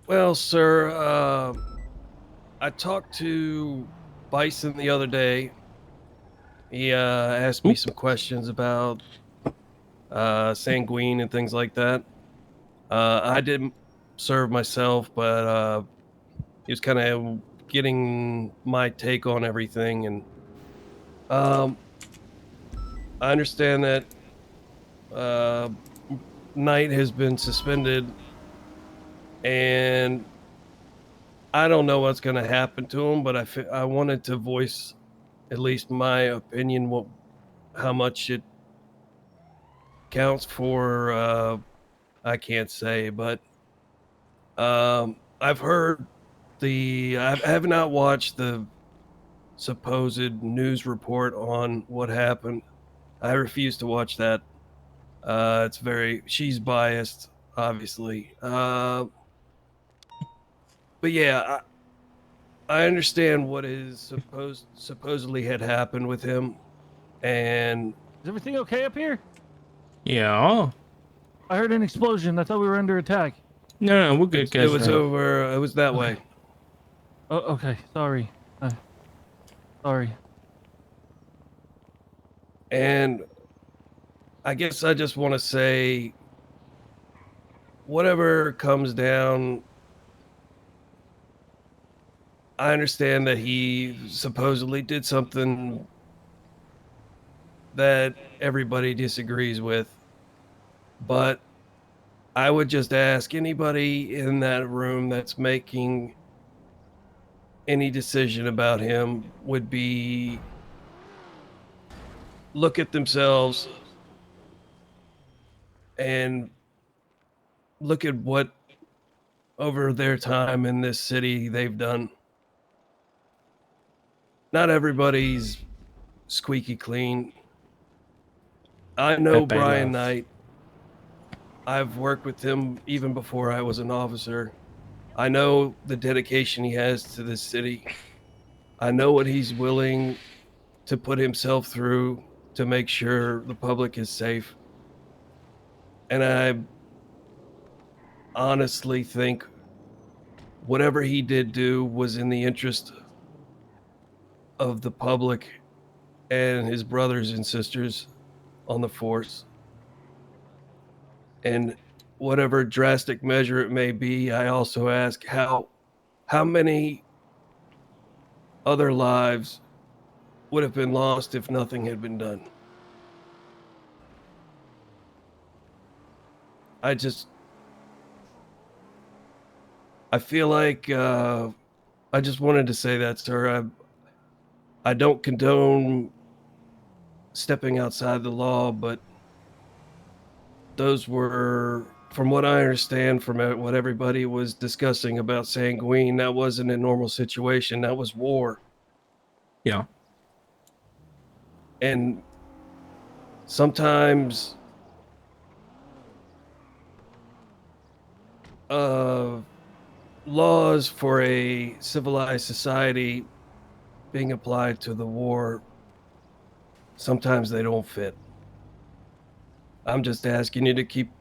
Well, sir, I talked to Bison the other day. He asked me Oop. some questions about Sanguine and things like that. I didn't serve myself, but he was kind of getting my take on everything. And um, I understand that uh, Knight has been suspended, and I don't know what's going to happen to him, but I wanted to voice at least my opinion, how much it counts for. I can't say, but I've heard I have not watched the supposed news report on what happened. I refuse to watch that. She's biased, obviously. But yeah, I understand what is supposedly had happened with him, and Is everything okay up here? Yeah. I heard an explosion. I thought we were under attack. No, we're good, it was Kesner. over. It was that Okay. way. Oh, okay. Sorry. Sorry. And I guess I just want to say, whatever comes down, I understand that he supposedly did something that everybody disagrees with, but I would just ask anybody in that room that's making any decision about him would be look at themselves and look at what over their time in this city they've done. Not everybody's squeaky clean. I know Pepe Brian love. Knight. I've worked with him even before I was an officer. I know the dedication he has to this city. I know what he's willing to put himself through to make sure the public is safe. And I honestly think whatever he did do was in the interest of the public and his brothers and sisters on the force. And whatever drastic measure it may be, I also ask how many other lives would have been lost if nothing had been done. I just I feel like I just wanted to say that, sir. I don't condone stepping outside the law, but those were, from what I understand, from what everybody was discussing about Sanguine, that wasn't a normal situation. That was war. Yeah. And sometimes uh, laws for a civilized society being applied to the war, sometimes they don't fit. I'm just asking you to keep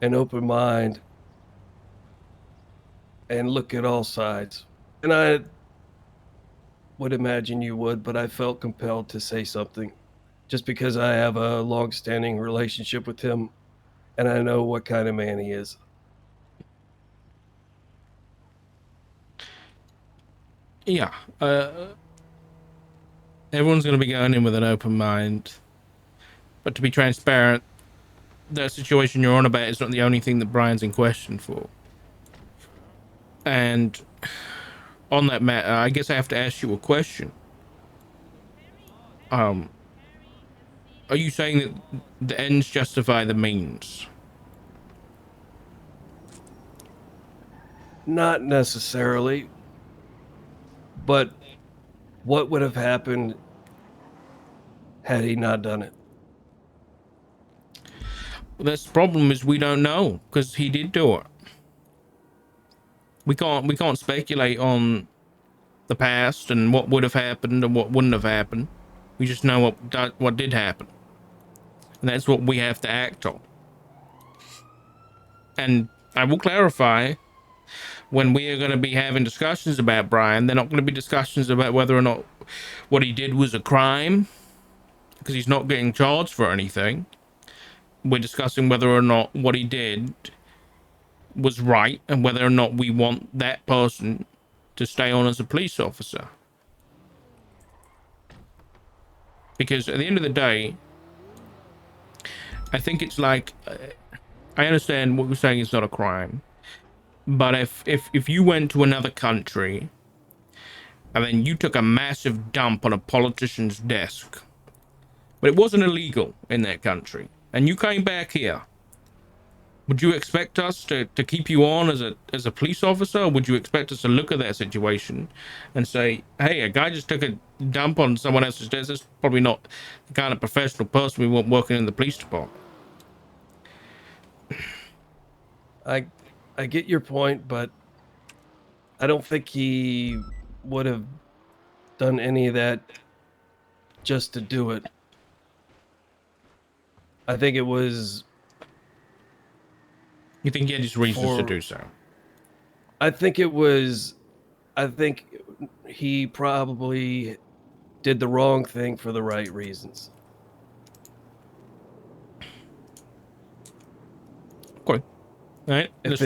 an open mind and look at all sides. And I would imagine you would, but I felt compelled to say something just because I have a long-standing relationship with him and I know what kind of man he is. Yeah. Everyone's going to be going in with an open mind. But to be transparent, that situation you're on about is not the only thing that Brian's in question for. And on that matter, I guess I have to ask you a question. Um, are you saying that the ends justify the means? Not necessarily, but what would have happened had he not done it? Well, that's the problem, is we don't know, because he did do it. We can't speculate on the past and what would have happened and what wouldn't have happened. We just know what did happen, and that's what we have to act on. And I will clarify, when we are going to be having discussions about Brian, they're not going to be discussions about whether or not what he did was a crime, because he's not getting charged for anything. We're discussing whether or not what he did was right and whether or not we want that person to stay on as a police officer. Because at the end of the day, I think it's like, I understand what we're saying is not a crime, but if you went to another country and then you took a massive dump on a politician's desk, but it wasn't illegal in that country, and you came back here, would you expect us to keep you on as a police officer? Or would you expect us to look at that situation and say, hey, a guy just took a dump on someone else's desk? That's probably not the kind of professional person we want working in the police department. I get your point, but I don't think he would have done any of that just to do it. I think it was... You think he had his reasons to do so? I think he probably did the wrong thing for the right reasons. Okay. All right. If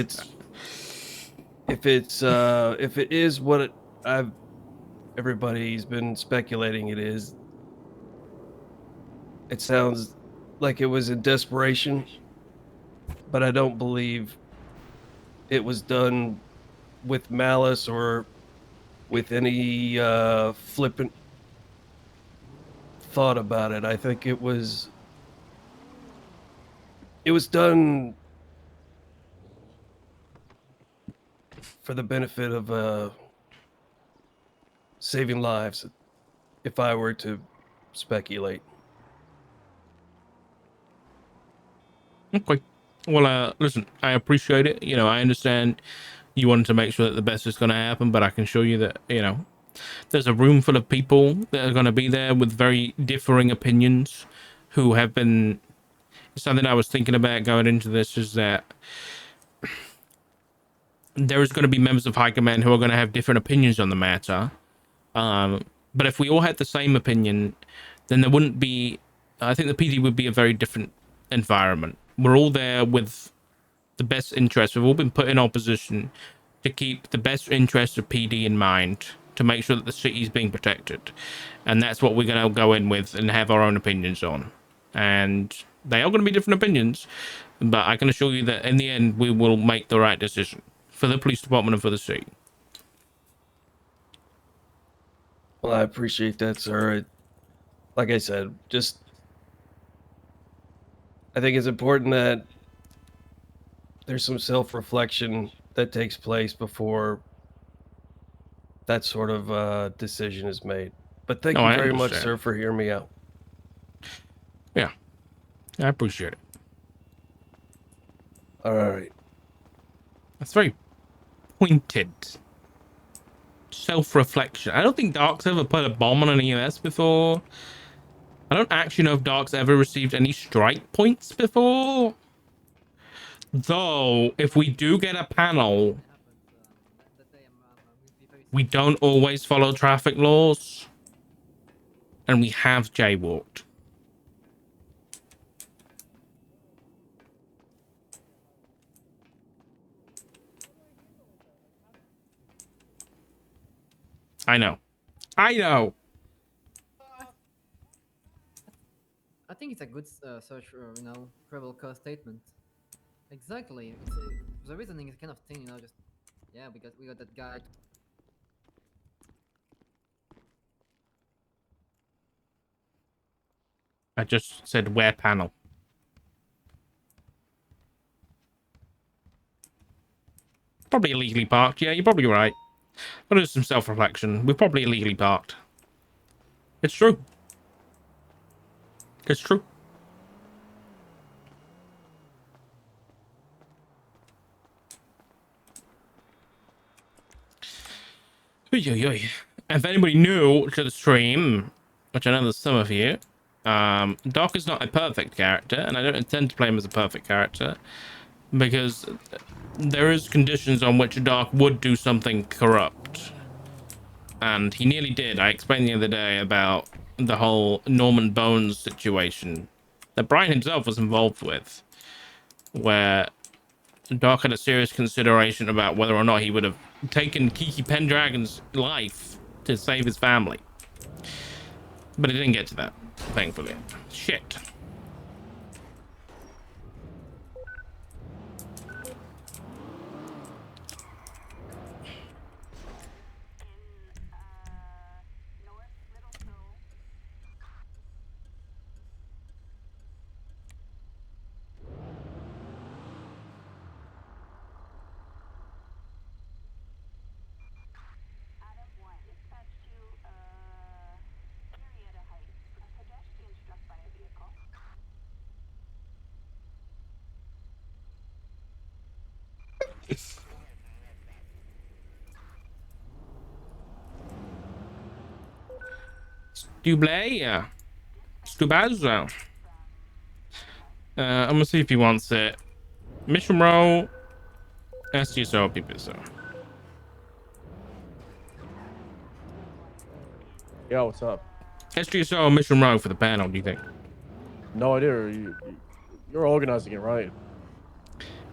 it is what everybody's been speculating it is, it sounds like it was in desperation, but I don't believe it was done with malice or with any flippant thought about it. I think it was done for the benefit of saving lives, if I were to speculate. Okay. Well, listen, I appreciate it. You know, I understand you wanted to make sure that the best is going to happen, but I can show you that, you know, there's a room full of people that are going to be there with very differing opinions who have been... Something I was thinking about going into this is that there is going to be members of High Command who are going to have different opinions on the matter. But if we all had the same opinion, then there wouldn't be... I think the PD would be a very different environment. We're all there with the best interest. We've all been put in our position to keep the best interest of PD in mind, to make sure that the city is being protected. And that's what we're going to go in with and have our own opinions on. And they are going to be different opinions, but I can assure you that in the end, we will make the right decision for the police department and for the city. Well, I appreciate that, sir. Like I said, I think it's important that there's some self-reflection that takes place before that sort of decision is made. But thank you very much, sir, for hearing me out. Yeah, I appreciate it. All right. That's very pointed. Self-reflection. I don't think Dark's ever put a bomb on an EMS before. I don't actually know if Dark's ever received any strike points before. Though, if we do get a panel, we don't always follow traffic laws. And we have jaywalked. I know. I know. I think it's a good search, probable cause statement. Exactly. The reasoning is kind of thin, just yeah, we got that guy. I just said where panel. Probably illegally parked. Yeah, you're probably right. I'll do some self-reflection. We're probably illegally parked. It's true. It's true. If anybody new to the stream, which I know there's some of you, Doc is not a perfect character, and I don't intend to play him as a perfect character, because there is conditions on which Dark would do something corrupt. And he nearly did. I explained the other day about the whole Norman Bones situation that Brian himself was involved with, where Dark had a serious consideration about whether or not he would have taken Kiki Pendragon's life to save his family. But it didn't get to that, thankfully. Shit. Stubler. Stubazzo. I'm gonna see if he wants it. Mission row. SGSO PPSO. Yo, what's up? SGSO mission row for the panel, do you think? No idea. You're organizing it, right?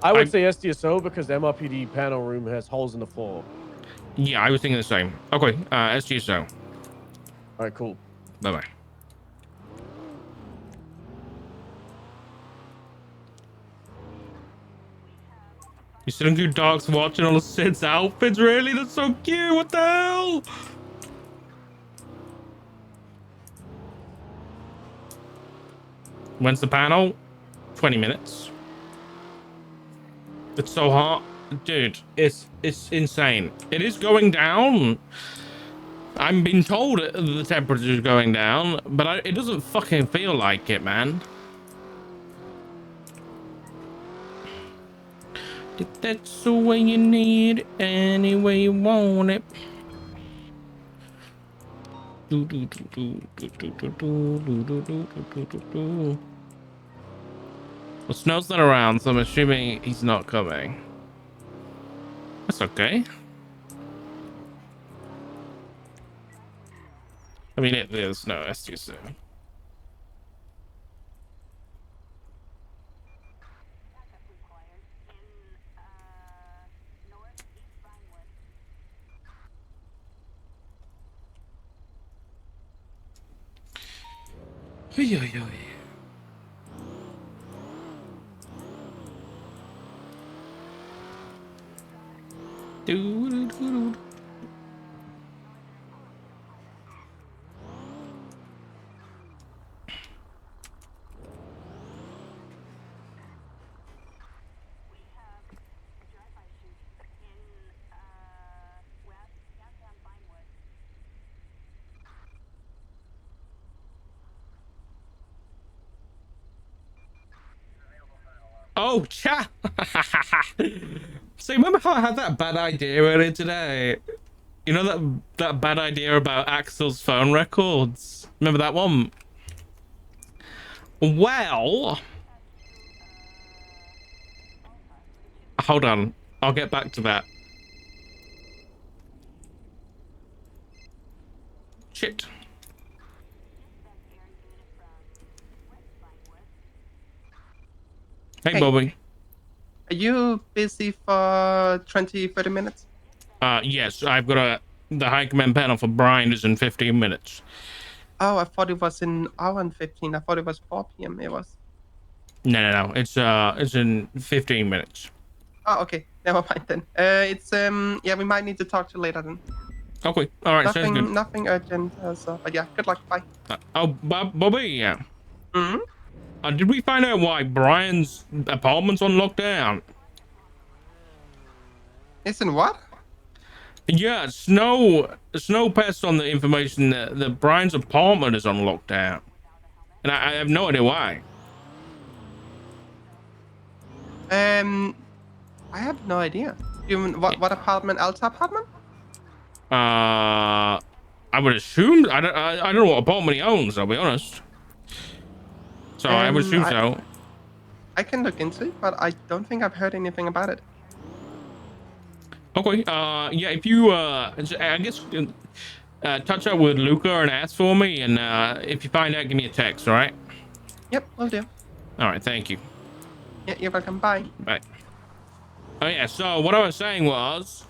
I would say SDSO because the MRPD panel room has holes in the floor. Yeah, I was thinking the same. Okay, SGSO. All right, cool. Bye-bye. You still include Dark's watching all of Sid's outfits? Really? That's so cute. What the hell? When's the panel? 20 minutes. It's so hot. Dude, it's insane. It is going down. I'm being told the temperature is going down, but it doesn't fucking feel like it, man. If that's the way you need it, any way you want it. Well, Snow's not around, so I'm assuming he's not coming. That's okay. I mean, it is no, that's too soon. Oh, chat. So remember how I had that bad idea earlier today? You know that bad idea about Axel's phone records? Remember that one? Well, hold on. I'll get back to that. Shit. Hey, Bobby. Are you busy for 20-30 minutes? Yes, I've got the High Command panel for Brian is in 15 minutes. Oh, I thought it was in hour and 15. I thought it was 4 p.m. It was. No. It's in 15 minutes. Oh, okay. Never mind then. Yeah, we might need to talk to you later then. Okay. All right. Sounds good. Nothing urgent. But yeah, good luck. Bye. Bobby. Yeah. Hmm. Did we find out why Brian's apartment's on lockdown? Isn't what? Yeah, Snow passed on the information that Brian's apartment is on lockdown, and I have no idea why. I have no idea. You mean what apartment? Alta apartment? I would assume I don't know what apartment he owns. I'll be honest. So I would assume so. I can look into it, but I don't think I've heard anything about it. Okay. Yeah. If you, I guess, touch up with Luca and ask for me, and if you find out, give me a text. All right. Yep, will do. All right. Thank you. Yeah, you're welcome. Bye. Bye. Oh yeah. So what I was saying was,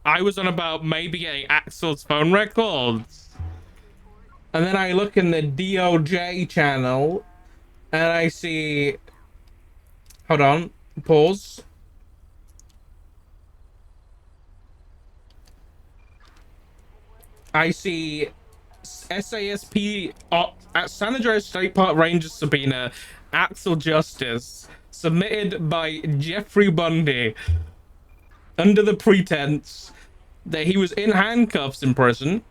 I was on about maybe getting Axel's phone records, and then I look in the DOJ channel, and I see. Hold on. Pause. I see SASP at San Andreas State Park Ranger subpoena Axel Justice submitted by Jeffrey Bundy under the pretense that he was in handcuffs in prison,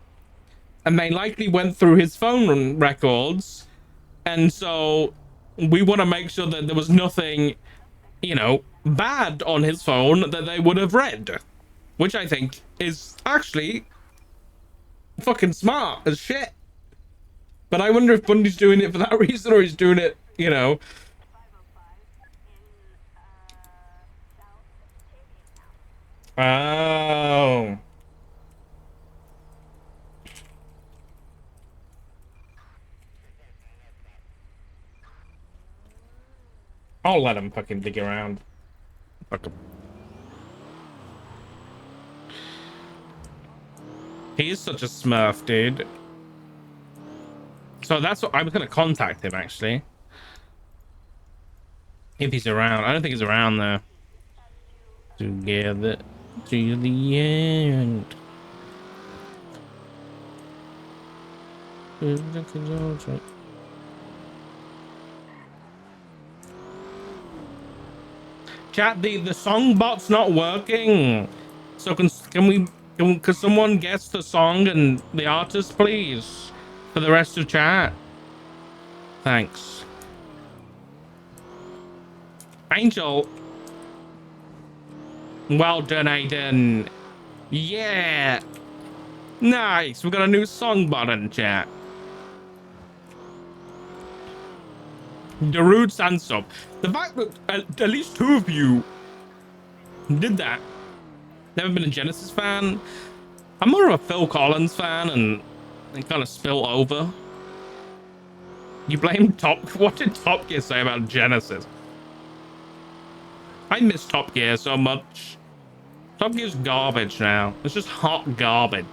and they likely went through his phone records, and so we want to make sure that there was nothing, you know, bad on his phone that they would have read, which I think is actually fucking smart as shit. But I wonder if Bundy's doing it for that reason, or he's doing it, you know. Oh. I'll let him fucking dig around. Fuck him. He is such a smurf, dude. So that's what I was gonna contact him, actually. If he's around. I don't think he's around though. Together to the end. Chat, the song bot's not working. So can someone guess the song and the artist, please, for the rest of chat? Thanks. Angel. Well done, Aiden. Yeah. Nice. We got a new song button, chat. Darude Sansop. The fact that at least 2 of you did that. Never been a Genesis fan. I'm more of a Phil Collins fan, and it kind of spill over. You blame Top. What did Top Gear say about Genesis? I miss Top Gear so much. Top Gear's garbage now. It's just hot garbage.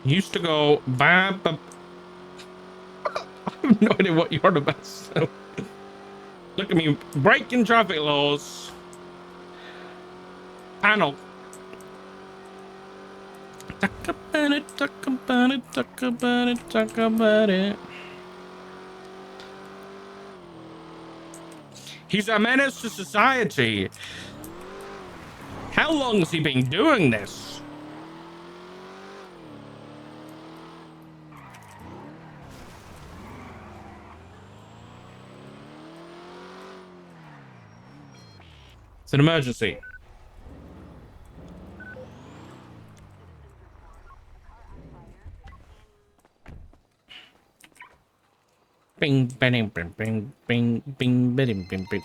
Used to go ba ba. I have no idea what you're on about. So. Look at me breaking traffic laws. Panel. Talk about it, talk about it, talk about it, talk about it. He's a menace to society. How long has he been doing this? It's an emergency. Bing, bing, bing, bing, bing, bing, bing, bing, bing.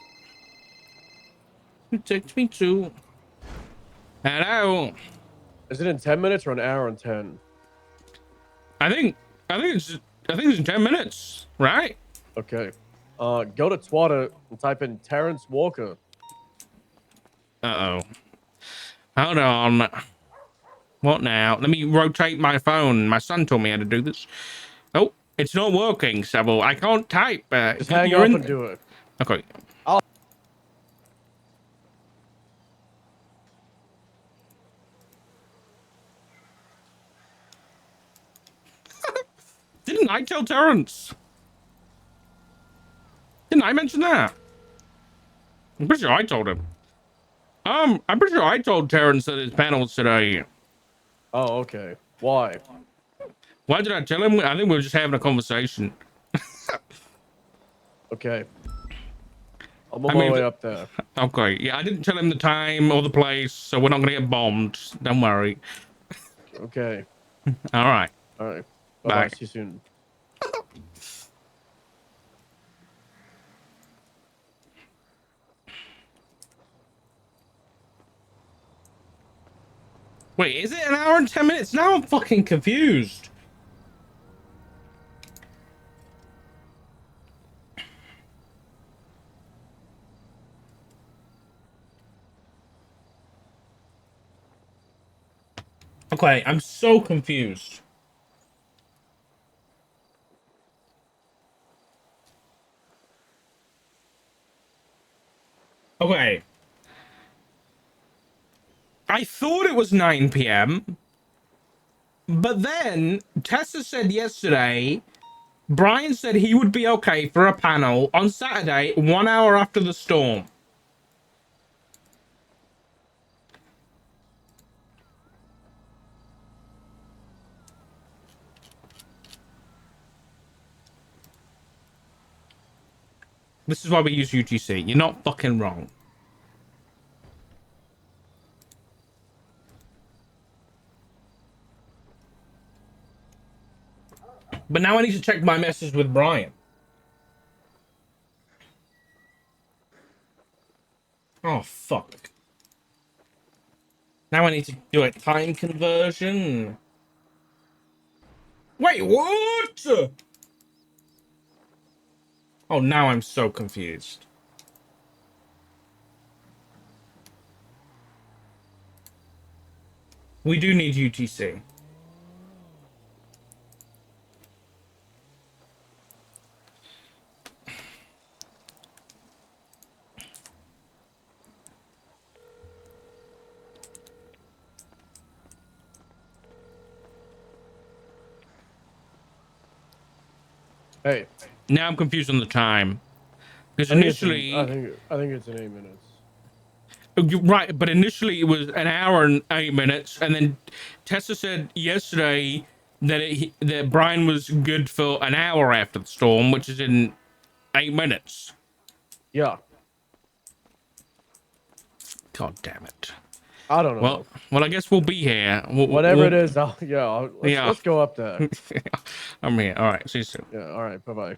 It takes me to. Hello. Is it in 10 minutes or an hour and 10? I think it's in 10 minutes, right? Okay. Go to Twitter and type in Terrence Walker. Uh-oh. Hold on. What now? Let me rotate my phone. My son told me how to do this. Oh, it's not working, Seville. I can't type. Just hang up and do it. Okay. Didn't I tell Terrence? Didn't I mention that? I'm pretty sure I told him. I'm pretty sure I told Terrence that his panel was today. Oh, okay. Why? Why did I tell him? I think we were just having a conversation. Okay. I'm on I my mean, way up there. Okay, yeah, I didn't tell him the time or the place, so we're not gonna get bombed. Don't worry. Okay. All right, All right. Bye bye. bye. See you soon. Wait, is it an hour and 10 minutes? Now I'm fucking confused. Okay, I'm so confused. Okay. I thought it was 9 p.m. But then Tessa said yesterday, Brian said he would be okay for a panel on Saturday, 1 hour after the storm. This is why we use UTC. You're not fucking wrong. But now I need to check my message with Brian. Oh, fuck. Now I need to do a time conversion. Wait, what? Oh, now I'm so confused. We do need UTC. Hey. Now I'm confused on the time. Because I think it's initially... I think it's in 8 minutes. Right, but initially it was an hour and 8 minutes, and then Tessa said yesterday that that Brian was good for an hour after the storm, which is in 8 minutes. Yeah. God damn it. I don't know. Well, I guess we'll be here. Whatever it is, let's go up there. I'm here. All right, see you soon. Yeah, all right, bye-bye.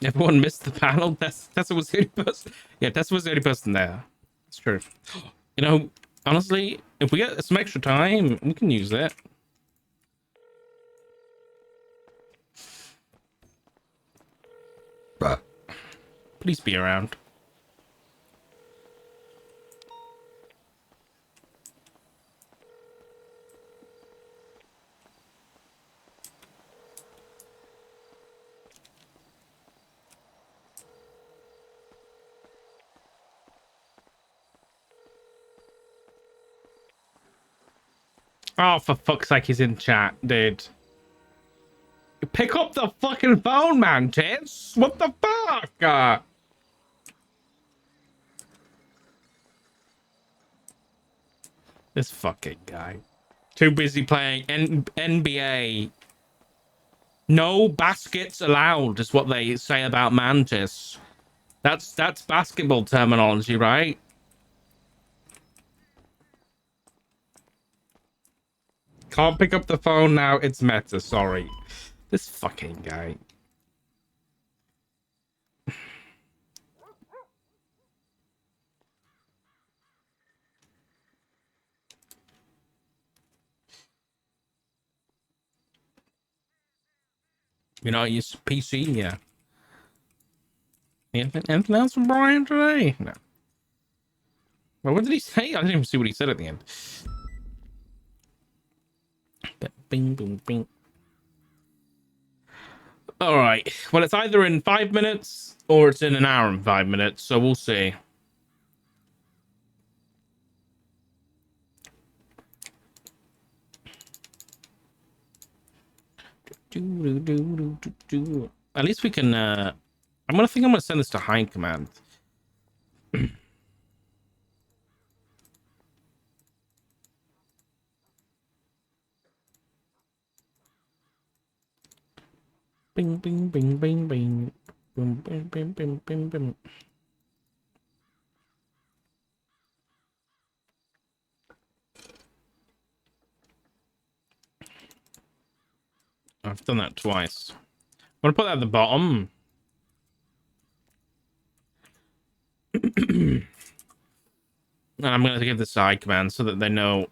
Everyone missed the panel. Tessa was the only person. Yeah, Tessa was the only person there. It's true. You know, honestly, if we get some extra time, we can use it. Please be around. Oh, for fuck's sake, he's in chat, dude. Pick up the fucking phone, man, Tits. What the fuck? This fucking guy. Too busy playing NBA. No baskets allowed is what they say about Mantis. That's basketball terminology, right? Can't pick up the phone now. It's Meta. Sorry. This fucking guy. You know, use PC, yeah. Anything else from Brian today? No. Well, what did he say? I didn't even see what he said at the end. Bing, boom, bing. All right. Well, it's either in 5 minutes or it's in an hour and 5 minutes, so we'll see. At least we can. I'm gonna send this to Hind Command. bing, bing, bing, bing, bing. Boom, bing, bing, bing, bing, bing. I've done that twice. I'm gonna put that at the bottom. And I'm gonna give the side command so that they know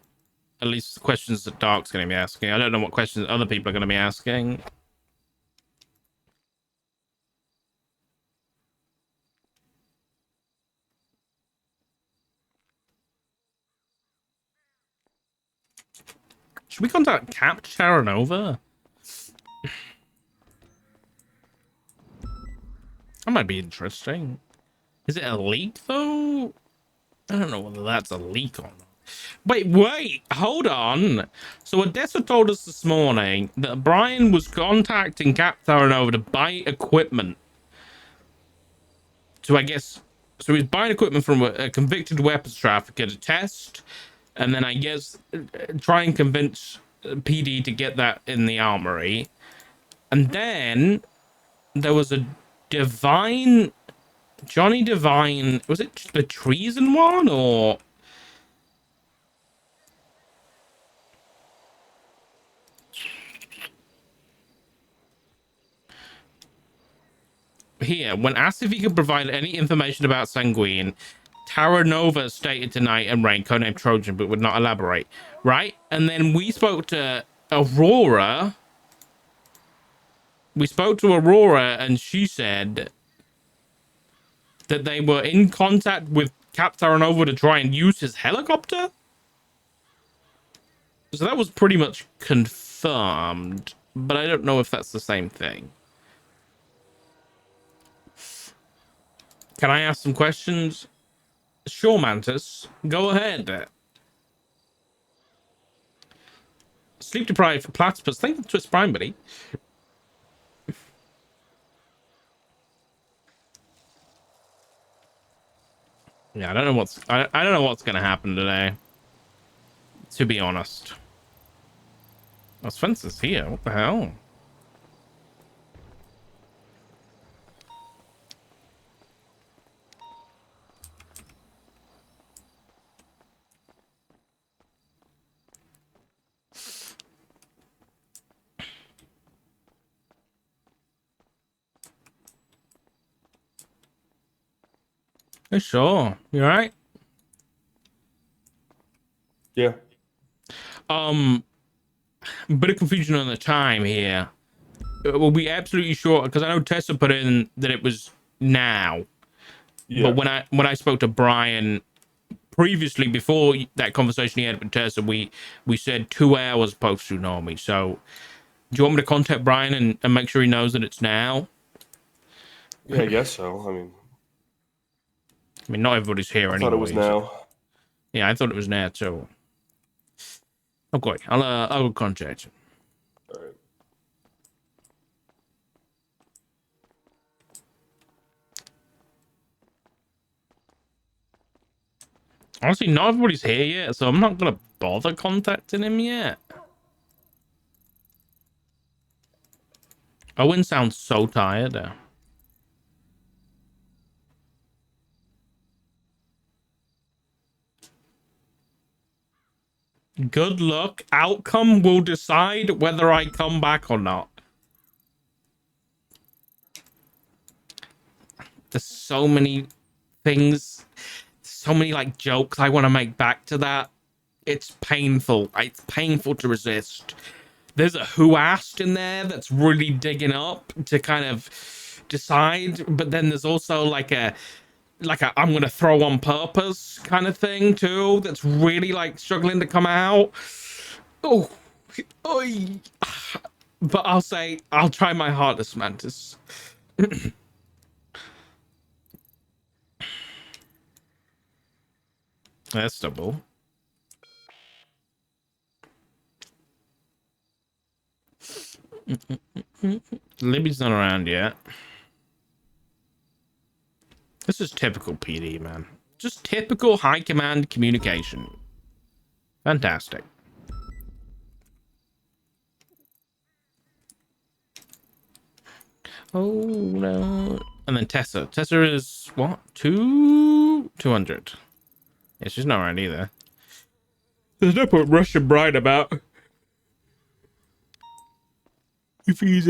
at least the questions that Dark's gonna be asking. I don't know what questions other people are gonna be asking. Should we contact Cap Charanova? That might be interesting. Is it a leak though? I don't know whether that's a leak or not. Wait, hold on. So Odessa told us this morning that Brian was contacting Cap Charanova to buy equipment. So I guess, so he's buying equipment from a convicted weapons trafficker to test, and then I guess try and convince PD to get that in the armory. And then there was a Johnny Devine, was it the treason one or? Here, when asked if he could provide any information about Sanguine, Taranova stated tonight and Rain, codename Trojan, but would not elaborate. Right? And then we spoke to Aurora. And she said that they were in contact with Cap Taranova to try and use his helicopter. So that was pretty much confirmed, but I don't know if that's the same thing. Can I ask some questions? Sure, Mantis. Go ahead. Sleep deprived for platypus. Thank you, Twist Prime, buddy. Yeah, I don't know what's gonna happen today. To be honest. Oh, Spencer's here. What the hell? Hey, sure. You alright? Yeah. Bit of confusion on the time here. We'll be absolutely sure because I know Tessa put in that it was now. Yeah. But when I spoke to Brian previously, before that conversation he had with Tessa, we said 2 hours post tsunami. So do you want me to contact Brian and make sure he knows that it's now? Yeah, I guess so. I mean, not everybody's here I anyway. thought it was now. Yeah, I thought it was now too. Okay, I'll contact him. All right. Honestly, not everybody's here yet, so I'm not gonna bother contacting him yet. Owen sounds so tired. Good luck. Outcome will decide whether I come back or not. There's so many things, so many like jokes I want to make back to that. It's painful. It's painful to resist. There's a who asked in there that's really digging up to kind of decide, but then there's also like a I'm gonna throw on purpose kind of thing too that's really like struggling to come out. Oh, but I'll try my hardest, Mantis. That's double. Libby's not around yet. This is typical PD, man. Just typical high command communication. Fantastic. Hold on. And then Tessa. Tessa is what? 200. Yeah, she's not right either. There's no point rushing Brian about if he's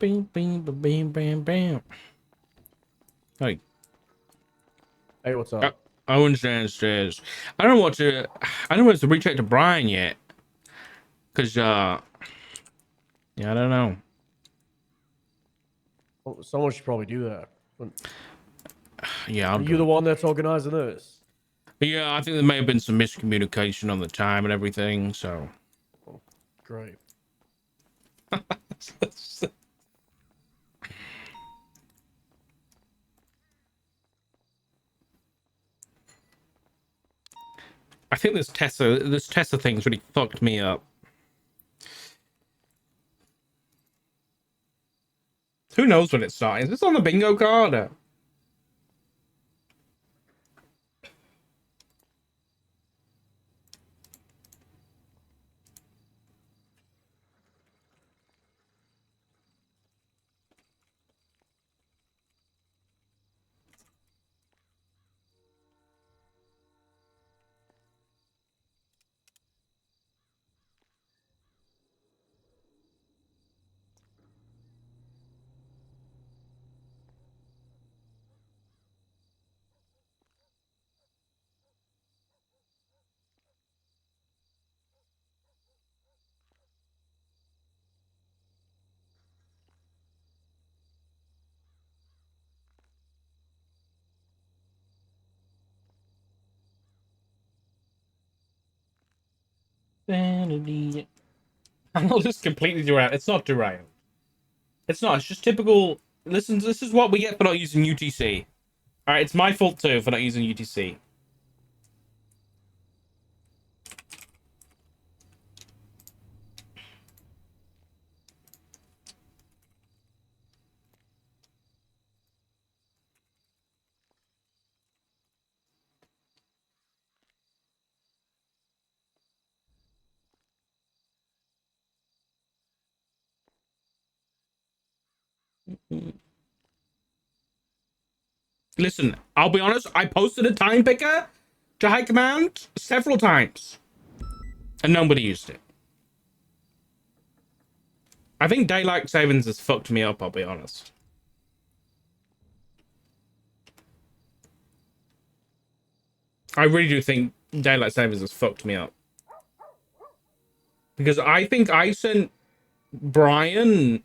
bam bam bam bam bam. Like Hey, what's up? Owen's downstairs. I don't want to reach out to Brian yet. Cause yeah, I don't know. Well, someone should probably do that. Yeah, Are you the one that's organizing this? Yeah, I think there may have been some miscommunication on the time and everything, so Great. I think this Tessa thing's really fucked me up. Who knows when it started? Is this on the bingo card? Vanity. I'll just completely derail. It's not derailed. It's not. It's just typical. Listen, this is what we get for not using UTC. All right, it's my fault too for not using UTC. Listen, I'll be honest. I posted a time picker to high command several times, and nobody used it. I think daylight savings has fucked me up. I'll be honest. I really do think daylight savings has fucked me up. Because I think I sent Brian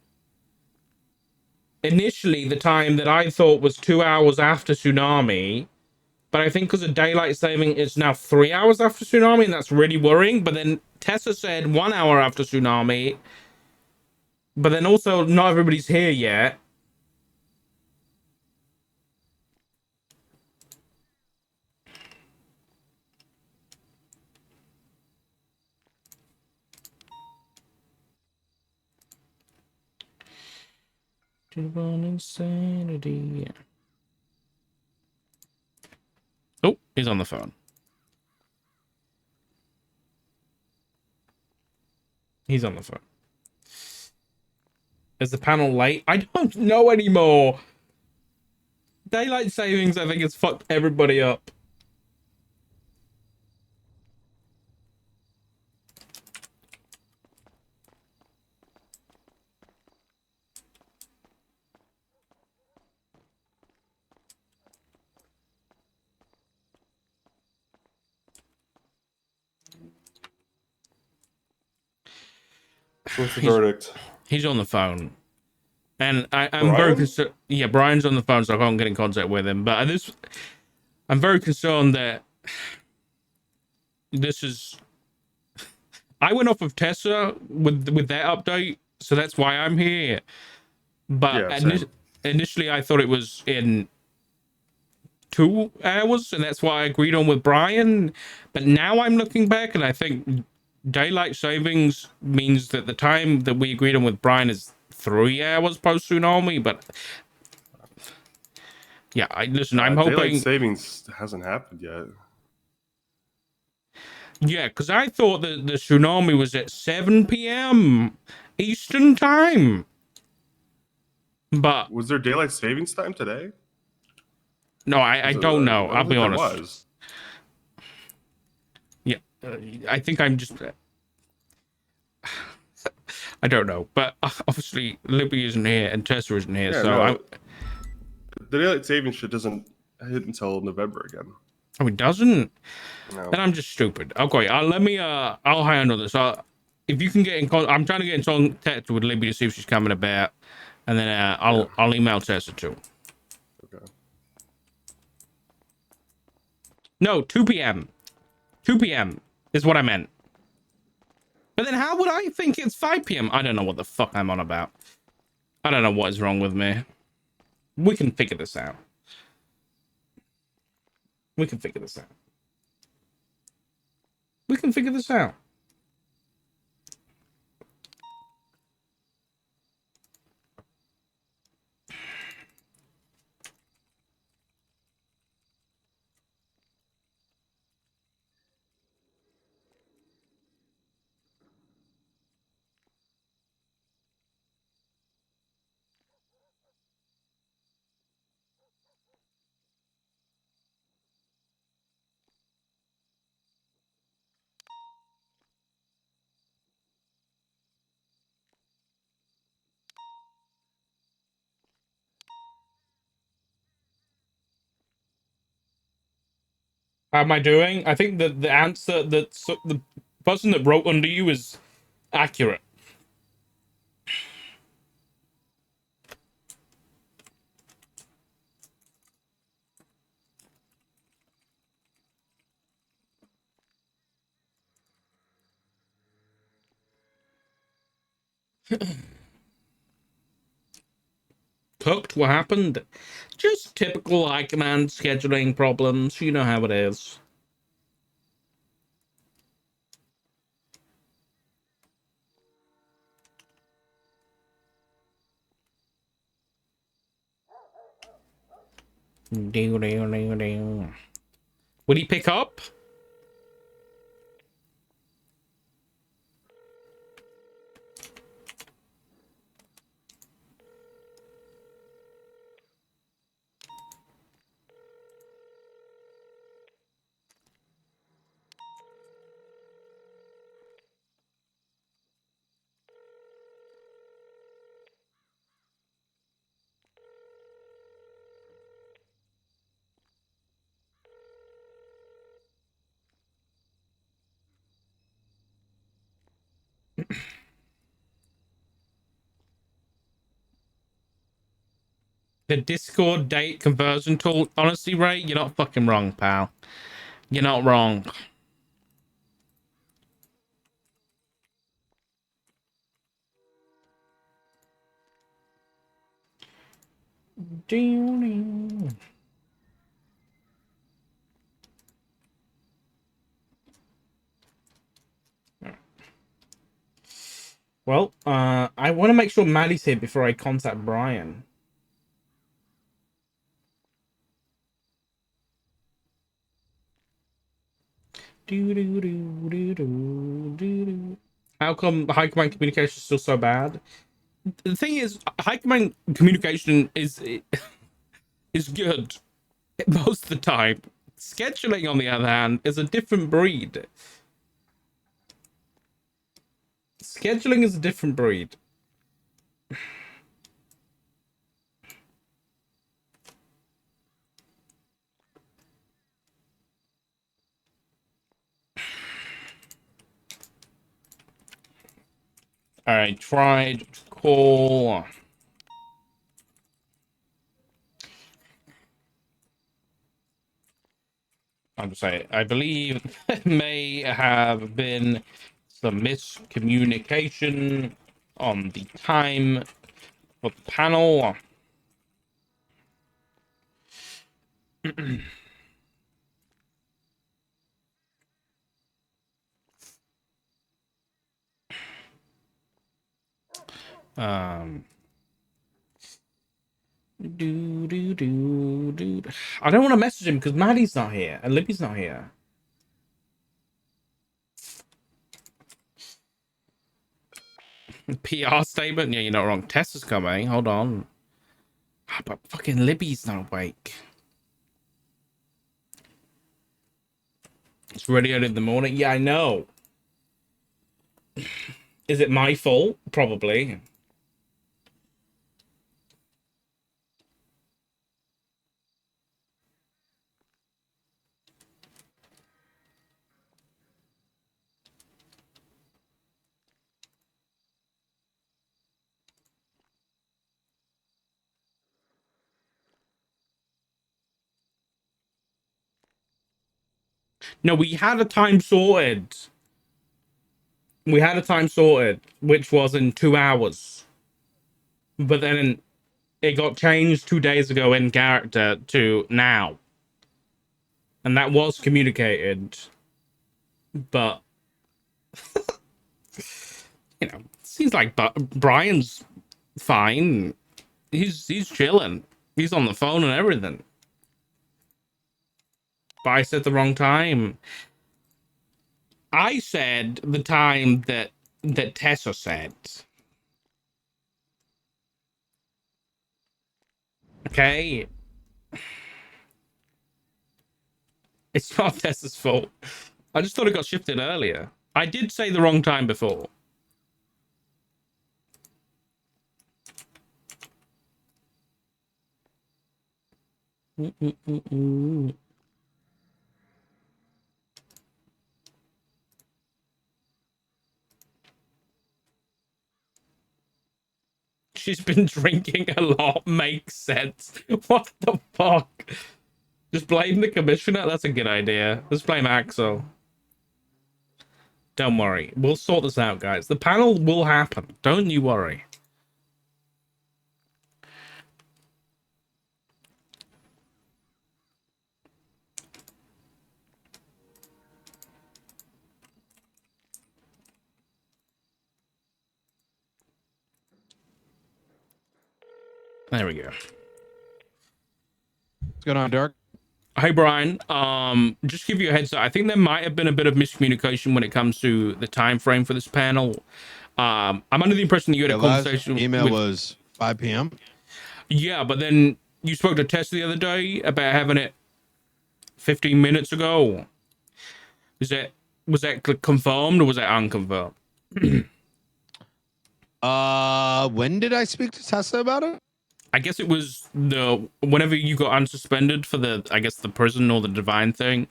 initially the time that I thought was 2 hours after tsunami. But I think because of daylight saving, it's now 3 hours after tsunami, and that's really worrying. But then Tessa said 1 hour after tsunami. But then also, not everybody's here yet. Insanity. Oh, he's on the phone. He's on the phone. Is the panel late? I don't know anymore. Daylight savings, I think, has fucked everybody up. What's the verdict? He's on the phone. And I'm very Brian? concerned. Yeah, Brian's on the phone, so I can't get in contact with him. But I'm very concerned that this is. I went off of Tessa with that update, so that's why I'm here. But Yeah, same. initially, I thought it was in 2 hours, and that's why I agreed on with Brian. But now I'm looking back, and I think daylight savings means that the time that we agreed on with Brian is 3 hours post tsunami. But yeah, listen. I'm Daylight hoping. savings hasn't happened yet. Yeah, because I thought that the tsunami was at 7 p.m. Eastern time. But Was there daylight savings time today? no, I don't know. I I'll don't be think there honest. was. Yeah, I think I'm just. I don't know, but obviously Libby isn't here and Tessa isn't here, Yeah, so no. The daylight savings shit doesn't hit until November again. Oh, it doesn't. No. Then I'm just stupid. Okay, I'll handle this. If you can get in contact, I'm trying to get in contact with Libby to see if she's coming about, and then I'll email Tessa too. Okay. No, 2 p.m. 2 p.m. is what I meant. But then how would I think it's 5 p.m.? I don't know what the fuck I'm on about. I don't know what is wrong with me. We can figure this out. We can figure this out. We can figure this out. How am I doing? I think that the answer that the person that wrote under you is accurate. Cooked? What happened? Just typical high command scheduling problems. You know how it is. Would he pick up? The Discord date conversion tool. Honestly, Ray, you're not fucking wrong, pal. You're not wrong. Well, I want to make sure Maddie's here before I contact Brian. How come high command communication is still so bad? The thing is, high command communication is good most of the time. Scheduling, on the other hand, is a different breed. Scheduling is a different breed. All right, tried to call I'm just saying, I believe there may have been some miscommunication on the time for the panel. Um, I don't want to message him because Maddie's not here and Libby's not here. PR statement? Yeah, you're not wrong. Tess is coming. Hold on. But fucking Libby's not awake. It's really early in the morning. Yeah, I know. Is it my fault? Probably. No, we had a time sorted. We had a time sorted, which was in 2 hours. But then it got changed 2 days ago in character to now. And that was communicated. But, you know, seems like Brian's fine. He's chilling. He's on the phone and everything. But I said the wrong time. I said the time that Tessa said. Okay. It's not Tessa's fault. I just thought it got shifted earlier. I did say the wrong time before. She's been drinking a lot. Makes sense. What the fuck? Just blame the commissioner? That's a good idea. Let's blame Axel. Don't worry. We'll sort this out, guys. The panel will happen. Don't you worry. There we go. What's going on, Dark? Hey, Brian. Just give you a heads up. I think there might have been a bit of miscommunication when it comes to the time frame for this panel. I'm under the impression that you had a conversation. Email was 5 p.m. Yeah, but then you spoke to Tess the other day about having it 15 minutes ago. Was that confirmed or was that unconfirmed? When did I speak to Tessa about it? I guess it was whenever you got unsuspended for the prison or the divine thing.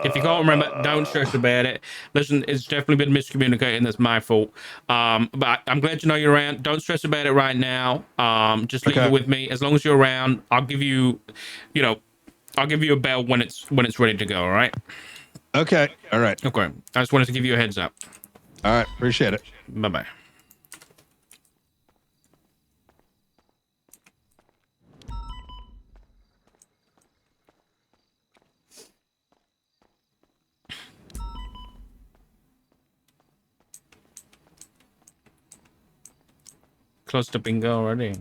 If you can't remember, don't stress about it. Listen, it's definitely been miscommunicated and that's my fault. But I'm glad you know you're around. Don't stress about it right now. Just leave it with me. As long as you're around, I'll give you, I'll give you a bell when it's ready to go, all right? Okay. All right. Okay. I just wanted to give you a heads up. All right. Appreciate it. Bye-bye. Close to bingo already.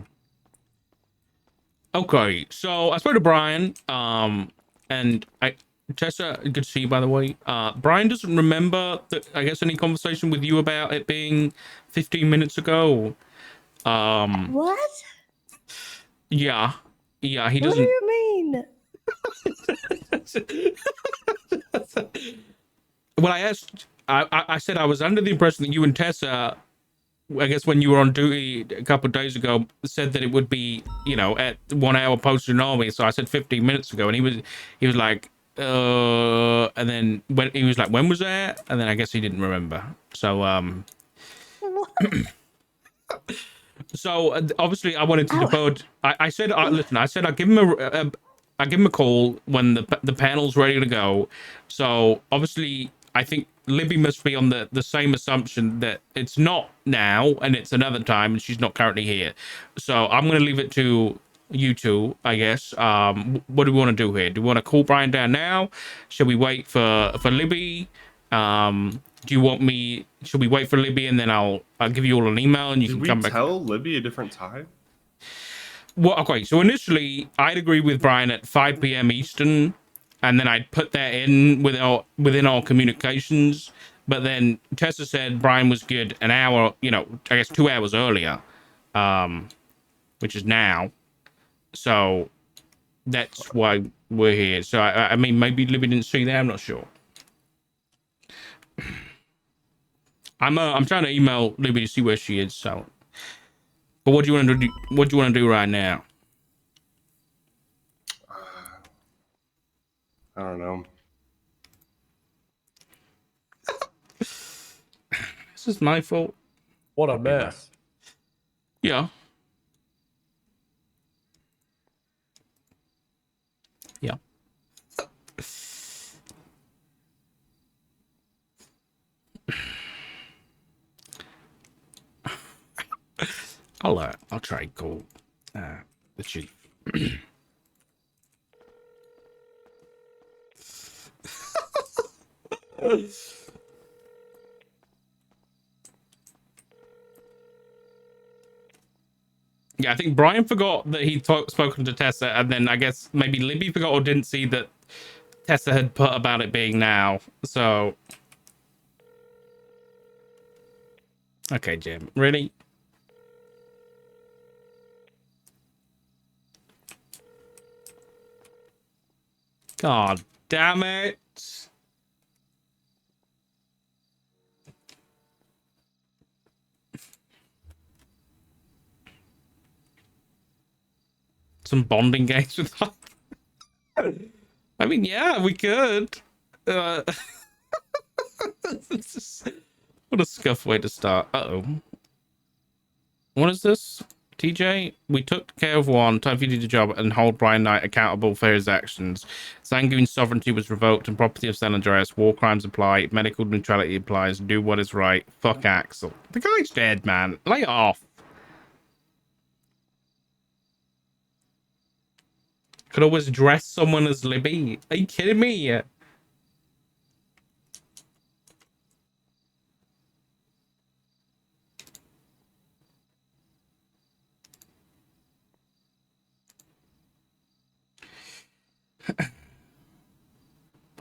Okay, so I spoke to Brian, and Tessa, good to see you, by the way. Brian doesn't remember any conversation with you about it being 15 minutes ago. What? Yeah, he doesn't. What do you mean? Well, I said I was under the impression that you and Tessa, I guess when you were on duty a couple of days ago, said that it would be, at 1 hour post tsunami. So I said 15 minutes ago, and he was like, and then when he was like, when was that? And then I guess he didn't remember. So What? So obviously, I wanted to Ow. debug. I said, listen, I said I'll give him I give him a call when the panel's ready to go. So obviously, I think Libby must be on the same assumption that it's not now and it's another time, and she's not currently here. So I'm gonna leave it to you two, I guess. What do we want to do here? Do we want to call Brian down now? Should we wait for Libby? Do you want me? Should we wait for Libby and then I'll give you all an email and you Did can we come back? tell Libby a different time? Well, okay. So initially, I'd agree with Brian at 5 p.m. Eastern, and then I'd put that in within our communications. But then Tessa said Brian was good an hour, I guess 2 hours earlier, which is now. So that's why we're here. So I mean, maybe Libby didn't see that. I'm not sure. I'm trying to email Libby to see where she is. So, but what do you want to do? What do you want to do right now? I don't know. This is my fault. What a mess. Yeah. Yeah. I'll try and call the chief. Yeah, I think Brian forgot that he'd spoken to Tessa, and then I guess maybe Libby forgot or didn't see that Tessa had put about it being now. So, okay, Jim, really? God damn it. Some bonding games with her. I mean, yeah, we could. What a scuff way to start. Uh-oh. What is this? TJ, we took care of one. Time for you to do the job and hold Brian Knight accountable for his actions. Sanguine sovereignty was revoked and property of San Andreas. War crimes apply. Medical neutrality applies. Do what is right. Fuck Axel. The guy's dead, man. Lay off. Could always dress someone as Libby. Are you kidding me?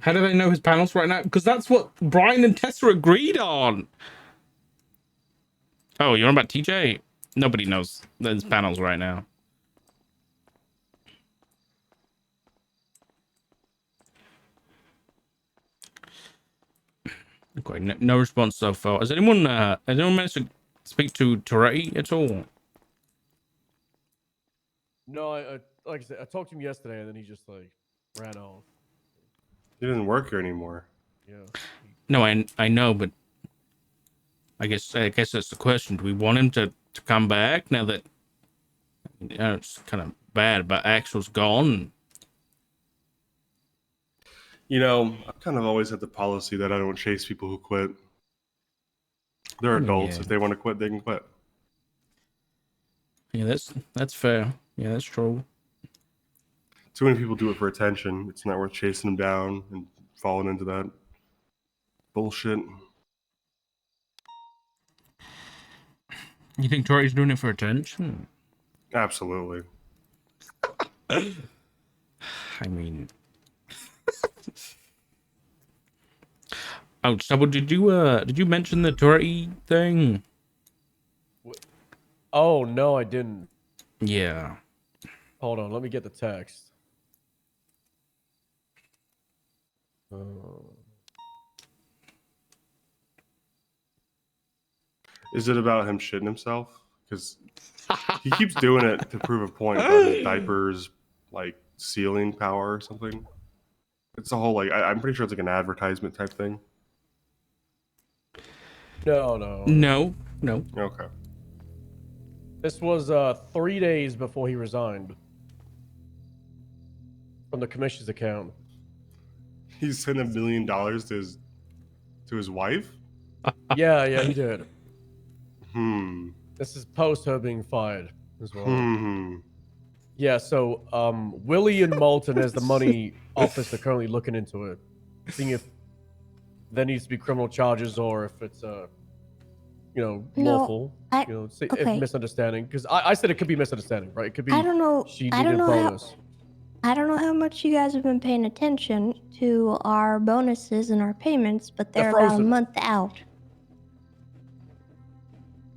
How do they know his panels right now? Because that's what Brian and Tessa agreed on. Oh, you're on about TJ? Nobody knows his panels right now. Okay, no response so far. Has anyone managed to speak to Toretti at all? No, I like I said, I talked to him yesterday, and then he just like ran off. He doesn't work here anymore. Yeah. No, I know, but I guess that's the question. Do we want him to come back now that it's kind of bad, but Axel's gone? I've kind of always had the policy that I don't chase people who quit. They're adults. Yeah. If they want to quit, they can quit. Yeah, that's fair. Yeah, that's true. Too many people do it for attention. It's not worth chasing them down and falling into that bullshit. You think Toretti's doing it for attention? Absolutely. I mean, oh, so did you mention the Toretti thing? Oh no, I didn't. Yeah. Hold on, let me get the text. Is it about him shitting himself? Because he keeps doing it to prove a point about his diapers, like sealing power or something. It's a whole I'm pretty sure it's like an advertisement type thing. No. No. Okay. This was 3 days before he resigned from the commission's account. He sent $1 million to his wife. Yeah, he did. This is post her being fired as well. Yeah, so Willie and Moulton as the money office are currently looking into it, seeing if there needs to be criminal charges or if it's lawful. If misunderstanding. Because I said it could be misunderstanding, right? It could be. I don't know. She needed I don't know a bonus. I don't know how much you guys have been paying attention to our bonuses and our payments, but they're about a frozen. month out.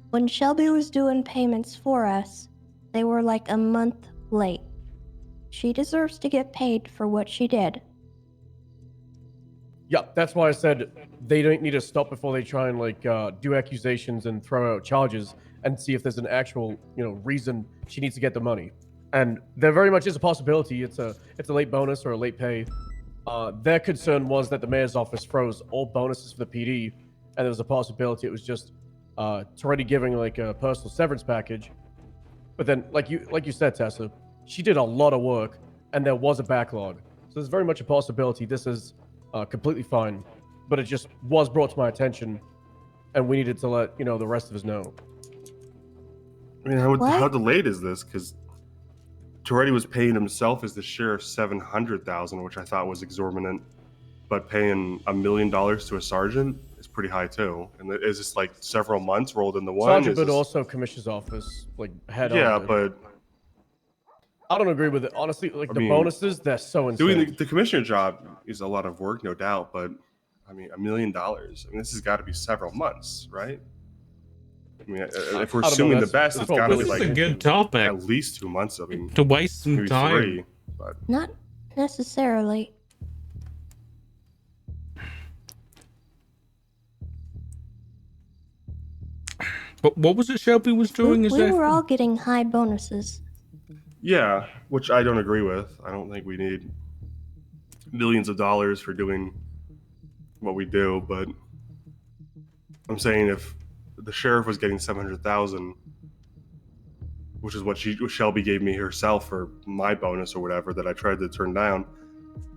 When Shelby was doing payments for us, they were like a month late. She deserves to get paid for what she did. Yeah, that's why I said they don't need to stop before they try and do accusations and throw out charges and see if there's an actual reason she needs to get the money. And there very much is a possibility it's a late bonus or a late pay. Their concern was that the mayor's office froze all bonuses for the PD, and there was a possibility it was just already giving like a personal severance package. But then, like you said, Tessa, she did a lot of work, and there was a backlog. So there's very much a possibility this is completely fine, but it just was brought to my attention, and we needed to let the rest of us know. I mean, how delayed is this? Because Toretti was paying himself as the sheriff $700,000, which I thought was exorbitant, but paying $1 million to a sergeant is pretty high too. And is this like several months rolled into one? Sergeant, but also commissioner's office, head on. Yeah, but I don't agree with it. Honestly, the bonuses, they're so insane. Doing the commissioner job is a lot of work, no doubt, but I mean, $1 million. I mean, this has got to be several months, right? I mean, if we're assuming the best, it's got to be like a good topic. At least 2 months. I mean, to waste some maybe time. 3, but Not necessarily. But what was it Shelby was doing? We were all getting high bonuses. yeah, which I don't agree with. I don't think we need millions of dollars for doing what we do, but I'm saying if the sheriff was getting $700,000, which is what Shelby gave me herself for my bonus or whatever that I tried to turn down,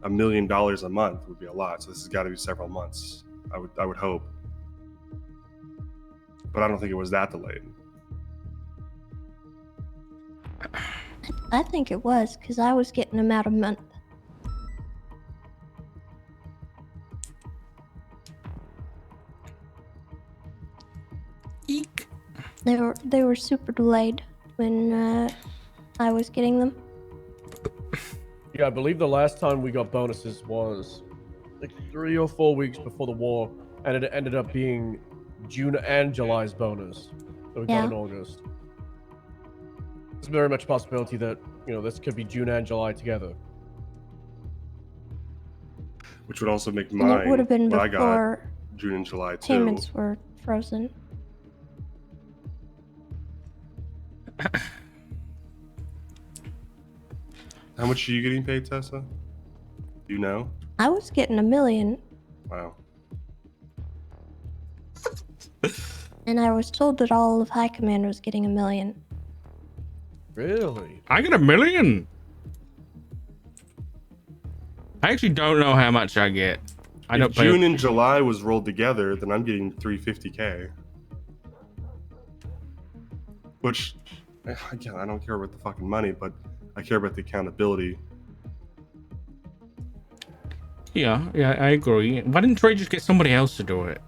$1 million a month would be a lot. So this has got to be several months. I would hope, but I don't think it was that delayed. I think it was, because I was getting them out a month. Eek. They were super delayed when I was getting them. Yeah, I believe the last time we got bonuses was like 3 or 4 weeks before the war, and it ended up being June and July's bonus that we got in August. There's very much a possibility that this could be June and July together, Which would also make And it would have been what I got before June and July too. payments were frozen. How much are you getting paid, Tessa? Do you know? I was getting $1 million, Wow. and I was told that all of High Command was getting $1 million. Really? I get $1 million. I actually don't know how much I get. If June and July was rolled together, then I'm getting $350K. Which, again, I don't care about the fucking money, but I care about the accountability. Yeah, I agree. Why didn't Trey just get somebody else to do it?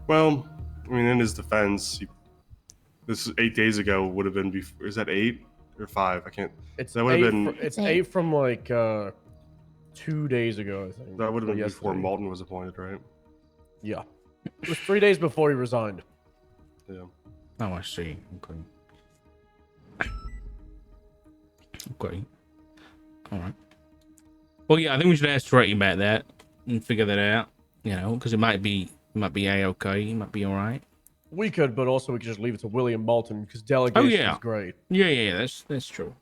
Well, I mean, in his defense, this is 8 days ago. Would have been before. Is that 8 or 5? I can't. It's that would have been. It's 8 from 2 days ago, I think. That would have been before yesterday. Malton was appointed, right? Yeah, it was 3 days before he resigned. Yeah. Oh, I see. Okay. Okay. All right. Well, yeah, I think we should ask Trey about that and figure that out. Because it might be a-okay. It might be all right. We could, but also we could just leave it to William Moulton because delegation is great. Yeah, that's true.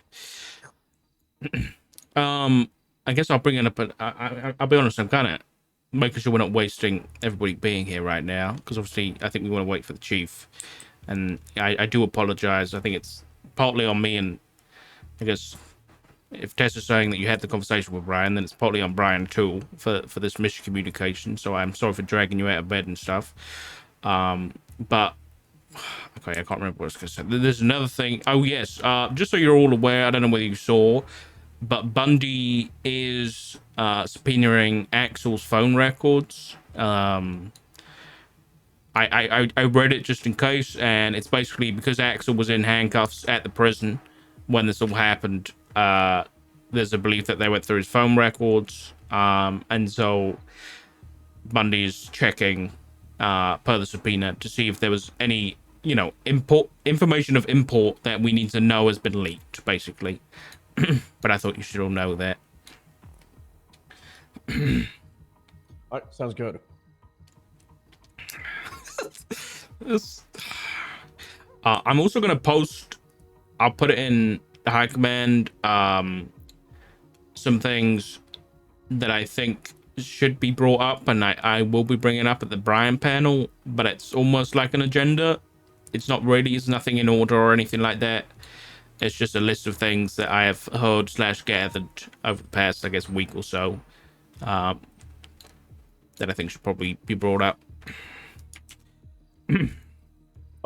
I guess I'll bring it up, but I'll be honest, I'm kind of making sure we're not wasting everybody being here right now, because obviously I think we want to wait for the chief. And I do apologize. I think it's partly on me, and I guess if Tessa's saying that you had the conversation with Brian, then it's partly on Brian too for this miscommunication. So I'm sorry for dragging you out of bed and stuff. But okay, I can't remember what I was going to say. There's another thing. Oh yes, just so you're all aware, I don't know whether you saw, but Bundy is subpoenaing Axel's phone records. I read it just in case, and it's basically because Axel was in handcuffs at the prison when this all happened. There's a belief that they went through his phone records, and so Bundy's checking per the subpoena to see if there was any, information of import that we need to know has been leaked, basically. But I thought you should all know that. All right, sounds good. I'm also gonna post. I'll put it in the high command. Some things that I think should be brought up, and I will be bringing up at the Brian panel. But it's almost like an agenda. It's not really. It's nothing in order or anything like that. It's just a list of things that I have heard / gathered over the past, I guess, week or so. That I think should probably be brought up. I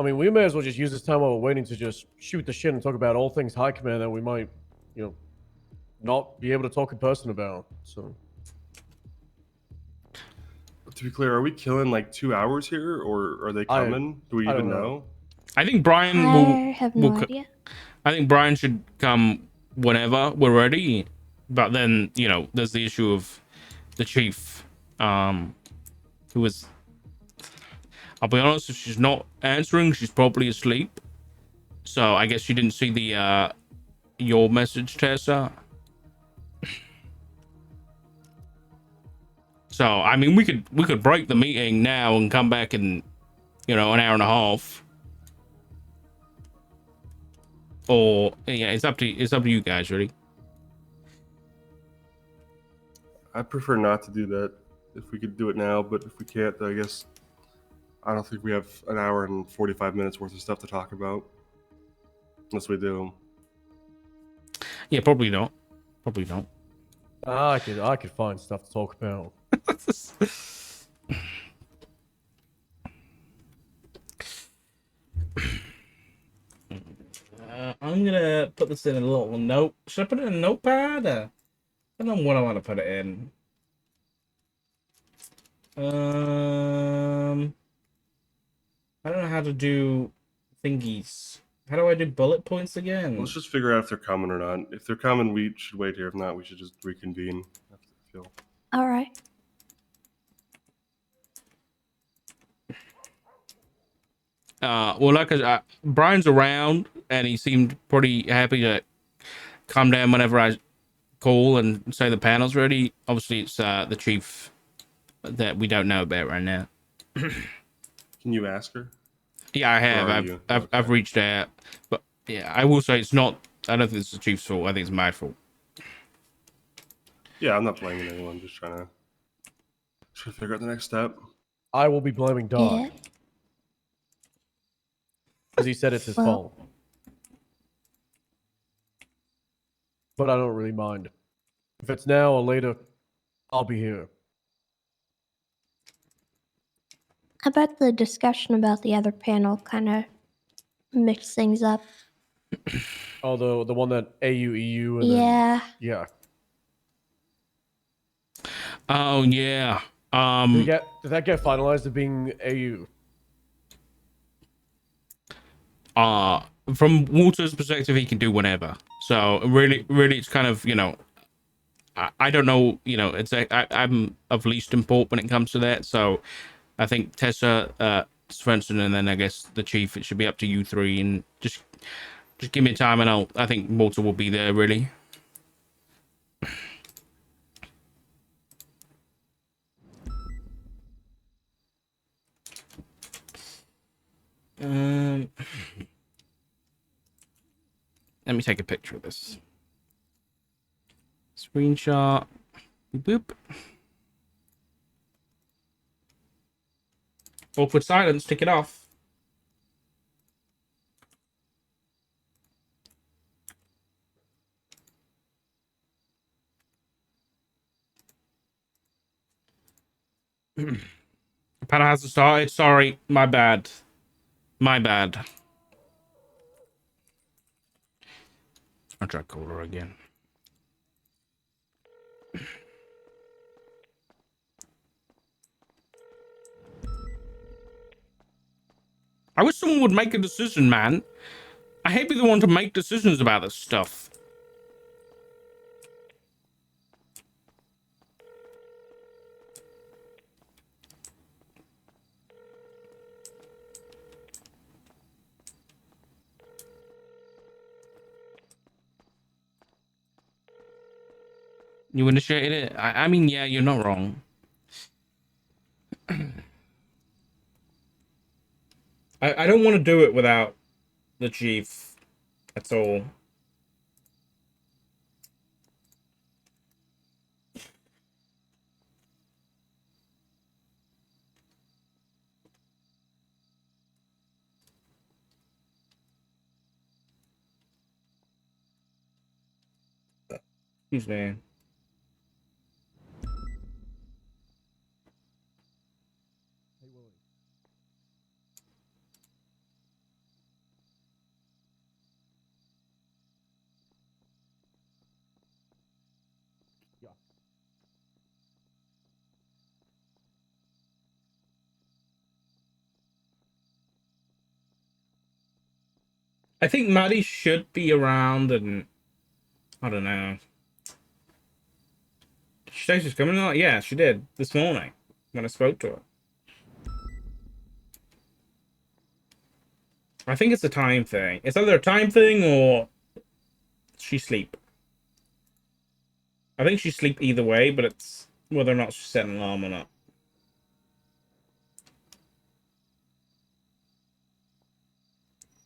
mean, we may as well just use this time while we're waiting to just shoot the shit and talk about all things high command that we might, not be able to talk in person about. So, To be clear, are we killing like 2 hours here, or are they I- coming? Do we I even don't know. know? I think Brian I have no will idea. I think Brian should come whenever we're ready. But then, there's the issue of the chief, who was, I'll be honest, if she's not answering, she's probably asleep. So I guess she didn't see the your message, Tessa. So I mean, we could break the meeting now and come back in, an hour and a half. Or yeah, it's up to you guys, really. I prefer not to do that if we could do it now, but if we can't, then I guess I don't think we have an hour and 45 minutes worth of stuff to talk about. Unless we do. Yeah, probably not. Probably not. I could find stuff to talk about. I'm gonna put this in a little note. Should I put it in a notepad? I don't know what I want to put it in. I don't know how to do thingies. How do I do bullet points again? Let's just figure out if they're coming or not. If they're coming, we should wait here. If not, we should just reconvene. I feel. All right. Well, like Brian's around, and he seemed pretty happy to calm down whenever I call and say the panel's ready. Obviously, it's the chief that we don't know about right now. Can you ask her? Yeah, I have. Where are you? I've reached out, but yeah, I will say it's not. I don't think it's the chief's fault. I think it's my fault. Yeah, I'm not blaming anyone. I'm just trying to figure out the next step. I will be blaming Doc Yeah. because he said it's his Well- fault. But I don't really mind. If it's now or later, I'll be here. I bet the discussion about the other panel kind of mixed things up. Oh, the one that AU, and Yeah. then, yeah. Oh yeah. Did that get finalized to being AU? From Walter's perspective, he can do whatever. So really, it's kind of, I don't know, it's I'm of least import when it comes to that. So I think Tessa, Svensson, and then I guess the chief. It should be up to you three, and just give me time, and I think Walter will be there. Really. Let me take a picture of this. Screenshot. Boop. Awkward silence. Tick it off. Panel hasn't started. Sorry, my bad. My bad. I'll try caller again. I wish someone would make a decision, man. I hate being the one to make decisions about this stuff. You initiated it? I mean, yeah, you're not wrong. I don't want to do it without the chief. That's all. Excuse me. I think Maddie should be around, and I don't know. Did she say she's coming out? Yeah, she did this morning when I spoke to her. I think it's a time thing. It's either a time thing or she sleep. I think she sleep either way, but it's whether or not she set an alarm or not.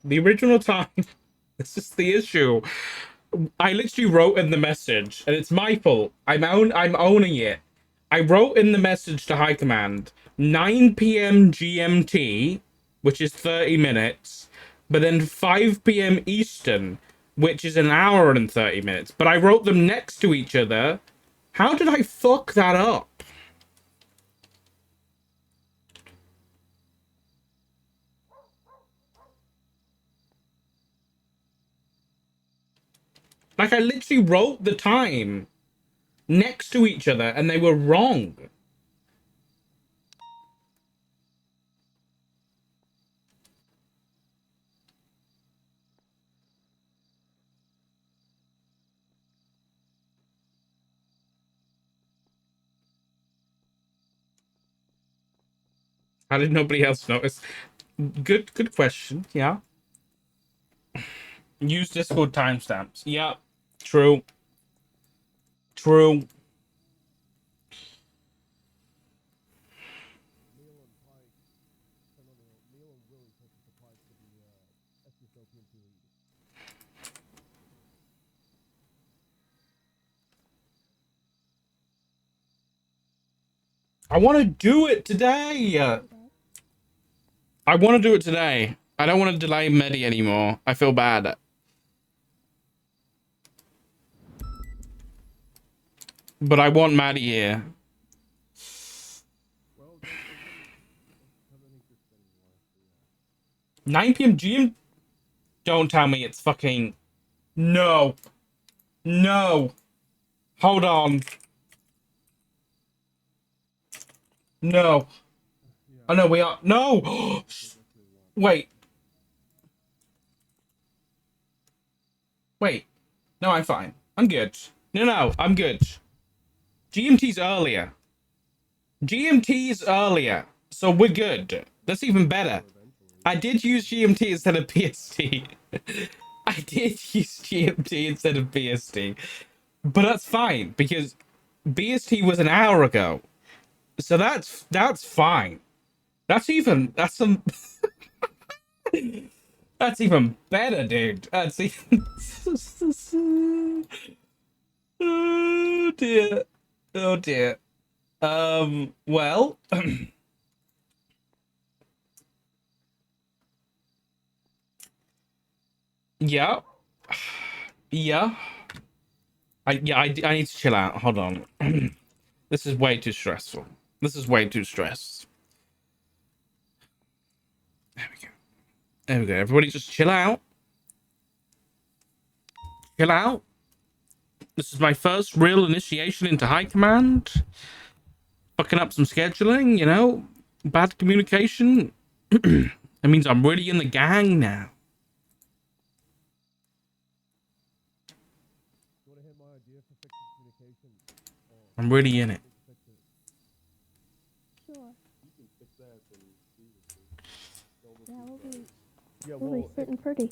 The original time. This is the issue. I literally wrote in the message, and it's my fault. I'm owning it. I wrote in the message to High Command 9 p.m. GMT, which is 30 minutes, but then 5 p.m. Eastern, which is an hour and 30 minutes. But I wrote them next to each other. How did I fuck that up? Like, I literally wrote the time next to each other, and they were wrong. How did nobody else notice? Good question. Yeah. Use Discord timestamps. Yeah. True. True. I want to do it today. I want to do it today. I don't want to delay Medi anymore. I feel bad. But I want Maddie here. Well, 9 p.m. GM? Don't tell me it's fucking... No. No. Hold on. No. Oh, no, we are... No! Wait. Wait. No, I'm fine. I'm good. No, I'm good. GMT's earlier. GMT's earlier. So we're good. That's even better. I did use GMT instead of PST. I did use GMT instead of BST. But that's fine, because BST was an hour ago. So that's fine. That's some that's even better, dude. That's even Oh dear. Oh dear. Well, Yeah. Yeah. I need to chill out. Hold on. This is way too stressful. This is way too stressed. There we go. There we go. Everybody just chill out. Chill out. This is my first real initiation into high command. Fucking up some scheduling, you know? Bad communication. That means I'm really in the gang now. I'm really in it. Sure. Yeah, Yeah, we'll be sitting pretty.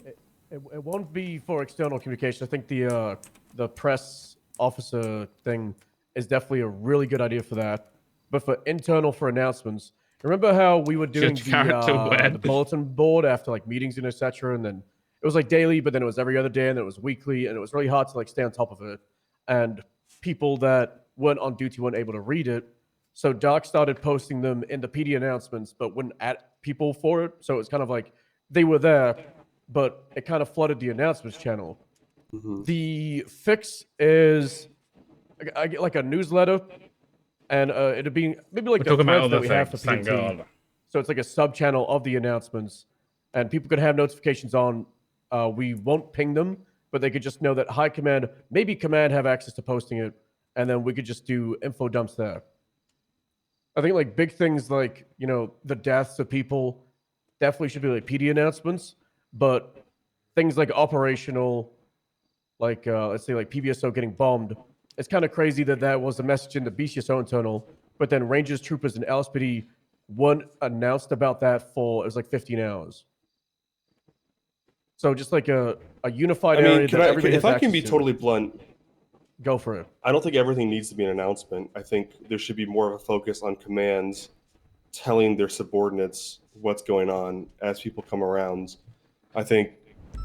It won't be for external communication. I think the press officer thing is definitely a really good idea for that. But for internal for announcements, remember how we were doing Judge character the wed. bulletin board after like meetings and etc. And then it was like daily, but then it was every other day, and then it was weekly, and it was really hard to like stay on top of it. And people that weren't on duty weren't able to read it. So Doc started posting them in the PD announcements, but wouldn't add people for it. So it's kind of like they were there, but it kind of flooded the announcements channel. The fix is I get like a newsletter, and it'd be maybe like We're the talking about threads that other we have for things, thank PNT. God. So it's like a sub channel of the announcements, and people could have notifications on. We won't ping them, but they could just know that high command, maybe command, have access to posting it, and then we could just do info dumps there. I think like big things like, you know, the deaths of people definitely should be like PD announcements, but things like operational, like let's say like PBSO getting bombed, it's kind of crazy that that was a message in the BCSO internal, but then Rangers, troopers, and LSPD weren't announced about that for, it was like 15 hours. So just like a unified area that everybody if has I can be access to. totally blunt, Go for it. I don't think everything needs to be an announcement. I think there should be more of a focus on commands telling their subordinates what's going on as people come around. I think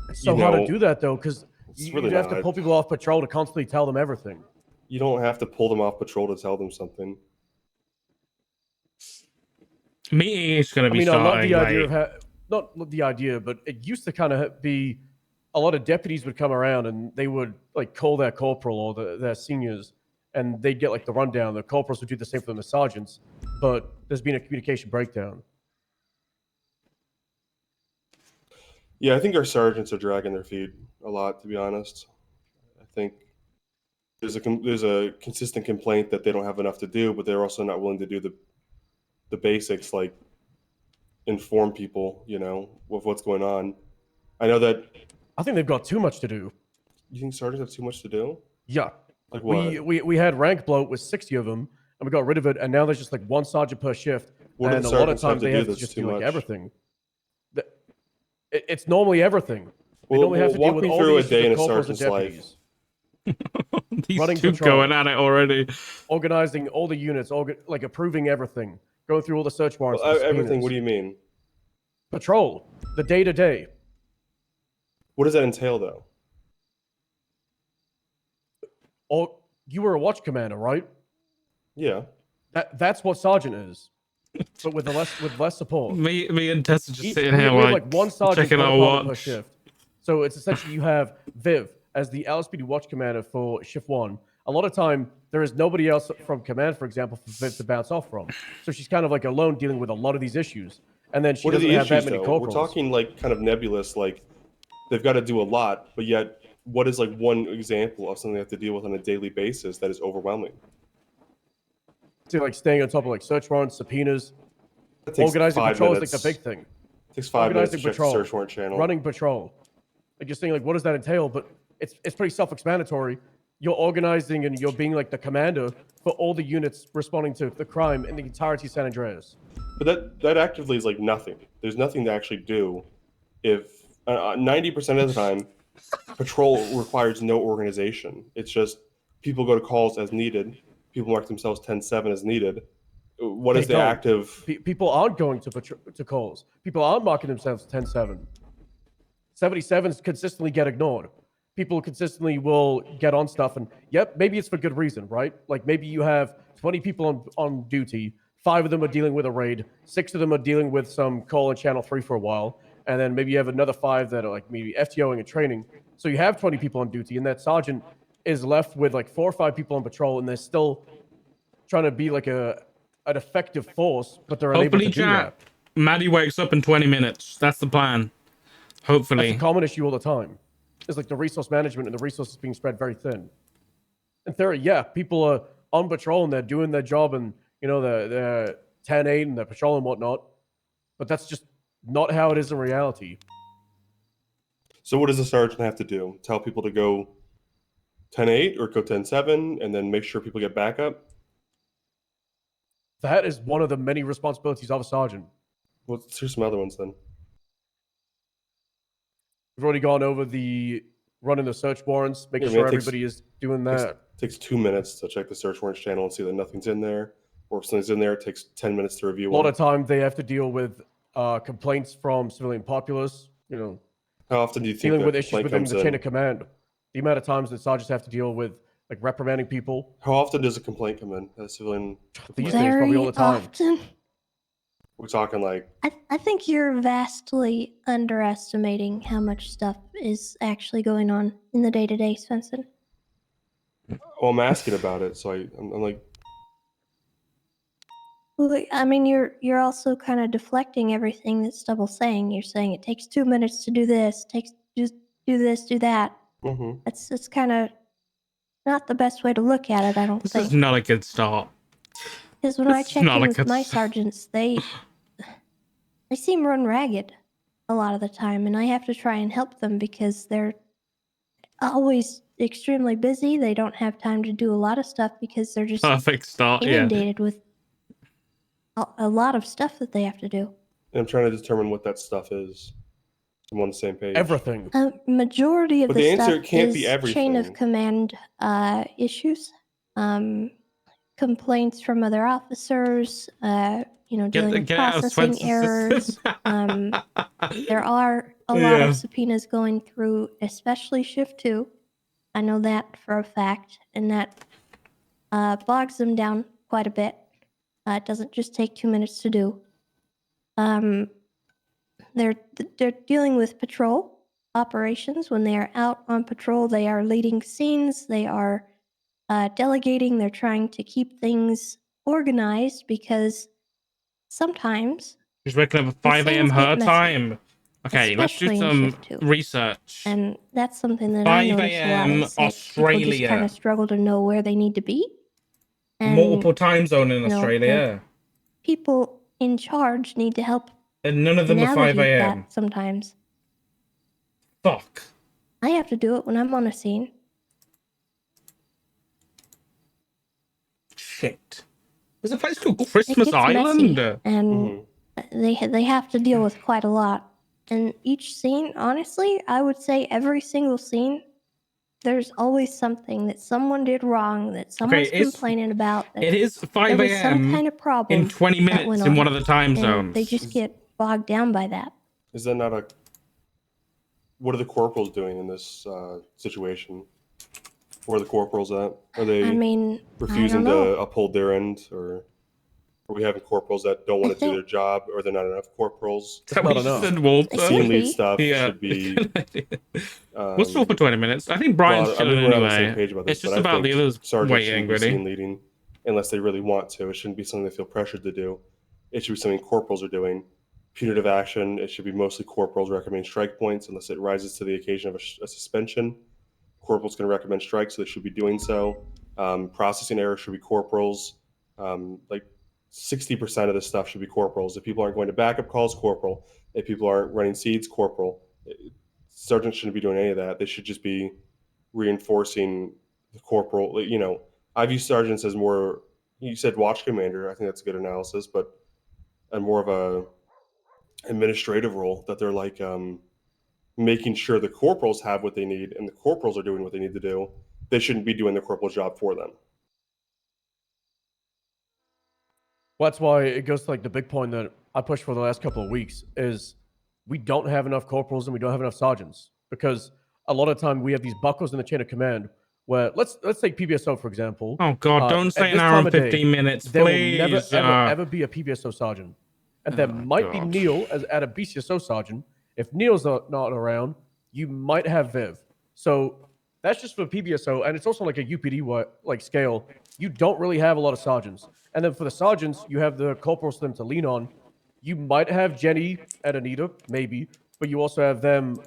It's so hard to do that though, because it's you really have to not. pull people off patrol to constantly tell them everything. You don't have to pull them off patrol to tell them something. Meeting is going to I be mean, I love starting the idea late. of not the idea, but it used to kind of be a lot of deputies would come around and they would like call their corporal or their seniors, and they'd get like the rundown. The corporals would do the same for them as sergeants, but there's been a communication breakdown. Yeah, I think our sergeants are dragging their feet a lot, to be honest. I think there's a consistent complaint that they don't have enough to do, but they're also not willing to do the basics, like inform people, you know, with what's going on. I know that. I think they've got too much to do. You think sergeants have too much to do? Yeah. Like what? We had rank bloat with 60 of them, and we got rid of it, and now there's just like one sergeant per shift. What do And the a lot of sergeants have times to they do have to that's just too do like much? everything. It's normally everything. They Well, normally have to deal walk with me all through the a issues day of in a corporals and sergeant's life. deputies. These running two patrol. going at it already. Organizing all the units, like approving everything, going through all the search warrants. Well, the everything. subpoenas. What do you mean? Patrol, the day to day. What does that entail, though? Or you were a watch commander, right? Yeah. That's what sergeant is, but with less support. Me and Tessa just Each- sitting we here have like one sergeant checking per our department per watch. shift. So it's essentially you have Viv as the LSPD watch commander for shift 1. A lot of time there is nobody else from command, for example, for Viv to bounce off from. So she's kind of like alone dealing with a lot of these issues. And then she What are doesn't the have issues, that many though? corporals. We're talking like kind of nebulous, like they've got to do a lot, but yet what is like one example of something they have to deal with on a daily basis that is overwhelming? So like staying on top of like search warrants, subpoenas, That takes organizing 5 patrol minutes. is like the big thing. It takes 5 minutes to Organizing check patrol, the search warrant channel. running patrol. Like you're saying, like what does that entail? But it's pretty self-explanatory. You're organizing and you're being like the commander for all the units responding to the crime in the entirety of San Andreas. But that actively is like nothing. There's nothing to actually do. If 90% of the time, patrol requires no organization. It's just people go to calls as needed. People mark themselves 10-7 as needed. What is They the don't. active? People aren't going to calls. People aren't marking themselves 10-7. 77s consistently get ignored. People consistently will get on stuff, and yep, maybe it's for good reason, right? Like maybe you have 20 people on duty, 5 of them are dealing with a raid, 6 of them are dealing with some call in channel 3 for a while, and then maybe you have another 5 that are like maybe FTOing and training. So you have 20 people on duty, and that sergeant is left with like 4 or 5 people on patrol, and they're still trying to be like an effective force, but they're unable Hopefully, to do chat, that. Maddie wakes up in 20 minutes. That's the plan. That's Hopefully. a common issue all the time. It's like the resource management and the resources being spread very thin. In theory, yeah, people are on patrol and they're doing their job, and they're 10-8 and they're patrolling and whatnot. But that's just not how it is in reality. So what does the sergeant have to do? Tell people to go 10-8 or go 10-7 and then make sure people get backup? That is one of the many responsibilities of a sergeant. Well, here's some other ones then. We've already gone over the running the search warrants, making Yeah, man, sure it takes- everybody is doing that. Takes 2 minutes to check the search warrants channel and see that nothing's in there. Or if something's in there, it takes 10 minutes to review A lot them. of time they have to deal with complaints from civilian populace, How often do you think dealing that with issues complaint within comes the chain in? of command. The amount of times that sergeants have to deal with like reprimanding people. How often does a complaint come in? A civilian? These complaint? days, probably all Very the time. often. We're talking like I think you're vastly underestimating how much stuff is actually going on in the day-to-day, Svensson. well, I'm asking about it, so I'm like, Well, I mean, you're also kind of deflecting everything that Stubble's saying. You're saying it takes 2 minutes to do this, takes just do this, do that. mhm. It's kind of not the best way to look at it, I don't This is think. not a good start. Because when I this is check not in a with good my s- sergeants, they seem run ragged a lot of the time, and I have to try and help them because they're always extremely busy. They don't have time to do a lot of stuff because they're just Perfect start. Yeah. inundated with a lot of stuff that they have to do. And I'm trying to determine what that stuff is. I'm on the same page. Everything. A majority of But the the answer stuff can't is be chain of everything. command issues, complaints from other officers, dealing with Get out of processing Swen's errors. system. There are a lot Yeah. of subpoenas going through, especially Shift 2. I know that for a fact, and that bogs them down quite a bit. It doesn't just take 2 minutes to do. They're dealing with patrol operations. When they are out on patrol, they are leading scenes. They are delegating. They're trying to keep things organized because sometimes, She's waking up at 5 a.m. things get her messy, time. Okay, let's do especially in some shift 2. research. And that's something that I 5 notice a lot. a.m. Is that people just Australia. kind of struggle to know where they need to be. And, Multiple time zone in the Australia. people in charge need to help And none of them are 5 navigate a.m. that sometimes. Fuck. I have to do it when I'm on a scene. Shit. There's a place called Christmas It gets Island. messy, and Mhm. they have to deal with quite a lot. And each scene, honestly, I would say every single scene, there's always something that someone did wrong, that someone's it's- complaining about. That It is 5 there was some a.m. kind of problem in 20 that went minutes in on, one of the time and zones. they just get bogged down by that. Is that not a? What are the corporals doing in this situation? Where are the corporals at? Are they I mean, refusing I don't know. to uphold their end, or are we having corporals that don't want to do think- their job, or are there not enough corporals? Is that Not what you enough. said, Walter? It Scene could lead be. stuff Yeah. should be. We'll stall for 20 minutes. I think Brian's well, I chilling mean, we're on the same anyway. page about this, It's just but I about the think others sergeants waiting, shouldn't be really. scene leading unless they really want to. It shouldn't be something they feel pressured to do. It should be something corporals are doing. Punitive action, it should be mostly corporals recommending strike points unless it rises to the occasion of a suspension. Corporals can recommend strikes, so they should be doing so. Processing errors should be corporals. Like 60% of this stuff should be corporals. If people aren't going to backup calls, corporal. If people aren't running seeds, corporal. Sergeants shouldn't be doing any of that. They should just be reinforcing the corporal. I view sergeants as more. You said watch commander. I think that's a good analysis, but and more of a administrative role that they're like making sure the corporals have what they need and the corporals are doing what they need to do. They shouldn't be doing the corporal job for them. Well, that's why it goes to like the big point that I pushed for the last couple of weeks is we don't have enough corporals and we don't have enough sergeants because a lot of time we have these buckles in the chain of command where let's take PBSO for example. Oh God, don't at say an this hour time and of day, 15 minutes, there please. will never ever be a PBSO sergeant, and there Oh, might be God. Neil as at a BCSO sergeant If Neil's not around, you might have Viv. So that's just for PBSO, and it's also like a UPD like scale. You don't really have a lot of sergeants, and then for the sergeants, you have the corporals for them to lean on. You might have Jenny and Anita, maybe, but you also have them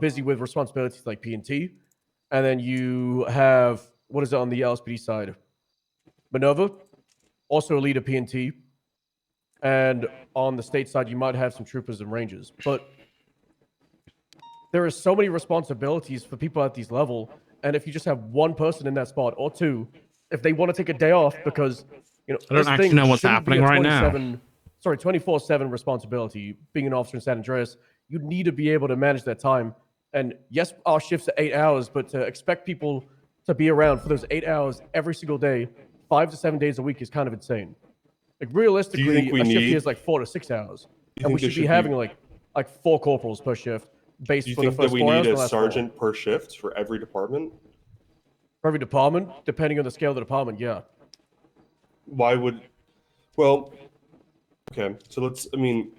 busy with responsibilities like P&T, and then you have what is it on the LSPD side? Minerva, also a lead of P&T, and on the state side, you might have some troopers and rangers, but there are so many responsibilities for people at these level, and if you just have one person in that spot or two, if they want to take a day off because I don't this actually thing know what's shouldn't be happening a right now. 24/7 responsibility. Being an officer in San Andreas, you need to be able to manage that time. And yes, our shifts are 8 hours, but to expect people to be around for those 8 hours every single day, 5 to 7 days a week is kind of insane. Like realistically, we a shift here need- is like 4 to 6 hours, you and we think there should be should having be- like 4 corporals per shift based Do you for the think that first we 4 hours need and a the last 4. sergeant per shift for every department? For every department, depending on the scale of the department, yeah. Why would? Well, okay. So let's. I mean,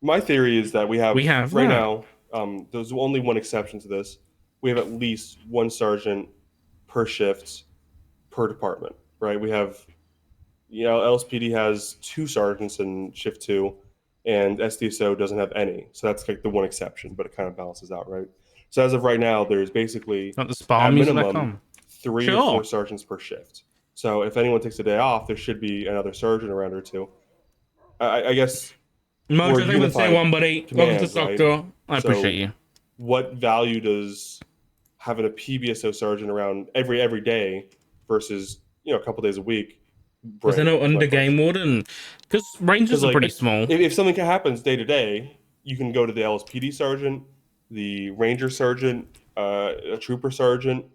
my theory is that we have right that. now. There's only one exception to this. We have at least one sergeant per shift per department, right? We have, LSPD has 2 sergeants in shift 2, and SDSO doesn't have any. So that's like the one exception, but it kind of balances out, right? So as of right now, there's basically Not the spa at music minimum that come. 3 or 4 sergeants per shift. So if anyone takes a day off, there should be another sergeant around or two. I guess Mojo, we're thank you for the tier unified 1, buddy. Welcome to command, right? Stocktor. I So appreciate you. what value does having a PBSO sergeant around every day versus a couple days a week Was there bring? no Is my under game question. warden? Because Rangers are like, pretty small. If something happens day to day, you can go to the LSPD sergeant, the ranger sergeant, a trooper sergeant,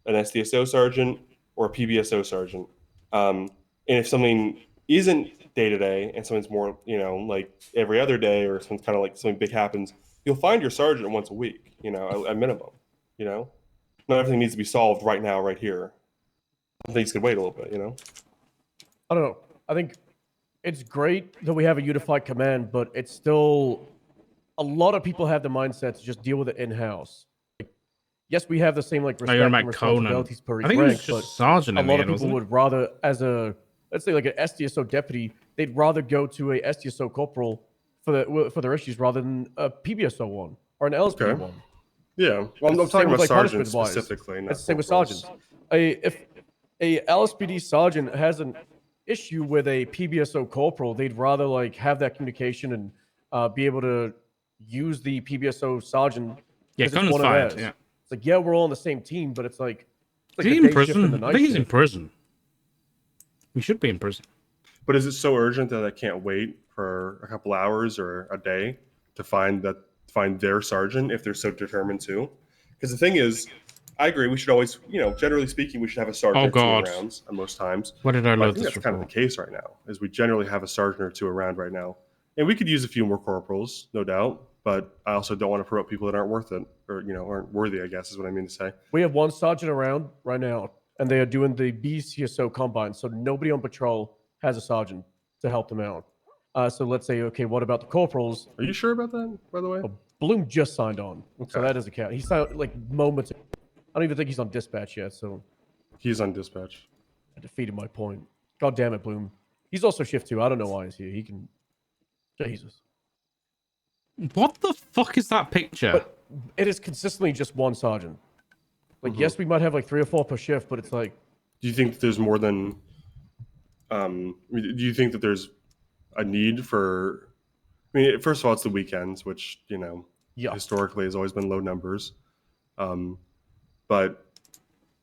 an SDSO sergeant, or a PBSO sergeant. And if something isn't day to day and something's more, like every other day, or something kind of like something big happens, you'll find your sergeant once a week, at minimum. Not everything needs to be solved right now, right here. Some things could wait a little bit, I don't know. I think it's great that we have a unified command, but it's still a lot of people have the mindset to just deal with it in house. Like, yes, we have the same like respect you're and about Conan. responsibilities per each I think it was rank, just but sergeant a in the lot of end, people wasn't it? would rather, as a let's say like an SDSO deputy, they'd rather go to a SDSO corporal for their issues rather than a PBSO one or an LSPD Okay. one. Yeah, well, I'm It's the talking same with, about like, sergeants punishment-wise. specifically. Not It's the same with corporals. sergeants. If a LSPD sergeant has an issue with a PBSO corporal, they'd rather like have that communication and be able to use the PBSO sergeant. Yeah, 'cause it's Conan's one of fired. theirs. Yeah. It's like, yeah, we're all on the same team, but it's like Is the he in day shift and prison? the I night think he's in shift. prison. He should be in prison. But is it so urgent that I can't wait for a couple hours or a day to find their sergeant if they're so determined to? Because the thing is, I agree. We should always, generally speaking, we should have a sergeant Oh, or 2 God. around most times. What did I But I load think this that's kind of the report? case right now. Is we generally have a sergeant or 2 around right now, and we could use a few more corporals, no doubt. But I also don't want to promote people that aren't worth it, or aren't worthy. I guess is what I mean to say. We have one sergeant around right now, and they are doing the BCSO combine, so nobody on patrol has a sergeant to help them out. So let's say, okay, what about the corporals? Are you sure about that? By the way, Oh, Bloom just signed on, so Okay. that doesn't count. He signed like moments ago. I don't even think he's on dispatch yet, so he's on dispatch. I defeated my point. God damn it, Bloom. He's also shift 2. I don't know why he's here. He can. Jesus. What the fuck is that picture? But it is consistently just one sergeant. Like, yes, we might have like 3 or 4 per shift, but it's like, Do you think there's more than? Do you think that there's a need for? I mean, first of all, it's the weekends, which yeah. historically has always been low numbers. But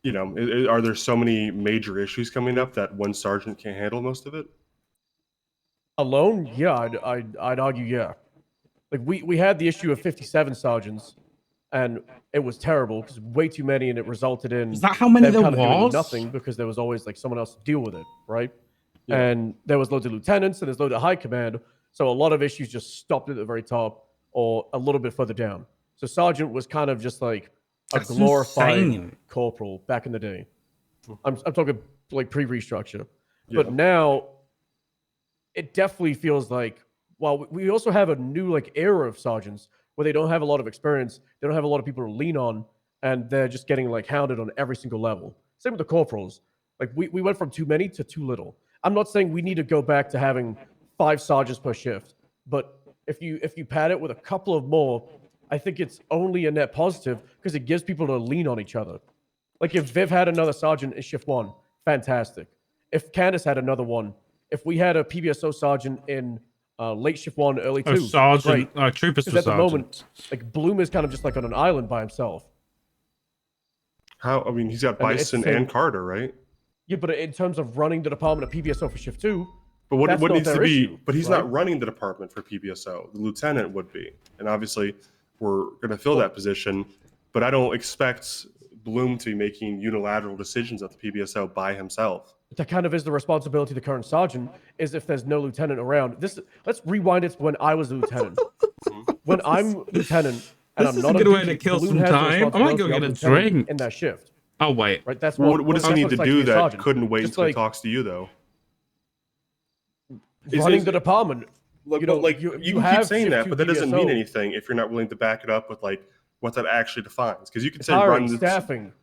are there so many major issues coming up that one sergeant can't handle most of it? Alone, yeah, I'd argue, yeah. Like we had the issue of 57 sergeants, and it was terrible because way too many, and it resulted in Is that how many them there kind of doing was? nothing because there was always like someone else to deal with it, right? Yeah. And there was loads of lieutenants and there's loads of high command, so a lot of issues just stopped at the very top or a little bit further down. So sergeant was kind of just like a That's glorified insane. corporal back in the day. I'm talking like pre-restructure, Yeah. but now it definitely feels like, well, we also have a new like era of sergeants where they don't have a lot of experience, they don't have a lot of people to lean on, and they're just getting like hounded on every single level. Same with the corporals. Like we went from too many to too little. I'm not saying we need to go back to having 5 sergeants per shift, but if you pad it with a couple of more, I think it's only a net positive because it gives people to lean on each other. Like if Viv had another sergeant in shift 1, fantastic. If Candace had another one, if we had a PBSO sergeant in late shift 1, early 2, Oh, sergeant, great. troopers Because for at the sergeant. moment, like Bloom is kind of just like on an island by himself. How? I mean, he's got And it's Bison the same- and Carter, right? Yeah, but in terms of running the department of PBSO for shift 2, But what that's what not needs to their be? issue, But he's right? not running the department for PBSO. The lieutenant would be, and obviously we're going to fill that position. But I don't expect Bloom to be making unilateral decisions at the PBSO by himself. that kind of is the responsibility of the current sergeant, is if there's no lieutenant around. Let's rewind it to when I was a lieutenant. When I'm lieutenant and This I'm is not a on good way duty, to kill Bloom some has the time. I might go responsibility get of a lieutenant drink. in that shift. Oh wait. Right? That's What does he that's need what to it's like do be a that sergeant. couldn't wait Just until he like talks to you though? running the department. Like, You know, like you you can keep have saying shift that, 2 but that doesn't mean PBSO. anything if you're not willing to back it up with like what that actually defines. Because you can It's say run hiring, the staffing.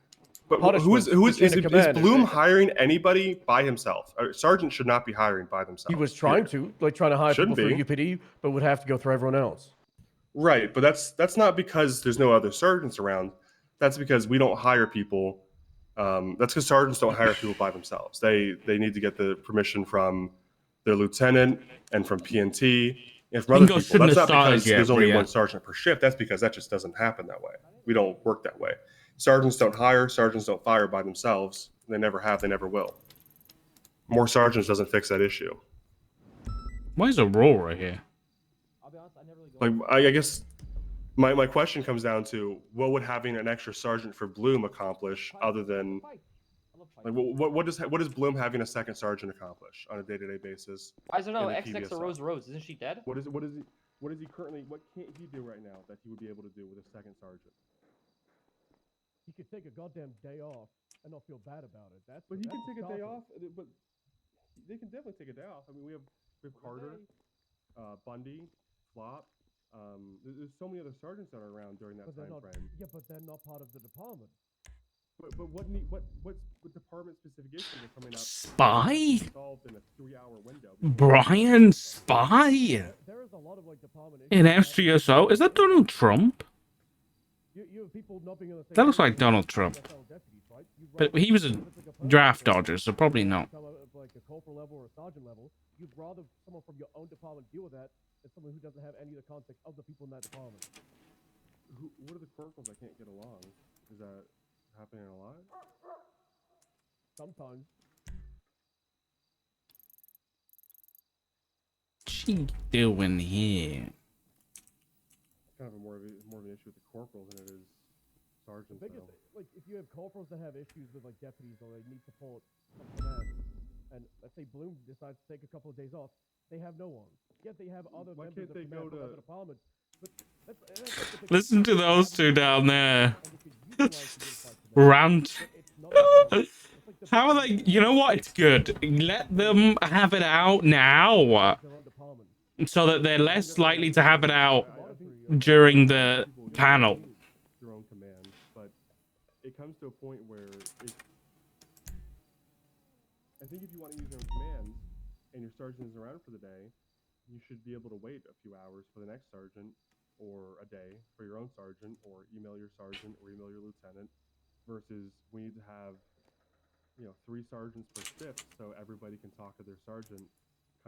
But punishment, who the is chain of command. Bloom hiring anybody by himself? A sergeant should not be hiring by themselves. He was trying period. to, trying to hire Shouldn't people be. through UPD, but would have to go through everyone else. Right, but that's not because there's no other sergeants around. That's because we don't hire people. That's because sergeants don't hire people by themselves. They need to get the permission from their lieutenant and from PNT and from other Bingo people. shouldn't That's have not because started yet, there's only Bria. one sergeant per shift. That's because that just doesn't happen that way. We don't work that way. Sergeants don't hire, sergeants don't fire by themselves. They never have, they never will. More sergeants doesn't fix that issue. Why is Aurora here? Like, I guess my question comes down to what would having an extra sergeant for Bloom accomplish other than like what does Bloom having a second sergeant accomplish on a day-to-day basis? Why is there no in the X next to PBSO? Rose Rose? Isn't she dead? What is he currently, what can't he do right now that he would be able to do with a second sergeant? He could take a goddamn day off and not feel bad about it. But he can take a day off, but they can definitely take a day off. I mean, we have Carter, Bundy, Flop. There's so many other sergeants that are around during that time frame. Yeah, but they're not part of the department. But what department specific issues are coming up? Spy? Solved in a 3-hour window. Brian Spy? There is a lot of like department In FCSO? Is that Donald Trump? You have people not being on the same That looks like page Donald as Trump. fellow deputies, right? You'd But rather- he was a if it's like a draft person dodger, so probably not. become like a corporal level or a sergeant level, you'd rather someone from your own department deal with that than someone who doesn't have any of the context of the people in that department. What are the corporals that can't get along? Is that happening a lot? Sometimes. What's she doing here? It's kind of more of an issue with the corporals than it is sergeants. The biggest, though. like, if you have corporals that have issues with like deputies or they need support from command, and let's say Bloom decides to take a couple of days off, they have no one. Yet they have other Why members can't they of command go from to- other departments. But that's like the big Listen to issue. those two down there. And they could utilize the unified command, Rant. but it's not like that. It's like the How are big they? You know what? It's good. Let them have it out now, their own department. so that they're less likely to have it out during the panel. Your own command, but it comes to a point where I think if you want to use your own commands and your sergeant is around for the day, you should be able to wait a few hours for the next sergeant, or a day for your own sergeant, or email your sergeant, or email your lieutenant. Versus we need to have 3 sergeants per shift so everybody can talk to their sergeant.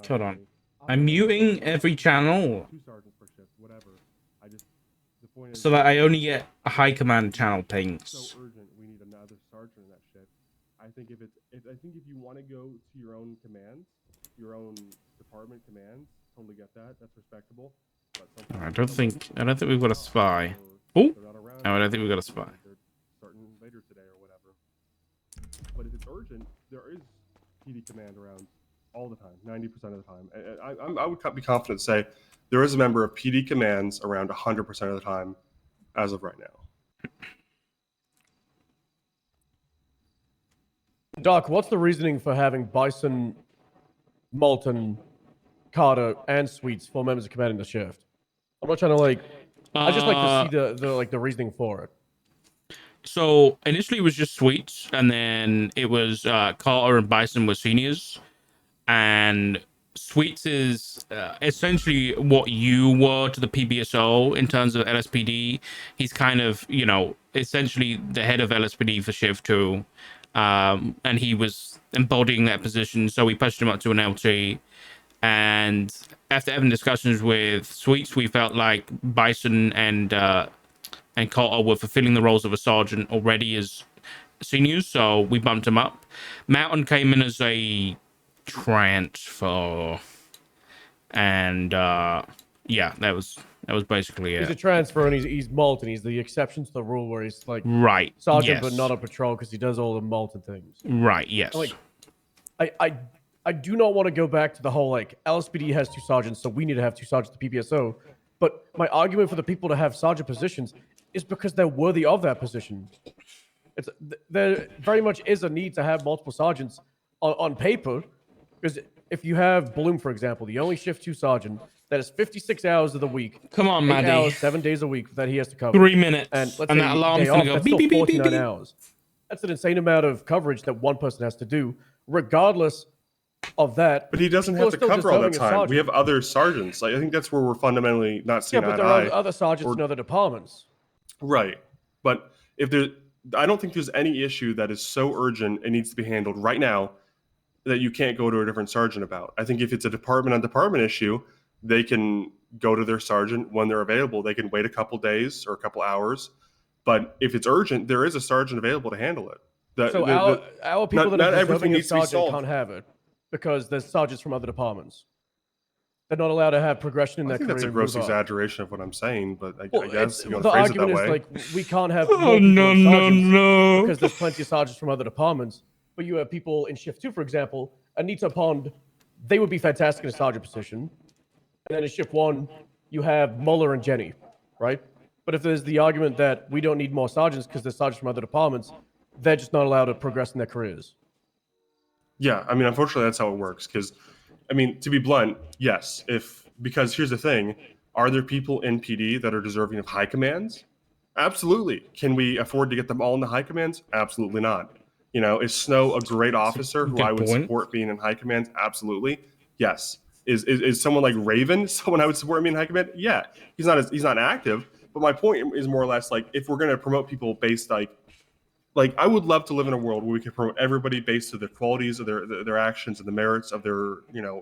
Hold on. constantly. I'm muting every channel 2 sergeants per shift, whatever. The point is, so that I only get high command channel pings. so urgent, we need another sergeant in that shift. I think if you want to go to your own commands, your own department commands, totally get that. That's respectable. But I don't think we've got a spy. Oh, no, I don't think we've got a spy. They're starting later today or whatever. But if it's urgent, there is PD command around all the time, 90% of the time. And I would be confident to say there is a member of PD commands around 100% of the time as of right now. Doc, what's the reasoning for having Bison, Moulton, Carter, and Sweets, 4 members of command in the shift? I'm not trying to like I just like to see the reasoning for it. So initially it was just Sweets, and then it was Carter and Bison were seniors, and Sweets is essentially what you were to the PBSO in terms of LSPD. He's kind of, essentially the head of LSPD for Shiv 2, and he was embodying that position, so we pushed him up to an LT. And after having discussions with Sweets, we felt like Bison and Carter were fulfilling the roles of a sergeant already as seniors, so we bumped him up. Mountain came in as a transfer, and yeah, that was basically He's a it. transfer and he's Molten. He's the exception to the rule where he's like Right. sergeant Yes. but not on patrol because he does all the Molten things. Right. Yes. Like, I do not want to go back to the whole like LSPD has 2 sergeants, so we need to have 2 sergeants to PBSO. But my argument for the people to have sergeant positions is because they're worthy of that position. There very much is a need to have multiple sergeants on paper, because if you have Bloom, for example, the only shift 2 sergeant, that is 56 hours of the week. Come on, 8 Maddie. hours, 7 days a week that he has to cover. 3 minutes, And let's and say that alarm's day gonna off, go that's beep still beep beep beep 49 beep. hours. That's an insane amount of coverage that one person has to do, regardless of that. But he doesn't people have are to still cover all that deserving a time. We sergeant. have other sergeants. Like I think that's where we're fundamentally not Yeah, seeing but eye there to are eye. other sergeants in other departments. Right. But if there, I don't think there's any issue that is so urgent and needs to be handled right now that you can't go to a different sergeant about. I think if it's a department on department issue, they can go to their sergeant when they're available. They can wait a couple days or a couple hours. But if it's urgent, there is a sergeant available to handle it. So our people that not are everything deserving of needs to be sergeant solved. can't have it because there's sergeants from other departments. They're not allowed to have progression in I their think career. that's a and gross move up. exaggeration of what I'm saying, but I Well, guess you want the to phrase it that argument is way. like we can't have Oh, more people no, as no, sergeants no. because there's plenty of sergeants from other departments. But you have people in shift 2, for example, Anita Pond, they would be fantastic in a sergeant position. And then in shift 1, you have Muller and Jenny, right? But if there's the argument that we don't need more sergeants because there's sergeants from other departments, they're just not allowed to progress in their careers. Yeah, I mean, unfortunately, that's how it works. Because, I mean, to be blunt, yes. Because here's the thing: are there people in PD that are deserving of high commands? Absolutely. Can we afford to get them all in the high commands? Absolutely not. Is Snow a great officer who good I would point. support being in high commands? Absolutely. Yes. Is someone like Raven someone I would support being in high command? Yeah. He's not active. But my point is more or less like if we're going to promote people based like I would love to live in a world where we can promote everybody based on the qualities of their actions and the merits of their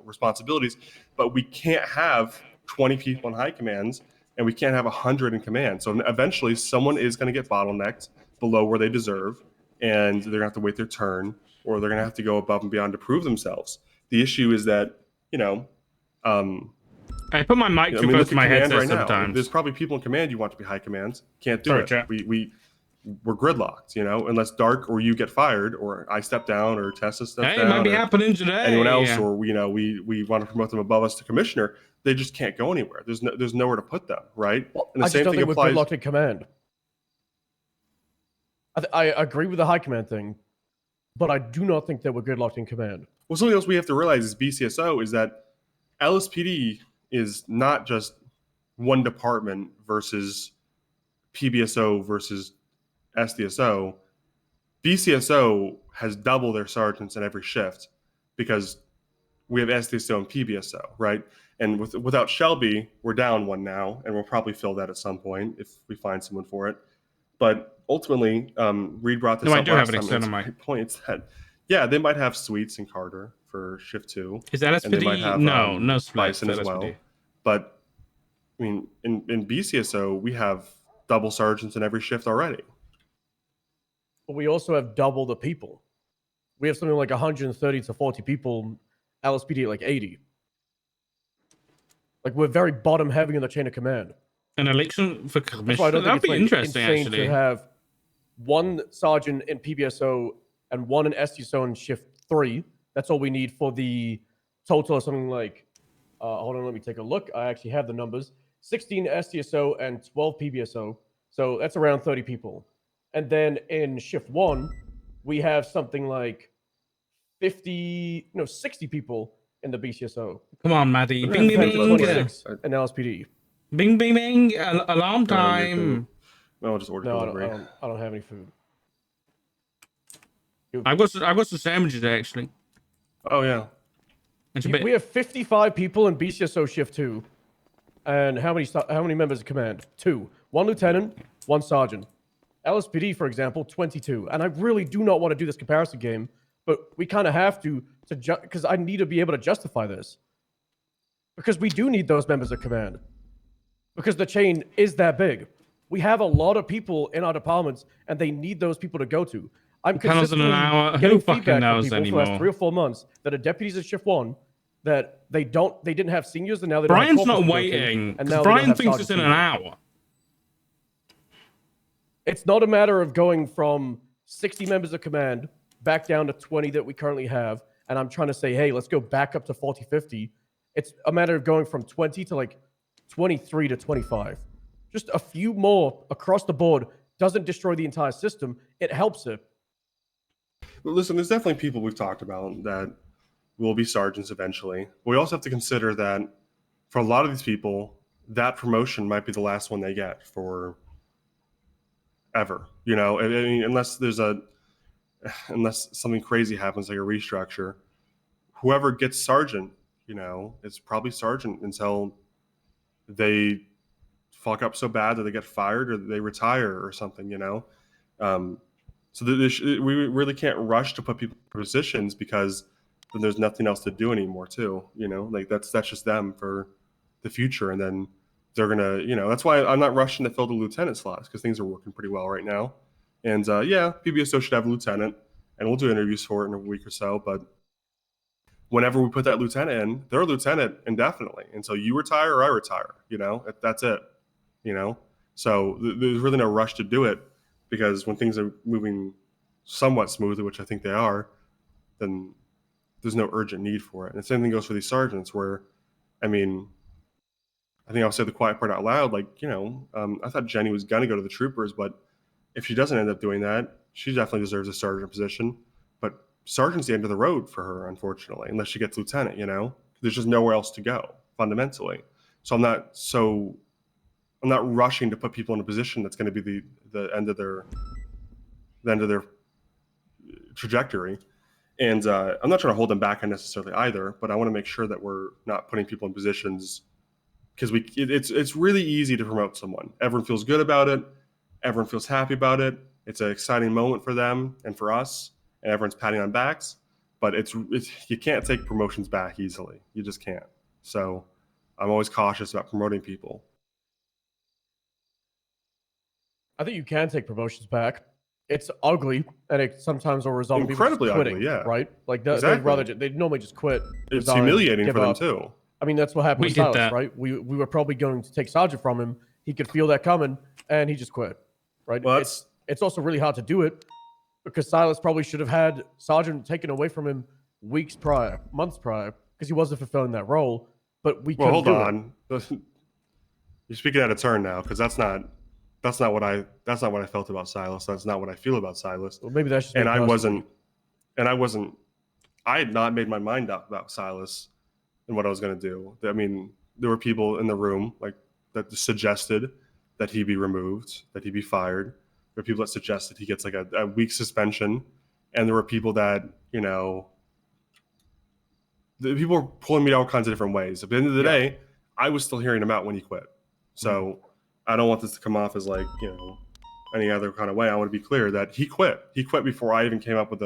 responsibilities, but we can't have 20 people in high commands and we can't have 100 in command. So eventually someone is going to get bottlenecked below where they deserve, and they're going to have to wait their turn, or they're going to have to go above and beyond to prove themselves. The issue is that I put my mic too close look to at my command headset right now. sometimes. There's probably people in command you want to be high commands. Can't do Sorry, it. chat. We're gridlocked, unless Dark or you get fired, or I step down, or Tessa steps Hey, down, it might be or happening today. anyone else, or we want to promote them above us to commissioner. They just can't go anywhere. There's nowhere to put them, right? Well, And the I same just don't thing think we're applies. gridlocked in command. I agree with the high command thing, but I do not think that we're gridlocked in command. Well, something else we have to realize is BCSO is that LSPD is not just one department versus PBSO versus SDSO. BCSO has double their sergeants in every shift because we have SDSO and PBSO, right? And without Shelby, we're down one now, and we'll probably fill that at some point if we find someone for it. But ultimately, Reed brought this No, I up do have last an time. external And mic. my point is that, yeah, they might have Sweets and Carter for shift 2. Is that and they might SPD? have, No splits. Bison as well. But I mean, in BCSO, we have double sergeants in every shift already. But we also have double the people. We have something like 130 to 40 people, LSPD at like 80. Like we're very bottom heavy in the chain of command. An election for That's why I commissioner? don't think That'd it's be like interesting, insane actually. to have one sergeant in PBSO and one in SDSO in shift 3. That's all we need for the total of something like, hold on, let me take a look. I actually have the numbers. 16 SDSO and 12 PBSO. So that's around 30 people. And then in shift 1, we have something like 60 people in the BCSO. Come on, Maddie. And Bing, bing, then bing. 26 in LSPD. Bing, bing, bing. Alarm Your time. food. I'll just order No, delivery. I don't have any food. I've got some sandwiches actually. Oh yeah. It's a bit. We have 55 people in BCSO shift 2. And how many members of command? 2. 1 lieutenant, 1 sergeant. LSPD, for example, 22. And I really do not want to do this comparison game, but we kind of have to because I need to be able to justify this. Because we do need those members of command. Because the chain is that big. We have a lot of people in our departments, and they need those people to go to. I'm Tunnels in an consistently hour. Who getting fucking feedback from knows people for the last anymore? 3 or 4 months that are deputies at shift 1 that they didn't have seniors, and now they don't Brian's have not corporals to go to, waiting and because now they don't Brian have thinks it's in sergeants an either. hour. It's not a matter of going from 60 members of command back down to 20 that we currently have, and I'm trying to say, hey, let's go back up to 40, 50. It's a matter of going from 20 to like 23 to 25. Just a few more across the board doesn't destroy the entire system. It helps it. But listen, there's definitely people we've talked about that will be sergeants eventually. We also have to consider that for a lot of these people, that promotion might be the last one they get for ever. You know, I mean, unless something crazy happens like a restructure, whoever gets sergeant, you know, it's probably sergeant until they fuck up so bad that they get fired or they retire or something. You know, so we really can't rush to put people in positions because then there's nothing else to do anymore too. You know, like that's just them for the future, and then they're gonna, you know, that's why I'm not rushing to fill the lieutenant slots because things are working pretty well right now. And yeah, PBSO should have a lieutenant, and we'll do interviews for it in a week or so. But whenever we put that lieutenant in, they're a lieutenant indefinitely, and so you retire or I retire. You know, that's it. You know, so there's really no rush to do it because when things are moving somewhat smoothly, which I think they are, then there's no urgent need for it. And the same thing goes for these sergeants where, I mean, I think I'll say the quiet part out loud. Like, you know, I thought Jenny was going to go to the troopers, but if she doesn't end up doing that, she definitely deserves a sergeant position. But sergeant's the end of the road for her, unfortunately, unless she gets lieutenant, you know? There's just nowhere else to go, fundamentally. So I'm not rushing to put people in a position that's going to be the end of their trajectory. And I'm not trying to hold them back unnecessarily either, but I want to make sure that we're not putting people in positions because it's really easy to promote someone. Everyone feels good about it. Everyone feels happy about it. It's an exciting moment for them and for us, and everyone's patting on backs. But it's you can't take promotions back easily. You just can't. So I'm always cautious about promoting people. I think you can take promotions back. It's ugly, and it sometimes will result in people just Incredibly quitting, ugly, yeah. right? Like Exactly. they'd normally just quit. It's resign, humiliating give for them up. too. I mean, that's what happened We with did Silas, that. right? We were probably going to take Sergeant from him. He could feel that coming, and he just quit, right? Well, It's also really hard to do it because Silas probably should have had Sergeant taken away from him weeks prior, months prior, because he wasn't fulfilling that role. But we well, couldn't hold do it. on. You're speaking out of turn now because that's not what I felt about Silas. That's not what I feel about Silas. Well, maybe that's just me And personally. I had not made my mind up about Silas and what I was going to do. I mean, there were people in the room like that suggested that he be removed, that he be fired. There were people that suggested he gets like a week suspension, and there were people that, you know, the people were pulling me all kinds of different ways. At the end of the day, I was still hearing him out when he quit. So I don't want this to come off as like, you know, any other kind of way. I want to be clear that he quit. He quit before I even came up with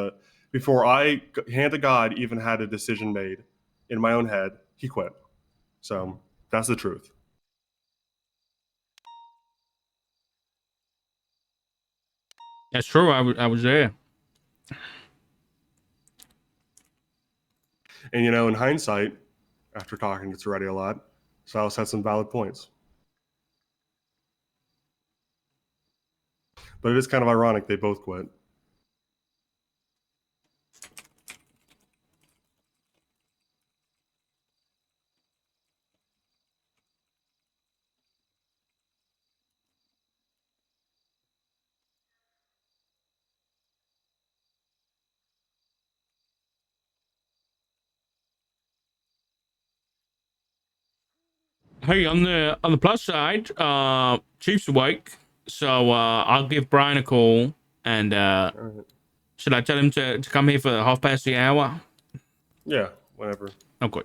before I, hand to God, even had a decision made in my own head. He quit. So that's the truth. That's true. I was there. And, you know, in hindsight, after talking to Toretti a lot, Silas had some valid points. But it is kind of ironic they both quit. Hey, on the plus side, Chief's awake, so I'll give Brian a call, and All right. should I tell him to come here for 1/2 past the hour? Yeah, whatever. Okay.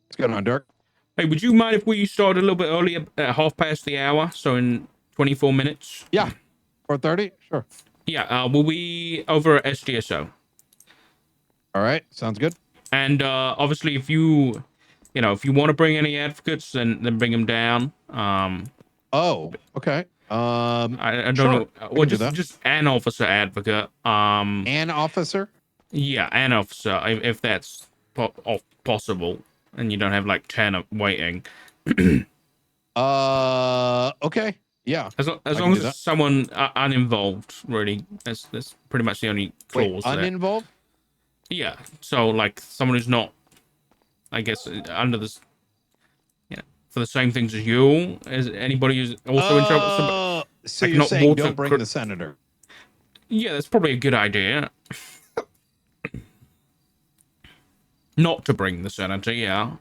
What's going on, Dirk? Hey, would you mind if we started a little bit earlier at 1/2 past the hour, so in 24 minutes? Yeah. 4:30? Sure. Yeah, we'll be over at SGSO. All right. Sounds good. And obviously, if you want to bring any advocates, then bring them down. Oh, okay. I don't Sure, know. I Well, can do that. just an officer advocate. An officer? Yeah, an officer, if that's possible, and you don't have like 10 waiting. Okay. Yeah. As I long can as do it's that. someone uninvolved, really. That's pretty much the only Wait, clause there. uninvolved? Yeah. So like someone who's not, I guess, under this, for the same things as you, as anybody who's also in trouble. So Like you're not saying water. don't bring the senator. Yeah, that's probably a good idea. Not to bring the senator. Yeah.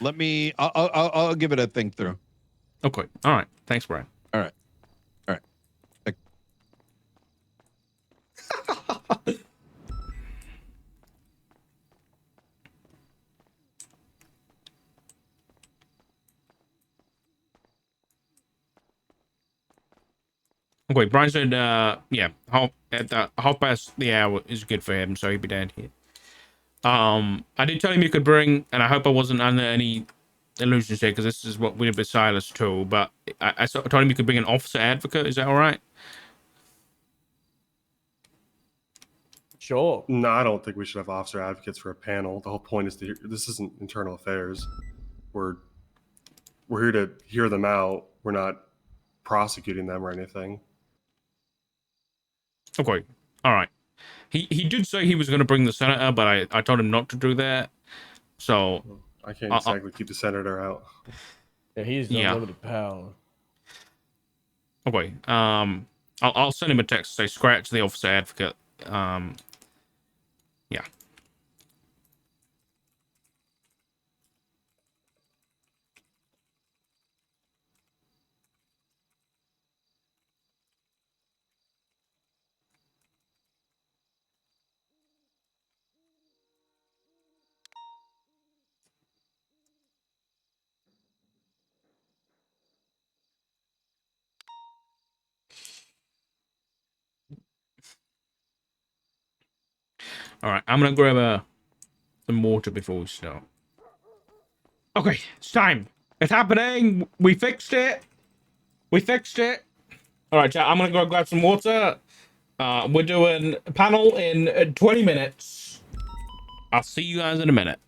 Let me. I'll give it a think through. Okay. All right. Thanks, Brian. All right. All right. Okay, Brian said, yeah, at the 1/2 past the hour is good for him, so he'll be down here. I did tell him you could bring, and I hope I wasn't under any illusions here, because this is what we did with Silas too, but I told him you could bring an officer advocate. Is that all right? Sure. No, I don't think we should have officer advocates for a panel. The whole point is this isn't internal affairs. We're here to hear them out. We're not prosecuting them or anything. Okay, all right. He did say he was going to bring the senator, but I told him not to do that. So I can't exactly keep the senator out. Yeah, he's Yeah. unlimited power. okay, I'll send him a text. Say scratch the officer advocate. Yeah. All right, I'm gonna grab some water before we start. Okay, it's time. It's happening. We fixed it. We fixed it. All right, chat. I'm gonna go grab some water. We're doing a panel in 20 minutes. I'll see you guys in a minute.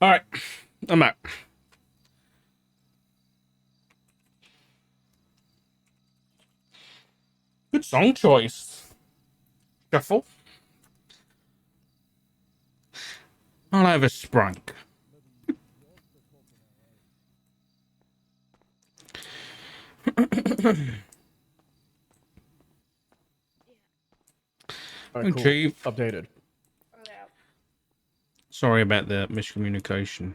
All right, I'm out. Good song choice. Shuffle. I'll have a Sprite. All right, cool. Chief. Updated. Sorry about the miscommunication.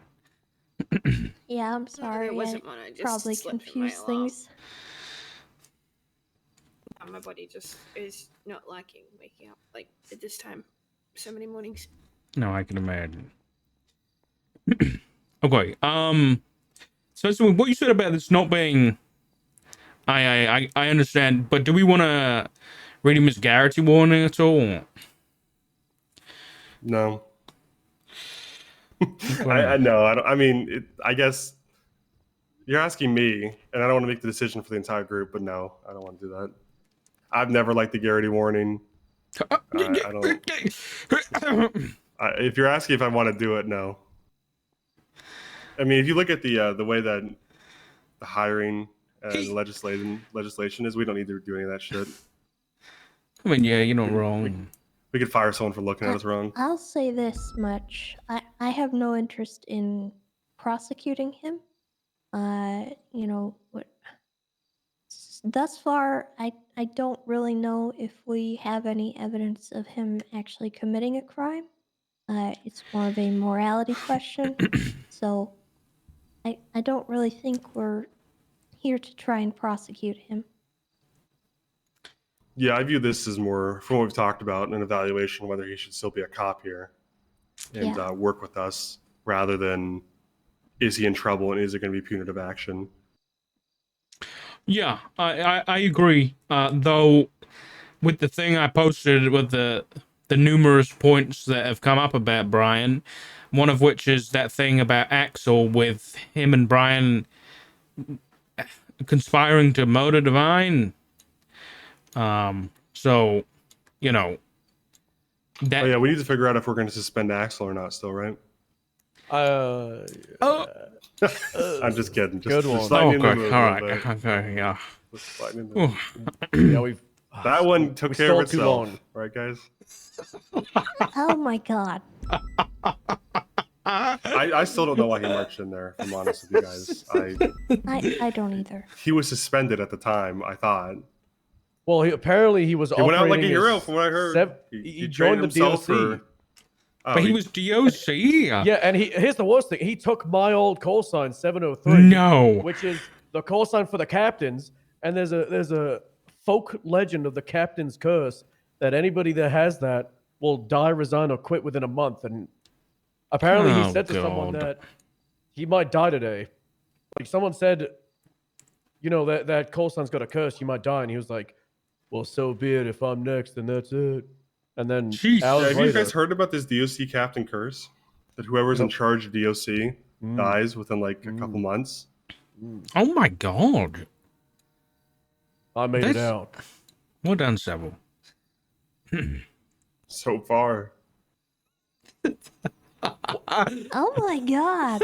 Yeah, I'm sorry. There I wasn't one. I just probably slept through my confused alarm. things. My body just is not liking waking up like at this time so many mornings. No, I can imagine. Okay. So what you said about this not being, I understand, but do we want to read Miss Garrity warning at all? No. Okay. I no. I don't. I mean, I guess you're asking me, and I don't want to make the decision for the entire group. But no, I don't want to do that. I've never liked the Garrity warning. I don't. If you're asking if I want to do it, no. I mean, if you look at the way that the hiring and legislation is, we don't need to do any of that shit. I mean, yeah, you're not wrong. We could fire someone for looking at us wrong. I'll say this much. I have no interest in prosecuting him. You know, thus far, I don't really know if we have any evidence of him actually committing a crime. It's more of a morality question. So I don't really think we're here to try and prosecute him. Yeah, I view this as more, from what we've talked about, an evaluation whether he should still be a cop here and Yeah. work with us, rather than is he in trouble and is it going to be punitive action? Yeah, I agree. Though, with the thing I posted with the numerous points that have come up about Brian, one of which is that thing about Axel with him and Brian conspiring to murder Divine. So, you know, that. Oh yeah, we need to figure out if we're going to suspend Axel or not. Still, right? I'm just kidding. Good one. Just sliding in the Okay, mood all a right, little bit. okay, yeah. Just sliding in the Ooh. mood. Yeah, we've That one took we care of stalled too itself, long. right, guys? Oh my god. I still don't know why he marched in there. If I'm honest with you guys, I don't either. he was suspended at the time. I thought Well, apparently he was. he went out like a operating hero, as from what I heard. He trained joined the himself DOC. for- Oh, But he was DOC. Yeah, and here's the worst thing. He took my old call sign 703. No. Which is the call sign for the captains. And there's a folk legend of the captain's curse that anybody that has that will die, resign, or quit within a month. And apparently he Oh, said to someone God. that he might die today. Like someone said, you know, that call sign's got a curse, you might die. And he was like, well, so be it. If I'm next, then that's it. And then Jeez. Yeah, hours have you later, guys heard about this DOC captain curse? That whoever's in Nope. charge of DOC dies within like a couple months. Oh my God. I made it That's- out. Well done, Seville. So far, Oh my god.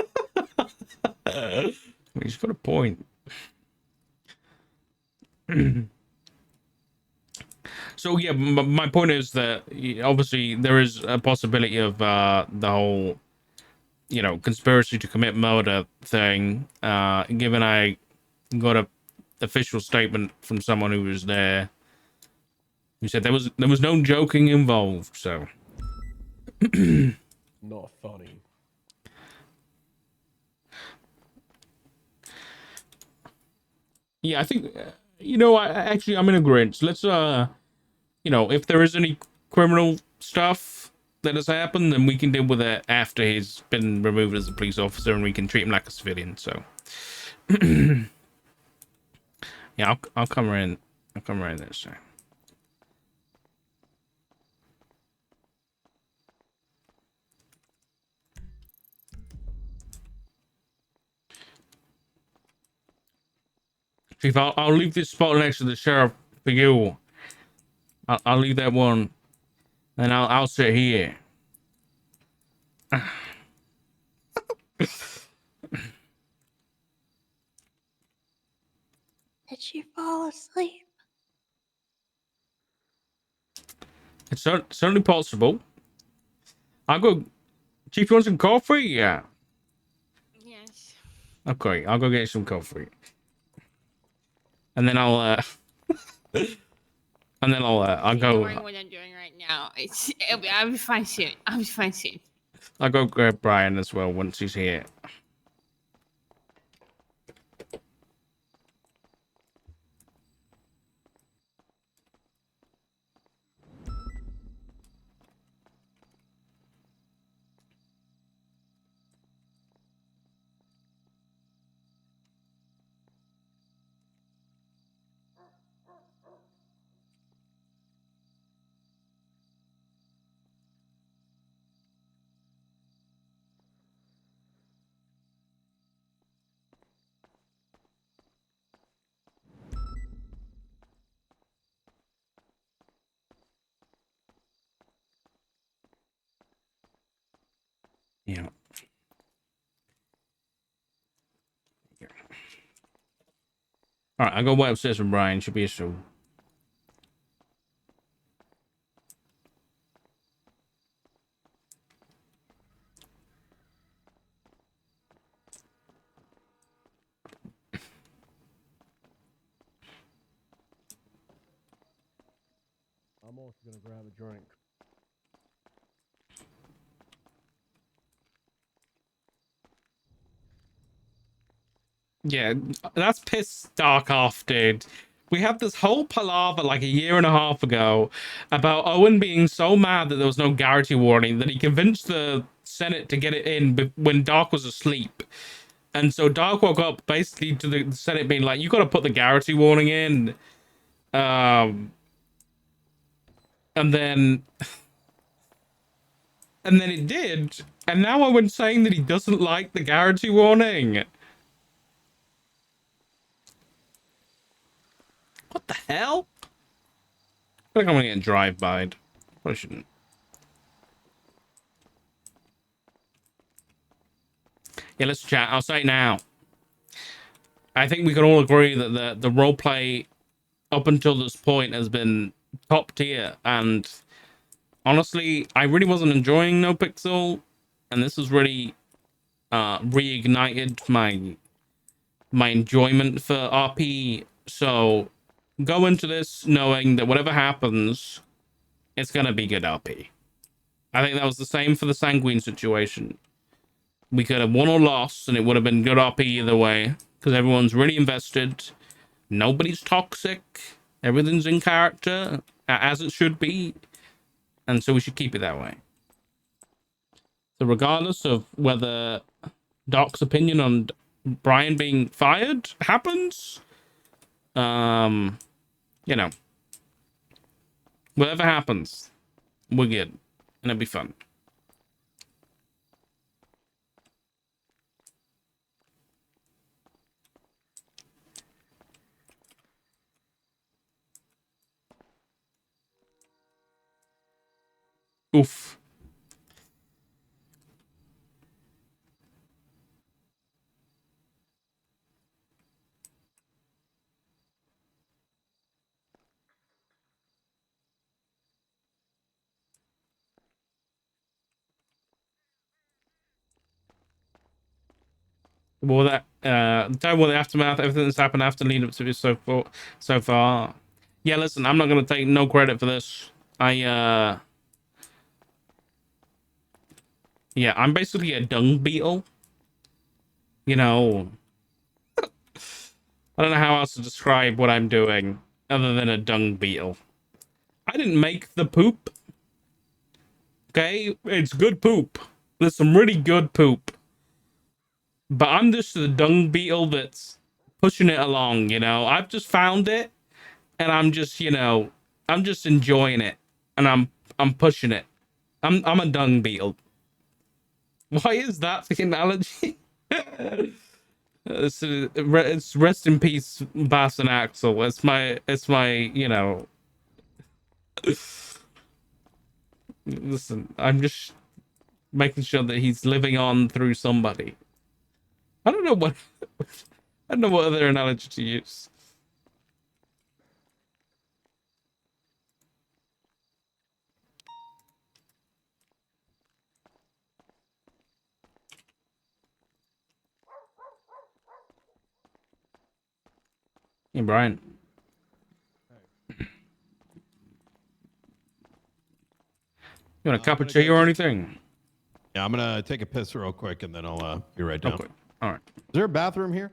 He's got a point. So yeah, my point is that obviously there is a possibility of the whole, you know, conspiracy to commit murder thing. Given I got a official statement from someone who was there, who said there was no joking involved. So Not funny. yeah, I think you know, I'm in agreement. So let's you know, if there is any criminal stuff that has happened, then we can deal with it after he's been removed as a police officer, and we can treat him like a civilian. So yeah, I'll come around. I'll come around this time. Chief, I'll leave this spot next to the sheriff for you. I'll leave that one, and I'll sit here. Did she fall asleep? It's certainly possible. I'll go. Chief, you want some coffee? Yeah. Yes. Okay, I'll go get some coffee. And then I'll Don't go. worry what I'm doing right now. I'll be fine soon. I'll be fine soon. I'll go grab Brian as well once he's here. Yeah. All right, I'll go way upstairs with Brian. Should be a show. I'm also gonna grab a drink. Yeah, that's pissed Dark off, dude. We had this whole palaver like a year and a half ago about Owen being so mad that there was no guarantee warning that he convinced the Senate to get it in when Dark was asleep. And so Dark woke up basically to the Senate being like, you got to put the guarantee warning in. And then it did. And now Owen's saying that he doesn't like the guarantee warning. What the hell? I feel like I'm gonna get drive-by'd. I shouldn't. Yeah, let's chat. I'll say it now. I think we can all agree that the roleplay up until this point has been top tier, and honestly, I really wasn't enjoying NoPixel, and this has really reignited my enjoyment for RP. So go into this knowing that whatever happens, it's gonna be good RP. I think that was the same for the Sanguine situation. We could have won or lost, and it would have been good RP either way, because everyone's really invested. Nobody's toxic. Everything's in character, as it should be. And so we should keep it that way. So regardless of whether Doc's opinion on Brian being fired happens, you know, whatever happens, we're good. And it'll be fun. Oof. Well, don't worry, the aftermath, everything that's happened after lead up to this so far. Yeah, listen, I'm not gonna take no credit for this. Yeah, I'm basically a dung beetle. You know, I don't know how else to describe what I'm doing other than a dung beetle. I didn't make the poop. Okay, it's good poop. There's some really good poop. But I'm just the dung beetle that's pushing it along, you know. I've just found it and I'm just, I'm just enjoying it and I'm pushing it. I'm a dung beetle. Why is that the analogy? It's rest in peace, Bass and Axel. It's my, listen, I'm just making sure that he's living on through somebody. I don't know what other analogy to use. Hey, Brian. You want a cup of tea or anything? Yeah, I'm gonna take a piss real quick and then I'll be right down. Okay. All right. Is there a bathroom here?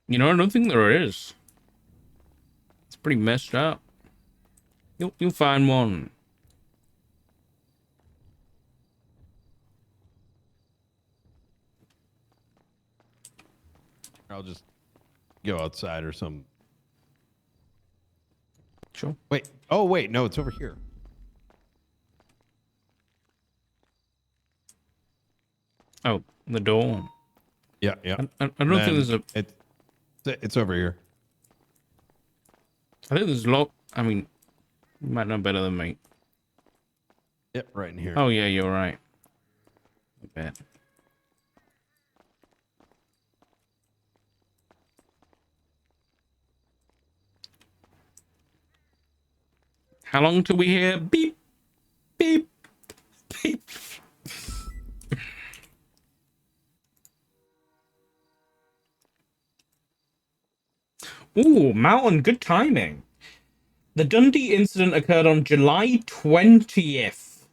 You know, I don't think there is. It's pretty messed up. You'll find one. I'll just go outside or something. Sure. Wait. Oh, wait. No, it's over here. Oh, the door. Yeah, yeah. I don't think there's a. It's over here. I think there's a lot. I mean, you might know better than me. Yep, right in here. Oh yeah, you're right. I bet. How long till we hear beep, beep, beep? Ooh, Mountain, good timing. The Dundee incident occurred on July 20th.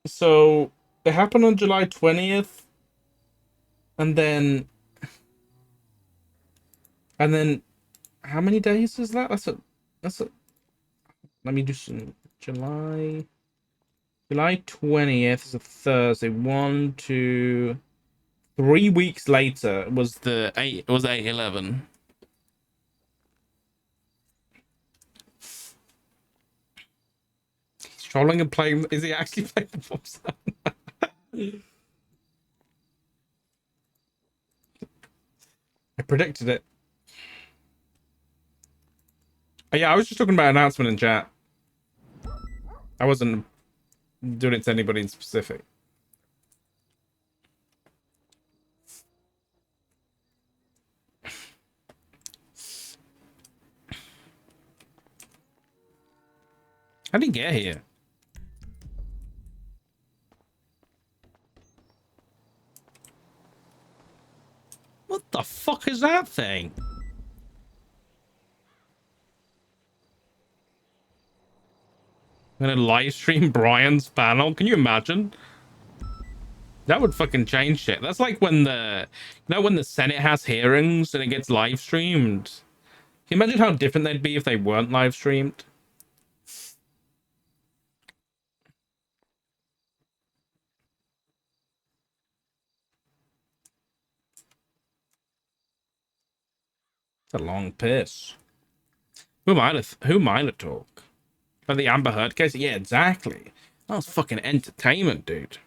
So it happened on July 20th. And then how many days is that? That's a let me do some July 20th is a Thursday. 1, 2, 3 weeks later was the 8/11. He's trolling and playing. Is he actually playing the bomb sound? I predicted it. Oh, yeah, I was just talking about an announcement in chat. I wasn't doing it to anybody in specific. How did he get here? What the fuck is that thing? I'm gonna live stream Brian's panel. Can you imagine? That would fucking change shit. That's like when when the Senate has hearings and it gets live streamed. Can you imagine how different they'd be if they weren't live streamed? It's a long piss. Who am I to talk? About the Amber Heard case? Yeah, exactly. That was fucking entertainment, dude.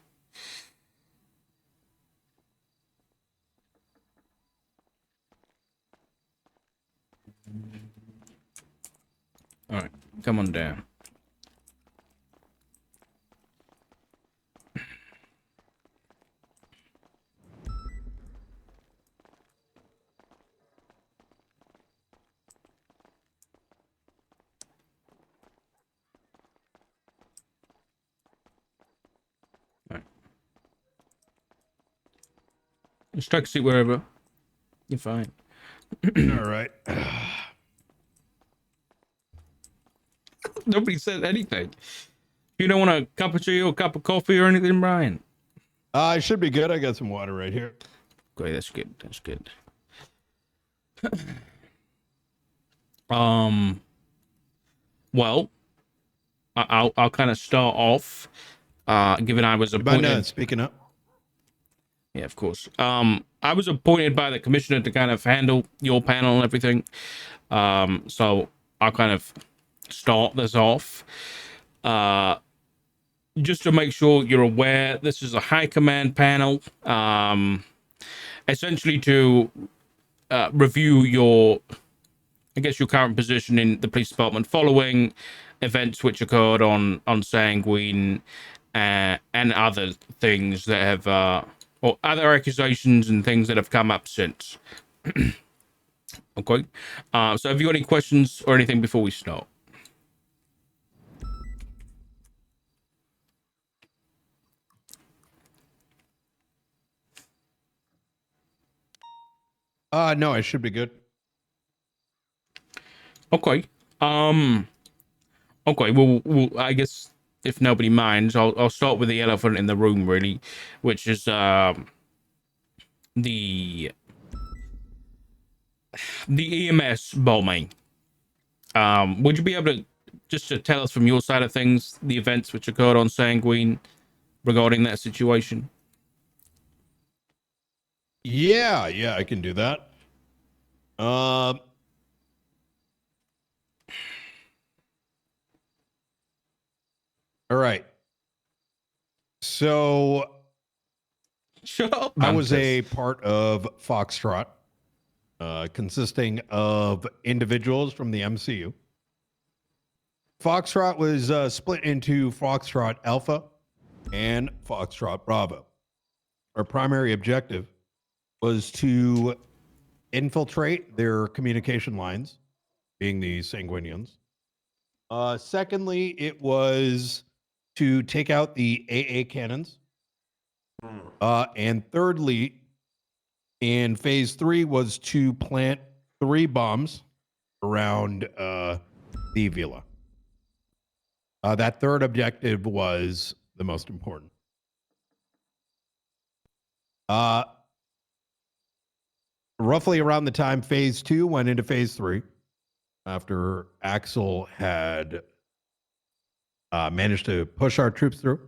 All right, come on down. All right. Just take a seat wherever. You're fine. All right. Nobody said anything. You don't want a cup of tea or a cup of coffee or anything, Brian? I should be good. I got some water right here. Okay, that's good. That's good. Well, I'll kind of start off. Given I was appointed. Speaking up. Yeah, of course. I was appointed by the commissioner to kind of handle your panel and everything. So I'll kind of start this off. Just to make sure you're aware, this is a high command panel. Essentially to review your current position in the police department following events which occurred on Sanguine and other things that have or other accusations and things that have come up since. Okay. So have you got any questions or anything before we start? No, I should be good. Okay. Okay. Well, I guess if nobody minds, I'll start with the elephant in the room, really, which is the EMS bombing. Would you be able to just to tell us from your side of things the events which occurred on Sanguine regarding that situation? Yeah, I can do that. Um, all right. So Shut up, I was Mantis. a part of Foxtrot, consisting of individuals from the MCU. Foxtrot was split into Foxtrot Alpha and Foxtrot Bravo. Our primary objective was to infiltrate their communication lines, being the Sanguinians. Secondly, it was to take out the AA cannons. And thirdly, in phase 3 was to plant 3 bombs around the villa. That third objective was the most important. Roughly around the time phase 2 went into phase 3, after Axel had managed to push our troops through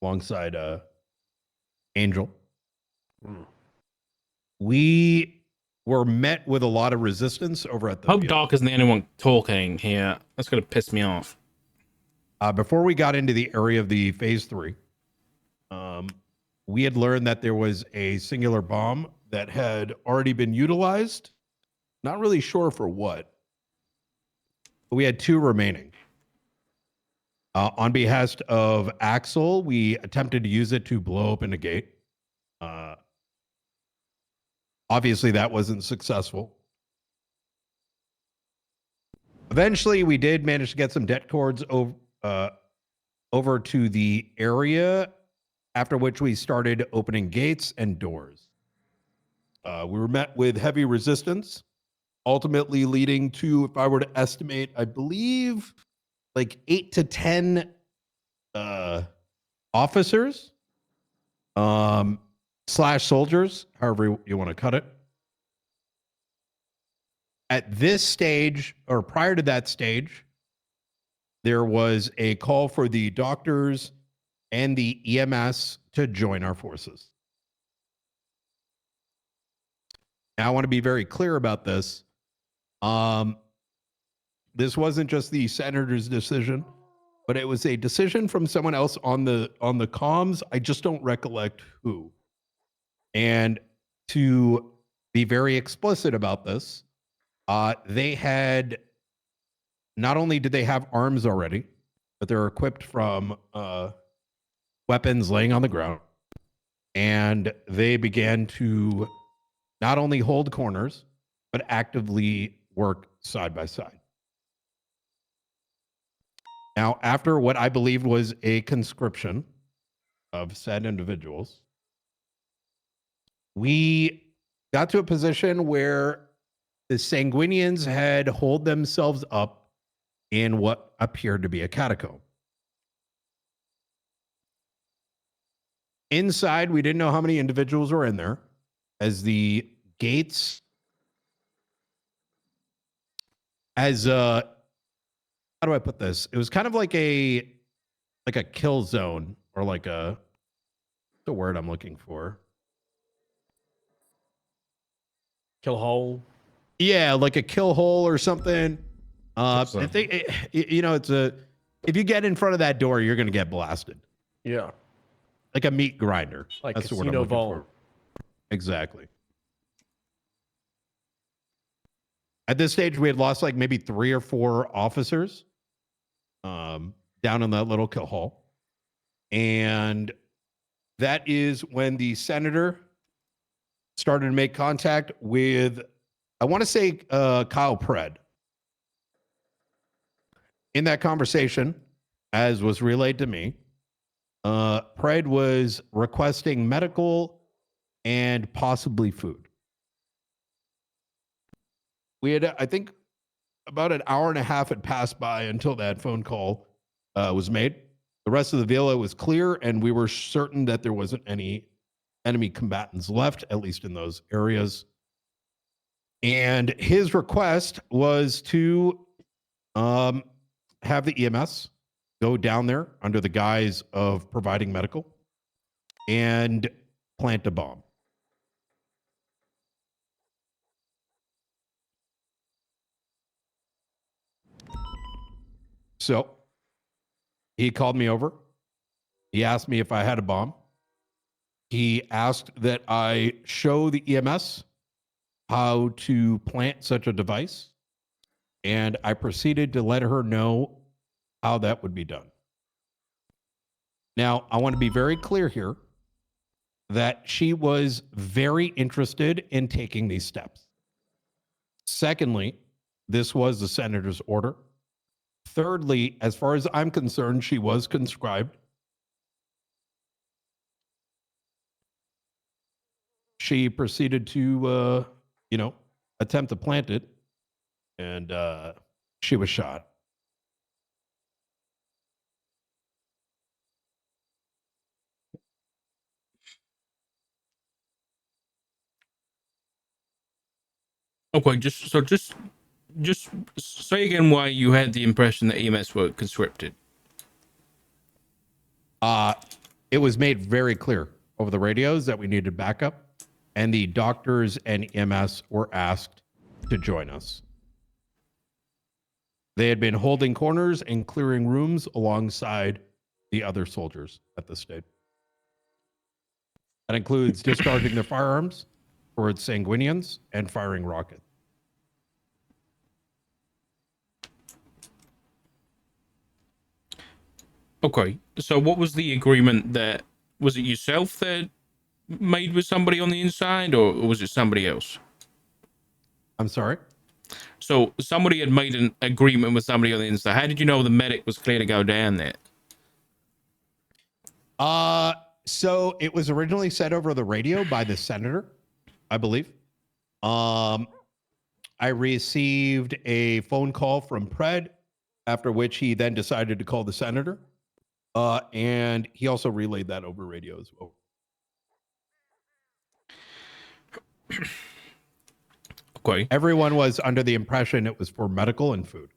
alongside Angel. We were met with a lot of resistance over at the How villa. dark isn't anyone talking here? That's gonna piss me off. Before we got into the area of the phase 3, we had learned that there was a singular bomb that had already been utilized. Not really sure for what. But we had 2 remaining. On behest of Axel, we attempted to use it to blow open a gate. Obviously, that wasn't successful. Eventually, we did manage to get some det cords over to the area, after which we started opening gates and doors. We were met with heavy resistance, ultimately leading to, if I were to estimate, I believe like 8 to 10 officers slash soldiers, however you want to cut it. At this stage, or prior to that stage, there was a call for the doctors and the EMS to join our forces. Now, I want to be very clear about this. This wasn't just the senator's decision, but it was a decision from someone else on the comms. I just don't recollect who. And to be very explicit about this, they had, not only did they have arms already, but they're equipped from weapons laying on the ground. And they began to not only hold corners, but actively work side by side. Now, after what I believed was a conscription of said individuals, we got to a position where the Sanguinians had holed themselves up in what appeared to be a catacomb. Inside, we didn't know how many individuals were in there, as the gates, as how do I put this? It was kind of like a kill zone, or like what's the word I'm looking for? Kill hole. Yeah, like a kill hole or something. I think it's if you get in front of that door, you're going to get blasted. Yeah. Like a meat grinder. Like That's the word I'm casino looking vault. for. Exactly. At this stage, we had lost like maybe 3 or 4 officers down in that little kill hole. And that is when the senator started to make contact with, I want to say, Kyle Pred. In that conversation, as was relayed to me, Pred was requesting medical and possibly food. we had, I think, about an hour and a half had passed by until that phone call was made. The rest of the villa was clear, and we were certain that there wasn't any enemy combatants left, at least in those areas. And his request was to have the EMS go down there under the guise of providing medical and plant a bomb. So he called me over. He asked me if I had a bomb. He asked that I show the EMS how to plant such a device. And I proceeded to let her know how that would be done. Now, I want to be very clear here that she was very interested in taking these steps. Secondly, this was the senator's order. Thirdly, as far as I'm concerned, she was conscribed. She proceeded to, attempt to plant it, and she was shot. Okay, just say again why you had the impression that EMS were conscripted. It was made very clear over the radios that we needed backup, and the doctors and EMS were asked to join us. They had been holding corners and clearing rooms alongside the other soldiers at the state. That includes discharging their firearms towards Sanguinians and firing rockets. Okay, so what was the agreement that, was it yourself that made with somebody on the inside, or was it somebody else? I'm sorry? So somebody had made an agreement with somebody on the inside. How did you know the medic was clear to go down there? So it was originally said over the radio by the senator, I believe. I received a phone call from Pred, after which he then decided to call the senator. And he also relayed that over radio as well. Okay. Everyone was under the impression it was for medical and food,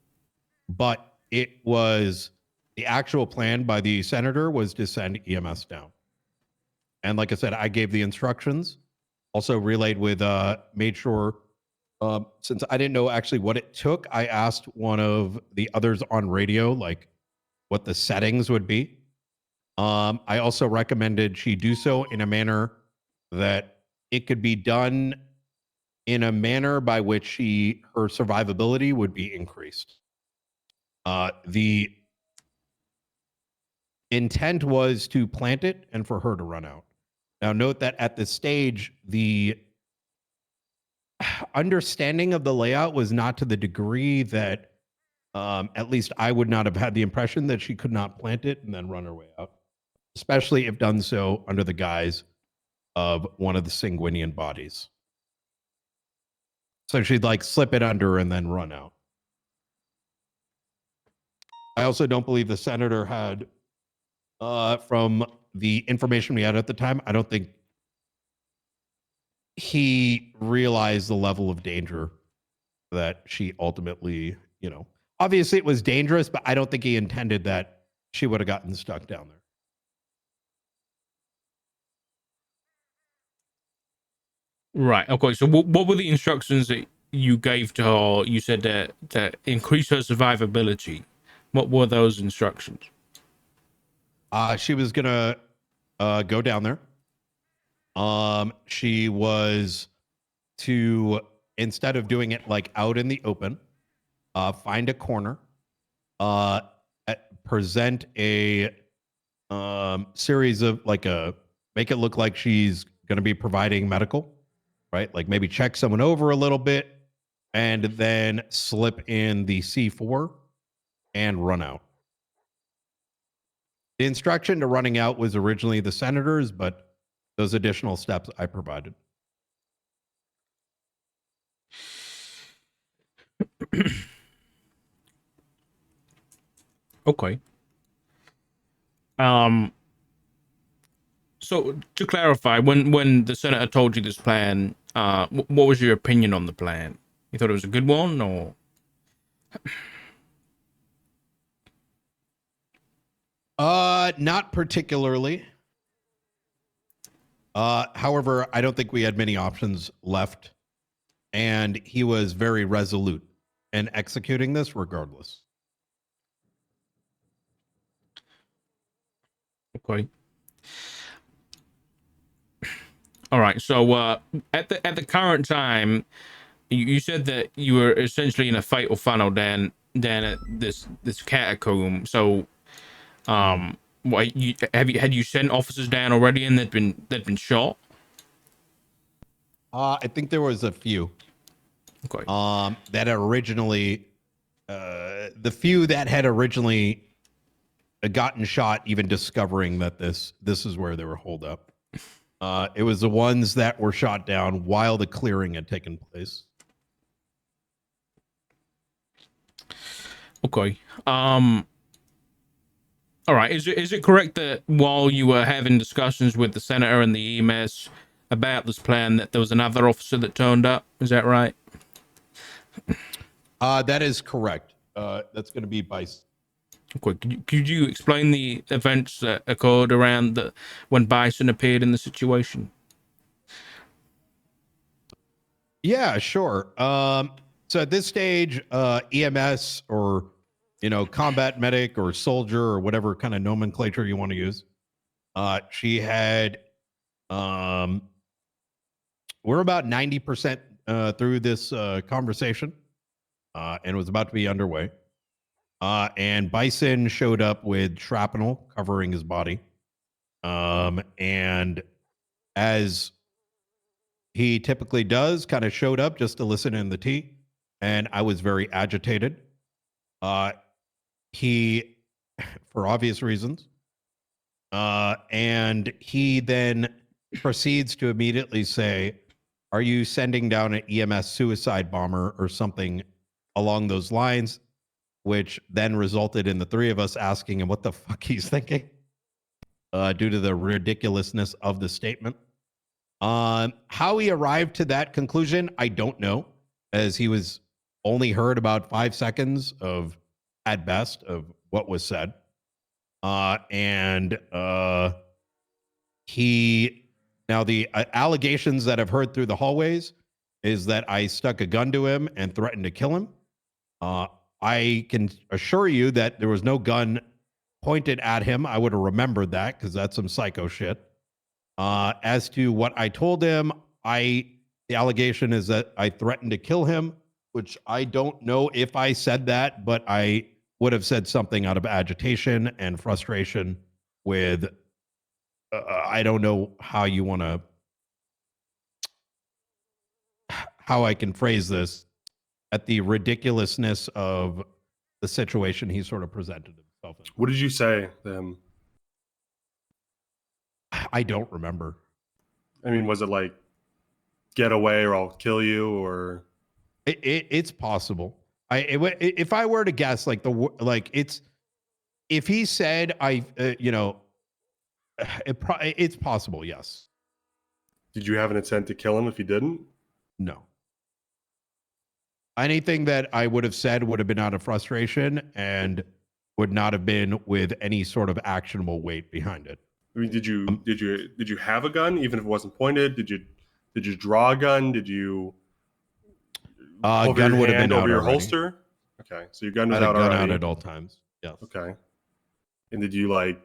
but it was, the actual plan by the senator was to send EMS down. And like I said, I gave the instructions, also relayed with, made sure, since I didn't know actually what it took, I asked one of the others on radio, like what the settings would be. I also recommended she do so in a manner that it could be done in a manner by which her survivability would be increased. The intent was to plant it and for her to run out. Now, note that at this stage, the understanding of the layout was not to the degree that, at least I would not have had the impression that she could not plant it and then run her way out, especially if done so under the guise of one of the Sanguinian bodies. So she'd like slip it under and then run out. I also don't believe the senator had, from the information we had at the time, I don't think he realized the level of danger that she ultimately, obviously it was dangerous, but I don't think he intended that she would have gotten stuck down there. Right. Okay. So what were the instructions that you gave to her? You said that increase her survivability. What were those instructions? She was gonna go down there. She was to, instead of doing it like out in the open, find a corner, present a series of make it look like she's going to be providing medical, right? Like maybe check someone over a little bit and then slip in the C4 and run out. The instruction to running out was originally the senator's, but those additional steps I provided. Okay. So to clarify, when the senator told you this plan, what was your opinion on the plan? You thought it was a good one, or? Not particularly. However, I don't think we had many options left, and he was very resolute in executing this regardless. Okay. All right. So at the current time, you said that you were essentially in a fatal funnel down at this catacomb. So what had you sent officers down already and they'd been shot? I think there was a few. Okay. That originally, the few that had originally gotten shot, even discovering that this is where they were holed up. It was the ones that were shot down while the clearing had taken place. Okay. All right. Is it correct that while you were having discussions with the senator and the EMS about this plan, that there was another officer that turned up? Is that right? That is correct. That's going to be Bison. Okay. Could you explain the events that occurred around when Bison appeared in the situation? Yeah, sure. So at this stage, EMS or combat medic or soldier or whatever kind of nomenclature you want to use. She had we're about 90% through this conversation, and was about to be underway. And Bison showed up with shrapnel covering his body. And as he typically does, kind of showed up just to listen in the tea. And I was very agitated. He, for obvious reasons, and he then proceeds to immediately say, "Are you sending down an EMS suicide bomber or something along those lines?" Which then resulted in the three of us asking him what the fuck he's thinking, due to the ridiculousness of the statement. How he arrived to that conclusion, I don't know, as he was only heard about 5 seconds of, at best, of what was said. And now the allegations that I've heard through the hallways is that I stuck a gun to him and threatened to kill him. I can assure you that there was no gun pointed at him. I would have remembered that because that's some psycho shit. As to what I told him, the allegation is that I threatened to kill him, which I don't know if I said that, but I would have said something out of agitation and frustration with, I don't know how you want to, how I can phrase this, at the ridiculousness of the situation he sort of presented himself in. What did you say to him? I don't remember. I mean, was it like, get away or I'll kill you, or? It's possible. If I were to guess, if he said it's possible. Yes. Did you have an intent to kill him if he didn't? No. Anything that I would have said would have been out of frustration and would not have been with any sort of actionable weight behind it. I mean, did you have a gun even if it wasn't pointed? Did you draw a gun? Did you hold gun your would have hand been over out your already. holster? Okay, so your gun was I had out a gun already. out at all times. Yes. Okay. And did you like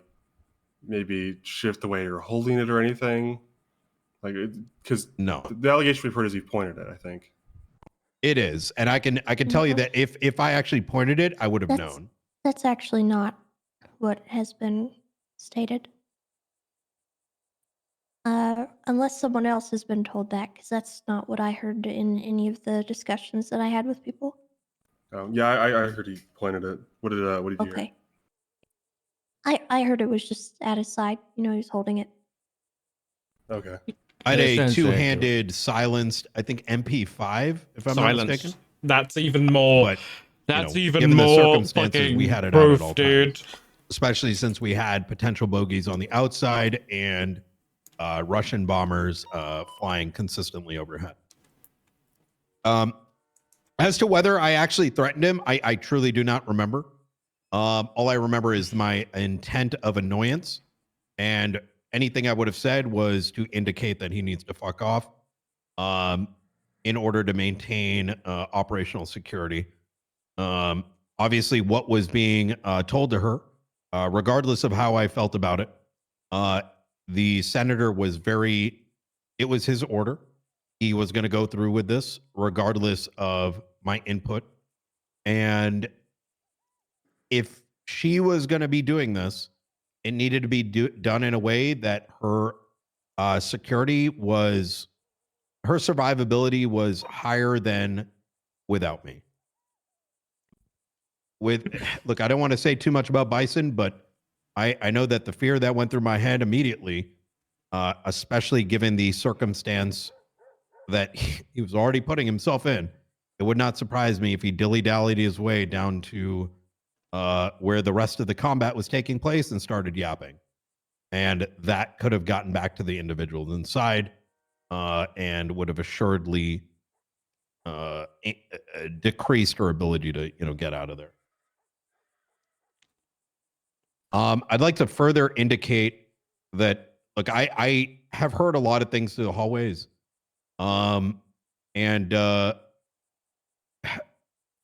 maybe shift the way you're holding it or anything? Like, because No, the allegation we've heard is you pointed it, I think. it is, and I can tell you that if I actually pointed it, I would have That's- known. That's actually not what has been stated. Unless someone else has been told that, because that's not what I heard in any of the discussions that I had with people. Yeah, I heard he pointed it. What did you hear? Okay. I heard it was just at his side. You know, he was holding it. Okay. I had That a sounds two-handed silenced, I think MP5, if I'm not mistaken. That's even more. But That's you know, even given the more circumstances, we fucking had it out at proof, all dude. times, especially since we had potential bogeys on the outside and Russian bombers flying consistently overhead. As to whether I actually threatened him, I truly do not remember. All I remember is my intent of annoyance, and anything I would have said was to indicate that he needs to fuck off in order to maintain operational security. Obviously, what was being told to her, regardless of how I felt about it, the senator was it was his order. He was going to go through with this regardless of my input. And if she was going to be doing this, it needed to be done in a way that her security was, her survivability was higher than without me. Look, I don't want to say too much about Bison, but I know that the fear that went through my head immediately, especially given the circumstance that he was already putting himself in, it would not surprise me if he dilly-dallied his way down to where the rest of the combat was taking place and started yapping. And that could have gotten back to the individuals inside and would have assuredly decreased her ability to, get out of there. I'd like to further indicate that, look, I have heard a lot of things through the hallways. And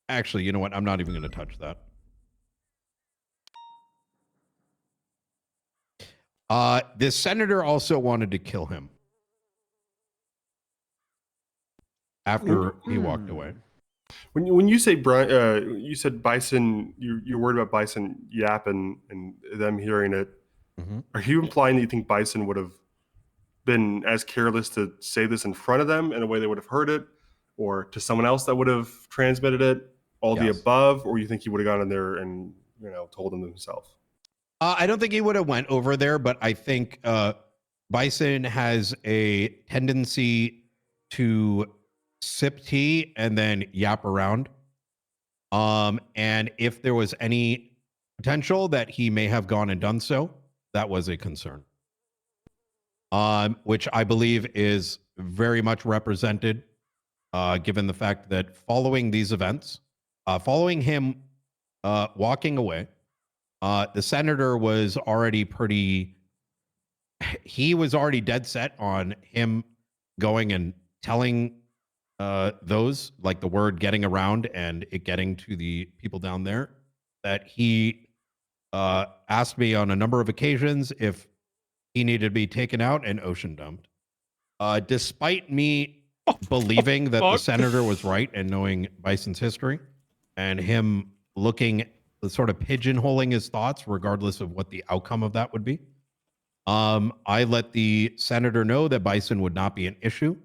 actually, you know what? I'm not even going to touch that. This senator also wanted to kill him after he walked away. When you say Brian, you said Bison, you're worried about Bison yapping and them hearing it. Mm-hmm. Are you implying that you think Bison would have been as careless to say this in front of them in a way they would have heard it, or to someone else that would have transmitted it? All the Yes. above, or you think he would have gone in there and told them himself? I don't think he would have went over there, but I think Bison has a tendency to sip tea and then yap around. And if there was any potential that he may have gone and done so, that was a concern. Which I believe is very much represented, given the fact that following these events, following him walking away, the senator was already he was already dead set on him going and telling those, like the word getting around and it getting to the people down there, that he asked me on a number of occasions if he needed to be taken out and ocean dumped. Despite me believing that the senator was right and knowing Bison's history and him looking, sort of pigeonholing his thoughts, regardless of what the outcome of that would be, I let the senator know that Bison would not be an issue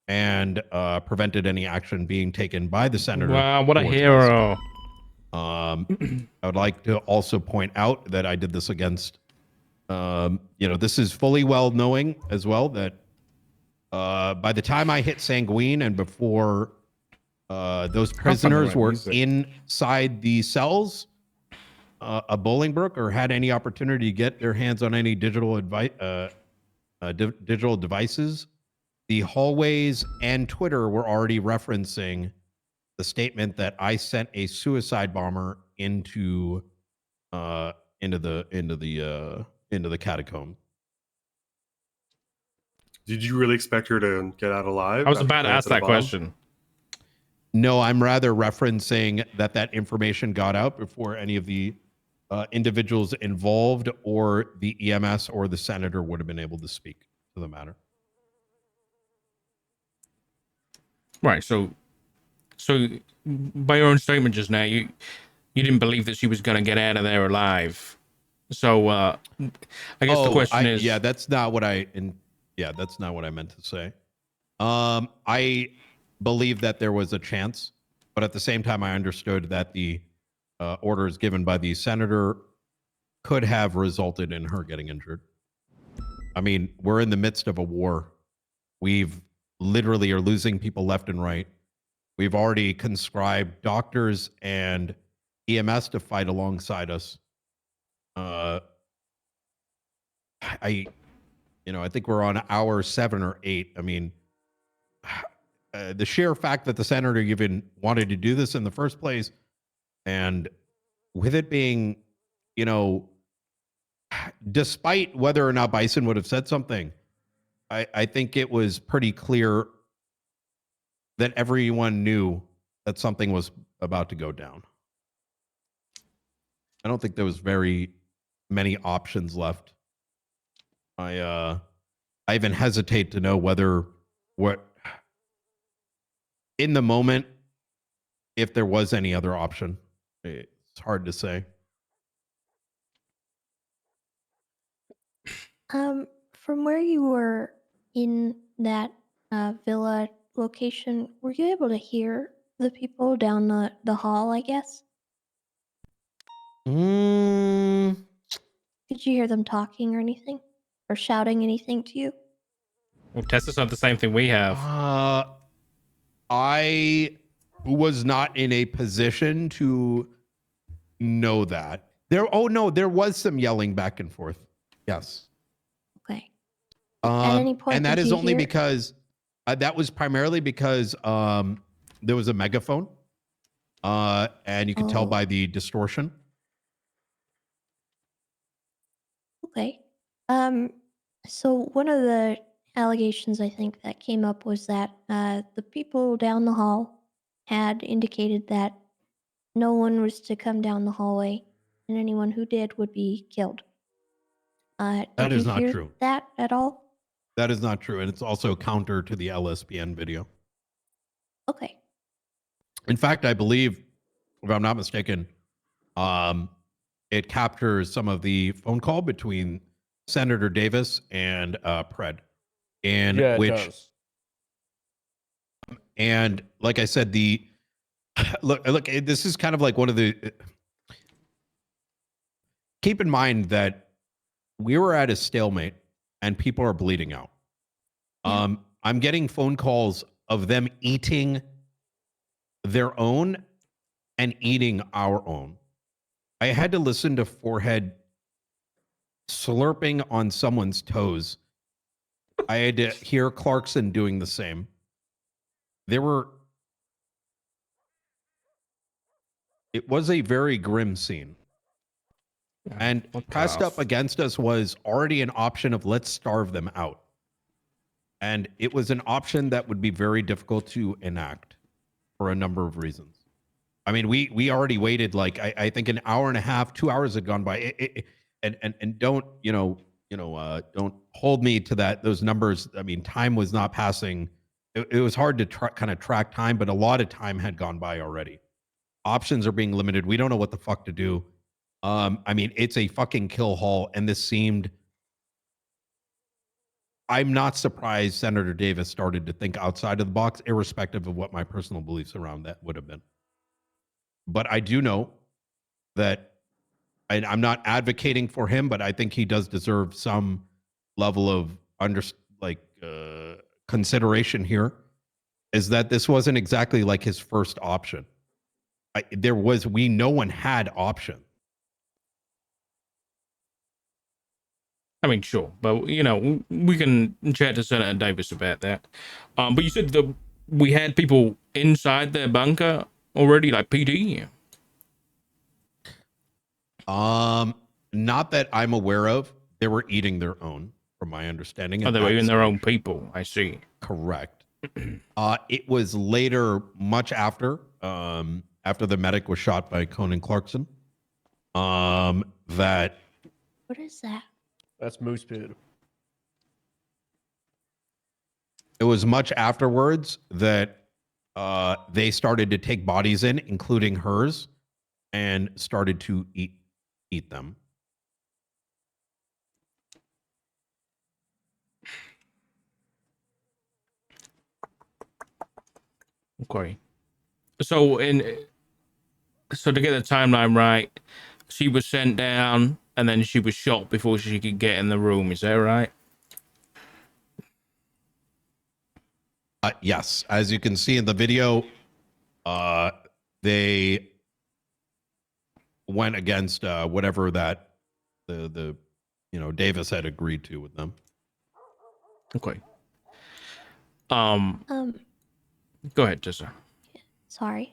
and prevented any action being taken by the senator. Wow, what a towards hero. Bison. I would like to also point out that I did this against, this is fully well knowing as well that by the time I hit Sanguine and before those prisoners were inside the cells, a Bolingbroke, or had any opportunity to get their hands on any digital digital devices, the hallways and Twitter were already referencing the statement that I sent a suicide bomber into the catacomb. Did you really expect her to get out alive? I was after about to ask planting a that bomb? question. No, I'm rather referencing that information got out before any of the individuals involved or the EMS or the senator would have been able to speak to the matter. Right. So by your own statement just now, you didn't believe that she was going to get out of there alive. So I guess the question is, that's not what I meant to say. I believe that there was a chance, but at the same time, I understood that the orders given by the senator could have resulted in her getting injured. I mean, we're in the midst of a war. We've literally are losing people left and right. We've already conscribed doctors and EMS to fight alongside us. I think we're on hour 7 or 8. I mean, the sheer fact that the senator even wanted to do this in the first place, and with it being, despite whether or not Bison would have said something, I think it was pretty clear that everyone knew that something was about to go down. I don't think there was very many options left. I even hesitate to know what in the moment, if there was any other option. It's hard to say. From where you were in that villa location, were you able to hear the people down the hall, I guess? Mm, Did you hear them talking or anything? Or shouting anything to you? Well, Tessa's not the same thing we have. I was not in a position to know that. There was some yelling back and forth. Yes. Okay. At any point, and that did is you only hear- because that was primarily because there was a megaphone, and you could tell Oh. by the distortion. Okay. So one of the allegations I think that came up was that the people down the hall had indicated that no one was to come down the hallway, and anyone who did would be killed. That Did is you not hear true. that at all? That is not true, and it's also counter to the LSPN video. Okay. In fact, I believe, if I'm not mistaken, it captures some of the phone call between Senator Davis and Pred, in Yeah, it which, does. and like I said, the look, this is kind of like one of the. Keep in mind that we were at a stalemate, and people are bleeding out. Yeah. I'm getting phone calls of them eating their own and eating our own. I had to listen to Forehead slurping on someone's toes. I had to hear Clarkson doing the same. It was a very grim scene. And pressed up against us was already an option of let's starve them out. And it was an option that would be very difficult to enact for a number of reasons. I mean, we already waited like I think an hour and a half, 2 hours had gone by. And don't don't hold me to those numbers. I mean, time was not passing. It was hard to kind of track time, but a lot of time had gone by already. Options are being limited. We don't know what the fuck to do. I mean, it's a fucking kill haul, and this seemed. I'm not surprised Senator Davis started to think outside of the box, irrespective of what my personal beliefs around that would have been. But I do know that I'm not advocating for him, but I think he does deserve some level of consideration here. Is that this wasn't exactly like his first option? No one had option. I mean, sure, but we can chat to Senator Davis about that. But you said that we had people inside their bunker already, like PD. Not that I'm aware of. They were eating their own, from my understanding. Oh, they were eating their own people. I see. Correct. It was later, much after the medic was shot by Conan Clarkson. That. What is that? That's moose pit. It was much afterwards that they started to take bodies in, including hers, and started to eat them. Okay. So to get the timeline right, she was sent down and then she was shot before she could get in the room. Is that right? Yes. As you can see in the video, They went against whatever that the Davis had agreed to with them. Okay. Um, Go ahead, Tessa. sorry.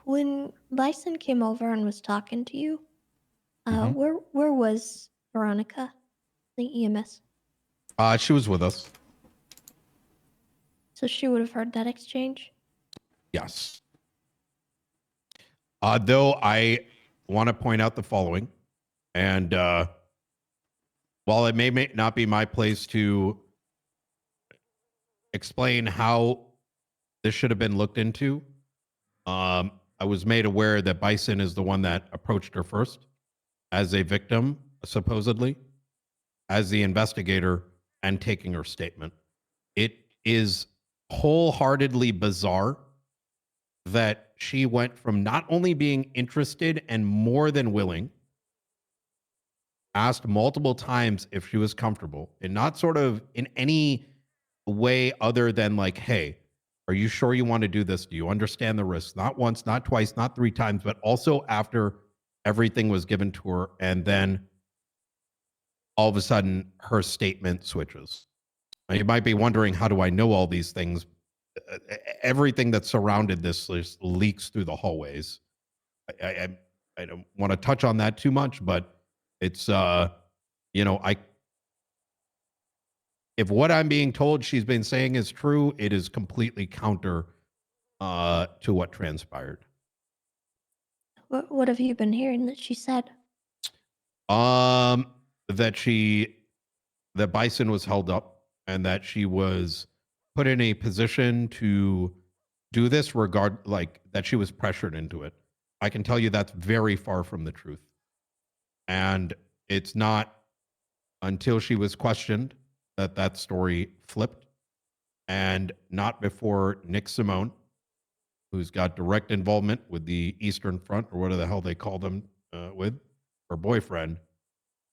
When Bison came over and was talking to you, Mhm. where was Veronica, the EMS? She was with us. So she would have heard that exchange. Yes. Though I want to point out the following, and while it may not be my place to explain how this should have been looked into, I was made aware that Bison is the one that approached her first as a victim, supposedly, as the investigator, and taking her statement. It is wholeheartedly bizarre that she went from not only being interested and more than willing, asked multiple times if she was comfortable, and not sort of in any way other than like, hey, are you sure you want to do this? Do you understand the risks? Not once, not twice, not three times, but also after everything was given to her. And then all of a sudden her statement switches. Now, you might be wondering, how do I know all these things? Everything that surrounded this leaks through the hallways. I don't want to touch on that too much, but it's if what I'm being told she's been saying is true, it is completely counter to what transpired. What have you been hearing that she said? Um, that Bison was held up and that she was put in a position to do this like that she was pressured into it. I can tell you that's very far from the truth. And it's not until she was questioned that story flipped, and not before Nick Simone, who's got direct involvement with the Eastern Front, or whatever the hell they call them, with her boyfriend,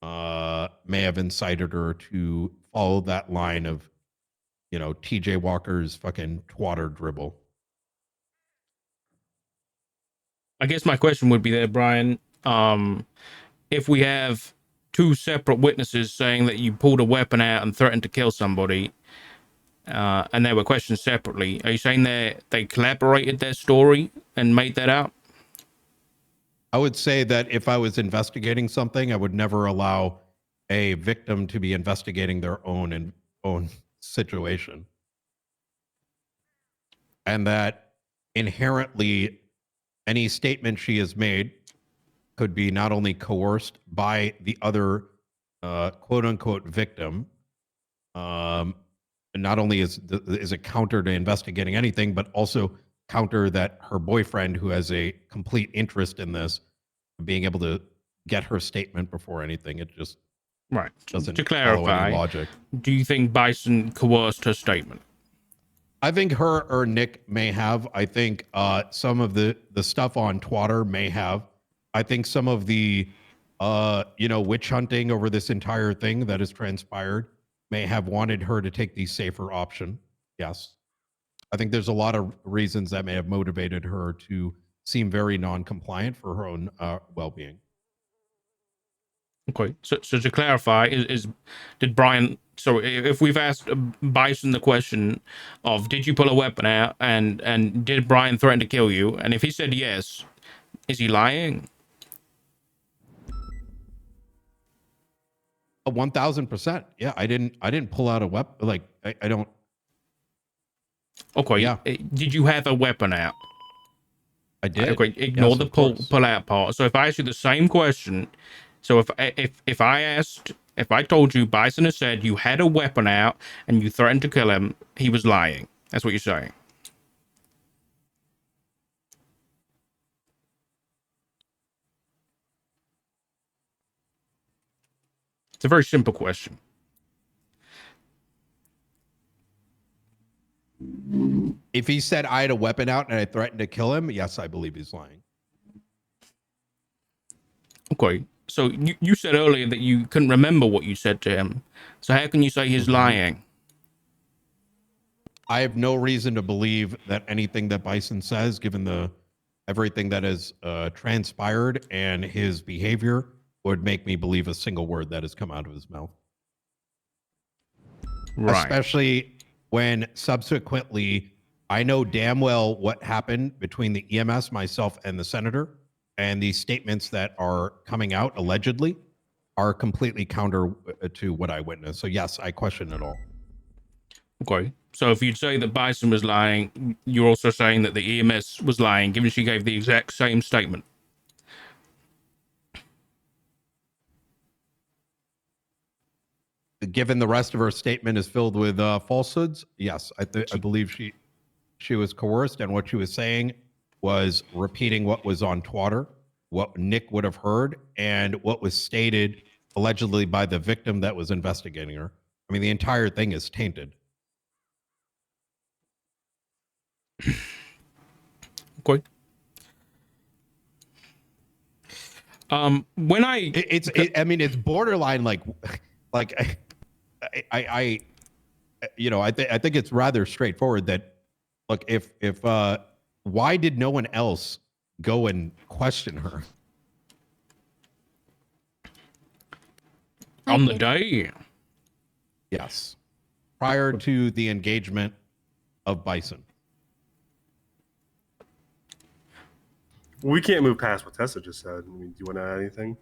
may have incited her to follow that line of, TJ Walker's fucking twatter dribble. I guess my question would be there, Brian. If we have two separate witnesses saying that you pulled a weapon out and threatened to kill somebody, and they were questioned separately, are you saying they collaborated their story and made that out? I would say that if I was investigating something, I would never allow a victim to be investigating their own situation. And that inherently any statement she has made could be not only coerced by the other quote unquote victim, and not only is it counter to investigating anything, but also counter that her boyfriend, who has a complete interest in this, being able to get her statement before anything. It just Right. doesn't To follow any clarify, logic. do you think Bison coerced her statement? I think her or Nick may have. I think some of the stuff on Twitter may have. I think some of the witch hunting over this entire thing that has transpired may have wanted her to take the safer option. Yes. I think there's a lot of reasons that may have motivated her to seem very non-compliant for her own well-being. Okay, so to clarify, did Brian? So if we've asked Bison the question of did you pull a weapon out and did Brian threaten to kill you, and if he said yes, is he lying? 1,000%. Yeah, I didn't pull out a weapon. Like I don't. Okay. Yeah. Did you have a weapon out? I did. Okay. Ignore Yes, the of course. pull out part. So if I ask you the same question, so if I told you Bison has said you had a weapon out and you threatened to kill him, he was lying. That's what you're saying. It's a very simple question. If he said I had a weapon out and I threatened to kill him, yes, I believe he's lying. Okay. So you said earlier that you couldn't remember what you said to him. So how can you say he's lying? I have no reason to believe that anything that Bison says, given the everything that has transpired and his behavior, would make me believe a single word that has come out of his mouth. Right. Especially when subsequently I know damn well what happened between the EMS, myself, and the senator, and these statements that are coming out allegedly are completely counter to what I witnessed. So yes, I question it all. Okay. So if you'd say that Bison was lying, you're also saying that the EMS was lying, given she gave the exact same statement. Given the rest of her statement is filled with falsehoods, yes, I believe she was coerced, and what she was saying was repeating what was on Twitter, what Nick would have heard, and what was stated allegedly by the victim that was investigating her. I mean, the entire thing is tainted. Okay. When I I mean, it's borderline like I you know, I think it's rather straightforward that, look, if why did no one else go and question her on the day? Yes, prior to the engagement of Bison. We can't move past what Tessa just said. I mean, do you want to add anything?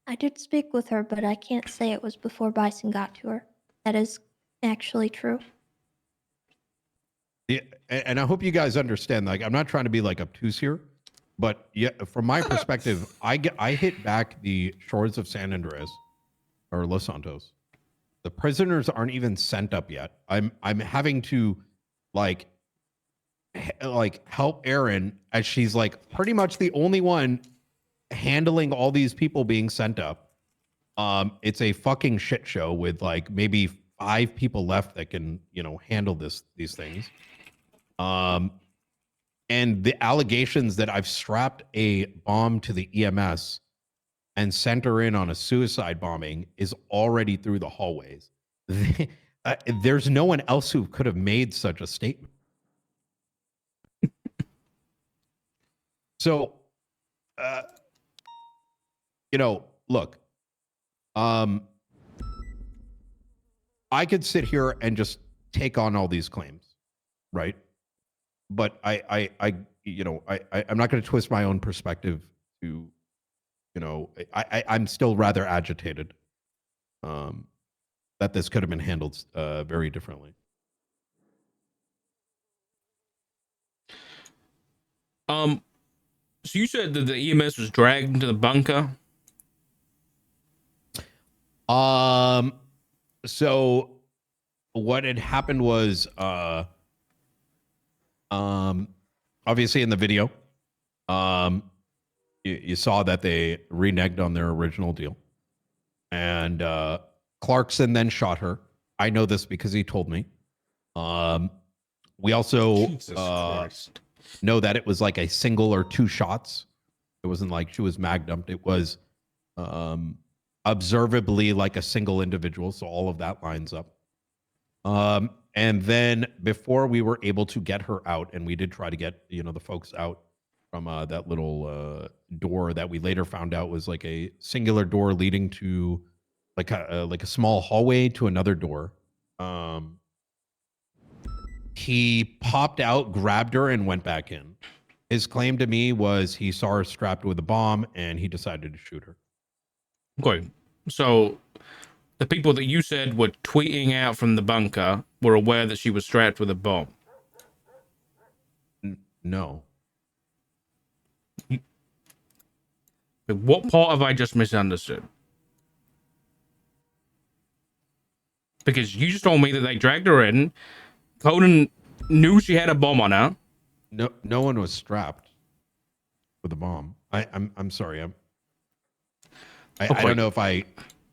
I did speak with her, but I can't say it was before Bison got to her. That is actually true. Yeah, and I hope you guys understand. Like, I'm not trying to be like obtuse here, but yeah, from my perspective, I hit back the shores of San Andreas or Los Santos. The prisoners aren't even sent up yet. I'm having to like help Erin, as she's like pretty much the only one handling all these people being sent up. It's a fucking shit show with like maybe 5 people left that can, you know, handle these things. And the allegations that I've strapped a bomb to the EMS and sent her in on a suicide bombing is already through the hallways. There's no one else who could have made such a statement. So, you know, look, I could sit here and just take on all these claims, right? But you know, I'm not going to twist my own perspective to, you know, I'm still rather agitated that this could have been handled very differently. So you said that the EMS was dragged into the bunker? So what had happened was, obviously in the video, you saw that they reneged on their original deal, and Clarkson then shot her. I know this because he told me. We also know that it was like a single or 2 shots. It wasn't like she was magnumed. It was observably like a single individual. So all of that lines up. And then before we were able to get her out, and we did try to get, you know, the folks out from that little door that we later found out was like a singular door leading to like a small hallway to another door. He popped out, grabbed her, and went back in. His claim to me was he saw her strapped with a bomb, and he decided to shoot her. Okay. So the people that you said were tweeting out from the bunker were aware that she was strapped with a bomb? No. What part have I just misunderstood? Because you just told me that they dragged her in. Conan knew she had a bomb on her. No one was strapped with a bomb. I'm sorry. I don't know if I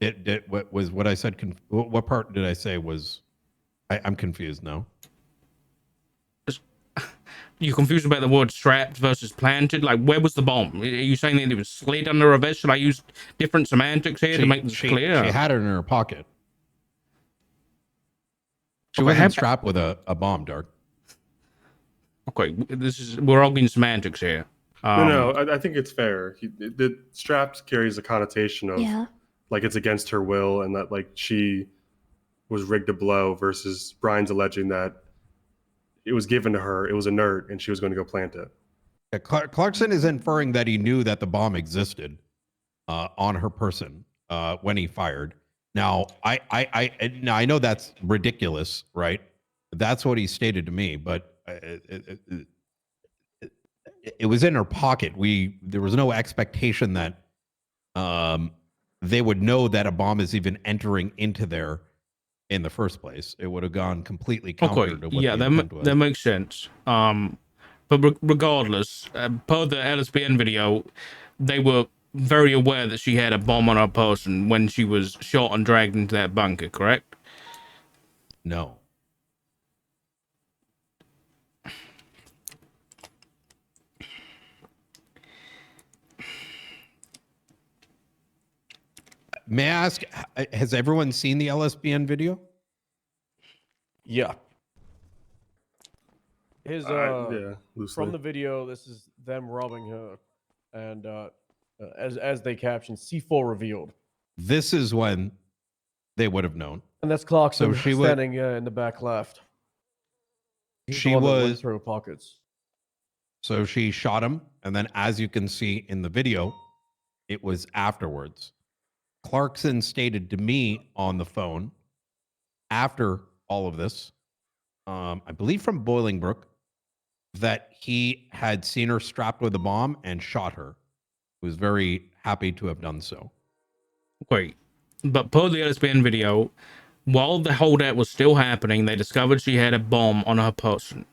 did what I said. What part did I say was? I'm confused now. You confused about the word strapped versus planted? Like, where was the bomb? Are you saying that it was slid under her vest? Should I use different semantics here to make this clear? She had it in her pocket. She wasn't strapped with a bomb, Dark. Okay, we're arguing semantics here. No, I think it's fair. The strapped carries a connotation of Yeah. like it's against her will and that like she was rigged to blow versus Brian's alleging that it was given to her, it was inert, and she was going to go plant it. Yeah, Clarkson is inferring that he knew that the bomb existed on her person when he fired. Now, I know that's ridiculous, right? That's what he stated to me, but it was in her pocket. There was no expectation that they would know that a bomb is even entering into there in the first place. It would have gone completely counter to what the intent was. That makes sense. But regardless, per the LSPN video, they were very aware that she had a bomb on her person when she was shot and dragged into that bunker, correct? No. May I ask, has everyone seen the LSPN video? Yeah. His Yeah, loosely. from the video, this is them robbing her, and as they captioned, C4 revealed, This is when they would have known. and that's Clarkson So she would- standing in the back left. He's the She one that went was- through her pockets. So she shot him, and then as you can see in the video, it was afterwards. Clarkson stated to me on the phone after all of this, I believe from Bolingbrook, that he had seen her strapped with a bomb and shot her. He was very happy to have done so. Wait, but per the LSPN video, while the holdout was still happening, they discovered she had a bomb on her person.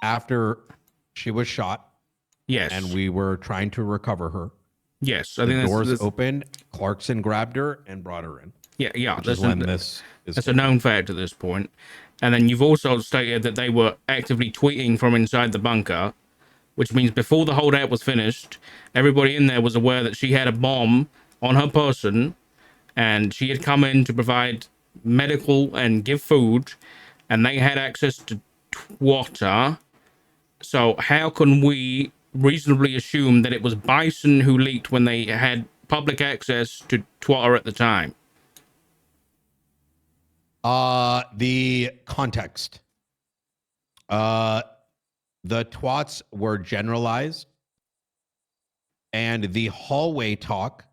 After she was shot, Yes. and we were trying to recover her, Yes, I the think doors that's opened, Clarkson grabbed her and brought her in. yeah. Which is when this is. That's a known fact at this point. And then you've also stated that they were actively tweeting from inside the bunker, which means before the holdout was finished, everybody in there was aware that she had a bomb on her person, and she had come in to provide medical and give food, and they had access to water. So how can we reasonably assume that it was Bison who leaked when they had public access to Twitter at the time? The context. The twats were generalized, and the hallway talk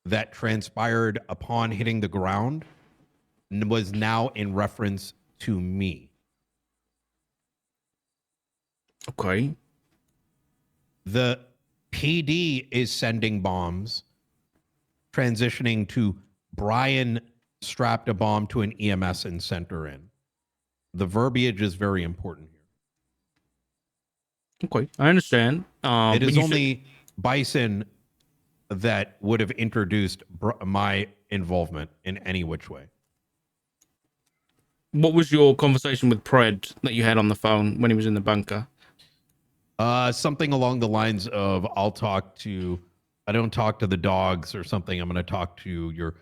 that transpired upon hitting the ground was now in reference to me. Okay. The PD is sending bombs, transitioning to Brian strapped a bomb to an EMS and sent her in. The verbiage is very important here. Okay, I understand. It is only Bison that would have introduced my involvement in any which way. What was your conversation with Pred that you had on the phone when he was in the bunker? Something along the lines of, I don't talk to the dogs or something. I'm going to talk to your,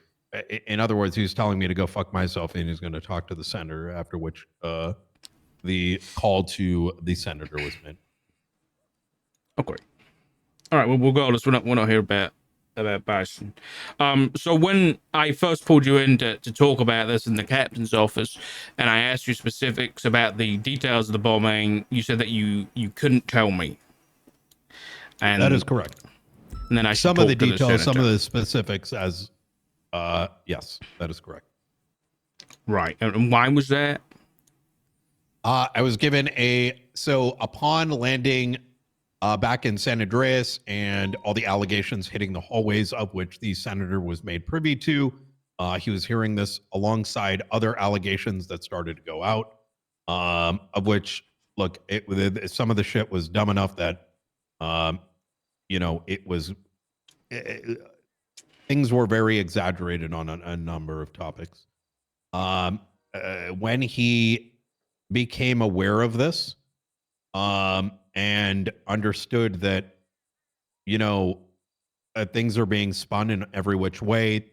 in other words, he was telling me to go fuck myself and he's going to talk to the senator, after which the call to the senator was made. Okay. All right. Well, regardless, we're not here about Bison. So when I first pulled you in to talk about this in the captain's office, and I asked you specifics about the details of the bombing, you said that you couldn't tell me. And that is correct. And then some of the details, some of the specifics, as yes, that is correct. Right. And why was that? I was given so upon landing back in San Andreas and all the allegations hitting the hallways of which the senator was made privy to, he was hearing this alongside other allegations that started to go out, of which, look, some of the shit was dumb enough that, things were very exaggerated on a number of topics. When he became aware of this, and understood that, things are being spun in every which way,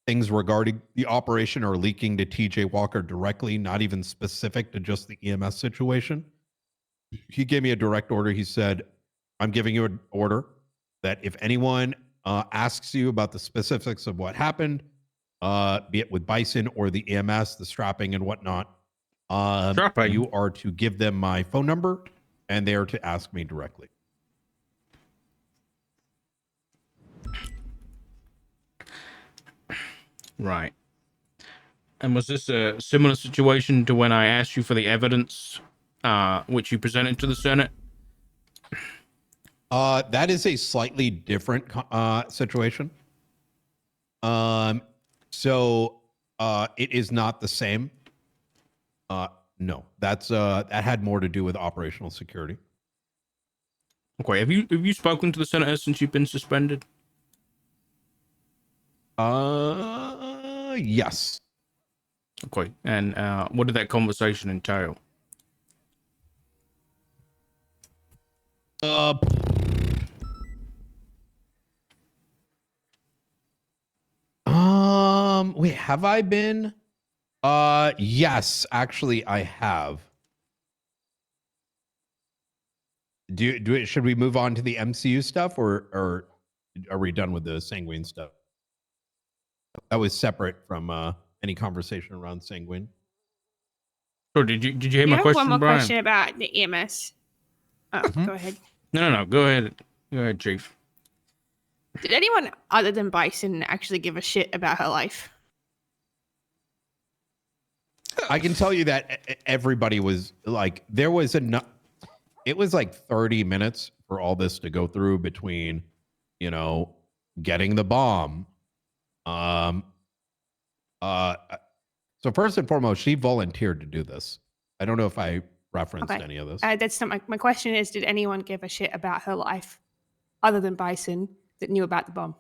things regarding the operation are leaking to TJ Walker directly, not even specific to just the EMS situation. He gave me a direct order. He said, I'm giving you an order that if anyone asks you about the specifics of what happened, be it with Bison or the EMS, the strapping and whatnot, Strapping? you are to give them my phone number and they are to ask me directly. Right. And was this a similar situation to when I asked you for the evidence, which you presented to the Senate? That is a slightly different situation. So it is not the same. No, that had more to do with operational security. Okay. Have you spoken to the senator since you've been suspended? Yes. Okay. And what did that conversation entail? Wait, have I been? Yes, actually, I have. Should we move on to the MCU stuff, or are we done with the Sanguine stuff? That was separate from any conversation around Sanguine. Or did you hear You my have question, one more Brian? question about the EMS. Oh, Mhm. go ahead. No. Go ahead, Chief. Did anyone other than Bison actually give a shit about her life? I can tell you that everybody was like, there was enough. It was like 30 minutes for all this to go through between, getting the bomb. So first and foremost, she volunteered to do this. I don't know if I referenced Okay. any of this. That's not my question. Is did anyone give a shit about her life other than Bison that knew about the bomb?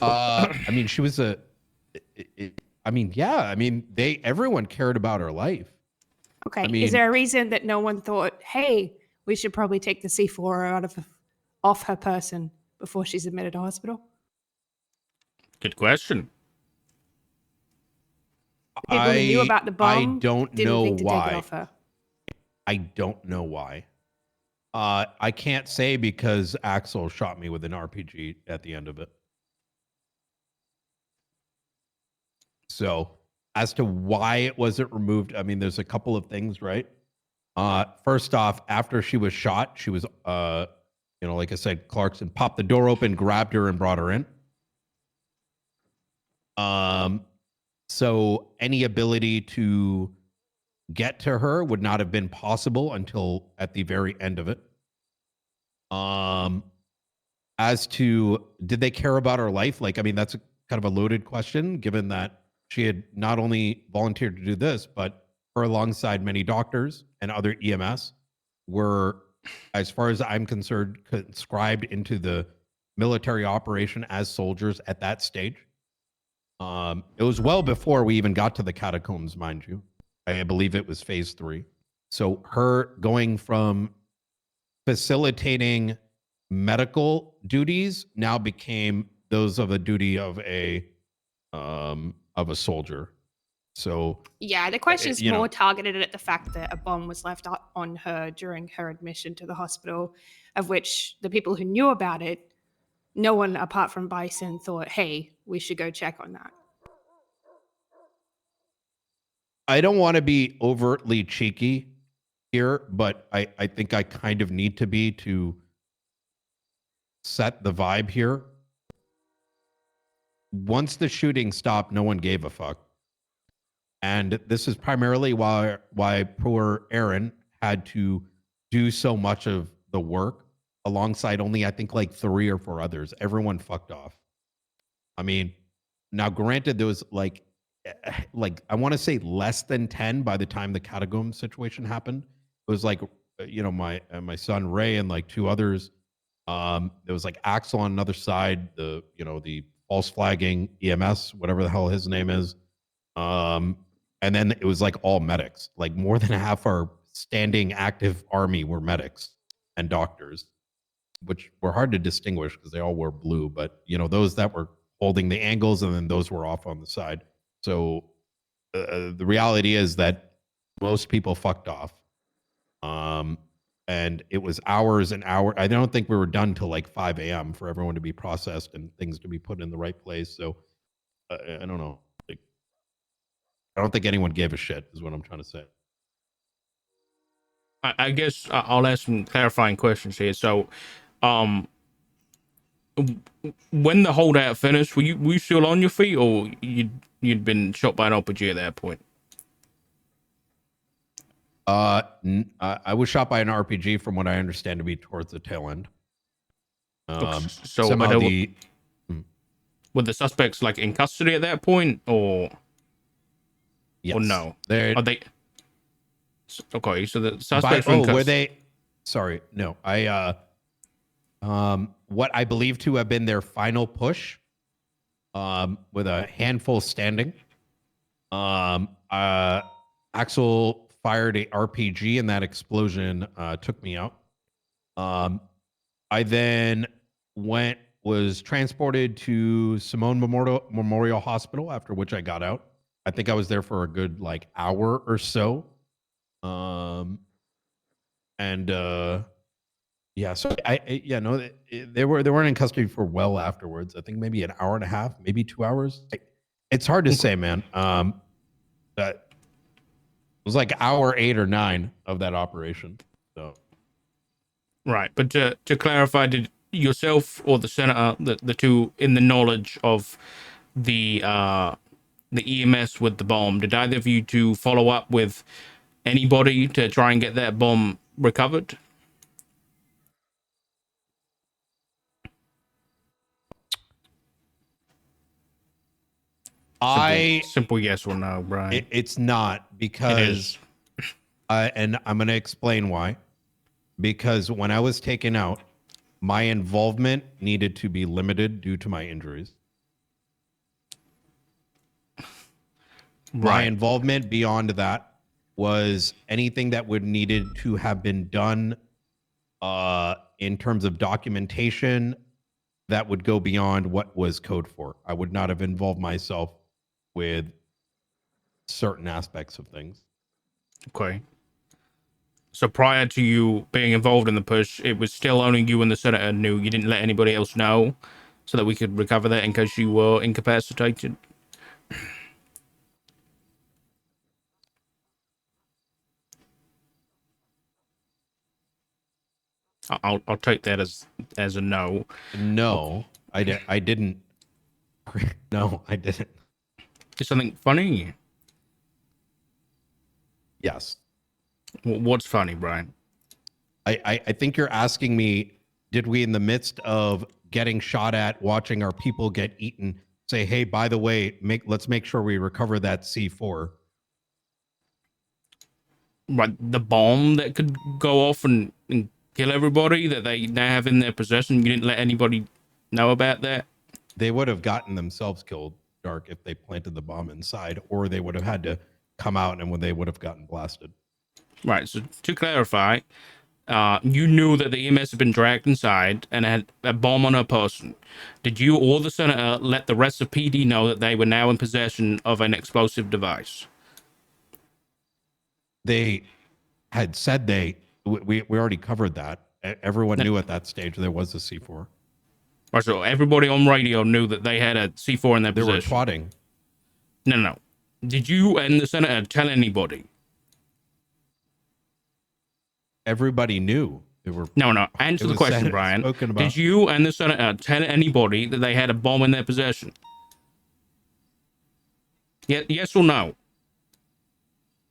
I mean, she was everyone cared about her life. Okay. I mean- Is there a reason that no one thought, hey, we should probably take the C4 off her person before she's admitted to hospital? Good question. People who knew about the bomb I don't didn't know think to why. take it off her. I don't know why. I can't say because Axel shot me with an RPG at the end of it. So as to why it wasn't removed, I mean, there's a couple of things, right? First off, after she was shot, she was, like I said, Clarkson popped the door open, grabbed her, and brought her in. So any ability to get to her would not have been possible until at the very end of it. As to did they care about her life? Like, I mean, that's kind of a loaded question, given that she had not only volunteered to do this, but her alongside many doctors and other EMS were, as far as I'm concerned, conscribed into the military operation as soldiers at that stage. It was well before we even got to the catacombs, mind you. I believe it was phase 3. So her going from facilitating medical duties now became those of a duty of a soldier. So Yeah, the question is you know. more targeted at the fact that a bomb was left on her during her admission to the hospital, of which the people who knew about it, no one apart from Bison thought, hey, we should go check on that. I don't want to be overtly cheeky here, but I think I kind of need to be to set the vibe here. Once the shooting stopped, no one gave a fuck. And this is primarily why poor Aaron had to do so much of the work alongside only, I think, like 3 or 4 others. Everyone fucked off. I mean, now granted, there was like I want to say less than 10 by the time the catacomb situation happened. It was like, my son Ray and like 2 others. There was like Axel on another side, the false flagging EMS, whatever the hell his name is. And then it was like all medics. Like more than half our standing active army were medics and doctors. which were hard to distinguish because they all wore blue. But those that were holding the angles, and then those were off on the side. So the reality is that most people fucked off. And it was hours and hours. I don't think we were done till like 5 a.m. for everyone to be processed and things to be put in the right place. So I don't know. Like, I don't think anyone gave a shit, is what I'm trying to say. I guess I'll ask some clarifying questions here. So, when the holdout finished, were you still on your feet, or you'd been shot by an RPG at that point? I was shot by an RPG, from what I understand, to be towards the tail end. So Somehow were the suspects like in custody at that point, or yes, or no? They're, Are they okay? So the suspects were in were custody. they? Sorry, no. What I believe to have been their final push, with a handful standing. Axel fired a RPG, and that explosion took me out. I then was transported to Simone Memorial Hospital, after which I got out. I think I was there for a good like hour or so. Yeah, so they weren't in custody for well afterwards. I think maybe an hour and a half, maybe 2 hours. It's hard to say, man. That it was like hour 8 or 9 of that operation. So Right, but to clarify, did yourself or the senator, the two, in the knowledge of the EMS with the bomb, did either of you two follow up with anybody to try and get that bomb recovered? Simple yes or no, Brian. It's not, because it is. And I'm going to explain why. Because when I was taken out, my involvement needed to be limited due to my injuries. My involvement beyond that was anything that would needed to have been done in terms of documentation that would go beyond what was code for. I would not have involved myself with certain aspects of things. Okay. So prior to you being involved in the push, it was still only you and the senator knew. You didn't let anybody else know, so that we could recover that in case you were incapacitated. I'll take that as a no. No, I didn't. No, I didn't. Is something funny? Yes. What's funny, Brian? I think you're asking me, did we, in the midst of getting shot at, watching our people get eaten, say, hey, by the way, let's make sure we recover that C4? Right, the bomb that could go off and kill everybody that they now have in their possession. You didn't let anybody know about that? They would have gotten themselves killed, Dark, if they planted the bomb inside, or they would have had to come out and when they would have gotten blasted. Right, so to clarify, you knew that the EMS had been dragged inside and had a bomb on her person. Did you or the senator let the rest of PD know that they were now in possession of an explosive device? They had said we already covered that. Everyone knew at that stage there was a C4. Right, so everybody on radio knew that they had a C4 in their possession. They were plotting. No. Did you and the senator tell anybody? Everybody knew. They were. No. Answer the question, Brian. Did you and the senator tell anybody that they had a bomb in their possession? Yes or no?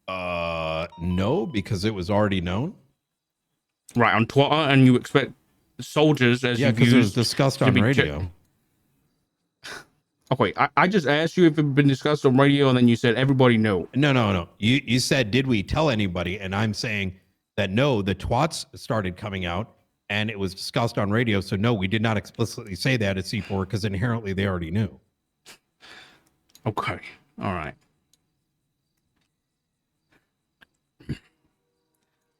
No, because it was already known. Right, on Twitter, and you expect soldiers, as you've used, it was discussed on radio. Okay, I just asked you if it had been discussed on radio, and then you said everybody knew. No. You said, did we tell anybody? And I'm saying that no, the twats started coming out, and it was discussed on radio. So no, we did not explicitly say that at C4 because inherently they already knew. Okay, all right.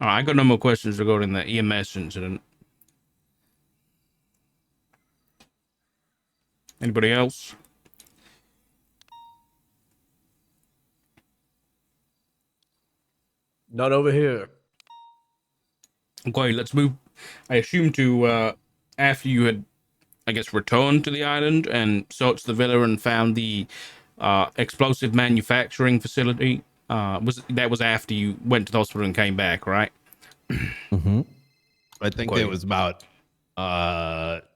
All right, I got no more questions regarding the EMS incident. Anybody else? None over here. Okay, let's move. I assume to after you had, I guess, returned to the island and searched the villa and found the explosive manufacturing facility. Was after you went to the hospital and came back, right? Mm-hmm. I think Okay. it was about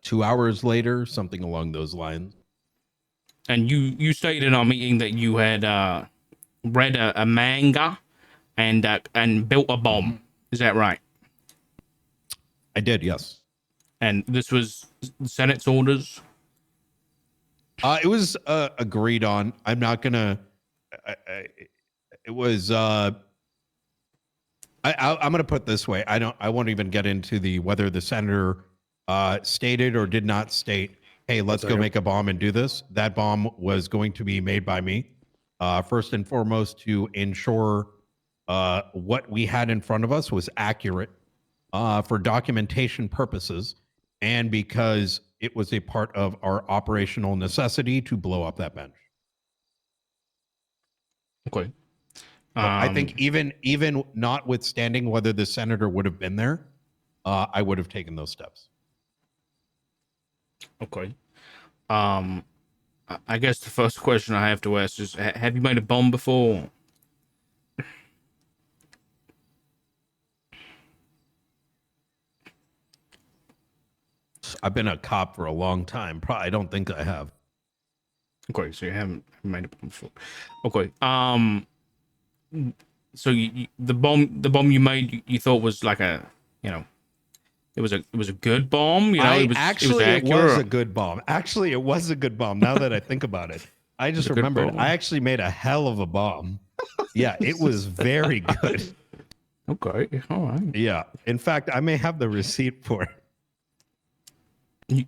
2 hours later, something along those lines. And you stated in our meeting that you had read a manga and built a bomb. Is that right? I did, yes. And this was the Senate's orders. It was agreed on. I'm not gonna. It was. I'm gonna put it this way. I won't even get into the whether the senator stated or did not state. Hey, let's go make a bomb and do this. That bomb was going to be made by me, first and foremost, to ensure what we had in front of us was accurate for documentation purposes, and because it was a part of our operational necessity to blow up that bench. Okay. I think even notwithstanding whether the senator would have been there, I would have taken those steps. Okay. I guess the first question I have to ask is: have you made a bomb before? I've been a cop for a long time. I don't think I have. Okay, so you haven't made a bomb before. Okay. So the bomb you made, you thought was like a, it was a good bomb. It was accurate. a good bomb. Actually, it was a good bomb. Now that I think about it, I just remembered I actually made a hell of a bomb. Yeah, it was very good. Okay, all right. Yeah. In fact, I may have the receipt for it.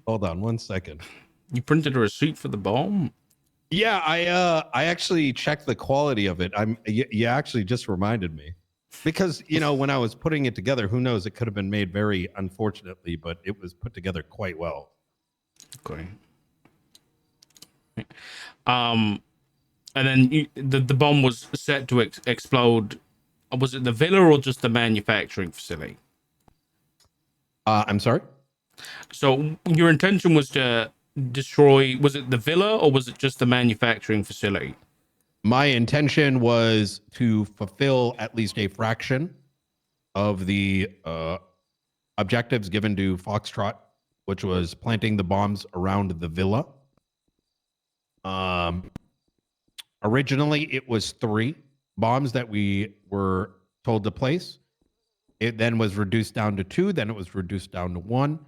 Hold on one second. You printed a receipt for the bomb? Yeah, I actually checked the quality of it. You actually just reminded me. Because, when I was putting it together, who knows, it could have been made very unfortunately, but it was put together quite well. Okay. And then the bomb was set to explode. Was it the villa or just the manufacturing facility? I'm sorry? So your intention was to destroy, was it the villa or was it just the manufacturing facility? My intention was to fulfill at least a fraction of the objectives given to Foxtrot, which was planting the bombs around the villa. Originally, it was 3 bombs that we were told to place. It then was reduced down to 2. Then it was reduced down to 1.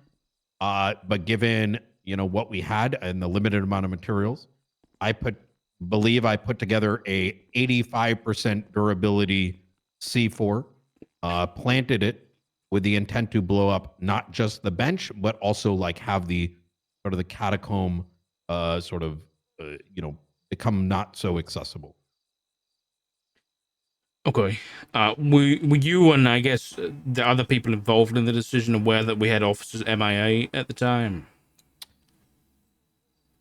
But given what we had and the limited amount of materials, I believe I put together a 85% durability C4, planted it with the intent to blow up not just the bench, but also have the sort of the catacomb become not so accessible. Okay. Were you and I guess the other people involved in the decision aware that we had officers MIA at the time?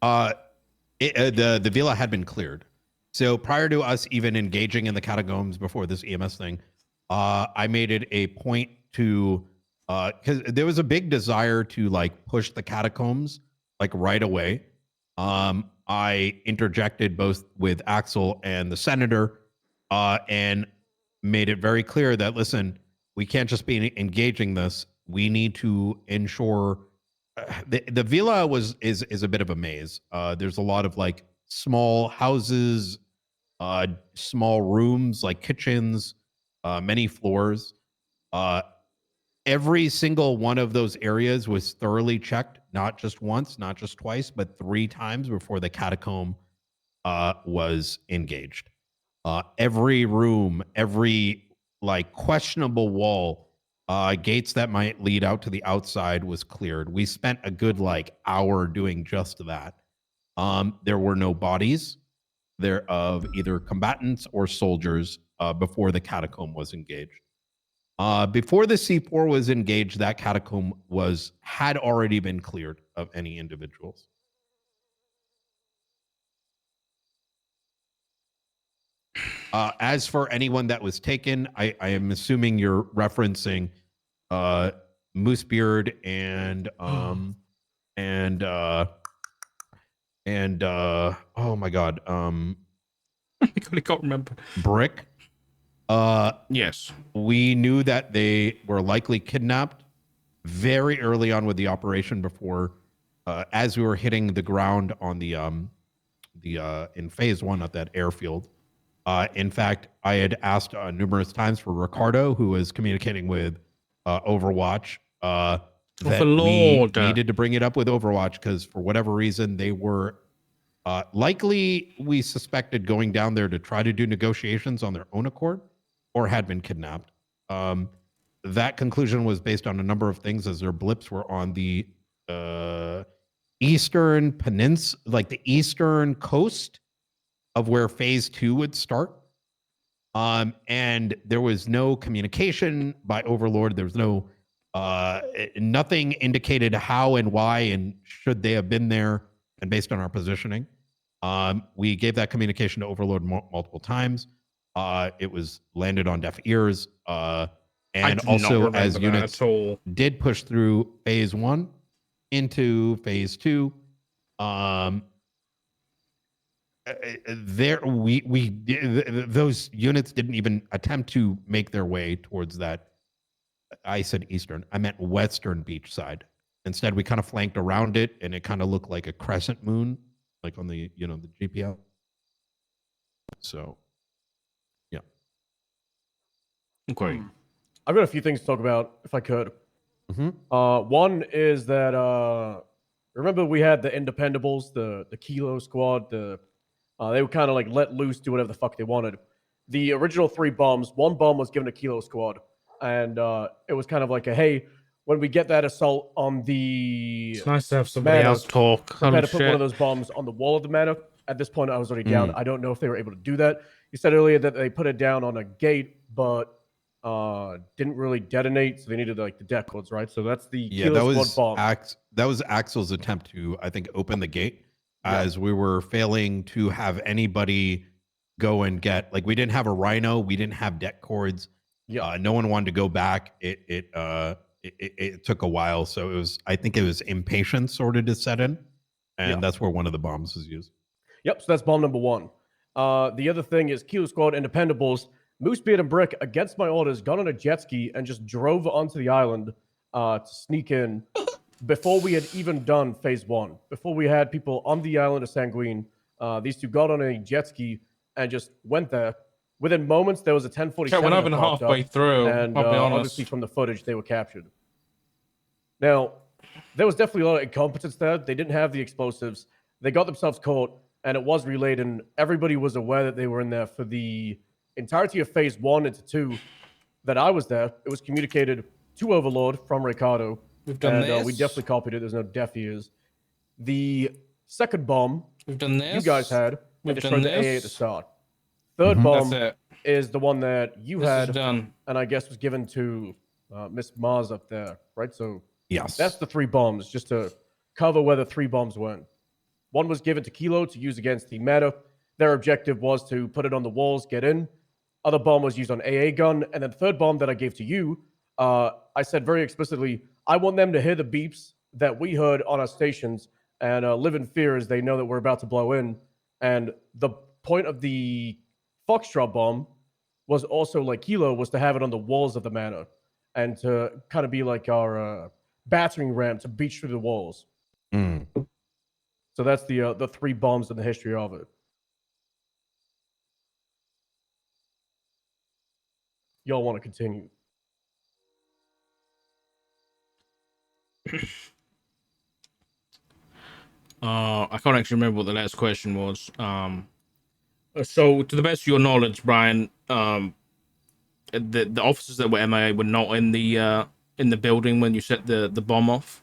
The villa had been cleared. So prior to us even engaging in the catacombs before this EMS thing, I made it a point to, because there was a big desire to push the catacombs right away. I interjected both with Axel and the senator, and made it very clear that, listen, we can't just be engaging this. We need to ensure the villa is a bit of a maze. There's a lot of small houses, small rooms, kitchens, many floors. Every single one of those areas was thoroughly checked, not just once, not just twice, but 3 times before the catacomb was engaged. Every room, every questionable wall, gates that might lead out to the outside was cleared. We spent a good hour doing just that. There were no bodies there of either combatants or soldiers before the catacomb was engaged. Before the C4 was engaged, that catacomb had already been cleared of any individuals. As for anyone that was taken, I am assuming you're referencing Moosebeard and oh my god, I can't remember. Brick. Yes. We knew that they were likely kidnapped very early on with the operation before, as we were hitting the ground on the in phase 1 at that airfield. In fact, I had asked numerous times for Ricardo, who was communicating with Overwatch, that we Lord. needed to bring it up with Overwatch because for whatever reason they were likely, we suspected, going down there to try to do negotiations on their own accord or had been kidnapped. That conclusion was based on a number of things, as their blips were on the eastern peninsula, like the eastern coast of where phase 2 would start. And there was no communication by Overlord. There was no nothing indicated how and why and should they have been there. And based on our positioning, we gave that communication to Overlord multiple times. It was landed on deaf ears. And also, as units did push through phase 1 into phase 2, those units didn't even attempt to make their way towards that. I said eastern. I meant western beach side. Instead, we kind of flanked around it, and it kind of looked like a crescent moon, like on the the GPL. So, yeah. Okay. I've got a few things to talk about, if I could. Mm-hmm. One is that remember we had the Independables, the Kilo Squad. They were kind of like let loose, do whatever the fuck they wanted. The original 3 bombs, 1 bomb was given to Kilo Squad, and it was kind of like a hey, when we get that assault on the It's nice to have somebody else talk. prepare to put one of those bombs on the wall of the manor. At this point, I was already down. I don't know if they were able to do that. You said earlier that they put it down on a gate, but didn't really detonate, so they needed like the deck codes, right? So that's the Kilo Squad bomb. That was Axel's attempt to, I think, open the gate, as we were failing to have anybody go and get, like, we didn't have a Rhino, we didn't have deck cords. No one wanted to go back. It took a while, so I think it was impatience sort of to set in, and that's where one of the bombs was used. Yep, so that's bomb number 1. The other thing is Kilo Squad Independables. Moosebeard and Brick, against my orders, got on a jet ski and just drove onto the island to sneak in before we had even done phase 1. Before we had people on the island of Sanguine, these two got on a jet ski and just went there. Within moments, there was a 1047. We're not even halfway through. And I'll be honest. obviously from the footage, they were captured. Now, there was definitely a lot of incompetence there. They didn't have the explosives. They got themselves caught, and it was relayed, and everybody was aware that they were in there for the entirety of phase 1 into 2 that I was there. It was communicated to Overlord from Ricardo. We've done this. We definitely copied it. There's no deaf ears. The second bomb We've done this. you guys had, We've and done destroyed the AA this. at the start. Third bomb That's it. is the one that you This had, is done. and I guess was given to Miss Mars up there, right? So Yes. that's the 3 bombs, just to cover where the 3 bombs went. One was given to Kilo to use against the meta. Their objective was to put it on the walls, get in. Other bomb was used on AA gun. And then the third bomb that I gave to you, I said very explicitly, I want them to hear the beeps that we heard on our stations and live in fear as they know that we're about to blow in. And the point of the Foxtrot bomb was also, like Kilo, was to have it on the walls of the manor and to kind of be like our battering ram to breach through the walls. So that's the 3 bombs in the history of it. Y'all want to continue? I can't actually remember what the last question was. So, to the best of your knowledge, Brian, the officers that were MIA were not in the building when you set the bomb off.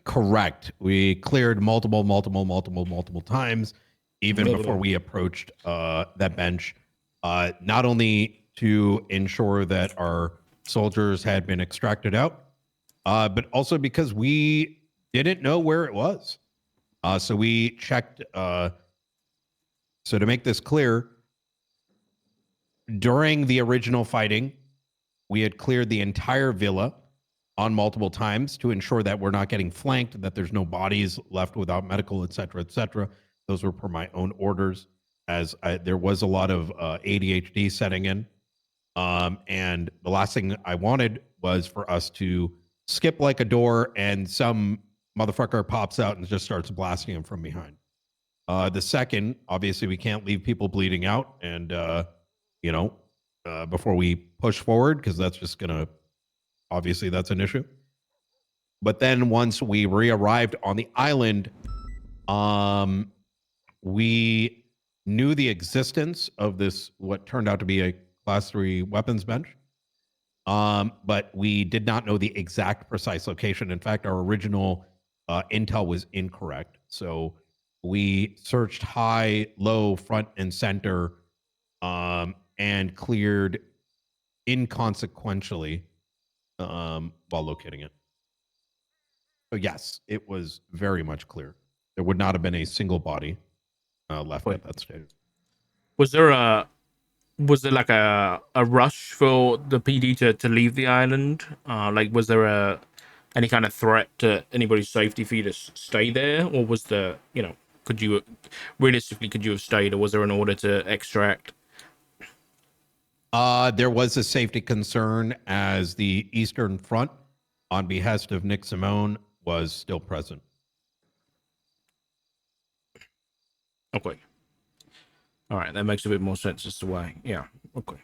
Correct. We cleared multiple times, even before we approached that bench. Not only to ensure that our soldiers had been extracted out, but also because we didn't know where it was. So we checked. So to make this clear, during the original fighting, we had cleared the entire villa on multiple times to ensure that we're not getting flanked, that there's no bodies left without medical, et cetera, et cetera. Those were per my own orders, as there was a lot of ADHD setting in. And the last thing I wanted was for us to skip like a door and some motherfucker pops out and just starts blasting him from behind. The second, obviously, we can't leave people bleeding out and, before we push forward, because that's just going to, obviously, that's an issue. But then once we re-arrived on the island, we knew the existence of this, what turned out to be a Class 3 weapons bench. But we did not know the exact precise location. In fact, our original intel was incorrect. So we searched high, low, front, and center, and cleared inconsequentially while locating it. So yes, it was very much clear. There would not have been a single body left at that stage. Was there like a rush for the PD to leave the island? Like, was there any kind of threat to anybody's safety for you to stay there, or was the could you have stayed, or was there an order to extract? There was a safety concern as the Eastern Front, on behest of Nick Simone, was still present. Okay. All right, that makes a bit more sense as to why. Yeah. Okay.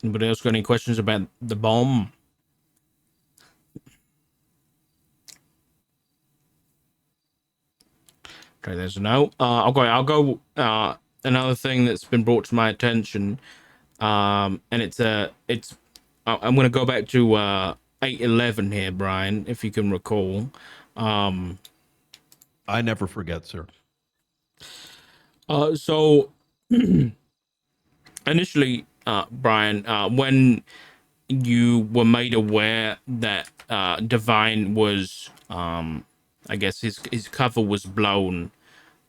Anybody else got any questions about the bomb? Okay, there's a no. I'll go. Another thing that's been brought to my attention, and it's I'm going to go back to 8/11 here, Brian, if you can recall. I never forget, sir. So initially, Brian, when you were made aware that Divine was, I guess his cover was blown,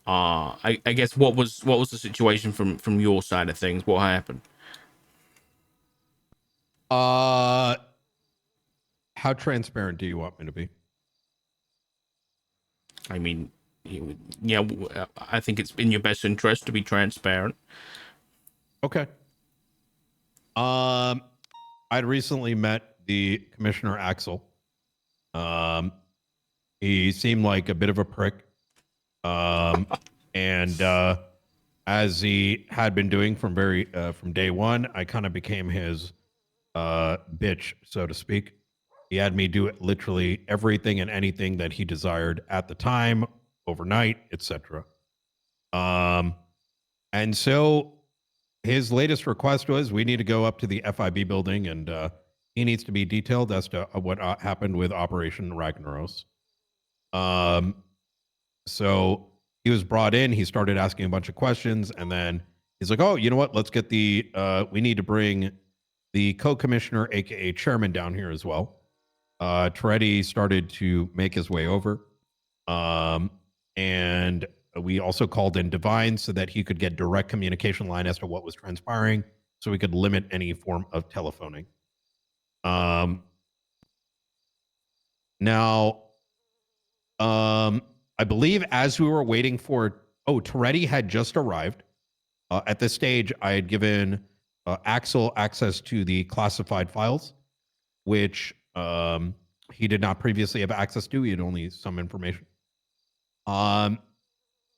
I guess what was the situation from your side of things? What happened? How transparent do you want me to be? I mean, yeah, I think it's in your best interest to be transparent. Okay. I'd recently met the Commissioner Axel. He seemed like a bit of a prick. And as he had been doing from day one, I kind of became his bitch, so to speak. He had me do literally everything and anything that he desired at the time, overnight, etc. And so his latest request was, we need to go up to the FIB building, and he needs to be detailed as to what happened with Operation Ragnaros. So he was brought in. He started asking a bunch of questions, and then he's like, "Oh, you know what? Let's get we need to bring the co-commissioner, aka chairman, down here as well." Toretti started to make his way over, and we also called in Divine so that he could get direct communication line as to what was transpiring, so we could limit any form of telephoning. Now, I believe as we were waiting for, Toretti had just arrived. At this stage, I had given Axel access to the classified files, which he did not previously have access to. He had only some information.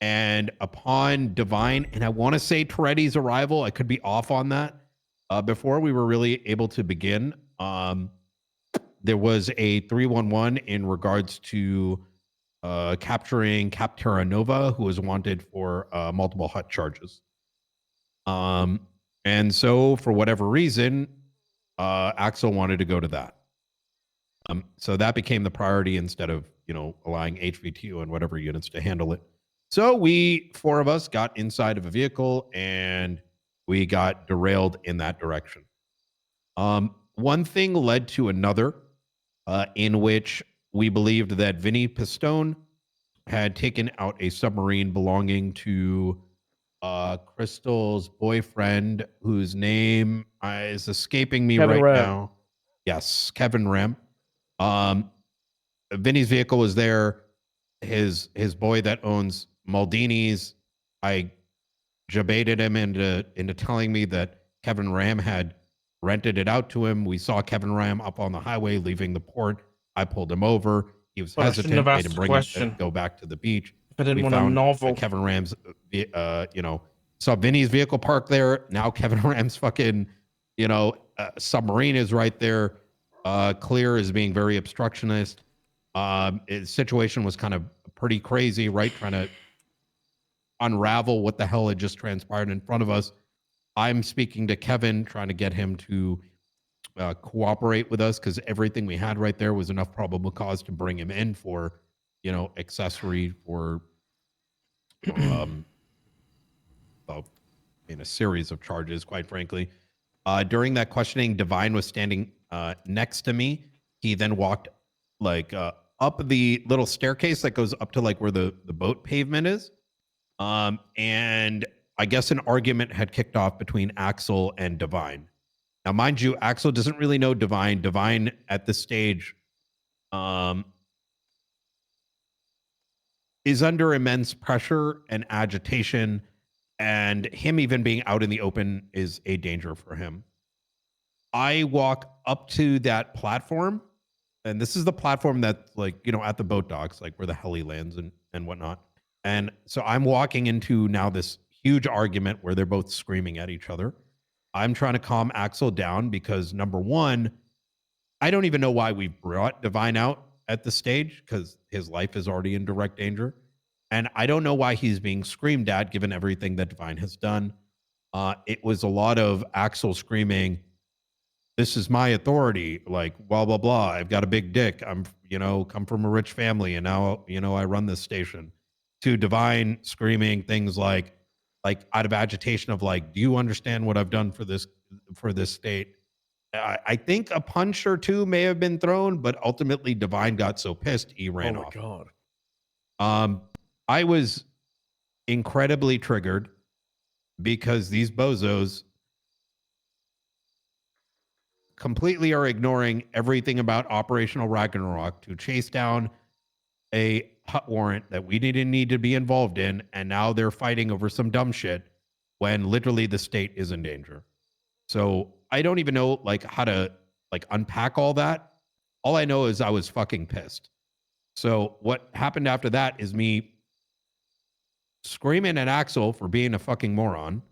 And upon Divine, and I want to say Toretti's arrival, I could be off on that, before we were really able to begin, there was a 311 in regards to capturing Capterra Nova, who was wanted for multiple HUT charges. And so for whatever reason, Axel wanted to go to that. So that became the priority instead of, allowing HVTO and whatever units to handle it. So four of us got inside of a vehicle and we got derailed in that direction. One thing led to another, in which we believed that Vinny Pistone had taken out a submarine belonging to Crystal's boyfriend, whose name is escaping me Kevin right Ram. now. Yes, Kevin Ram. Vinny's vehicle was there. His boy that owns Maldini's, I jebaited him into telling me that Kevin Ram had rented it out to him. We saw Kevin Ram up on the highway leaving the port. I pulled him over. He was Well, I shouldn't hesitant, have made asked him the bring question. it, go back to the beach. I didn't We want a found novel. Kevin Ram's, saw Vinny's vehicle parked there. Now Kevin Ram's fucking, submarine is right there. Clear is being very obstructionist. His situation was kind of pretty crazy, right? Trying to unravel what the hell had just transpired in front of us. I'm speaking to Kevin, trying to get him to cooperate with us because everything we had right there was enough probable cause to bring him in for, accessory for a series of charges, quite frankly. During that questioning, Divine was standing next to me. He then walked up the little staircase that goes up to where the boat pavement is. And I guess an argument had kicked off between Axel and Divine. Now, mind you, Axel doesn't really know Divine. Divine at this stage is under immense pressure and agitation, and him even being out in the open is a danger for him. I walk up to that platform, and this is the platform that, at the boat docks, where the heli lands and whatnot. And so I'm walking into now this huge argument where they're both screaming at each other. I'm trying to calm Axel down because, number one, I don't even know why we brought Divine out at the stage because his life is already in direct danger. And I don't know why he's being screamed at given everything that Divine has done. It was a lot of Axel screaming, "This is my authority," blah, blah, blah. I've got a big dick. I'm, come from a rich family and now, I run this station. To Divine screaming things like out of agitation of do you understand what I've done for this state? I think a punch or two may have been thrown, but ultimately Divine got so pissed he ran off. Oh my god. I was incredibly triggered because these bozos completely are ignoring everything about Operational Ragnarok to chase down a hut warrant that we didn't need to be involved in, and now they're fighting over some dumb shit when literally the state is in danger. So I don't even know how to unpack all that. All I know is I was fucking pissed. So what happened after that is me screaming at Axel for being a fucking moron.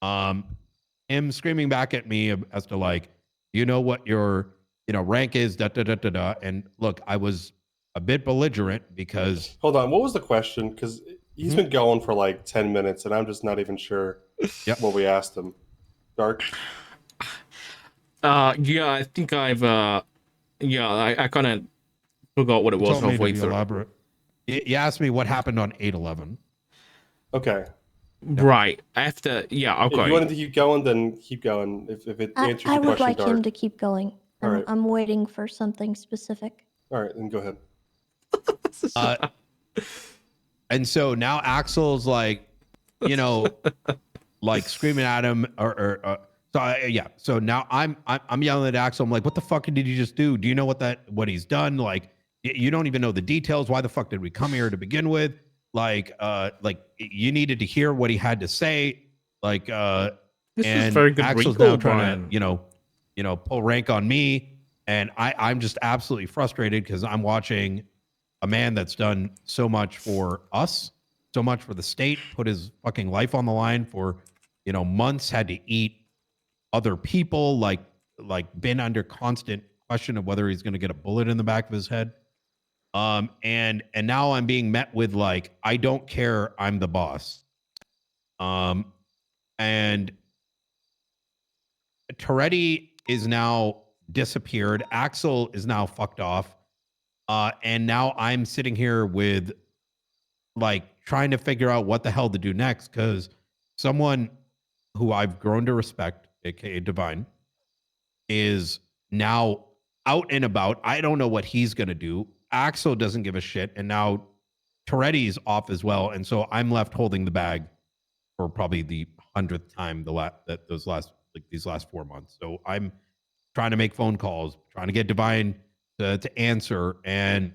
Him screaming back at me as to what your rank is, da da da da da. And look, I was a bit belligerent because Hold on, what was the question? Because he's been going for 10 minutes, and I'm just not even sure what we asked him. Dark? Yeah, I think I kind of forgot what it was halfway through. Elaborate. You asked me what happened on 8/11. Okay. Right. After, okay. If you wanted to keep going, then keep going. If it answers I your would question, like Dark. him to keep going. All right. I'm waiting for something specific. All right, then go ahead. And so now Axel's screaming at him So now I'm yelling at Axel. I'm like, what the fuck did you just do? Do you know what he's done? You don't even know the details. Why the fuck did we come here to begin with? You needed to hear what he had to say. This And is very good Axel's recall, now trying Brian. to, pull rank on me. And I'm just absolutely frustrated because I'm watching a man that's done so much for us, so much for the state, put his fucking life on the line for, months, had to eat other people, been under constant question of whether he's going to get a bullet in the back of his head. And now I'm being met with I don't care, I'm the boss. And Toretti is now disappeared. Axel is now fucked off. And now I'm sitting here with trying to figure out what the hell to do next because someone who I've grown to respect, aka Divine, is now out and about. I don't know what he's going to do. Axel doesn't give a shit, and now Toretti's off as well, and so I'm left holding the bag for probably the 100th time these last 4 months. So I'm trying to make phone calls, trying to get Divine to answer, and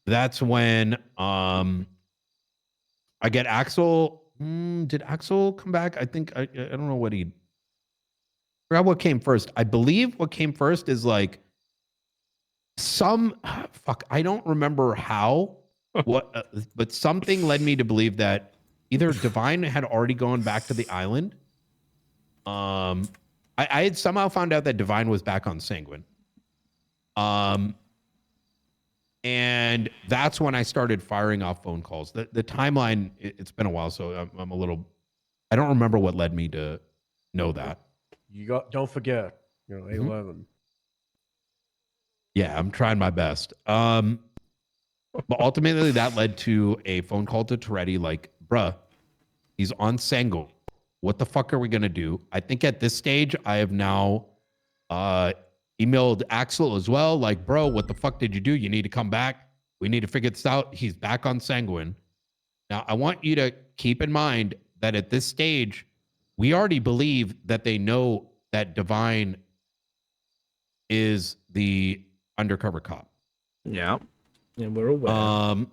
that's when I get Axel. Did Axel come back? I think I don't know what he. Forgot what came first. I believe what came first is like I don't remember how but something led me to believe that either Divine had already gone back to the island. I had somehow found out that Divine was back on Sanguine. And that's when I started firing off phone calls. The timeline, it's been a while, so I'm a little, I don't remember what led me to know that. Don't forget, A11. Yeah, I'm trying my best. But ultimately that led to a phone call to Toretti, like, bruh, he's on Sango. What the fuck are we gonna do? I think at this stage I have now emailed Axel as well, like, bro, what the fuck did you do? You need to come back. We need to figure this out. He's back on Sanguine. Now, I want you to keep in mind that at this stage, we already believe that they know that Divine is the undercover cop. Yeah. Yeah, we're aware.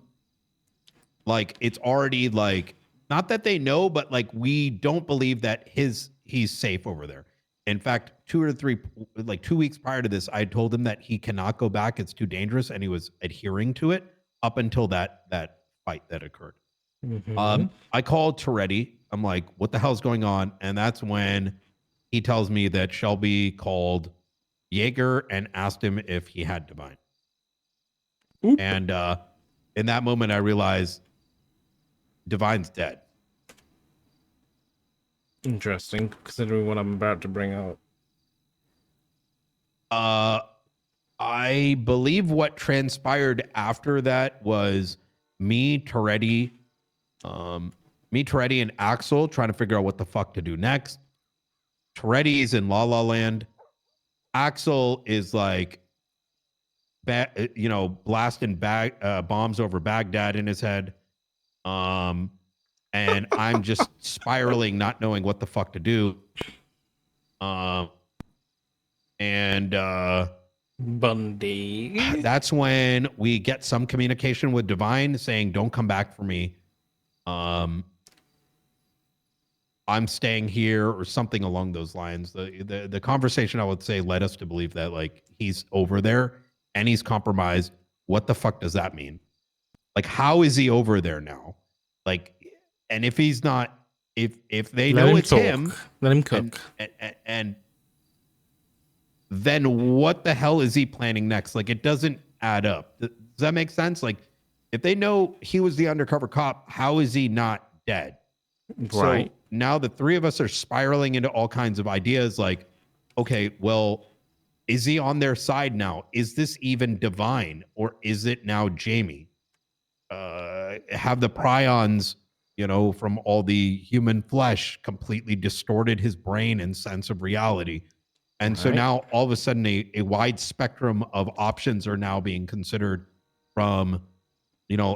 Like, it's already like, not that they know, but like, we don't believe that he's safe over there. In fact, 2 weeks prior to this, I told him that he cannot go back. It's too dangerous. And he was adhering to it up until that fight that occurred. I called Toretti. I'm like, what the hell's going on? And that's when he tells me that Shelby called Jaeger and asked him if he had Divine. Oop. And in that moment, I realized Divine's dead. Interesting, considering what I'm about to bring out. I believe what transpired after that was me, Toretti, and Axel trying to figure out what the fuck to do next. Toretti is in La La Land. Axel is like, blasting bombs over Baghdad in his head. And I'm just spiraling, not knowing what the fuck to do. Bundy. That's when we get some communication with Divine saying, don't come back for me. I'm staying here, or something along those lines. The conversation, I would say, led us to believe that like he's over there and he's compromised. What the fuck does that mean? Like, how is he over there now? Like, and if he's not, if they know it's him, let him cook. And then what the hell is he planning next? Like, it doesn't add up. Does that make sense? Like, if they know he was the undercover cop, how is he not dead? Right. So now the three of us are spiraling into all kinds of ideas. Like, okay, well, is he on their side now? Is this even Divine, or is it now Jamie? Have the prions, from all the human flesh completely distorted his brain and sense of reality? And so now all of a sudden a wide spectrum of options are now being considered, from,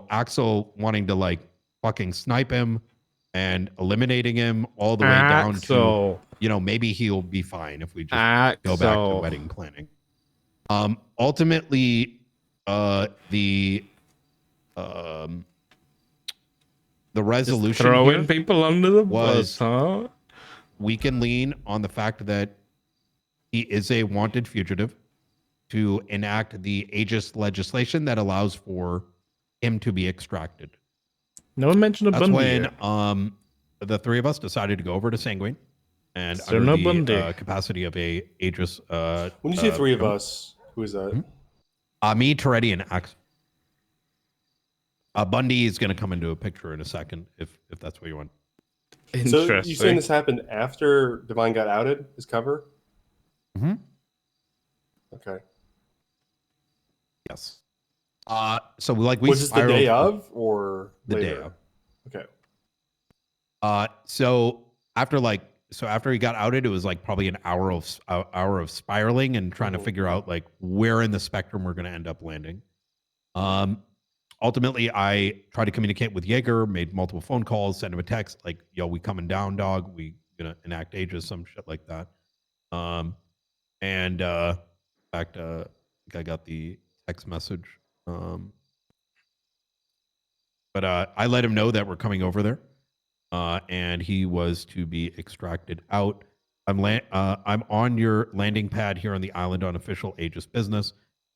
Axel wanting to like fucking snipe him and eliminating him, all the way down to, maybe he'll be fine if we just go back to wedding planning. Ultimately, the resolution throwing people under the was, bus, huh? we can lean on the fact that he is a wanted fugitive, to enact the aegis legislation that allows for him to be extracted. No one mentioned a That's Bundy when yet. The three of us decided to go over to Sanguine, and Sir under no the Bundy. capacity of a aegis. When you say three of us, who is that? Me, Toretti, and Axel. Bundy is going to come into a picture in a second, if that's what you want. So you saying this happened after Divine got outed, his cover? Mm-hmm. Okay. Yes. So we was this the day of, or the later? day of? Okay. So after he got outed, it was like probably an hour of spiraling and trying to figure out like where in the spectrum we're going to end up landing. Ultimately, I tried to communicate with Jaeger, made multiple phone calls, sent him a text like, "Yo, we coming down, dog. We gonna enact ages," some shit like that. And in fact, I think I got the text message. But I let him know that we're coming over there, and he was to be extracted out. I'm on your landing pad here on the island on official Aegis business.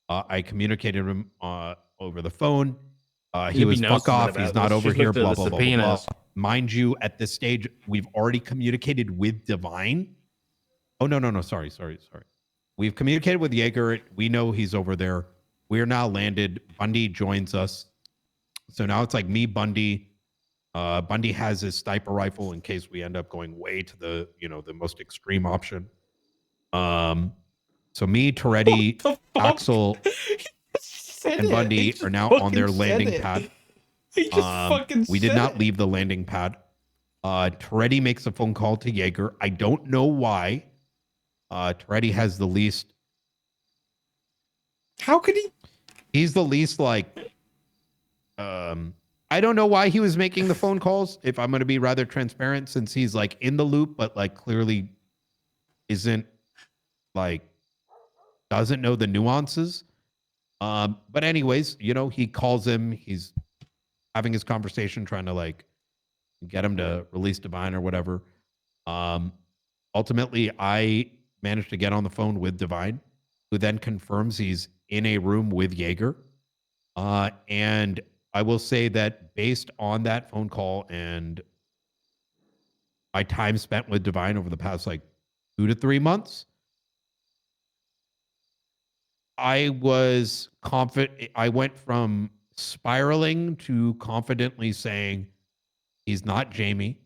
I communicated with him over the phone. He Libby was knows fuck something off. about He's not this. over She's here. looked at Blah the blah blah blah blah. subpoenas. Mind you, at this stage, we've already communicated with Divine. Oh no. Sorry. We've communicated with Jaeger. We know he's over there. We're now landed. Bundy joins us. So now it's like me, Bundy. Bundy has his sniper rifle in case we end up going way to the the most extreme option. So me, Toretti, Axel, and Bundy are now on their landing pad. He just fucking We did not leave the landing pad. Toretti makes a phone call to Jaeger. I don't know why. Toretti has the least. How could he? He's the least like. I don't know why he was making the phone calls. If I'm going to be rather transparent, since he's like in the loop, but like clearly isn't like doesn't know the nuances. But anyways, he calls him. He's having his conversation, trying to like get him to release Divine or whatever. Ultimately, I managed to get on the phone with Divine, who then confirms he's in a room with Jaeger. And I will say that based on that phone call and my time spent with Divine over the past like 2 to 3 months, I was confident. I went from spiraling to confidently saying he's not Jamie.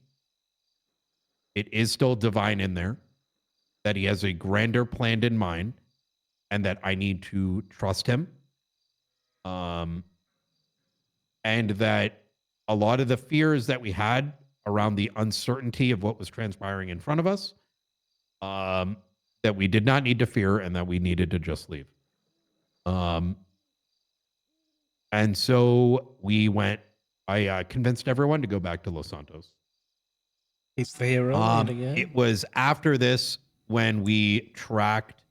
It is still Divine in there, that he has a grander plan in mind, and that I need to trust him. And that a lot of the fears that we had around the uncertainty of what was transpiring in front of us, that we did not need to fear and that we needed to just leave. And so we went, I convinced everyone to go back to Los Santos. He's the hero. It was after this when we tracked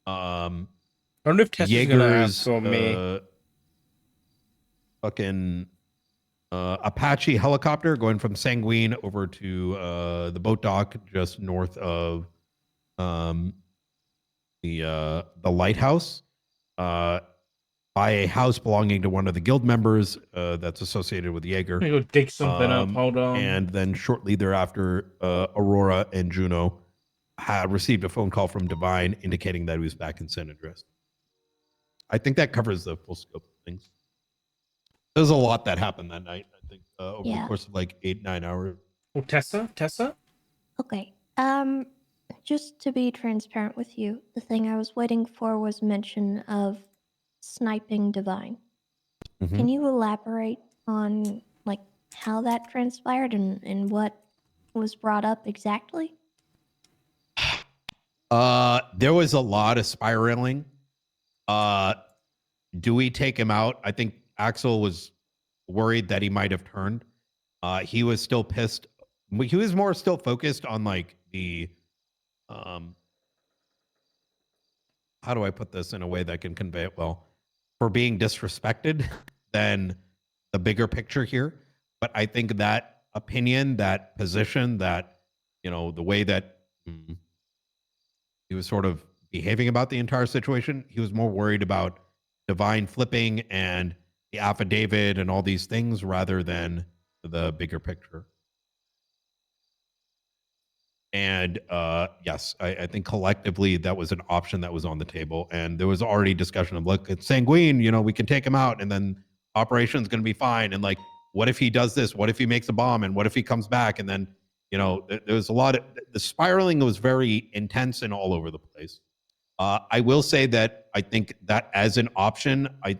I wonder if Tessa's gonna ask Jaeger's for me. fucking Apache helicopter going from Sanguine over to the boat dock just north of the lighthouse, by a house belonging to one of the guild members that's associated with Jaeger. Let me go dig something up. Hold on. And then shortly thereafter, Aurora and Juno had received a phone call from Divine indicating that he was back in San Andreas. I think that covers the full scope of things. There's a lot that happened that night, I think, over the course of like 8-9 hours. Well, Tessa? Okay. Just to be transparent with you, the thing I was waiting for was mention of sniping Divine. Mhm. Can you elaborate on like how that transpired and what was brought up exactly? There was a lot of spiraling. Do we take him out? I think Axel was worried that he might have turned. He was still pissed. He was more still focused on like the how do I put this in a way that can convey it well? For being disrespected than the bigger picture here. But I think that opinion, that position, that the way that he was sort of behaving about the entire situation, he was more worried about Divine flipping and the affidavit and all these things rather than the bigger picture. And yes, I think collectively that was an option that was on the table. And there was already discussion of, look, it's Sanguine, we can take him out and then operation's going to be fine. And like, what if he does this? What if he makes a bomb? And what if he comes back? And then, there was a lot of, the spiraling was very intense and all over the place. I will say that I think that as an option, I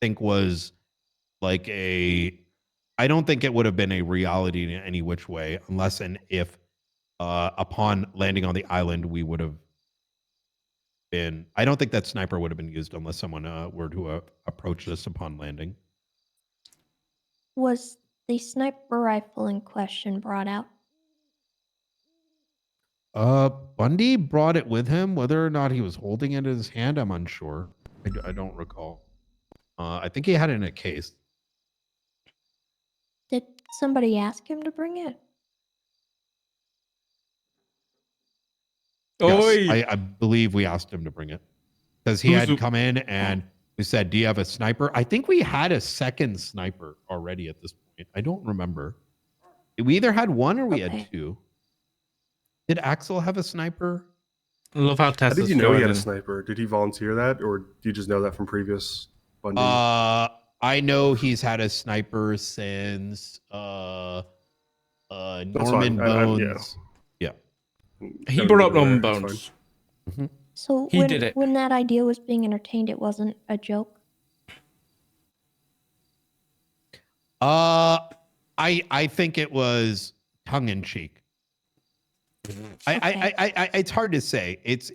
think was like I don't think it would have been a reality in any which way, unless and if upon landing on the island, we would have been. I don't think that sniper would have been used unless someone were to approach this upon landing. Was the sniper rifle in question brought out? Bundy brought it with him. Whether or not he was holding it in his hand, I'm unsure. I don't recall. I think he had it in a case. Did somebody ask him to bring it? Yes, I believe we asked him to bring it because he Who's had come in and we said, "Do you have a sniper?" I think we had a second sniper already at this point. I don't remember. We either had one or we Okay. had two. Did Axel have a sniper? I love how How Tessa's did you know he had a joining. sniper? Did he volunteer that, or do you just know that from previous Bundy? I know he's had a sniper since That's Norman fine. Bones. Yeah. He Don't brought need up to go Norman there, it's Bones. fine. So He did it. when that idea was being entertained, it wasn't a joke. I think it was tongue in cheek. I it's hard to say. It's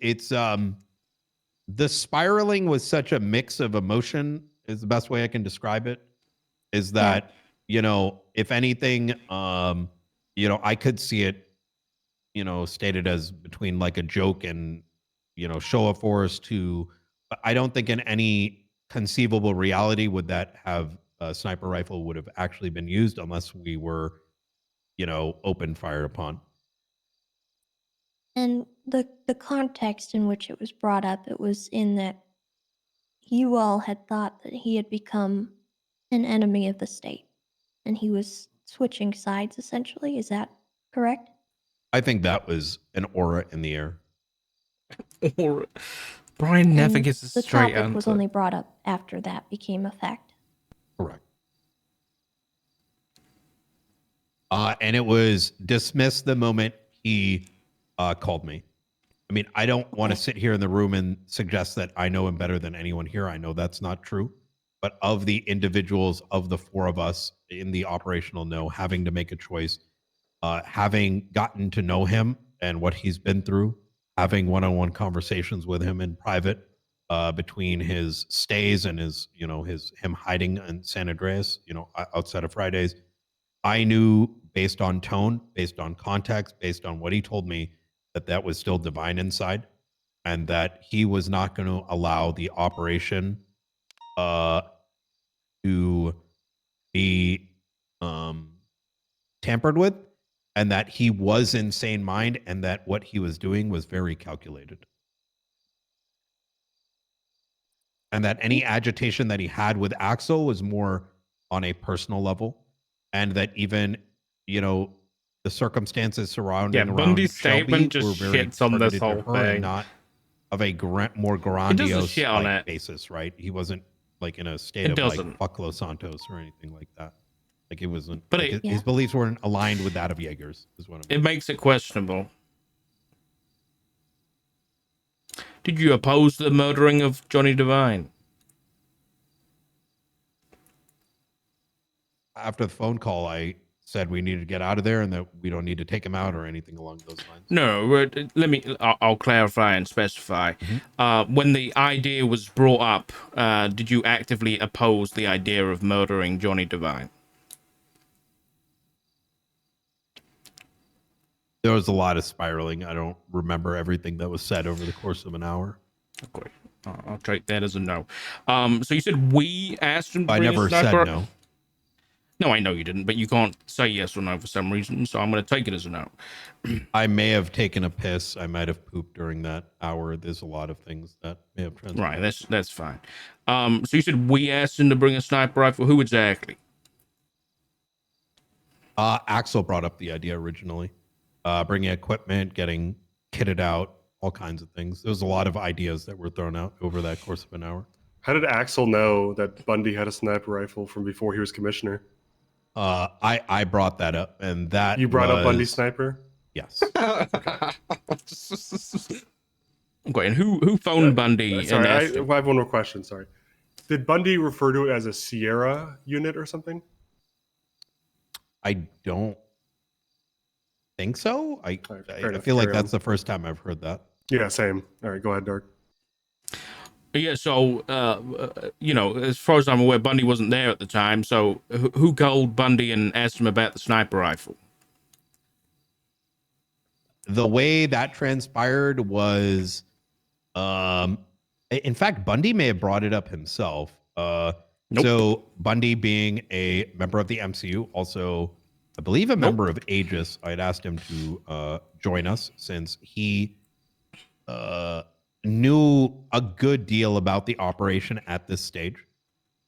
the spiraling was such a mix of emotion is the best way I can describe it. Is that, you know, if anything, you know, I could see it, you know, stated as between like a joke and, you know, show of force to, I don't think in any conceivable reality would that have a sniper rifle would have actually been used unless we were, you know, open fired upon. And the context in which it was brought up, it was in that you all had thought that he had become an enemy of the state, and he was switching sides essentially. Is that correct? I think that was an aura in the air. Or Brian never And gives a the straight topic was answer. only brought up after that became a fact. Correct. And it was dismissed the moment he called me. I mean, I don't want to sit here in the room and suggest that I know him better than anyone here. I know that's not true. But of the individuals, of the four of us in the operational know, having to make a choice, having gotten to know him and what he's been through, having one-on-one conversations with him in private, between his stays and his, you know, him hiding in San Andreas, you know, outside of Fridays, I knew based on tone, based on context, based on what he told me, that that was still divine inside, and that he was not going to allow the operation to be tampered with, and that he was in sane mind, and that what he was doing was very calculated, and that any agitation that he had with Axel was more on a personal level, and that even, you know, the circumstances surrounding around Bundy's Shelby statement just were very shits on this targeted to whole her and thing. not of a more It doesn't grandiose shit on like it. basis, right? He wasn't like in a state It of doesn't. like fuck Los Santos or anything like that. Like it wasn't. But Like it- his beliefs weren't aligned with that of Jaeger's. Is what I'm. It makes it questionable. Did you oppose the murdering of Johnny Devine? After the phone call, I said we needed to get out of there and that we don't need to take him out or anything along those lines. No, I'll clarify and specify. When the idea was brought up, did you actively oppose the idea of murdering Johnny Devine? There was a lot of spiraling. I don't remember everything that was said over the course of an hour. Okay, I'll take that as a no. So you said we asked him to I bring never a sniper? said no. No, I know you didn't, but you can't say yes or no for some reason, so I'm going to take it as a no. I may have taken a piss. I might have pooped during that hour. There's a lot of things that may have transpired. Right, that's fine. So you said we asked him to bring a sniper rifle. Who exactly? Axel brought up the idea originally. Bringing equipment, getting kitted out, all kinds of things. There was a lot of ideas that were thrown out over that course of an hour. How did Axel know that Bundy had a sniper rifle from before he was commissioner? I brought that up, and that You brought up Bundy's was- sniper? Yes. Okay, and who phoned Bundy? Sorry, and I asked him? have one more question. Sorry. Did Bundy refer to it as a Sierra unit or something? I don't think so. I All right, fair I enough. feel like Carry on. that's the first time I've heard that. Yeah, same. All right, go ahead, Dark. Yeah, so as far as I'm aware, Bundy wasn't there at the time. So who called Bundy and asked him about the sniper rifle? The way that transpired was, in fact, Bundy may have brought it up himself. Nope. So Bundy, being a member of the MCU, also, I believe, a member of Aegis, I had asked him to join us since he knew a good deal about the operation at this stage.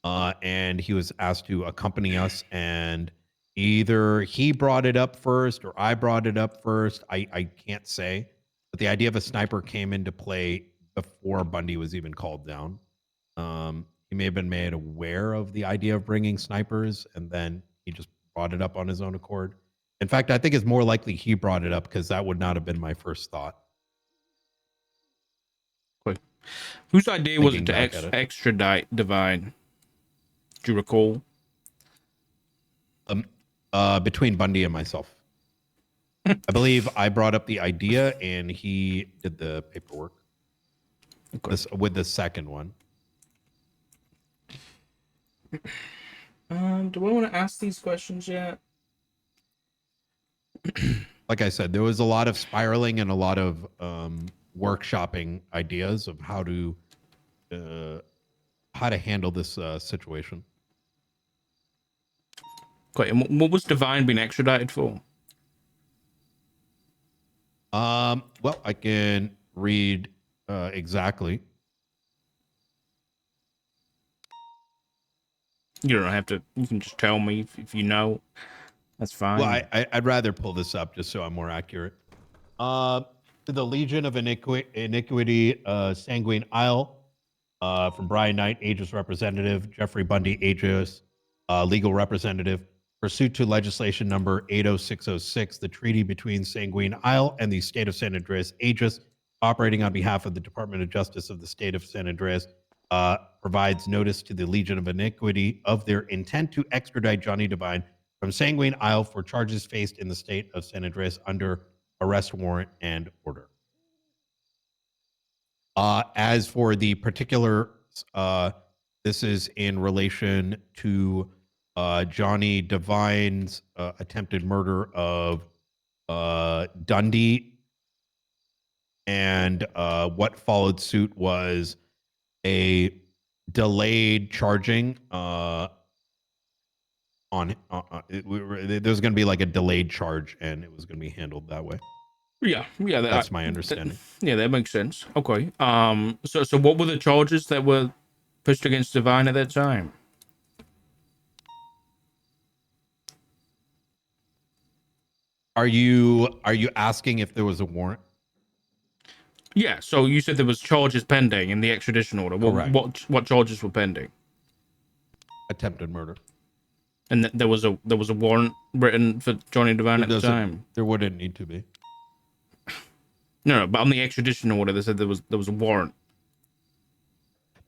And he was asked to accompany us, and either he brought it up first or I brought it up first. I can't say, but the idea of a sniper came into play before Bundy was even called down. He may have been made aware of the idea of bringing snipers, and then he just brought it up on his own accord. In fact, I think it's more likely he brought it up, because that would not have been my first thought. Whose idea was it Thinking to back at it. extradite Divine? Do you recall? Between Bundy and myself. I believe I brought up the idea and he did the paperwork. With the second one. Do I want to ask these questions yet? Like I said, there was a lot of spiraling and a lot of workshopping ideas of how to handle this situation. Okay, and what was Divine being extradited for? Well, I can read exactly. You don't have to. You can just tell me if you know. That's fine. Well, I'd rather pull this up just so I'm more accurate. To the Legion of Iniquity, Sanguine Isle, from Brian Knight, Aegis representative, Jeffrey Bundy, Aegis legal representative. Pursuant to legislation number 80606, the treaty between Sanguine Isle and the state of San Andreas, Aegis, operating on behalf of the Department of Justice of the state of San Andreas, provides notice to the Legion of Iniquity of their intent to extradite Johnny Devine from Sanguine Isle for charges faced in the state of San Andreas under arrest warrant and order. As for the particular, this is in relation to Johnny Devine's attempted murder of Dundee, and what followed suit was a delayed charging there's going to be like a delayed charge, and it was going to be handled that way. Yeah, That's my understanding. That makes sense. Okay. So what were the charges that were pushed against Divine at that time? Are you asking if there was a warrant? Yeah. So you said there was charges pending in the extradition order. Correct. What charges were pending? Attempted murder. And there was a warrant written for Johnny Devine at the time. There wouldn't need to be. No, but on the extradition order, they said there was a warrant.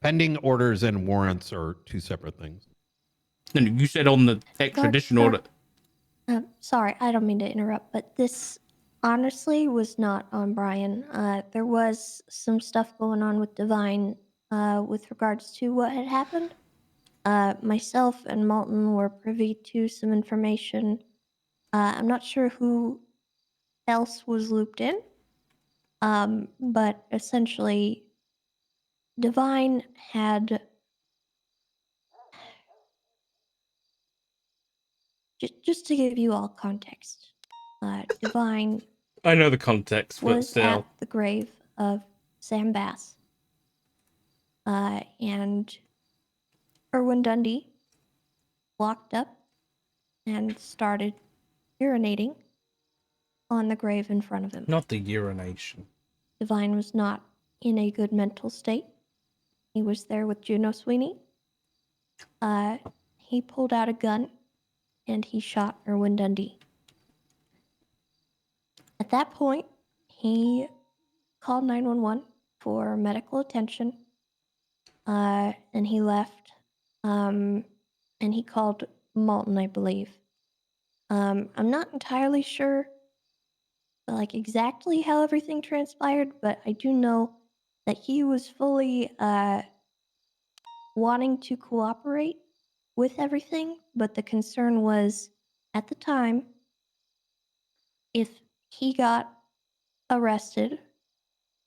Pending orders and warrants are two separate things. No, you said on the extradition order. Sorry, I don't mean to interrupt, but this honestly was not on Brian. There was some stuff going on with Divine with regards to what had happened. Myself and Malton were privy to some information. I'm not sure who else was looped in, but essentially, Divine had just to give you all context. Divine I know the context, but was still. at the grave of Sam Bass, and Erwin Dundee walked up and started urinating on the grave in front of him. Not the urination. Divine was not in a good mental state. He was there with Juno Sweeney. He pulled out a gun and he shot Erwin Dundee. At that point, he called 911 for medical attention, and he left, and he called Malton, I believe. I'm not entirely sure, like, exactly how everything transpired, but I do know that he was fully wanting to cooperate with everything, but the concern was at the time if he got arrested,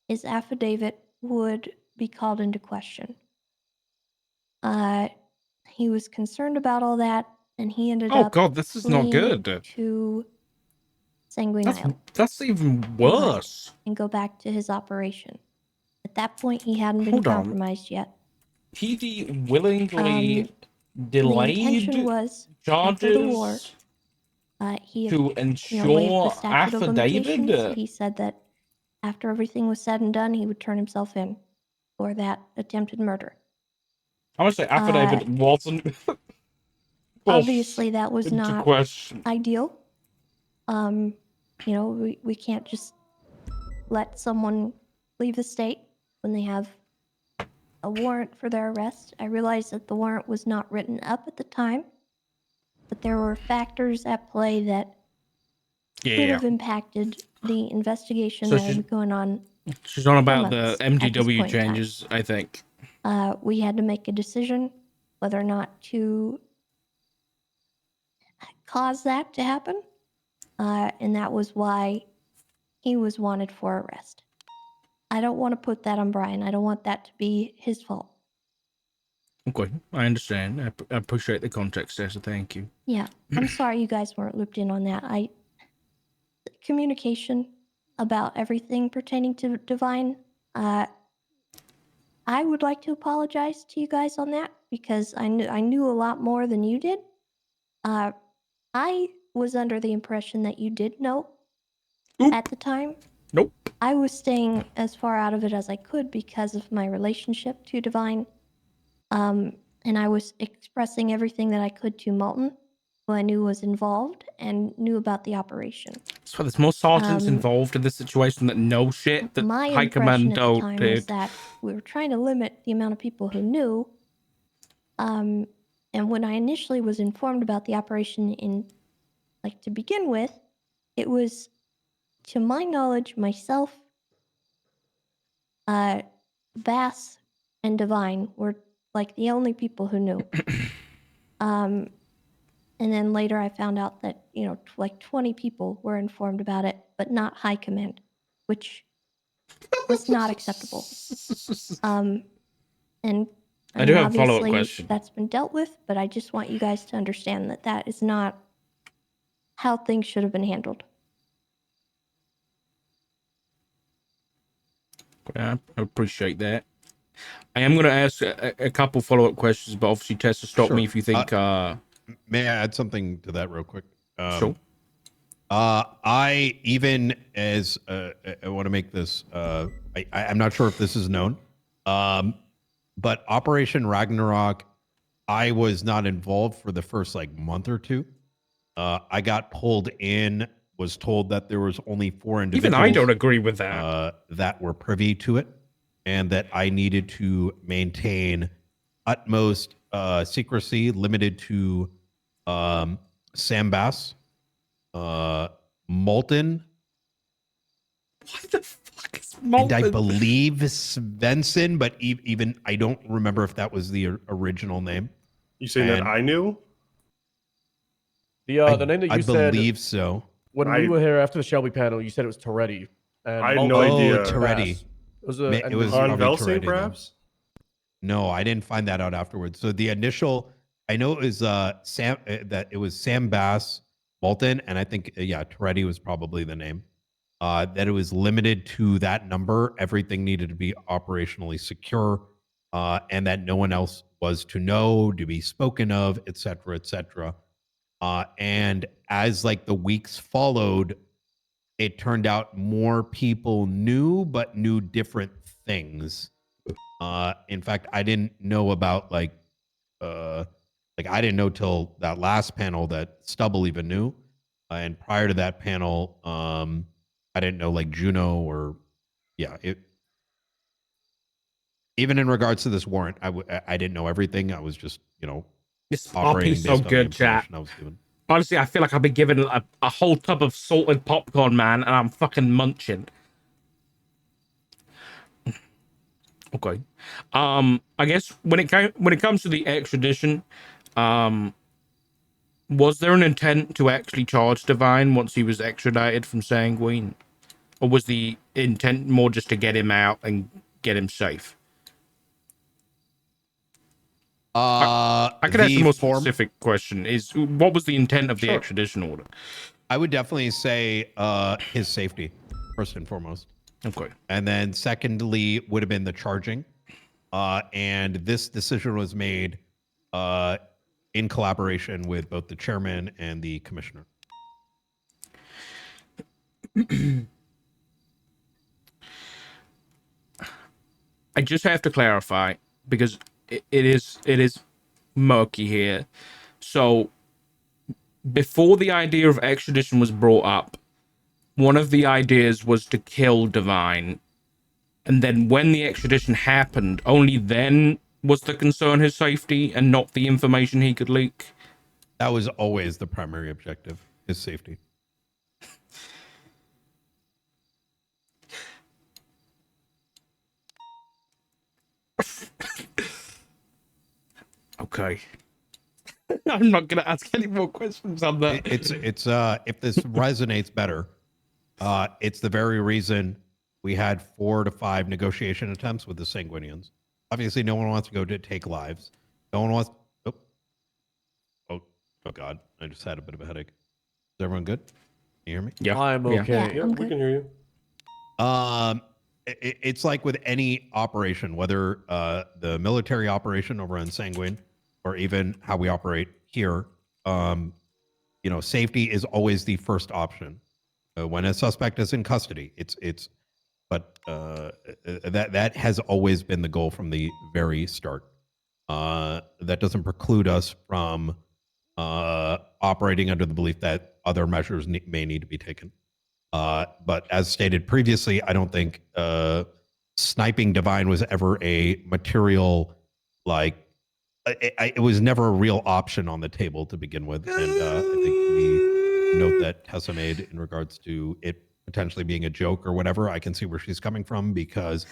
his affidavit would be called into question. He was concerned about all that, and he ended Oh up god, this is not fleeing good. to Sanguine Isle That's even to hide worse. and go back to his operation. At that point, he hadn't been Hold on. compromised yet. PD willingly The intention delayed was after the war, charges he had, to waived the ensure statute of limitations. affidavit. He said that after everything was said and done, he would turn himself in for that attempted murder. I must say, affidavit wasn't called Obviously, that was into not question. ideal. You know, we can't just let someone leave the state when they have a warrant for their arrest. I realized that the warrant was not written up at the time, but there were factors at play that could Yeah. have impacted the investigation So that had been going on. She's on about the months at this MDW point in time. changes, I think. We had to make a decision whether or not to cause that to happen, and that was why he was wanted for arrest. I don't want to put that on Brian. I don't want that to be his fault. Okay, I understand. I appreciate the context there, so thank you. Yeah, I'm sorry you guys weren't looped in on that. Communication about everything pertaining to Divine, I would like to apologize to you guys on that because I knew a lot more than you did. I was under the impression that you did know at the time. Nope. I was staying as far out of it as I could because of my relationship to Divine. And I was expressing everything that I could to Malton, who I knew was involved and knew about the operation. So there's more sergeants involved in this situation that know shit that My High impression Command at the don't. time was that we were trying to limit the amount of people who knew. And when I initially was informed about the operation to begin with, it was, to my knowledge, myself, Bass, and Divine were like the only people who knew. And then later I found out that, 20 people were informed about it, but not High Command, which was not acceptable. And I do have a follow-up obviously question. that's been dealt with, but I just want you guys to understand that that is not how things should have been handled. I appreciate that. I am going to ask a couple follow-up questions, but obviously Tessa, stop me if you think... may I add something to that real quick? Sure. I, even as I want to make this, I'm not sure if this is known, but Operation Ragnarok, I was not involved for the first month or two. I got pulled in, was told that there was only 4 individuals. Even I don't agree with that. That were privy to it, and that I needed to maintain utmost secrecy, limited to Sam Bass, Molten. What the fuck is Molten? And I believe Svensson, but even I don't remember if that was the original name. You saying that I knew? The name that you said. I believe so. When we were here after the Shelby panel, you said it was Toretti. And I had no idea. Toretti. It was Von probably Velsing, Toretti, perhaps? No, I didn't find that out afterwards. So the initial, I know it was Sam. That it was Sam Bass, Bolton, and I think Toretti was probably the name. That it was limited to that number. Everything needed to be operationally secure, and that no one else was to know, to be spoken of, etc., etc. And as the weeks followed, it turned out more people knew, but knew different things. In fact, I didn't know about I didn't know till that last panel that Stubble even knew, and prior to that panel, I didn't know Juno or it. Even in regards to this warrant, I didn't know everything. I was just This operating RP's based so on the good, chat. information I was given. Honestly, I feel like I've been given a whole tub of salted popcorn, man, and I'm fucking munching. Okay. I guess when it comes to the extradition, um, was there an intent to actually charge Divine once he was extradited from Sanguine, or was the intent more just to get him out and get him safe? I could ask a The more form, specific question: Is what was the intent of the sure. extradition order? I would definitely say his safety first and foremost, Okay. and then secondly would have been the charging. And this decision was made in collaboration with both the chairman and the commissioner. I just have to clarify because it is murky here. So before the idea of extradition was brought up, one of the ideas was to kill Divine, and then when the extradition happened, only then was the concern his safety and not the information he could leak. That was always the primary objective, his safety. Okay. I'm not gonna ask any more questions on that. It's if this resonates better, it's the very reason we had 4 to 5 negotiation attempts with the Sanguinians. Obviously, no one wants to go to take lives. No one wants. Oh, oh God! I just had a bit of a headache. Is everyone good? Can you hear me? Yeah. I'm okay. Yeah, Yeah, I'm we good. can hear you. It's like with any operation, whether the military operation over in Sanguine or even how we operate here, safety is always the first option. When a suspect is in custody, but that has always been the goal from the very start. That doesn't preclude us from operating under the belief that other measures may need to be taken. But as stated previously, I don't think sniping Divine was ever a material, it was never a real option on the table to begin with. And I think the note that Tessa made in regards to it potentially being a joke or whatever, I can see where she's coming from, because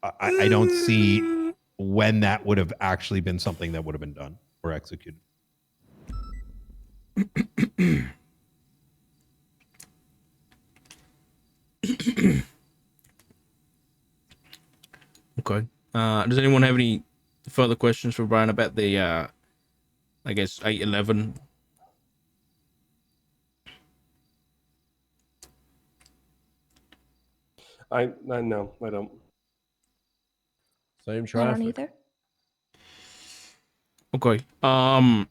I don't see when that would have actually been something that would have been done or executed. Okay. Does anyone have any further questions for Brian about the, I guess, 811? I know, I don't. Same I don't traffic. either. Okay. Hold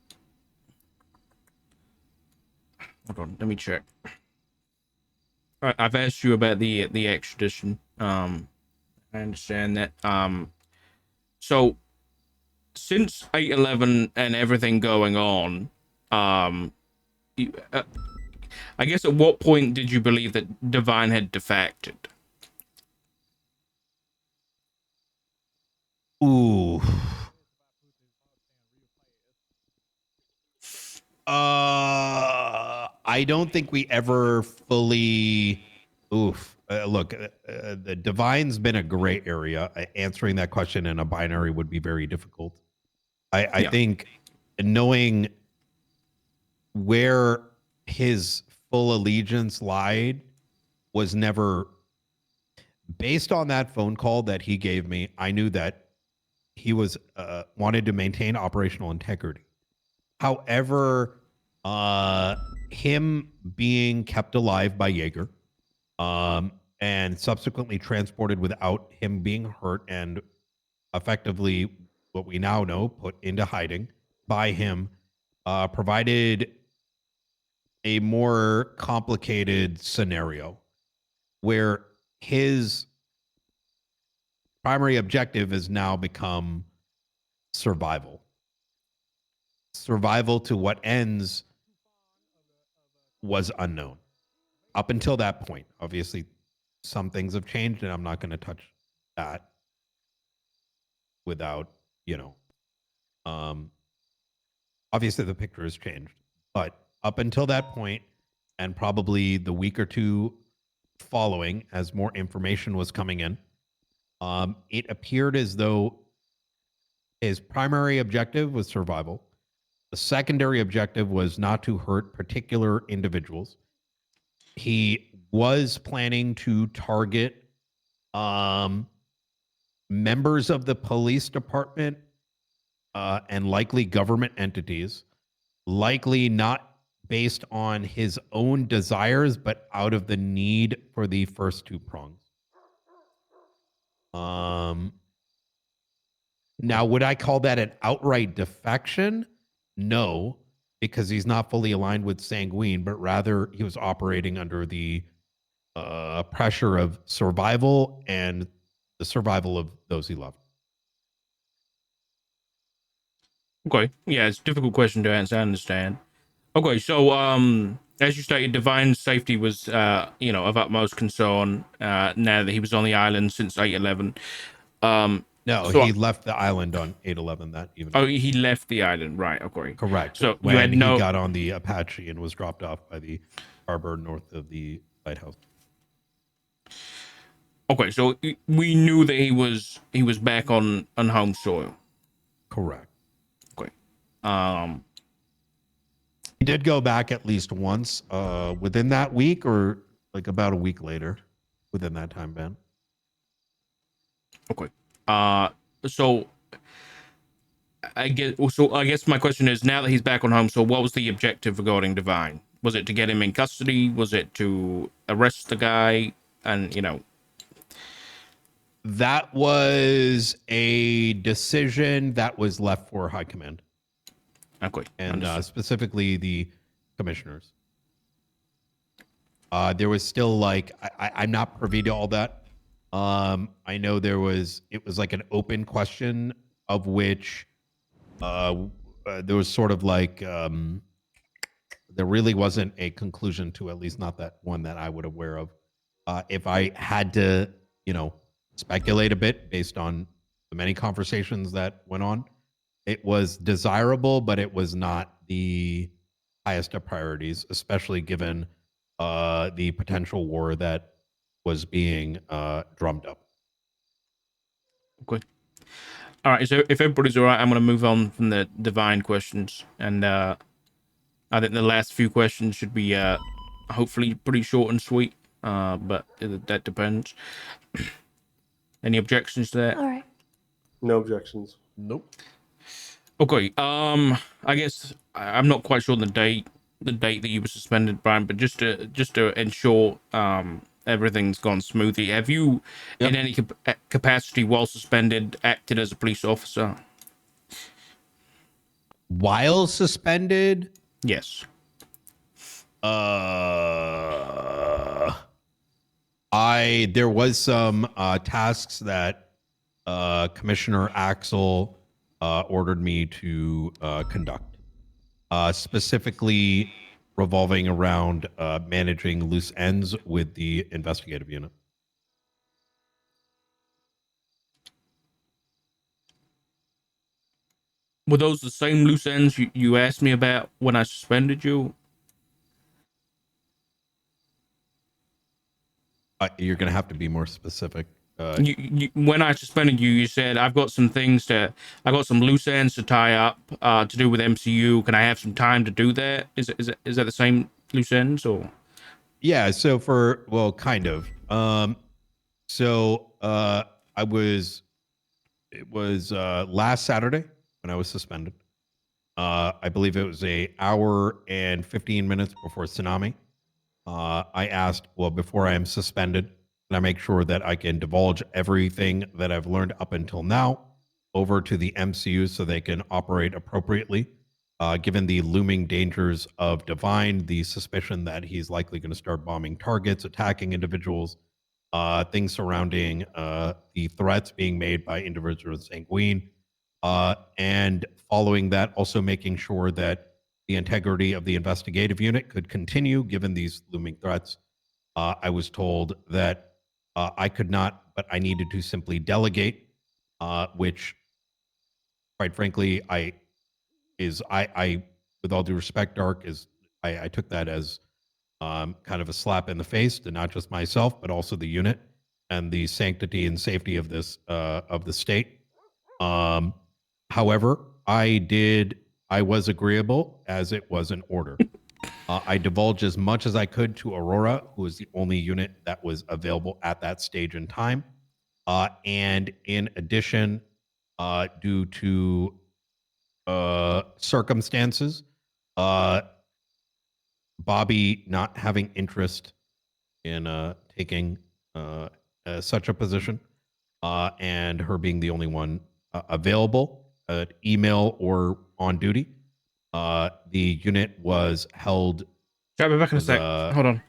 on, let me check. I've asked you about the extradition. I understand that. So since 811 and everything going on, you, I guess at what point did you believe that Divine had defected? Ooh. I don't think we ever fully. Look, the Divine's been a gray area. Answering that question in a binary would be very difficult. I Yeah. think knowing where his full allegiance lied was never based on that phone call that he gave me. I knew that he was wanted to maintain operational integrity. However, him being kept alive by Jaeger, and subsequently transported without him being hurt and effectively, what we now know, put into hiding by him, provided a more complicated scenario where his primary objective has now become survival. Survival to what ends was unknown. Up until that point, obviously, some things have changed, and I'm not going to touch that without, obviously the picture has changed. But up until that point, and probably the week or two following, as more information was coming in, It appeared as though his primary objective was survival. The secondary objective was not to hurt particular individuals. He was planning to target members of the police department and likely government entities, likely not based on his own desires, but out of the need for the first two prongs. Now, would I call that an outright defection? No, because he's not fully aligned with Sanguine, but rather he was operating under the pressure of survival and the survival of those he loved. Okay. Yeah, it's a difficult question to answer. I understand. Okay, so as you stated, Divine's safety was of utmost concern now that he was on the island since 8/11. No, so- he left the island on 8/11 that evening. Oh, he left the island, right? Okay. Correct. So when you had no. he got on the Apache and was dropped off by the harbor north of the lighthouse. Okay, so we knew that he was back on home soil. Correct. Okay. He did go back at least once within that week, or like about a week later, within that time band. Okay. So I guess my question is, now that he's back on home, so what was the objective regarding Divine? Was it to get him in custody? Was it to arrest the guy? And that was a decision that was left for High Command. Okay. And specifically the commissioners. There was still I'm not privy to all that. I know it was like an open question of which there was sort of there really wasn't a conclusion to, at least not that one that I would aware of. If I had to, speculate a bit based on the many conversations that went on, it was desirable, but it was not the highest of priorities, especially given the potential war that was being drummed up. Okay. All right. So if everybody's all right, I'm going to move on from the Divine questions, and I think the last few questions should be hopefully pretty short and sweet. But that depends. Any objections to that? All right. No objections. Nope. Okay. I guess I'm not quite sure the date that you were suspended, Brian, but just to ensure everything's gone smoothly, have you, in any capacity while suspended, acted as a police officer? While suspended? Yes. There was some tasks that Commissioner Axel ordered me to conduct, specifically revolving around managing loose ends with the investigative unit. Were those the same loose ends you asked me about when I suspended you? You're going to have to be more specific. When I suspended you, you said, I got some loose ends to tie up to do with MCU. Can I have some time to do that? Is that the same loose ends, or? Yeah. So kind of. It was last Saturday when I was suspended. I believe it was an hour and 15 minutes before tsunami. I asked, before I am suspended, can I make sure that I can divulge everything that I've learned up until now over to the MCU so they can operate appropriately, given the looming dangers of Divine, the suspicion that he's likely going to start bombing targets, attacking individuals, things surrounding the threats being made by individuals Sanguine, and following that, also making sure that the integrity of the investigative unit could continue given these looming threats. I was told that I could not, but I needed to simply delegate, which, quite frankly, I, with all due respect, Dark, I took that as kind of a slap in the face to not just myself, but also the unit. and the sanctity and safety of this of the state. However, I was agreeable as it was an order. I divulged as much as I could to Aurora, who was the only unit that was available at that stage in time. And in addition, due to circumstances, Bobby not having interest in taking such a position, and her being the only one available, email or on duty, the unit was held. I'll be back in a sec. Hold on.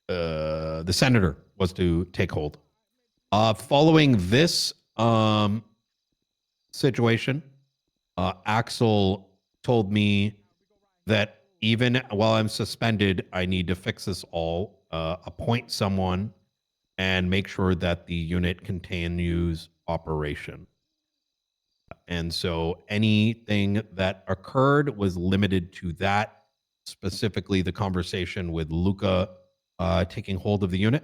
The senator was to take hold. Following this situation, Axel told me that even while I'm suspended, I need to fix this all, appoint someone, and make sure that the unit continues operation. And so anything that occurred was limited to that, specifically the conversation with Luca taking hold of the unit,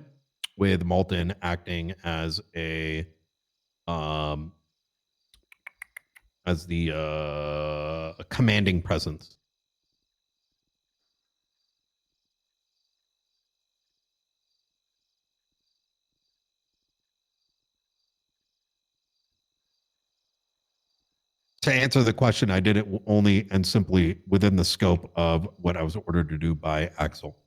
with Malton acting as a as the commanding presence. To answer the question, I did it only and simply within the scope of what I was ordered to do by Axel.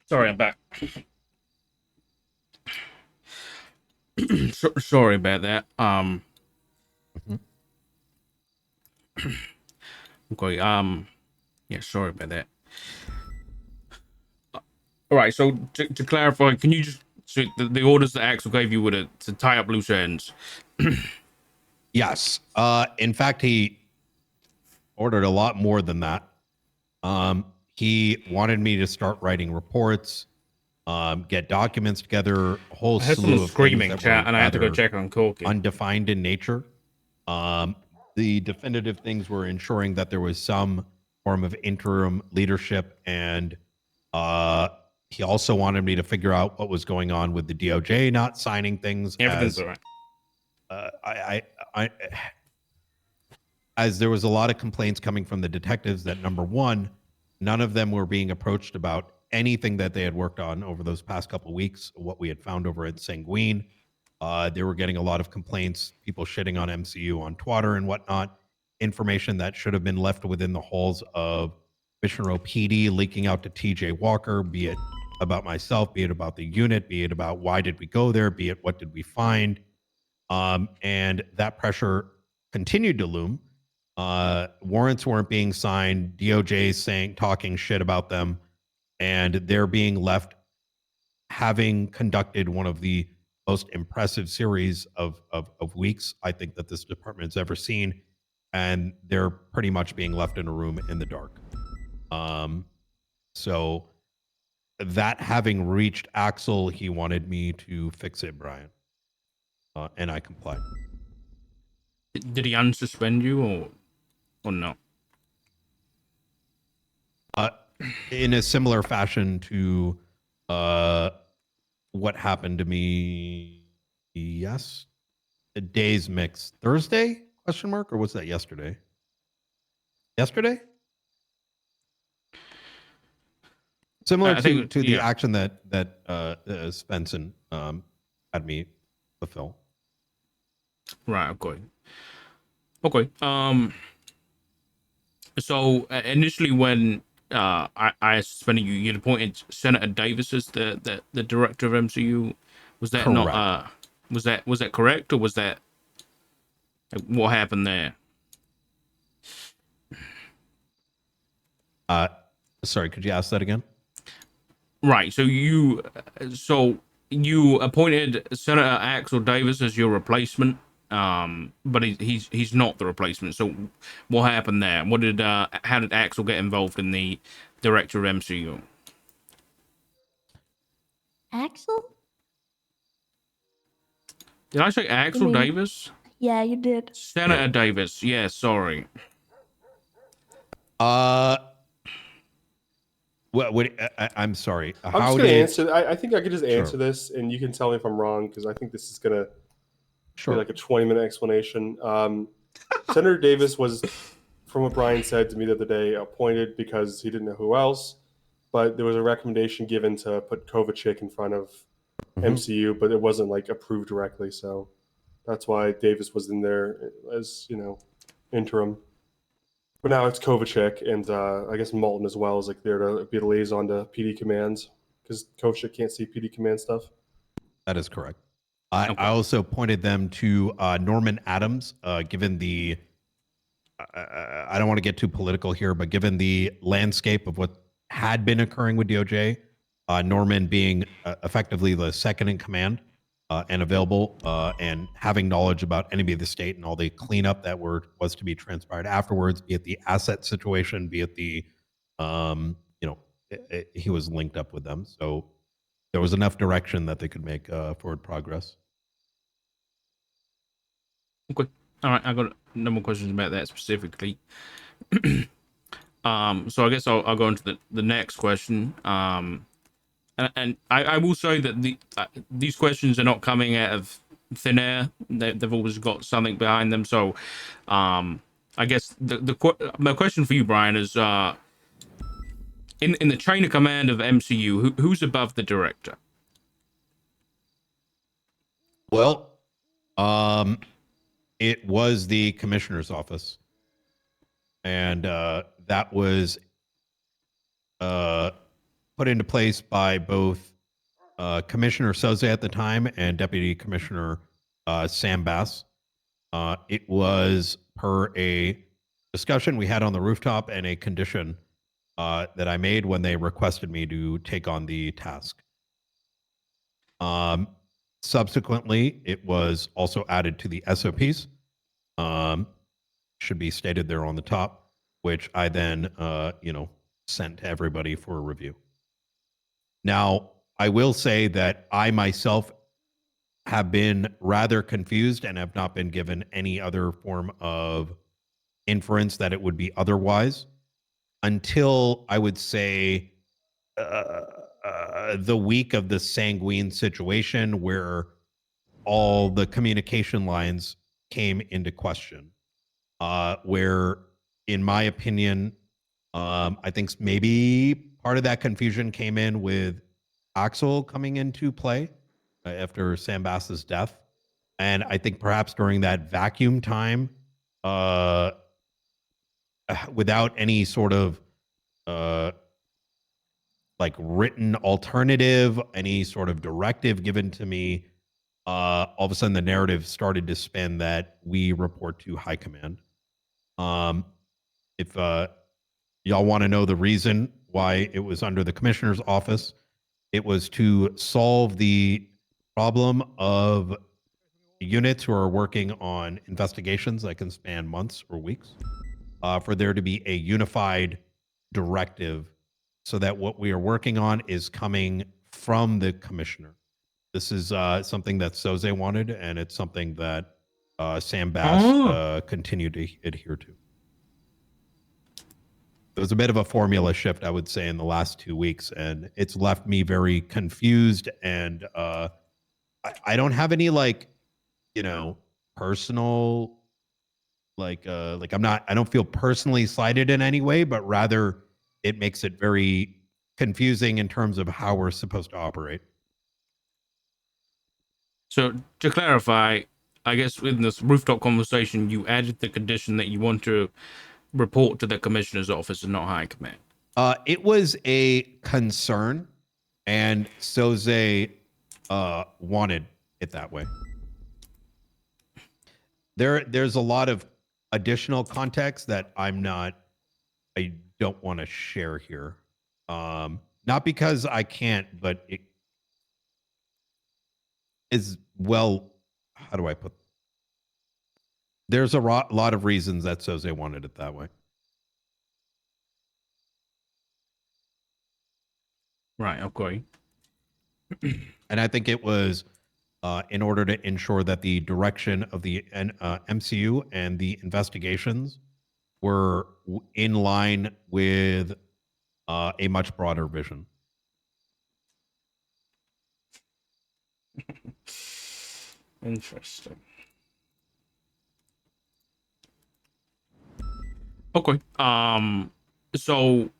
Sorry, I'm back. Sorry about that. Okay. Yeah. Sorry about that. All right. So to clarify, can you just the orders that Axel gave you were to tie up loose ends? Yes. In fact, he ordered a lot more than that. He wanted me to start writing reports, get documents together, a whole I heard slew someone of screaming, things that chat, were and I had to go rather check on Corky. undefined in nature. The definitive things were ensuring that there was some form of interim leadership, and he also wanted me to figure out what was going on with the DOJ not signing things. Everything's As all right. as there was a lot of complaints coming from the detectives that, number one, none of them were being approached about anything that they had worked on over those past couple of weeks, what we had found over at Sanguine. They were getting a lot of complaints, people shitting on MCU on Twitter and whatnot, information that should have been left within the halls of Mission PD leaking out to TJ Walker, be it about myself, be it about the unit, be it about why did we go there, be it what did we find. And that pressure continued to loom. Warrants weren't being signed, DOJ talking shit about them, and they're being left having conducted one of the most impressive series of weeks I think that this department has ever seen, and they're pretty much being left in a room in the dark. So that having reached Axel, he wanted me to fix it, Brian, and I complied. Did he unsuspend you or no? In a similar fashion to what happened to me, yes, a day's mix. Thursday, question mark, or was that yesterday? Yesterday? Similar to the action that Svensson had me fulfill. Right, okay. So initially when I suspended you, you'd appointed Senator Davis as the director of MCU. Was that correct. Not was that correct, or was that what happened there? Sorry, could you ask that again? Right. So you appointed Senator Axel Davis as your replacement, but he's not the replacement. So what happened there? How did Axel get involved in the director of MCU? Axel? Did I say Axel Davis? Yeah, you did. Senator Davis. Yeah, sorry. Uh, what I'm sorry. I'm How just gonna did? answer. I think I could just answer Sure. this, and you can tell me if I'm wrong because I think this is gonna be Sure. like a 20-minute explanation. Senator Davis was, from what Brian said to me the other day, appointed because he didn't know who else, but there was a recommendation given to put Kovacic in front of Mhm. MCU, but it wasn't like approved directly, so that's why Davis was in there as interim. But now it's Kovacic, and I guess Malton as well is like there to be the liaison to PD commands because Kovacic can't see PD command stuff. That is correct. I Okay. also pointed them to Norman Adams, given the. I don't want to get too political here, but given the landscape of what had been occurring with DOJ, Norman being effectively the second in command and available and having knowledge about enemy of the state and all the cleanup that was to be transpired afterwards, be it the asset situation, be it the, he was linked up with them. So there was enough direction that they could make forward progress. Okay. All right. I got no more questions about that specifically. So I guess I'll go into the next question. And I will say that these questions are not coming out of thin air. They've always got something behind them. So, I guess my question for you, Brian, is in the chain of command of MCU, who's above the director? Well, it was the commissioner's office, and that was put into place by both Commissioner Soze at the time and Deputy Commissioner Sam Bass. It was per a discussion we had on the rooftop and a condition that I made when they requested me to take on the task. Subsequently, it was also added to the SOPs. Should be stated there on the top, which I then, sent to everybody for a review. Now, I will say that I myself have been rather confused and have not been given any other form of inference that it would be otherwise until I would say the week of the Sanguine situation where all the communication lines came into question. Where, in my opinion, I think maybe part of that confusion came in with Axel coming into play after Sam Bass's death. And I think perhaps during that vacuum time, without any sort of like written alternative, any sort of directive given to me, all of a sudden the narrative started to spin that we report to high command. If y'all want to know the reason why it was under the commissioner's office, it was to solve the problem of units who are working on investigations that can span months or weeks, for there to be a unified directive so that what we are working on is coming from the commissioner. This is something that Soze wanted, and it's something that Sam Bass continued to adhere to. It was a bit of a formula shift, I would say, in the last 2 weeks, and it's left me very confused. And I don't have any personal I don't feel personally slighted in any way, but rather it makes it very confusing in terms of how we're supposed to operate. So to clarify, I guess in this rooftop conversation, you added the condition that you want to report to the commissioner's office and not high command. It was a concern, and Soze wanted it that way. There's a lot of additional context that I don't want to share here. Not because I can't, but it is, well, how do I put? There's a lot of reasons that Soze wanted it that way. Right. Okay. And I think it was in order to ensure that the direction of the MCU and the investigations were in line with a much broader vision. Interesting. Okay. So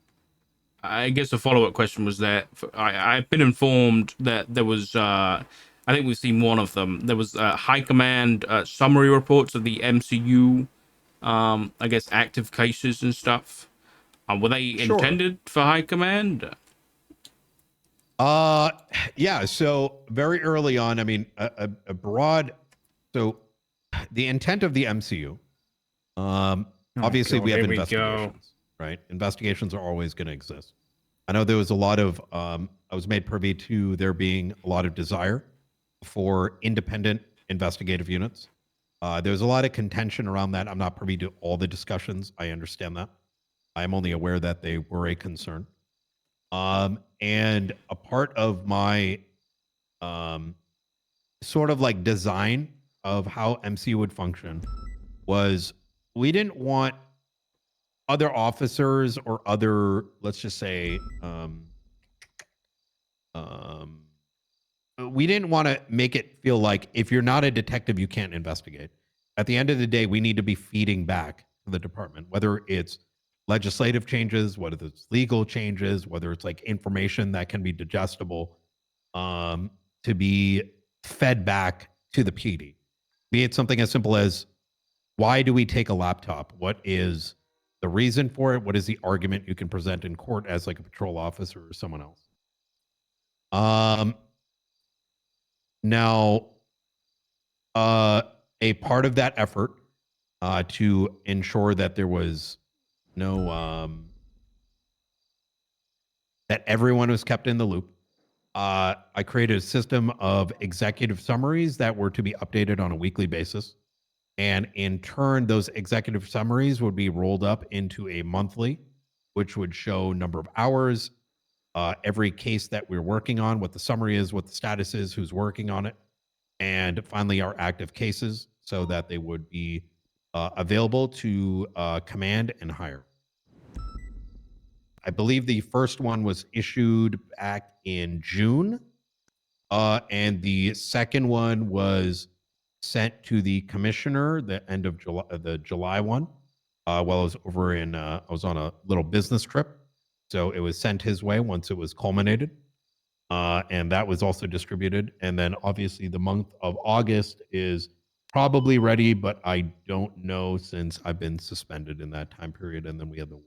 I guess a follow-up question was that I've been informed that there was, I think we've seen one of them. There was High Command summary reports of the MCU, I guess, active cases and stuff. Were they Sure. intended for High Command? Yeah. So very early on, I mean, a broad. So the intent of the MCU. Obviously, God, we have here we go. investigations, right? Investigations are always going to exist. I know there was a lot of. I was made privy to there being a lot of desire for independent investigative units. There's a lot of contention around that. I'm not privy to all the discussions. I understand that. I'm only aware that they were a concern. And a part of my sort of like design of how MCU would function was we didn't want other officers or other, let's just say, we didn't want to make it feel like if you're not a detective, you can't investigate. At the end of the day, we need to be feeding back to the department, whether it's legislative changes, whether it's legal changes, whether it's like information that can be digestible, to be fed back to the PD. Be it something as simple as why do we take a laptop? What is the reason for it? What is the argument you can present in court as like a patrol officer or someone else? Now, a part of that effort to ensure that there was no that everyone was kept in the loop. I created a system of executive summaries that were to be updated on a weekly basis. And in turn, those executive summaries would be rolled up into a monthly, which would show number of hours, every case that we're working on, what the summary is, what the status is, who's working on it, and finally our active cases so that they would be available to command and hire. I believe the first one was issued back in June, and the second one was sent to the commissioner the end of July, the July one. While I was over in, I was on a little business trip, so it was sent his way once it was culminated, and that was also distributed. And then obviously the month of August is probably ready, but I don't know since I've been suspended in that time period, and then we had the.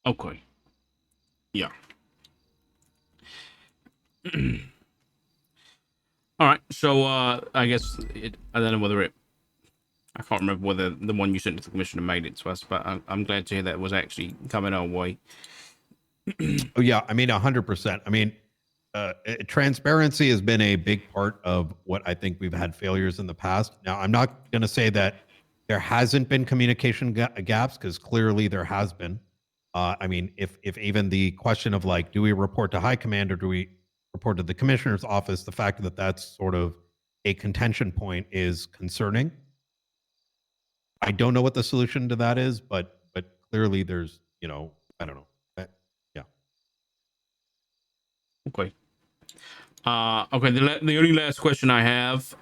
Okay. Yeah. All right. So I guess I don't know whether I can't remember whether the one you sent to the commissioner made it to us, but I'm glad to hear that it was actually coming our way. Oh yeah, I mean 100%. I mean, transparency has been a big part of what I think we've had failures in the past. Now, I'm not going to say that there hasn't been communication gaps because clearly there has been. I mean, if even the question of like, do we report to high command or do we report to the commissioner's office? The fact that that's sort of a contention point is concerning. I don't know what the solution to that is, but clearly there's, you know, I don't know. Yeah. Okay. Okay. The only last question I have,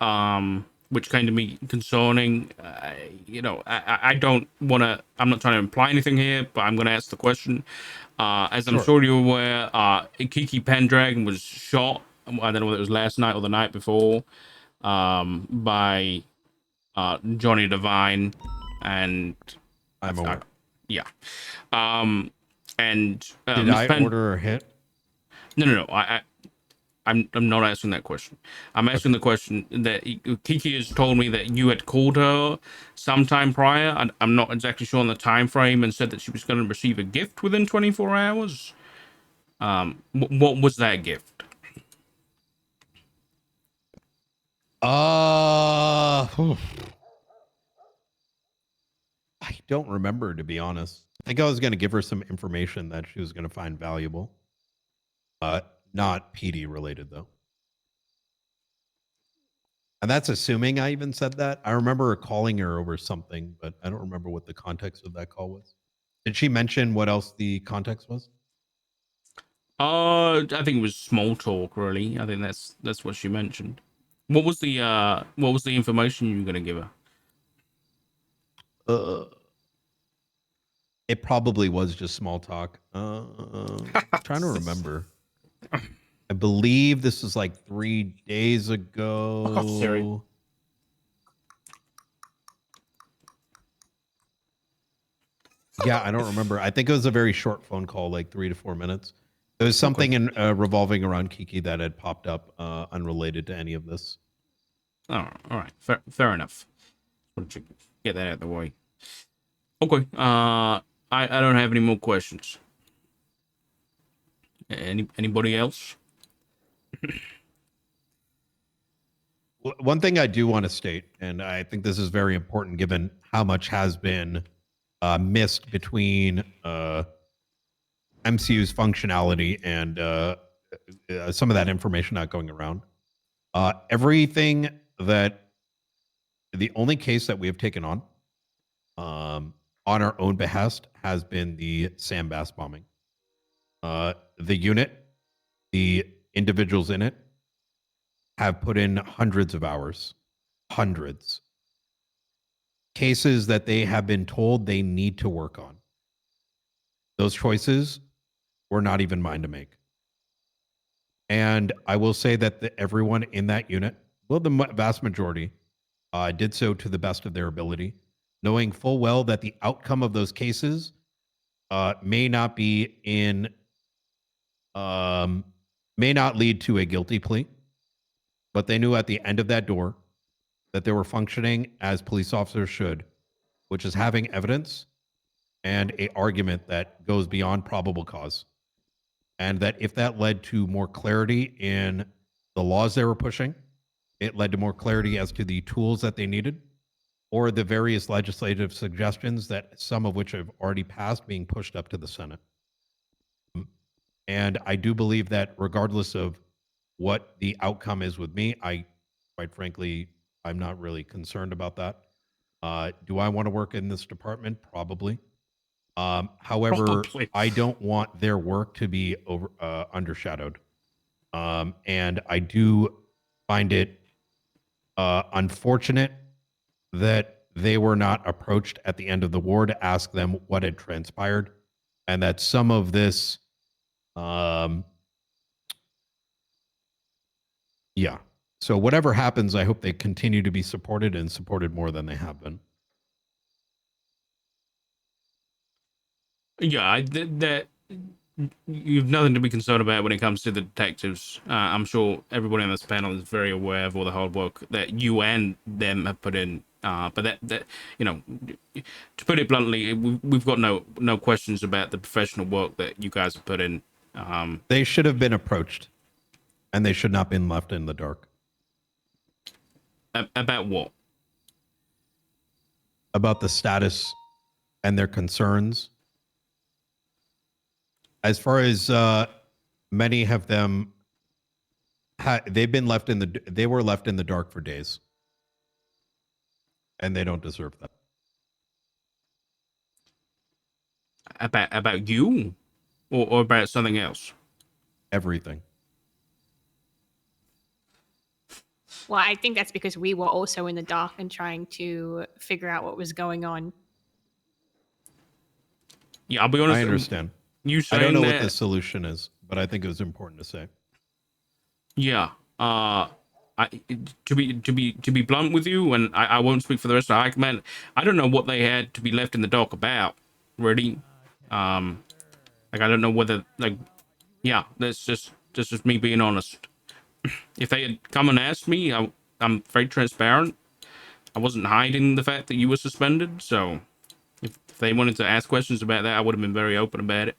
which kind of me concerning, you know, I don't want to. I'm not trying to imply anything here, but I'm going to ask the question. As I'm sure you're aware, Kiki Pendragon was shot. I don't know whether it was last night or the night before, by Johnny Devine, and I'm aware. yeah. And did Ms. I order a hit? No. I'm not asking that question. I'm asking the question that Kiki has told me that you had called her sometime prior. I'm not exactly sure on the time frame, and said that she was going to receive a gift within 24 hours. What was that gift? I don't remember, to be honest. I think I was going to give her some information that she was going to find valuable. Not PD related though. And that's assuming I even said that. I remember calling her over something, but I don't remember what the context of that call was. Did she mention what else the context was? I think it was small talk, really. I think that's what she mentioned. What was the information you were gonna give her? It probably was just small talk. Trying to remember. I believe this was like 3 days ago. Oh, Siri. Yeah, I don't remember. I think it was a very short phone call, like 3 to 4 minutes. There was something in revolving around Kiki that had popped up, unrelated to any of this. Oh, all right, fair enough. Wanted to get that out of the way. Okay. I don't have any more questions. Anybody else? One thing I do want to state, and I think this is very important given how much has been missed between MCU's functionality and some of that information not going around. Everything that the only case that we have taken on our own behest has been the Sam Bass bombing. The unit, the individuals in it, have put in hundreds of hours, hundreds. Cases that they have been told they need to work on. Those choices were not even mine to make. And I will say that everyone in that unit, well, the vast majority, did so to the best of their ability, knowing full well that the outcome of those cases may not be in, may not lead to a guilty plea, but they knew at the end of that door that they were functioning as police officers should, which is having evidence and a argument that goes beyond probable cause. And that if that led to more clarity in the laws they were pushing, it led to more clarity as to the tools that they needed, or the various legislative suggestions that some of which have already passed being pushed up to the Senate. And I do believe that regardless of what the outcome is with me, quite frankly, I'm not really concerned about that. Do I want to work in this department? Probably. However, Probably. I don't want their work to be undershadowed. And I do find it unfortunate that they were not approached at the end of the war to ask them what had transpired, and that some of this, yeah. So whatever happens, I hope they continue to be supported and supported more than they have been. Yeah, that you've nothing to be concerned about when it comes to the detectives. I'm sure everybody on this panel is very aware of all the hard work that you and them have put in. But that you know, to put it bluntly, we've got no questions about the professional work that you guys have put in. They should have been approached, and they should not have been left in the dark. About what? About the status and their concerns. As far as many of them, they've been left they were left in the dark for days, and they don't deserve that. About you, or about something else? Everything. Well, I think that's because we were also in the dark and trying to figure out what was going on. Yeah, I'll be honest. I understand. You saying I don't know that, what the solution is, but I think it was important to say. Yeah. To be blunt with you, and I won't speak for the rest of the high command. I don't know what they had to be left in the dark about, really. Like I don't know whether yeah, that's just me being honest. If they had come and asked me, I'm very transparent. I wasn't hiding the fact that you were suspended, so if they wanted to ask questions about that, I would have been very open about it.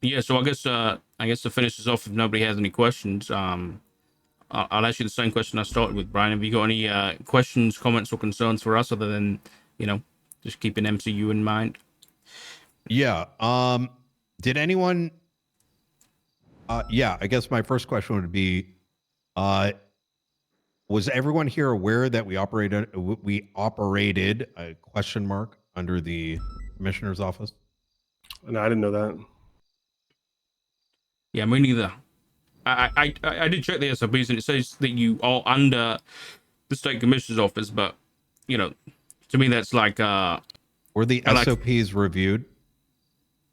Yeah, so I guess to finish this off, if nobody has any questions, I'll ask you the same question I started with, Brian. Have you got any questions, comments, or concerns for us other than, you know, Just keeping MCU in mind. Yeah. Did anyone? Yeah. I guess my first question would be, was everyone here aware that we operated a question mark under the commissioner's office? No, I didn't know that. Yeah, me neither. I did check the SOPs and it says that you are under the state commissioner's office, but you know, to me that's like Were the like- SOPs reviewed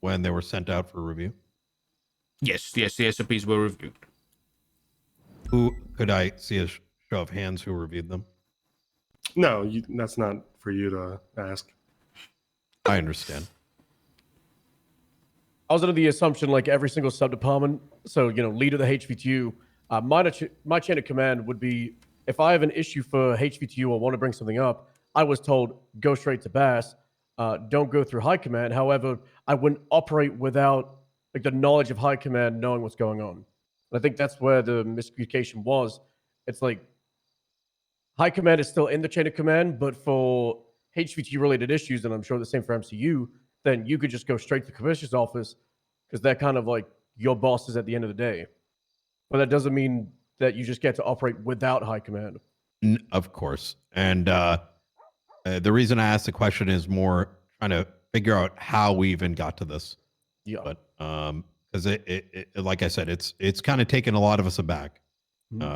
when they were sent out for review? yes, the SOPs were reviewed. Who could I see a show of hands who reviewed them? No, that's not for you to ask. I understand. I was under the assumption, like every single sub department, so leader of the HVTU, my chain of command would be if I have an issue for HVTU or want to bring something up, I was told go straight to Bass, don't go through high command. However, I wouldn't operate without like the knowledge of high command knowing what's going on. And I think that's where the miscommunication was. It's like high command is still in the chain of command, but for HVTU related issues, and I'm sure the same for MCU, then you could just go straight to the commissioner's office because they're kind of like your bosses at the end of the day. But that doesn't mean that you just get to operate without high command. Of course. And the reason I asked the question is more trying to figure out how we even got to this. Yeah. But because it like I said, it's kind of taken a lot of us aback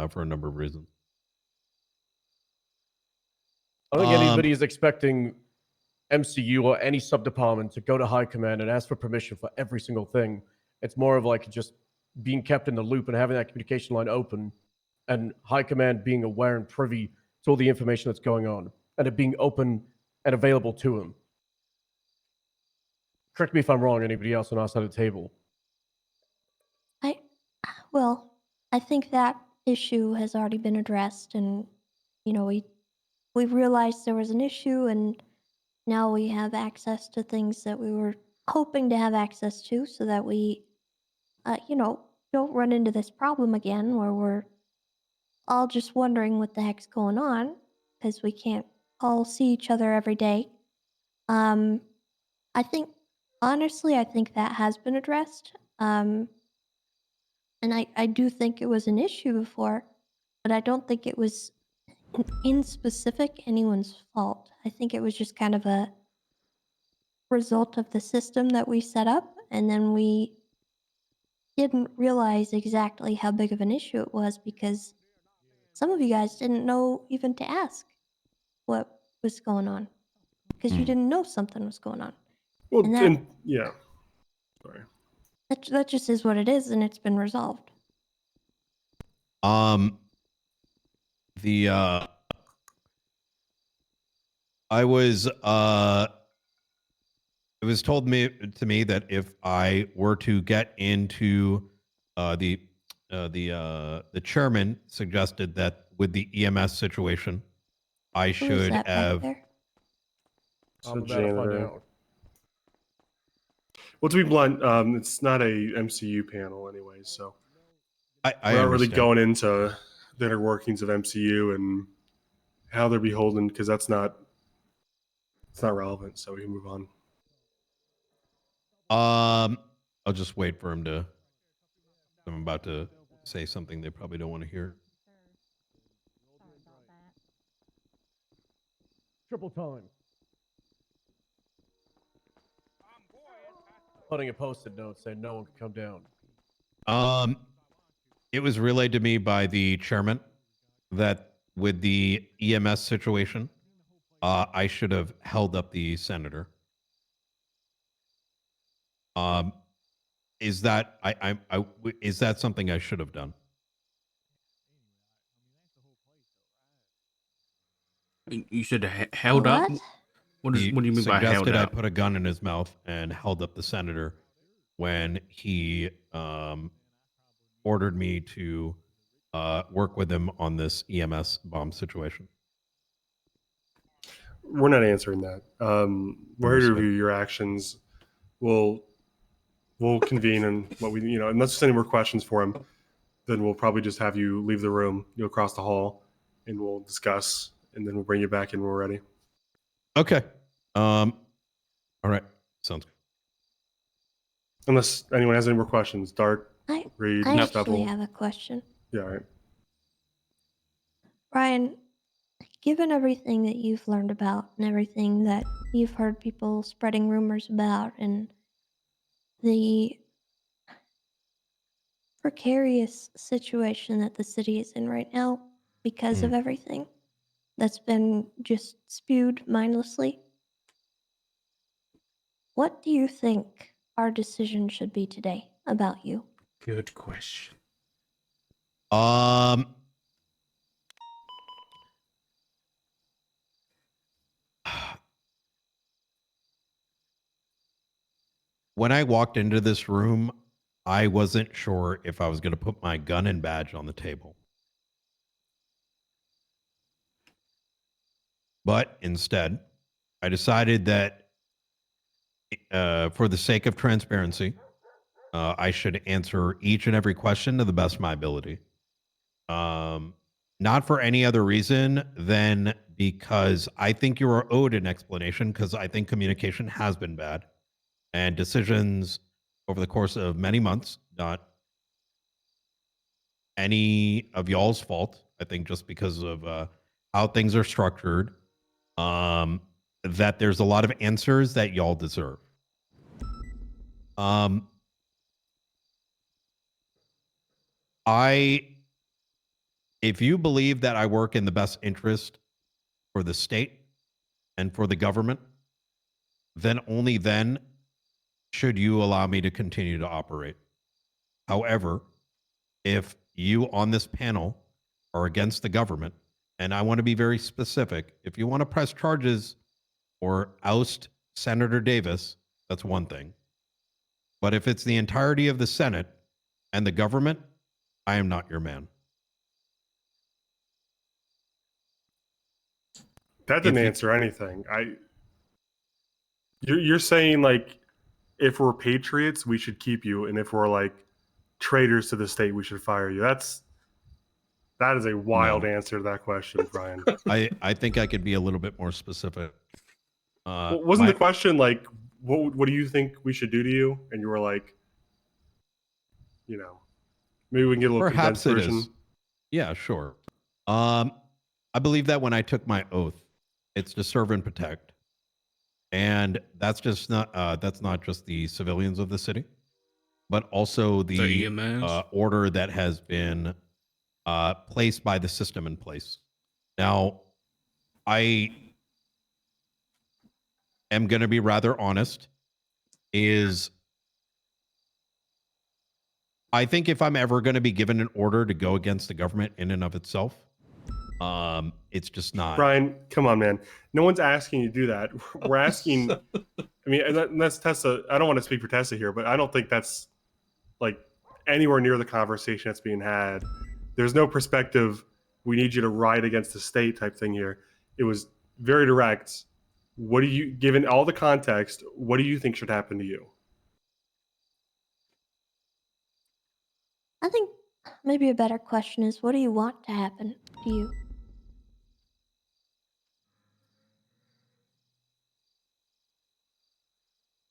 for a number of reasons. I don't think anybody is expecting MCU or any sub department to go to high command and ask for permission for every single thing. It's more of like just being kept in the loop and having that communication line open, and high command being aware and privy to all the information that's going on, and it being open and available to them. Correct me if I'm wrong, anybody else on our side of the table. Well, I think that issue has already been addressed, and we realized there was an issue, and now we have access to things that we were hoping to have access to, so that we, don't run into this problem again where we're all just wondering what the heck's going on because we can't all see each other every day. I think, honestly, I think that has been addressed. And I do think it was an issue before, but I don't think it was in specific anyone's fault. I think it was just kind of a result of the system that we set up, and then we didn't realize exactly how big of an issue it was because some of you guys didn't know even to ask what was going on because you didn't know something was going on. Well, And that, yeah. Sorry. that just is what it is, and it's been resolved. The I was it was told to me that if I were to get into the chairman suggested that with the EMS situation, I Who is should that back have. there? I'm So about to find janitor. out. Well, to be blunt, it's not a MCU panel anyway, so I we're not really understand. going into the inner workings of MCU and how they're beholden because it's not relevant. So we can move on. I'll just wait for him to. I'm about to say something they probably don't want to hear. Triple time. Putting a post-it note saying no one can come down. It was relayed to me by the chairman that with the EMS situation, I should have held up the senator. Is that is that something I should have done? You should have held up. What do you mean by held Suggested I up? put a gun in his mouth and held up the senator when he ordered me to work with him on this EMS bomb situation. We're not answering that. We're here to review your actions. We'll convene and what we unless there's any more questions for him, then we'll probably just have you leave the room, you go across the hall, and we'll discuss, and then we'll bring you back in when we're ready. Okay. All right. Sounds good. Unless anyone has any more questions. Dart, I Reed, I Stubble. actually have a question. Yeah, all right. Ryan, given everything that you've learned about and everything that you've heard people spreading rumors about and the precarious situation that the city is in right now because of everything that's been just spewed mindlessly, what do you think our decision should be today about you? Good question. Um, when I walked into this room, I wasn't sure if I was going to put my gun and badge on the table. But instead, I decided that for the sake of transparency, I should answer each and every question to the best of my ability. Not for any other reason than because I think you are owed an explanation, because I think communication has been bad and decisions over the course of many months, not any of y'all's fault. I think just because of how things are structured, that there's a lot of answers that y'all deserve. If you believe that I work in the best interest for the state and for the government, then only then should you allow me to continue to operate. However, if you on this panel are against the government, and I want to be very specific, if you want to press charges or oust Senator Davis, that's one thing. But if it's the entirety of the Senate and the government, I am not your man. That didn't answer anything. You're saying like if we're patriots, we should keep you, and if we're like traitors to the state, we should fire you. That is a wild answer to that question, Brian. I think I could be a little bit more specific. Wasn't the question like what do you think we should do to you? And you were like, you know, maybe we can get a little perhaps condensed it version. is. Yeah, sure. I believe that when I took my oath, it's to serve and protect. And that's just not that's not just the civilians of the city, but also the order that has been placed by the system in place. Now, I am going to be rather honest, is I think if I'm ever going to be given an order to go against the government in and of itself, it's just not. Brian, come on, man. No one's asking you to do that. We're asking. I mean, and that's Tessa. I don't want to speak for Tessa here, but I don't think that's like anywhere near the conversation that's being had. There's no perspective. We need you to ride against the state type thing here. It was very direct. What do you, given all the context, what do you think should happen to you? I think maybe a better question is, what do you want to happen to you?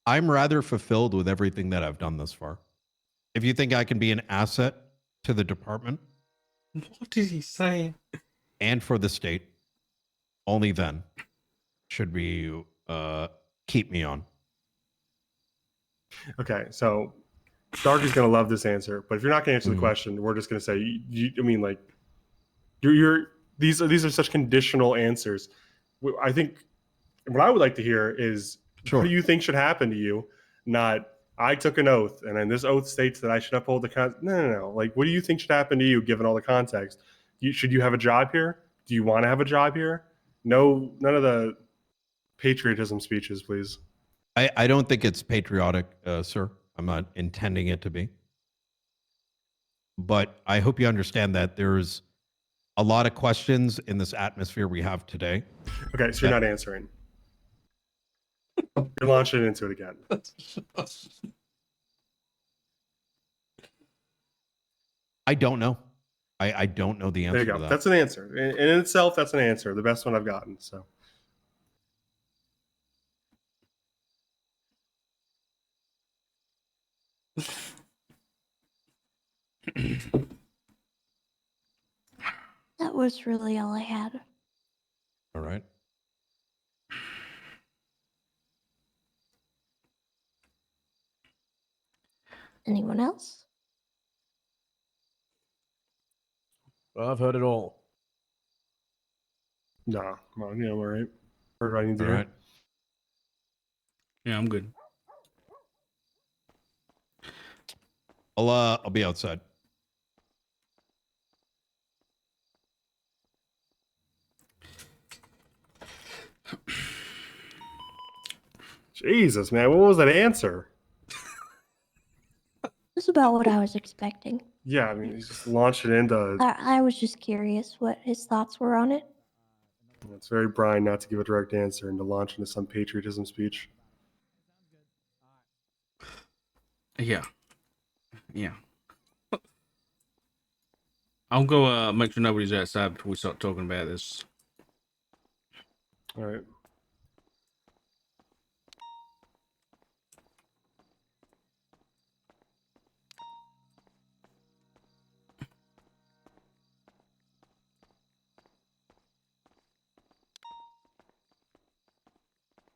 I'm rather fulfilled with everything that I've done thus far. If you think I can be an asset to the department, What did he say? and for the state, only then should we keep me on. Okay, so Dark is going to love this answer, but if you're not going to answer the question, we're just going to say, I mean, like, these are such conditional answers. I think what I would like to hear is, what do you think should happen to you? Not, I took an oath, and then this oath states that I should uphold the no. Like, what do you think should happen to you, given all the context? Should you have a job here? Do you want to have a job here? No, none of the patriotism speeches, please. I don't think it's patriotic, sir. I'm not intending it to be. But I hope you understand that there's a lot of questions in this atmosphere we have today. Okay, so you're not answering. You're launching into it again. I don't know. I don't know the answer There you go. to that. That's an answer. In itself, that's an answer. The best one I've gotten. So was really all I had. All right. Anyone else? I've heard it all. Nah, come on, yeah, I'm all right. Heard what I need to All hear. right. Yeah, I'm good. I'll be outside. Jesus, man, what was that answer? This is about what I was expecting. Yeah, I mean, he's just launched it into. I was just curious what his thoughts were on it. It's very Brian not to give a direct answer and to launch into some patriotism speech. Yeah. Yeah. I'll go make sure nobody's outside before we start talking about this. All right.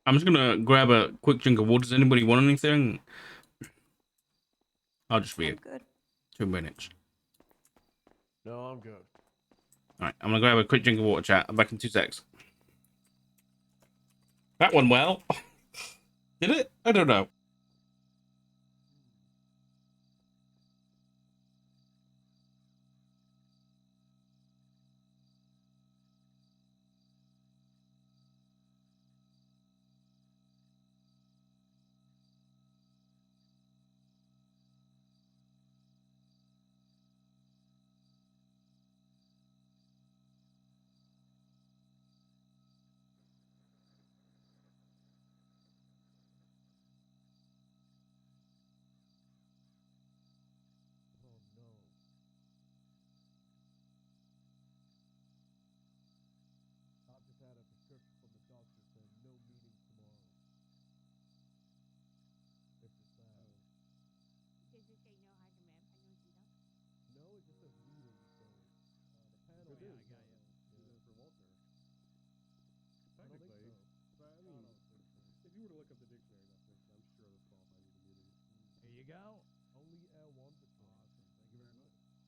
I'm just gonna grab a quick drink of water. Does anybody want anything? I'll just be I'm good. 2 minutes. No, I'm good. All right, I'm gonna grab a quick drink of water, chat. I'm back in 2 secs. That went well. Did it? I don't know.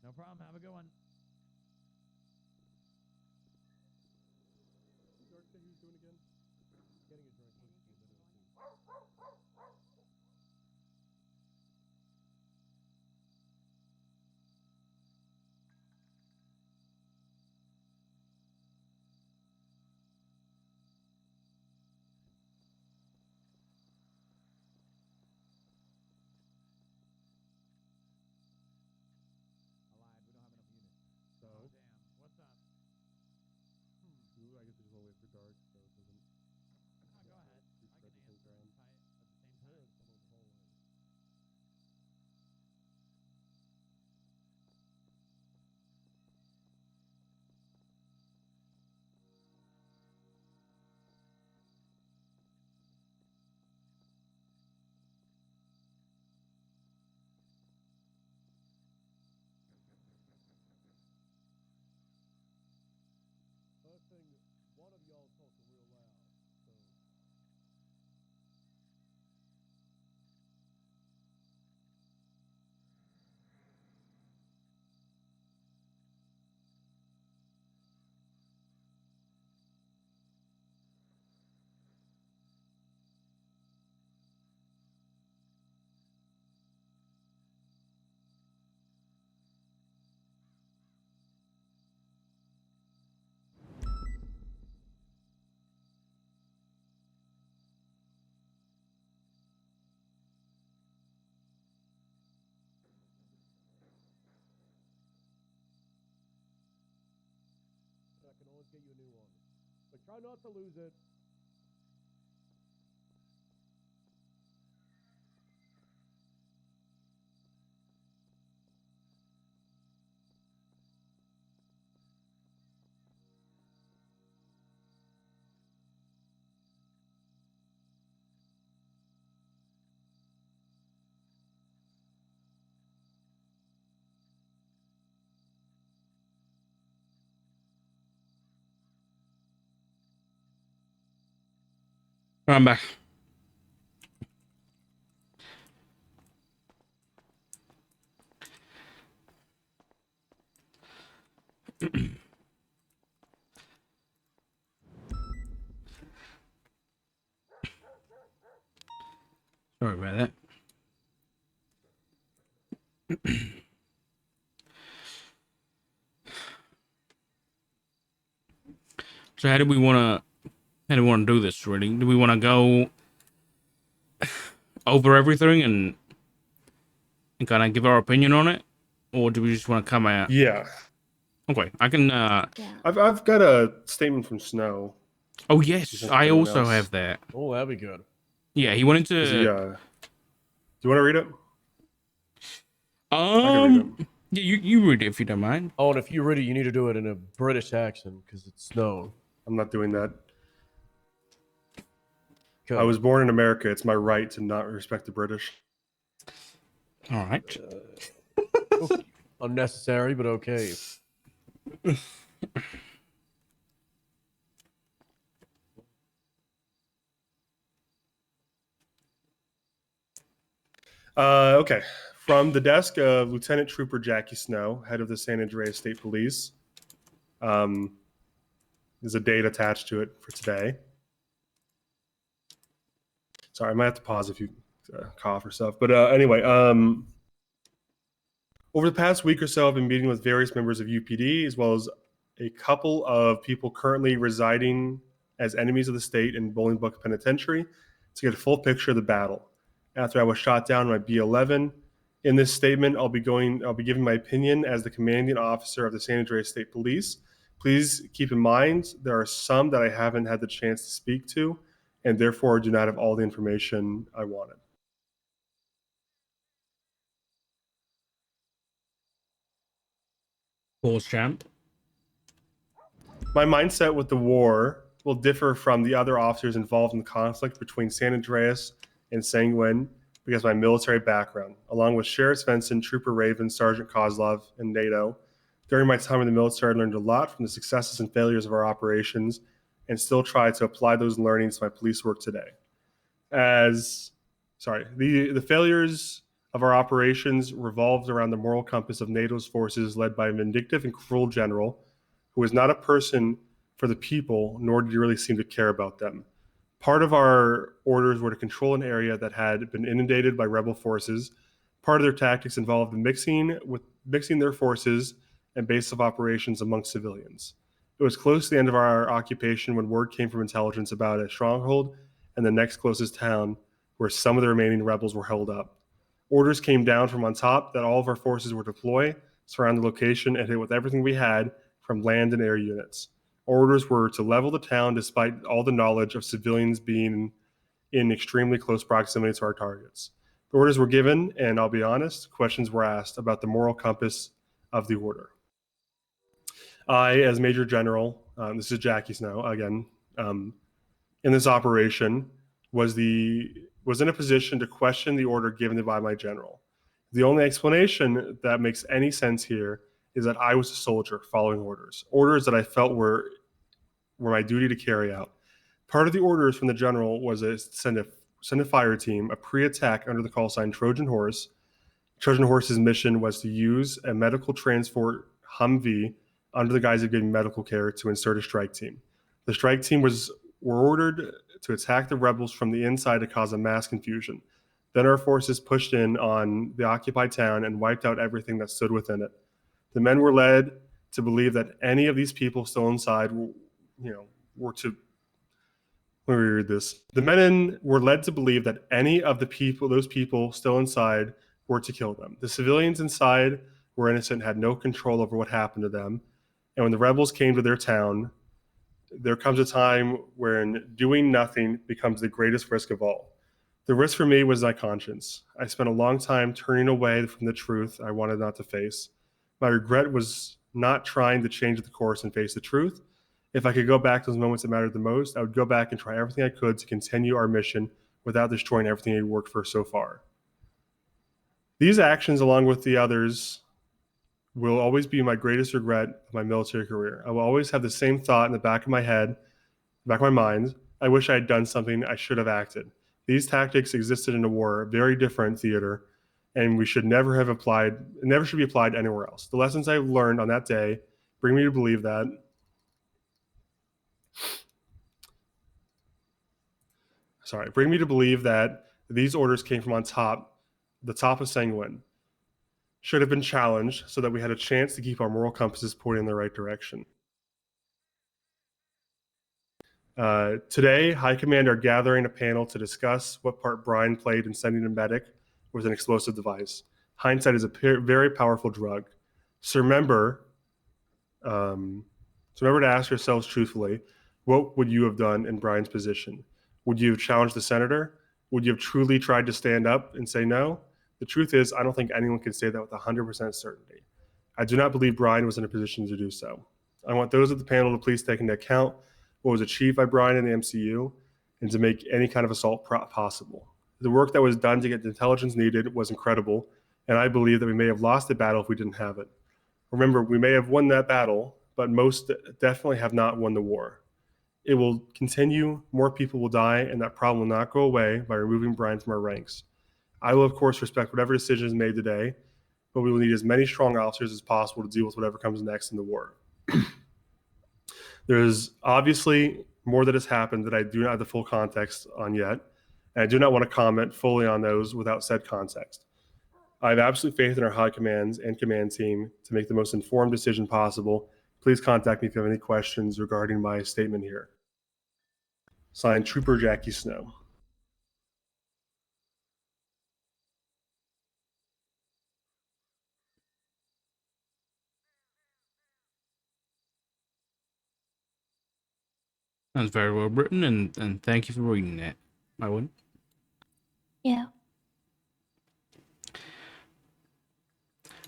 No problem. Have a good one. I can always get you a new one. But try not to lose it. I'm back. Sorry about that. So how do we want to do this? Really? Do we want to go over everything and kind of give our opinion on it, or do we just want to come out? Yeah. Okay, I can. Yeah. I've got a statement from Snow. Oh He yes, sent it to I everyone also else. have that. Oh, that'd be good. Yeah, he wanted Is he, to. do you want to read it? I can read it. Yeah, you read it if you don't mind. Oh, and if you read it, you need to do it in a British accent because it's Snow. I'm not doing that. Good. I was born in America. It's my right to not respect the British. All right. Unnecessary, but okay. Okay. From the desk of Lieutenant Trooper Jackie Snow, head of the San Andreas State Police. There's a date attached to it for today. Sorry, I might have to pause if you cough or stuff. But anyway, over the past week or so, I've been meeting with various members of UPD, as well as a couple of people currently residing as enemies of the state in Bolingbrook Penitentiary to get a full picture of the battle. After I was shot down in my B-11, in this statement, I'll be giving my opinion as the commanding officer of the San Andreas State Police. Please keep in mind there are some that I haven't had the chance to speak to, and therefore do not have all the information I wanted. Pause, champ. My mindset with the war will differ from the other officers involved in the conflict between San Andreas and Sanguine because of my military background, along with Sheriff Svensson, Trooper Raven, Sergeant Kozlov, and NATO. During my time in the military, I learned a lot from the successes and failures of our operations and still try to apply those learnings to my police work today. The failures of our operations revolved around the moral compass of NATO's forces led by a vindictive and cruel general who was not a person for the people, nor did he really seem to care about them. Part of our orders were to control an area that had been inundated by rebel forces. Part of their tactics involved mixing their forces and base of operations amongst civilians. It was close to the end of our occupation when word came from intelligence about a stronghold and the next closest town where some of the remaining rebels were held up. Orders came down from on top that all of our forces were deployed, surround the location, and hit with everything we had from land and air units. Orders were to level the town despite all the knowledge of civilians being in extremely close proximity to our targets. The orders were given, and I'll be honest, questions were asked about the moral compass of the order. I, as Major General, this is Jackie Snow again, in this operation, was in a position to question the order given by my general. The only explanation that makes any sense here is that I was a soldier following orders that I felt were my duty to carry out. Part of the orders from the general was to send a fire team, a pre-attack under the call sign Trojan Horse. Trojan Horse's mission was to use a medical transport Humvee under the guise of giving medical care to insert a strike team. The strike team were ordered to attack the rebels from the inside to cause a mass confusion. Then our forces pushed in on the occupied town and wiped out everything that stood within it. The men were led to believe that any of these people still inside were to. Let me read this. The men were led to believe that any of those people still inside were to kill them. The civilians inside were innocent, had no control over what happened to them. And when the rebels came to their town, there comes a time when doing nothing becomes the greatest risk of all. The risk for me was my conscience. I spent a long time turning away from the truth I wanted not to face. My regret was not trying to change the course and face the truth. If I could go back to those moments that mattered the most, I would go back and try everything I could to continue our mission without destroying everything I worked for so far. These actions, along with the others, will always be my greatest regret of my military career. I will always have the same thought in the back of my head, back of my mind, I wish I had done something. I should have acted. These tactics existed in a war, very different theater, and we should never have applied, never should be applied anywhere else. The lessons I learned on that day bring me to believe that bring me to believe that these orders came from on top, the top of Sanguine, should have been challenged so that we had a chance to keep our moral compasses pointing in the right direction. Today, High Command are gathering a panel to discuss what part Brian played in sending a medic with an explosive device. Hindsight is a very powerful drug. So remember to ask yourselves truthfully, what would you have done in Brian's position? Would you have challenged the senator? Would you have truly tried to stand up and say no? The truth is, I don't think anyone can say that with 100% certainty. I do not believe Brian was in a position to do so. I want those at the panel to please take into account what was achieved by Brian in the MCU and to make any kind of assault possible. The work that was done to get the intelligence needed was incredible, and I believe that we may have lost the battle if we didn't have it. Remember, we may have won that battle, but most definitely have not won the war. It will continue, more people will die, and that problem will not go away by removing Brian from our ranks. I will, of course, respect whatever decision is made today, but we will need as many strong officers as possible to deal with whatever comes next in the war. There is obviously more that has happened that I do not have the full context on yet, and I do not want to comment fully on those without said context. I have absolute faith in our high commands and command team to make the most informed decision possible. Please contact me if you have any questions regarding my statement here. Signed, Trooper Jackie Snow. That's very well written, and thank you for reading that. I would. Yeah.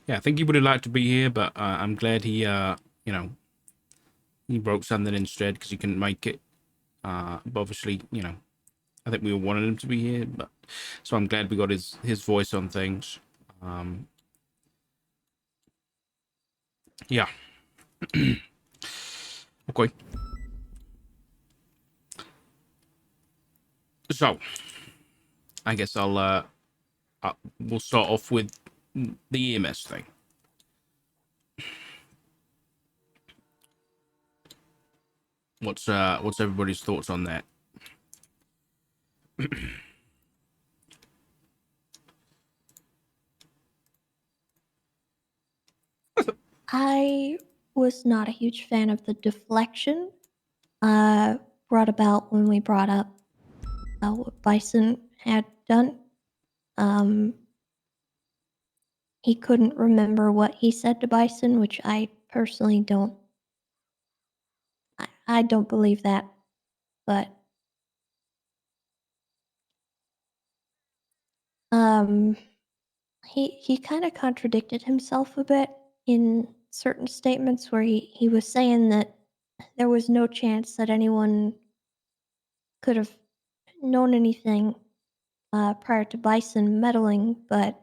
Yeah, I think he would have liked to be here, but I'm glad he, he wrote something instead because he couldn't make it. But obviously, I think we all wanted him to be here, but so I'm glad we got his voice on things. Yeah. Okay. So, I guess we'll start off with the EMS thing. What's everybody's thoughts on that? I was not a huge fan of the deflection brought about when we brought up what Bison had done. He couldn't remember what he said to Bison, which I personally don't. I don't believe that, but he kind of contradicted himself a bit in certain statements where he was saying that there was no chance that anyone could have known anything prior to Bison meddling, but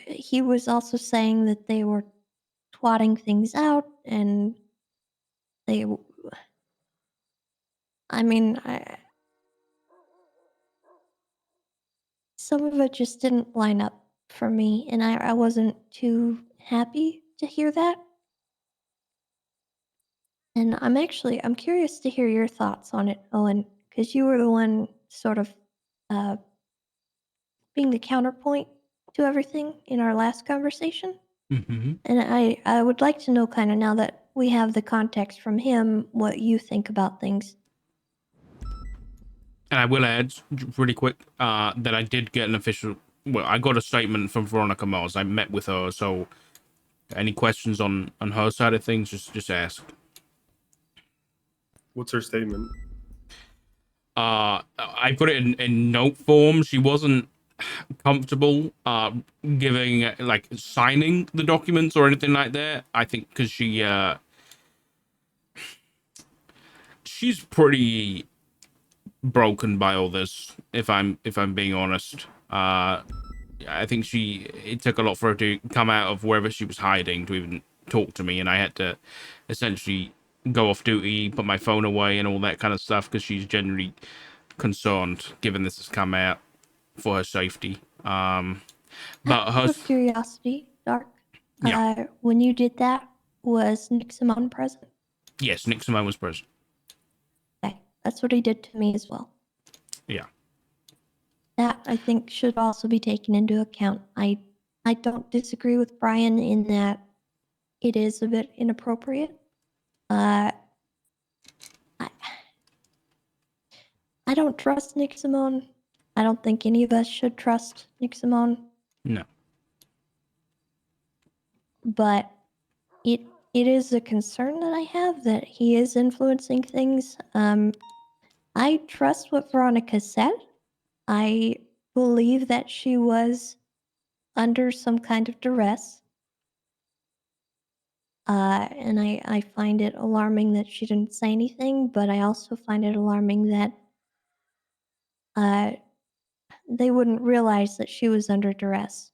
he was also saying that they were twatting things out and they I mean, some of it just didn't line up for me, and I wasn't too happy to hear that. And I'm curious to hear your thoughts on it, Owen, because you were the one sort of uh, being the counterpoint to everything in our last conversation. Mm-hmm. And I would like to know, kind of now that we have the context from him, what you think about things. And I will add really quick that I did get an official. Well, I got a statement from Veronica Mars. I met with her, so any questions on her side of things, just ask. What's her statement? I put it in note form. She wasn't comfortable giving like signing the documents or anything like that. I think because she's pretty broken by all this, if I'm being honest. I think it took a lot for her to come out of wherever she was hiding to even talk to me, and I had to essentially go off duty, put my phone away, and all that kind of stuff because she's generally concerned, given this has come out, for her safety. But Out her, of curiosity, Dark, yeah, when you did that, was Nick Simone present? yes, Nick Simone was present. Okay, that's what he did to me as well. Yeah. That I think should also be taken into account. I don't disagree with Brian in that it is a bit inappropriate. I don't trust Nick Simone. I don't think any of us should trust Nick Simone. No. But it is a concern that I have that he is influencing things. I trust what Veronica said. I believe that she was under some kind of duress. And I find it alarming that she didn't say anything, but I also find it alarming that they wouldn't realize that she was under duress.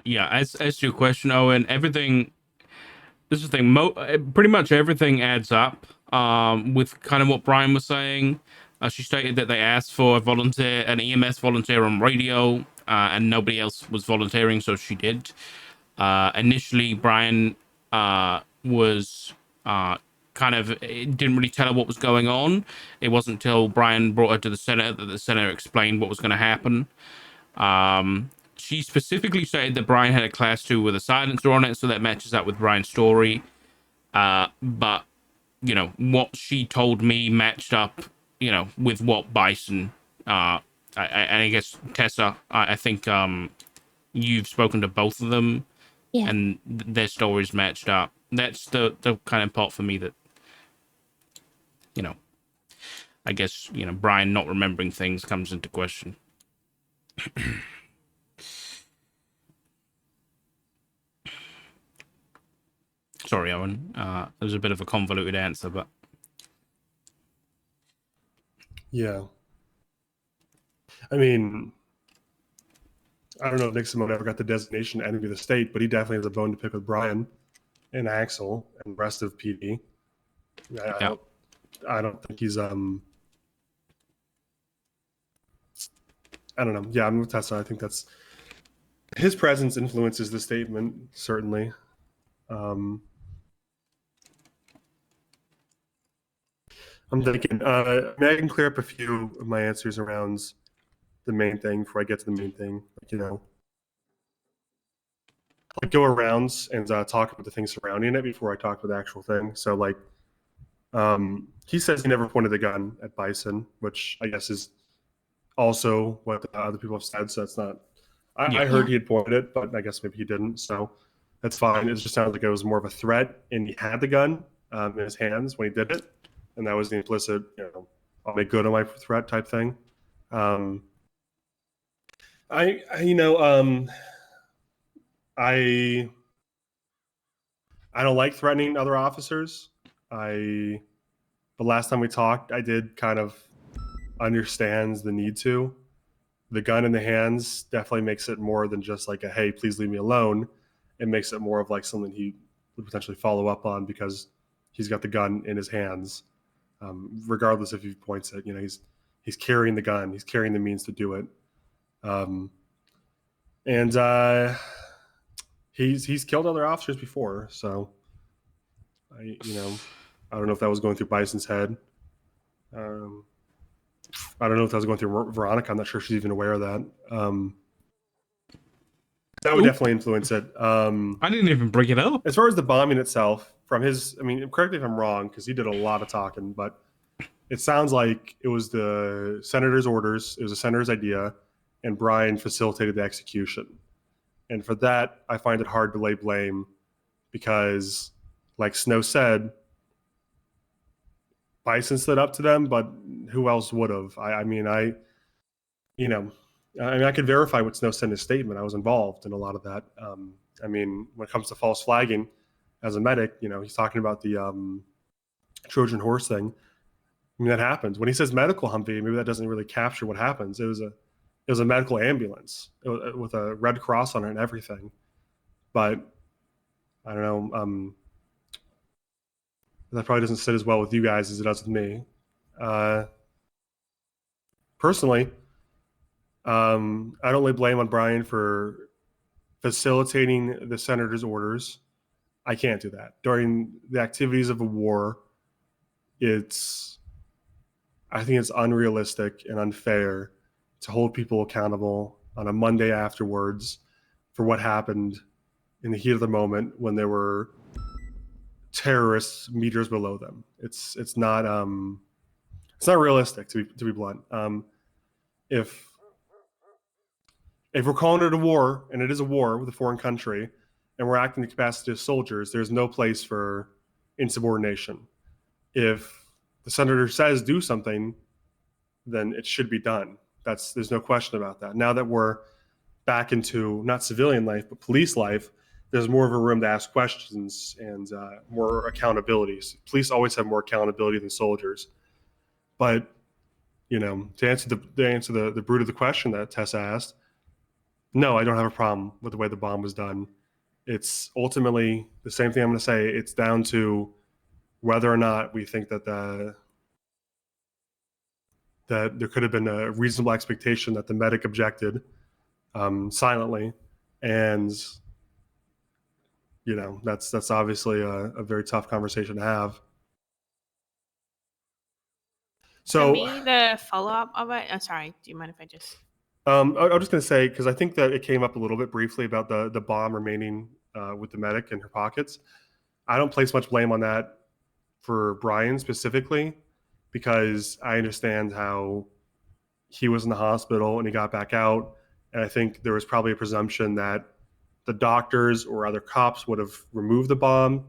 Yeah, as to your question, Owen, everything. This is the thing. Pretty much everything adds up. With kind of what Brian was saying, she stated that they asked for an EMS volunteer on radio, and nobody else was volunteering, so she did. Initially, Brian was kind of didn't really tell her what was going on. It wasn't until Brian brought her to the center that the center explained what was going to happen. She specifically stated that Brian had a class 2 with a silencer on it, so that matches up with Brian's story. But, you know, what she told me matched up, you know, with what Bison, I guess, Tessa, I think you've spoken to both of them, Yeah. and their stories matched up. That's the kind of part for me that, you know, I guess, you know, Brian not remembering things comes into question. Sorry, Owen. It was a bit of a convoluted answer, but Yeah. I mean, I don't know if Nick Simone ever got the designation enemy of the state, but he definitely has a bone to pick with Brian and Axel and the rest of PD. I don't think he's I don't know. Yeah, I'm with Tessa. I think that's his presence influences the statement, certainly. I'm thinking, I can clear up a few of my answers around the main thing before I get to the main thing. Like, you know, I go around and talk about the things surrounding it before I talk about the actual thing. So, like, he says he never pointed the gun at Bison, which I guess is also what other people have said. So it's not. I heard he had pointed it, but I guess maybe he didn't. So that's fine. It just sounded like it was more of a threat, and he had the gun in his hands when he did it, and that was the implicit, you know, I'll make good on my threat type thing. I don't like threatening other officers. The last time we talked, I did kind of understand the need to. The gun in the hands definitely makes it more than just like a, hey, please leave me alone. It makes it more of like something he would potentially follow up on because he's got the gun in his hands. Regardless if he points it, you know, he's carrying the gun, he's carrying the means to do it. He's killed other officers before, so I don't know if that was going through Bison's head. I don't know if that was going through Veronica. I'm not sure she's even aware of that. That would definitely influence it. I didn't even bring it up. As far as the bombing itself, from his, I mean, correct me if I'm wrong, because he did a lot of talking, but it sounds like it was the senator's orders, it was the senator's idea, and Brian facilitated the execution. And for that, I find it hard to lay blame because, like Snow said, Bison stood up to them, but who else would have? I could verify what Snow said in his statement. I was involved in a lot of that. I mean, when it comes to false flagging, as a medic, you know, he's talking about the Trojan horse thing. I mean, that happens. When he says medical Humvee, maybe that doesn't really capture what happens. It was It was a medical ambulance with a Red Cross on it and everything. But I don't know. That probably doesn't sit as well with you guys as it does with me. Personally, I don't lay blame on Brian for facilitating the senator's orders. I can't do that. During the activities of a war, I think it's unrealistic and unfair to hold people accountable on a Monday afterwards for what happened in the heat of the moment when there were terrorists meters below them. It's not realistic, to be blunt. If we're calling it a war, and it is a war with a foreign country, and we're acting in the capacity of soldiers, there's no place for insubordination. If the senator says do something, then it should be done. There's no question about that. Now that we're back into not civilian life, but police life, there's more of a room to ask questions and more accountabilities. Police always have more accountability than soldiers. But, to answer the root of the question that Tessa asked, no, I don't have a problem with the way the bomb was done. It's ultimately the same thing I'm going to say. It's down to whether or not we think that that there could have been a reasonable expectation that the medic objected silently, and that's obviously a very tough conversation to have. So For me, the follow-up of it, sorry, do you mind if I just... I'm just going to say, because I think that it came up a little bit briefly about the bomb remaining with the medic in her pockets. I don't place much blame on that for Brian specifically, because I understand how he was in the hospital and he got back out. And I think there was probably a presumption that the doctors or other cops would have removed the bomb.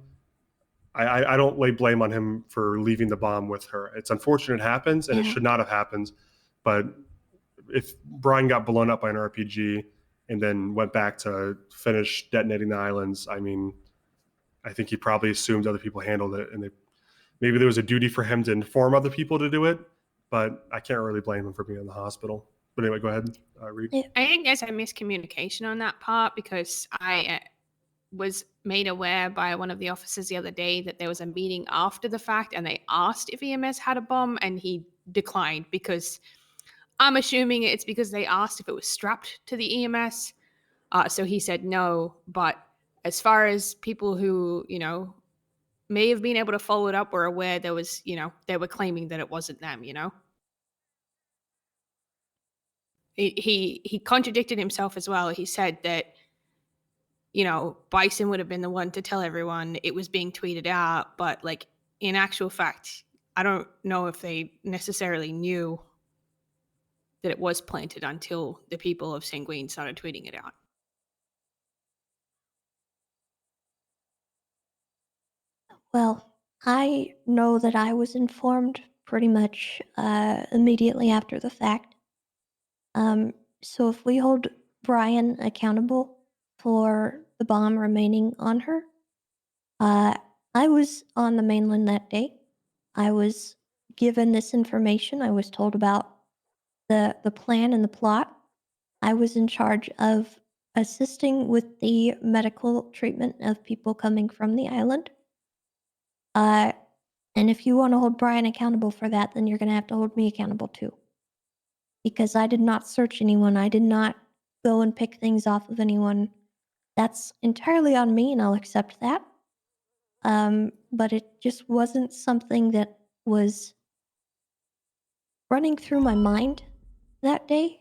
I don't lay blame on him for leaving the bomb with her. It's unfortunate it happens, and it should not have happened. But if Brian got blown up by an RPG and then went back to finish detonating the islands, I mean, I think he probably assumed other people handled it, and maybe there was a duty for him to inform other people to do it, but I can't really blame him for being in the hospital. But anyway, go ahead, Reed. I think there's a miscommunication on that part, because I was made aware by one of the officers the other day that there was a meeting after the fact, and they asked if EMS had a bomb, and he declined, because I'm assuming it's because they asked if it was strapped to the EMS. So he said no. But as far as people who, may have been able to follow it up, were aware there was, they were claiming that it wasn't them, He contradicted himself as well. He said that, Bison would have been the one to tell everyone it was being tweeted out. But like, in actual fact, I don't know if they necessarily knew that it was planted until the people of Sanguine started tweeting it out. Well, I know that I was informed pretty much immediately after the fact. So if we hold Brian accountable for the bomb remaining on her, I was on the mainland that day. I was given this information. I was told about the plan and the plot. I was in charge of assisting with the medical treatment of people coming from the island. And if you want to hold Brian accountable for that, then you're going to have to hold me accountable too. Because I did not search anyone. I did not go and pick things off of anyone. That's entirely on me, and I'll accept that. But it just wasn't something that was running through my mind that day.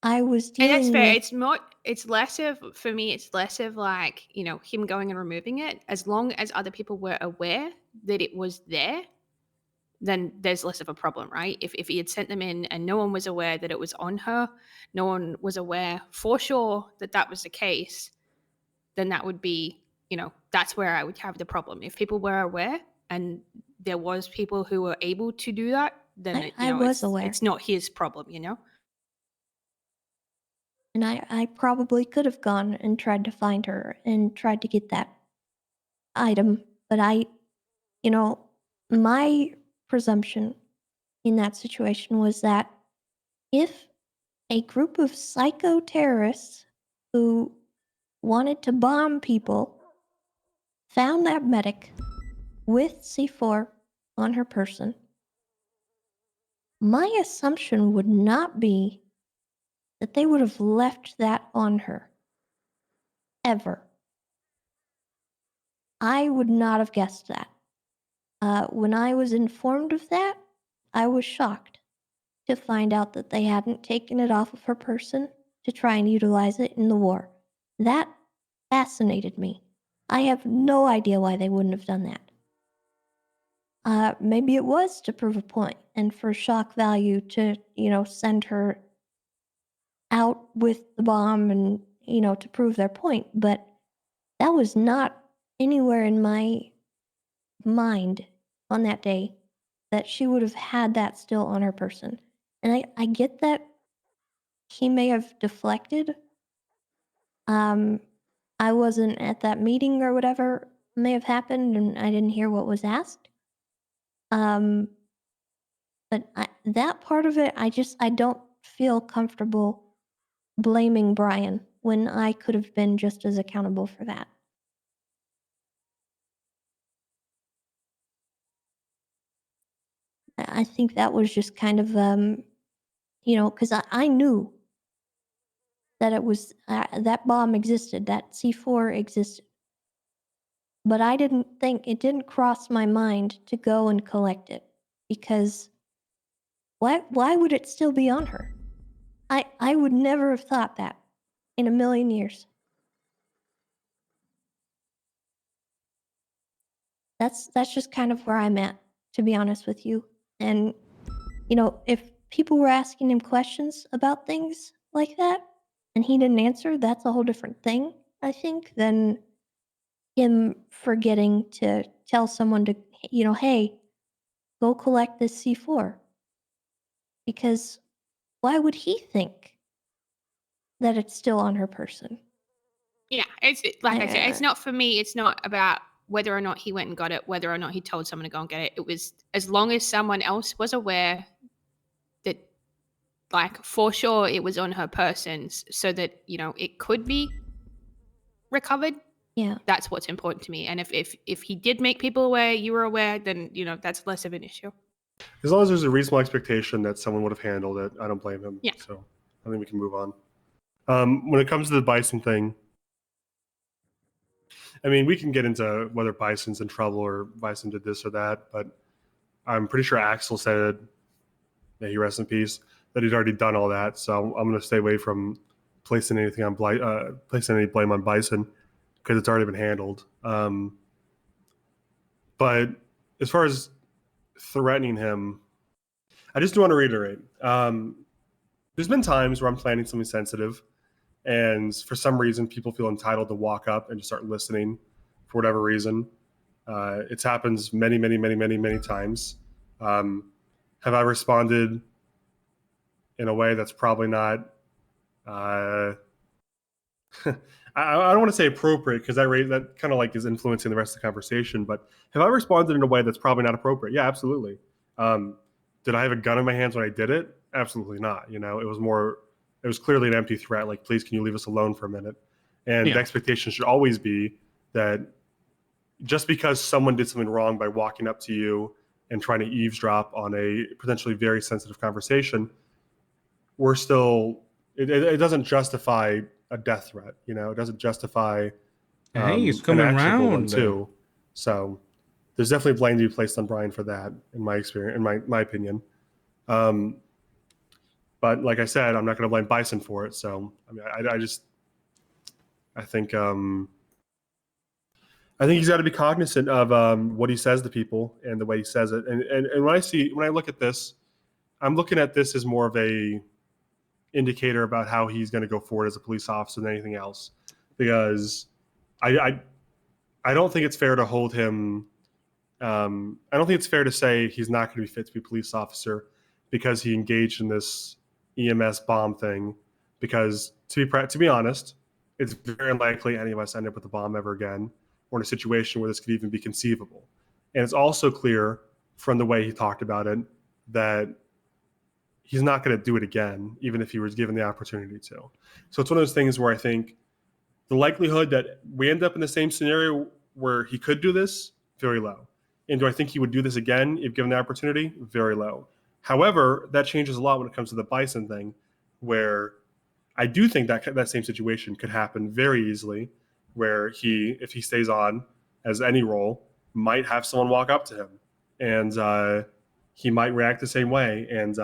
I was And that's dealing fair. with... It's less of, for me, it's less of like, him going and removing it. As long as other people were aware that it was there, then there's less of a problem, right? If he had sent them in and no one was aware that it was on her, no one was aware for sure that that was the case, then that would be, that's where I would have the problem. If people were aware and there was people who were able to do that, then I was aware. It's not his problem, And I probably could have gone and tried to find her and tried to get that item. But my presumption in that situation was that if a group of psycho terrorists who wanted to bomb people found that medic with C4 on her person, my assumption would not be that they would have left that on her. Ever. I would not have guessed that. When I was informed of that, I was shocked to find out that they hadn't taken it off of her person to try and utilize it in the war. That fascinated me. I have no idea why they wouldn't have done that. Maybe it was to prove a point and for shock value to, send her out with the bomb and, to prove their point. But that was not anywhere in my mind on that day that she would have had that still on her person. And I get that he may have deflected. I wasn't at that meeting or whatever may have happened, and I didn't hear what was asked. But that part of it, I don't feel comfortable blaming Brian when I could have been just as accountable for that. I think that was just kind of, because I knew that it was that bomb existed, that C4 existed. But I didn't think, it didn't cross my mind to go and collect it, because why would it still be on her? I would never have thought that in a million years. That's just kind of where I'm at, to be honest with you. And if people were asking him questions about things like that and he didn't answer, that's a whole different thing, I think, than him forgetting to tell someone to, hey, go collect this C4. Because why would he think that it's still on her person? Yeah, like I said, it's not for me. It's not about whether or not he went and got it, whether or not he told someone to go and get it. It was as long as someone else was aware that, like, for sure it was on her person, so that it could be recovered. Yeah. That's what's important to me. And if he did make people aware, you were aware, then that's less of an issue. As long as there's a reasonable expectation that someone would have handled it, I don't blame him. Yeah. So I think we can move on. When it comes to the Bison thing, I mean, we can get into whether Bison's in trouble or Bison did this or that, but I'm pretty sure Axel said, may he rest in peace, that he'd already done all that. So I'm going to stay away from placing anything on placing any blame on Bison because it's already been handled. But as far as threatening him, I just do want to reiterate. There's been times where I'm planning something sensitive, and for some reason, people feel entitled to walk up and just start listening for whatever reason. It's happens many, many, many, many, many times. Have I responded in a way that's probably not? I don't want to say appropriate because that kind of like is influencing the rest of the conversation. But have I responded in a way that's probably not appropriate? Yeah, absolutely. Did I have a gun in my hands when I did it? Absolutely not. It was clearly an empty threat. Like, please, can you leave us alone for a minute? And the expectation should always be that just because someone did something wrong by walking up to you and trying to eavesdrop on a potentially very sensitive conversation, we're still, it doesn't justify a death threat. It doesn't justify Hey, it's an coming actionable one round. too. So there's definitely blame to be placed on Brian for that, in my experience, in my opinion. But like I said, I'm not going to blame Bison for it. So I mean, I think he's got to be cognizant of what he says to people and the way he says it. And when I look at this, I'm looking at this as more of a indicator about how he's going to go forward as a police officer than anything else, because I don't think it's fair to hold him. I don't think it's fair to say he's not going to be fit to be a police officer because he engaged in this EMS bomb thing. Because to be honest, it's very unlikely any of us end up with a bomb ever again, or in a situation where this could even be conceivable. And it's also clear from the way he talked about it that he's not going to do it again, even if he was given the opportunity to. So it's one of those things where I think the likelihood that we end up in the same scenario where he could do this, very low. And do I think he would do this again if given the opportunity? Very low. However, that changes a lot when it comes to the Bison thing, where I do think that same situation could happen very easily, where he, if he stays on as any role, might have someone walk up to him, and he might react the same way. And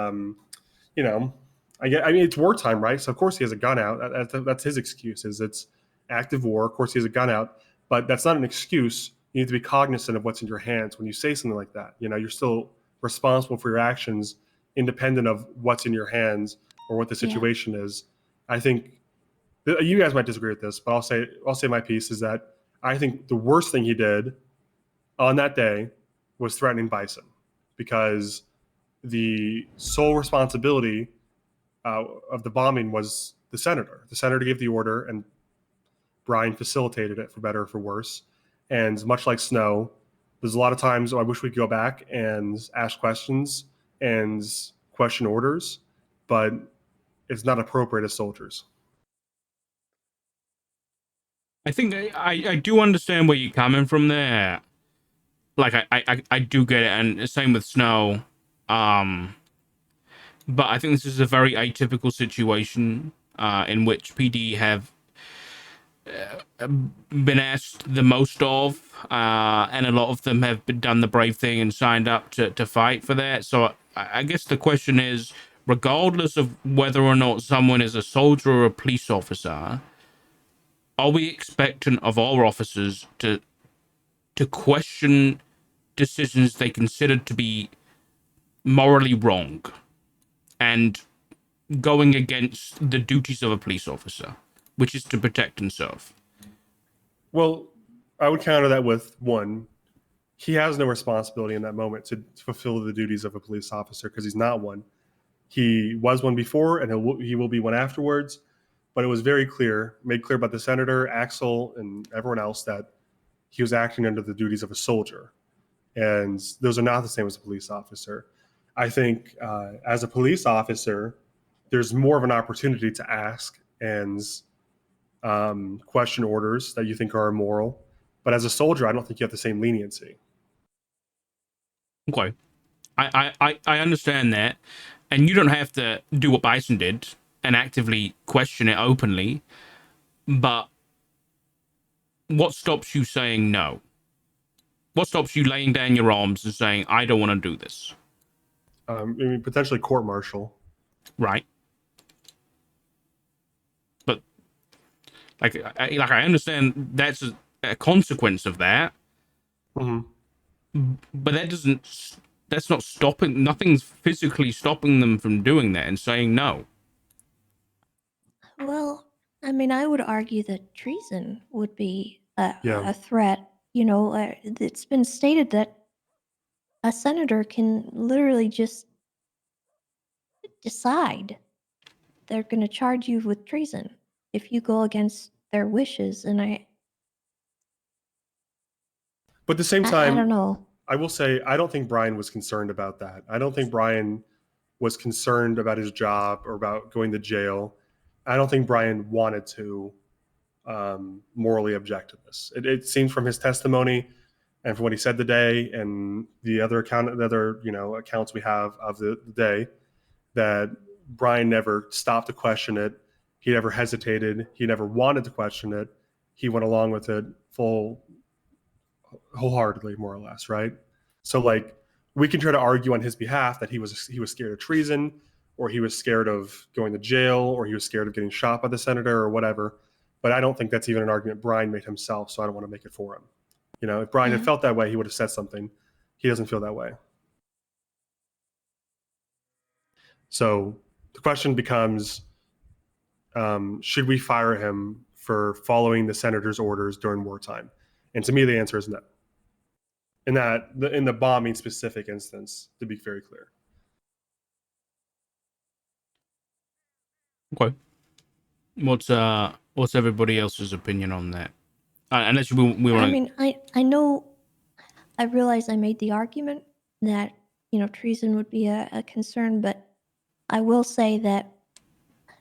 you know, I mean, it's wartime, right? So of course he has a gun out. That's his excuse. Is it's active war. Of course he has a gun out, but that's not an excuse. You need to be cognizant of what's in your hands when you say something like that. You know, you're still responsible for your actions, independent of what's in your hands or what the situation is. I think you guys might disagree with this, but I'll say my piece is that I think the worst thing he did on that day was threatening Bison, because the sole responsibility of the bombing was the senator. The senator gave the order, and Brian facilitated it, for better or for worse. And much like Snow, there's a lot of times I wish we could go back and ask questions and question orders, but it's not appropriate as soldiers. I think I do understand where you're coming from there. Like I do get it, and same with Snow. But I think this is a very atypical situation in which PD have been asked the most of, and a lot of them have done the brave thing and signed up to fight for that. So I guess the question is, regardless of whether or not someone is a soldier or a police officer, are we expectant of our officers to question decisions they consider to be morally wrong and going against the duties of a police officer, which is to protect and serve? Well, I would counter that with one: he has no responsibility in that moment to fulfill the duties of a police officer, because he's not one. He was one before, and he will be one afterwards. But it was made clear by the senator, Axel, and everyone else that he was acting under the duties of a soldier, and those are not the same as a police officer. I think as a police officer, there's more of an opportunity to ask and question orders that you think are immoral. But as a soldier, I don't think you have the same leniency. Okay. I understand that. And you don't have to do what Bison did and actively question it openly. But what stops you saying no? What stops you laying down your arms and saying, I don't want to do this? I mean, potentially court-martial. Right. But like I understand that's a consequence of that. Mm-hmm. But that's not stopping, nothing's physically stopping them from doing that and saying no. Well, I mean, I would argue that treason would be Yeah. a threat. You know, it's been stated that a senator can literally just decide they're going to charge you with treason if you go against their wishes. And But at the same I time, don't know. I will say I don't think Brian was concerned about that. I don't think Brian was concerned about his job or about going to jail. I don't think Brian wanted to morally object to this. It seems from his testimony and from what he said today and the other accounts we have of the day, that Brian never stopped to question it. He never hesitated. He never wanted to question it. He went along with it wholeheartedly, more or less, right? So like, we can try to argue on his behalf that he was scared of treason, or he was scared of going to jail, or he was scared of getting shot by the senator, or whatever. But I don't think that's even an argument Brian made himself, so I don't want to make it for him. You know, if Brian had felt that way, he would have said something. He doesn't feel that way. So the question becomes, should we fire him for following the senator's orders during wartime? And to me, the answer is no. In the bombing specific instance, to be very clear. Okay. What's everybody else's opinion on that? Unless we want. I mean, I know, I realize I made the argument that, you know, treason would be a concern, but I will say that,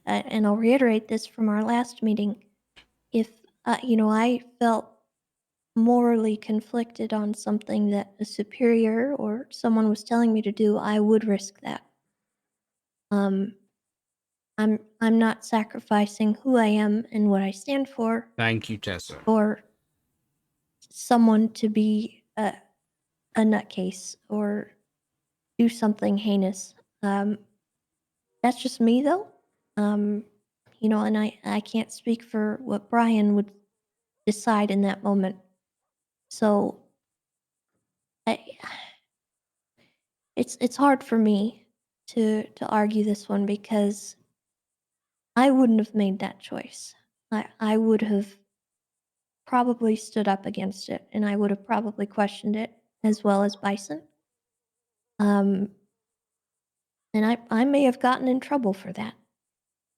and I'll reiterate this from our last meeting, if, I felt morally conflicted on something that a superior or someone was telling me to do, I would risk that. Um, I'm not sacrificing who I am and what I stand Thank you, Tessa. for someone to be a nutcase or do something heinous. That's just me, though. And I can't speak for what Brian would decide in that moment. So I, it's hard for me to argue this one because I wouldn't have made that choice. I would have probably stood up against it, and I would have probably questioned it as well as Bison. And I may have gotten in trouble for that.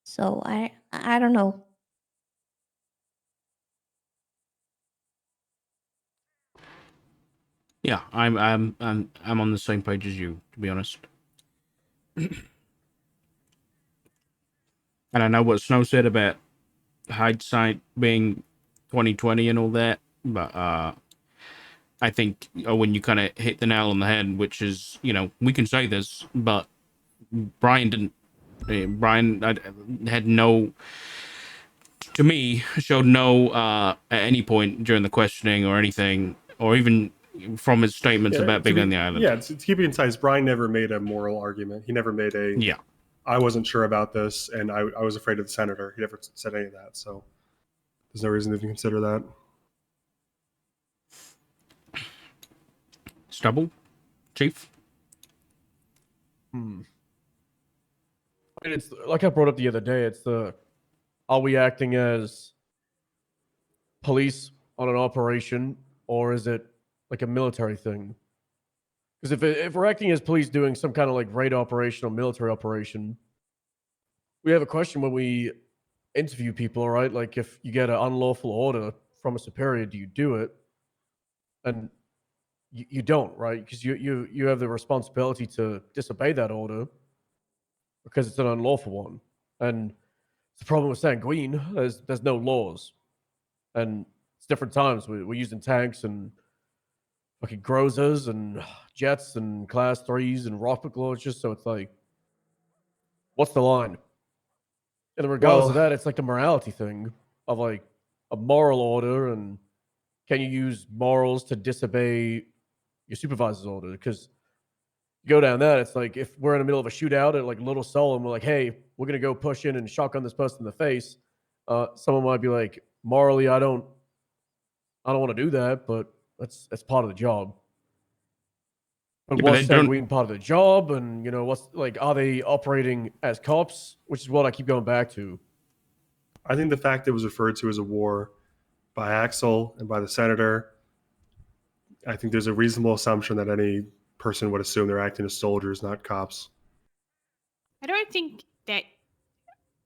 So I don't know. Yeah, I'm on the same page as you, to be honest. And I know what Snow said about hindsight being 2020 and all that, but I think when you kind of hit the nail on the head, which is, we can say this, but Brian didn't. Brian had no, to me, showed no at any point during the questioning or anything, or even from his statements about being on the island. Yeah, to keep it concise, Brian never made a moral argument. He never made a, Yeah. I wasn't sure about this, and I was afraid of the senator. He never said any of that, so there's no reason to even consider that. Stubble, Chief? I mean, it's like I brought up the other day. It's are we acting as police on an operation, or is it like a military thing? Because if we're acting as police doing some kind of like raid operation or military operation, we have a question when we interview people, right? Like if you get an unlawful order from a superior, do you do it? And you don't, right? Because you have the responsibility to disobey that order because it's an unlawful one. And the problem with Sanguine is there's no laws, and it's different times. We're using tanks and fucking Grozers and jets and class 3s and rocket launchers. So it's like, what's the line? And regardless of that, it's like the morality thing of like a moral order, and can you use morals to disobey your supervisor's order? Because you go down that, it's like if we're in the middle of a shootout at like Little Seoul and we're like, hey, we're gonna go push in and shotgun this person in the face. Someone might be like, morally, I don't want to do that, but that's part of the job. But Yeah, was Sanguine part of the job? And what's like, are they operating as cops? Which is what I keep going back to. I think the fact it was referred to as a war by Axel and by the senator, I think there's a reasonable assumption that any person would assume they're acting as soldiers, not cops. I don't think that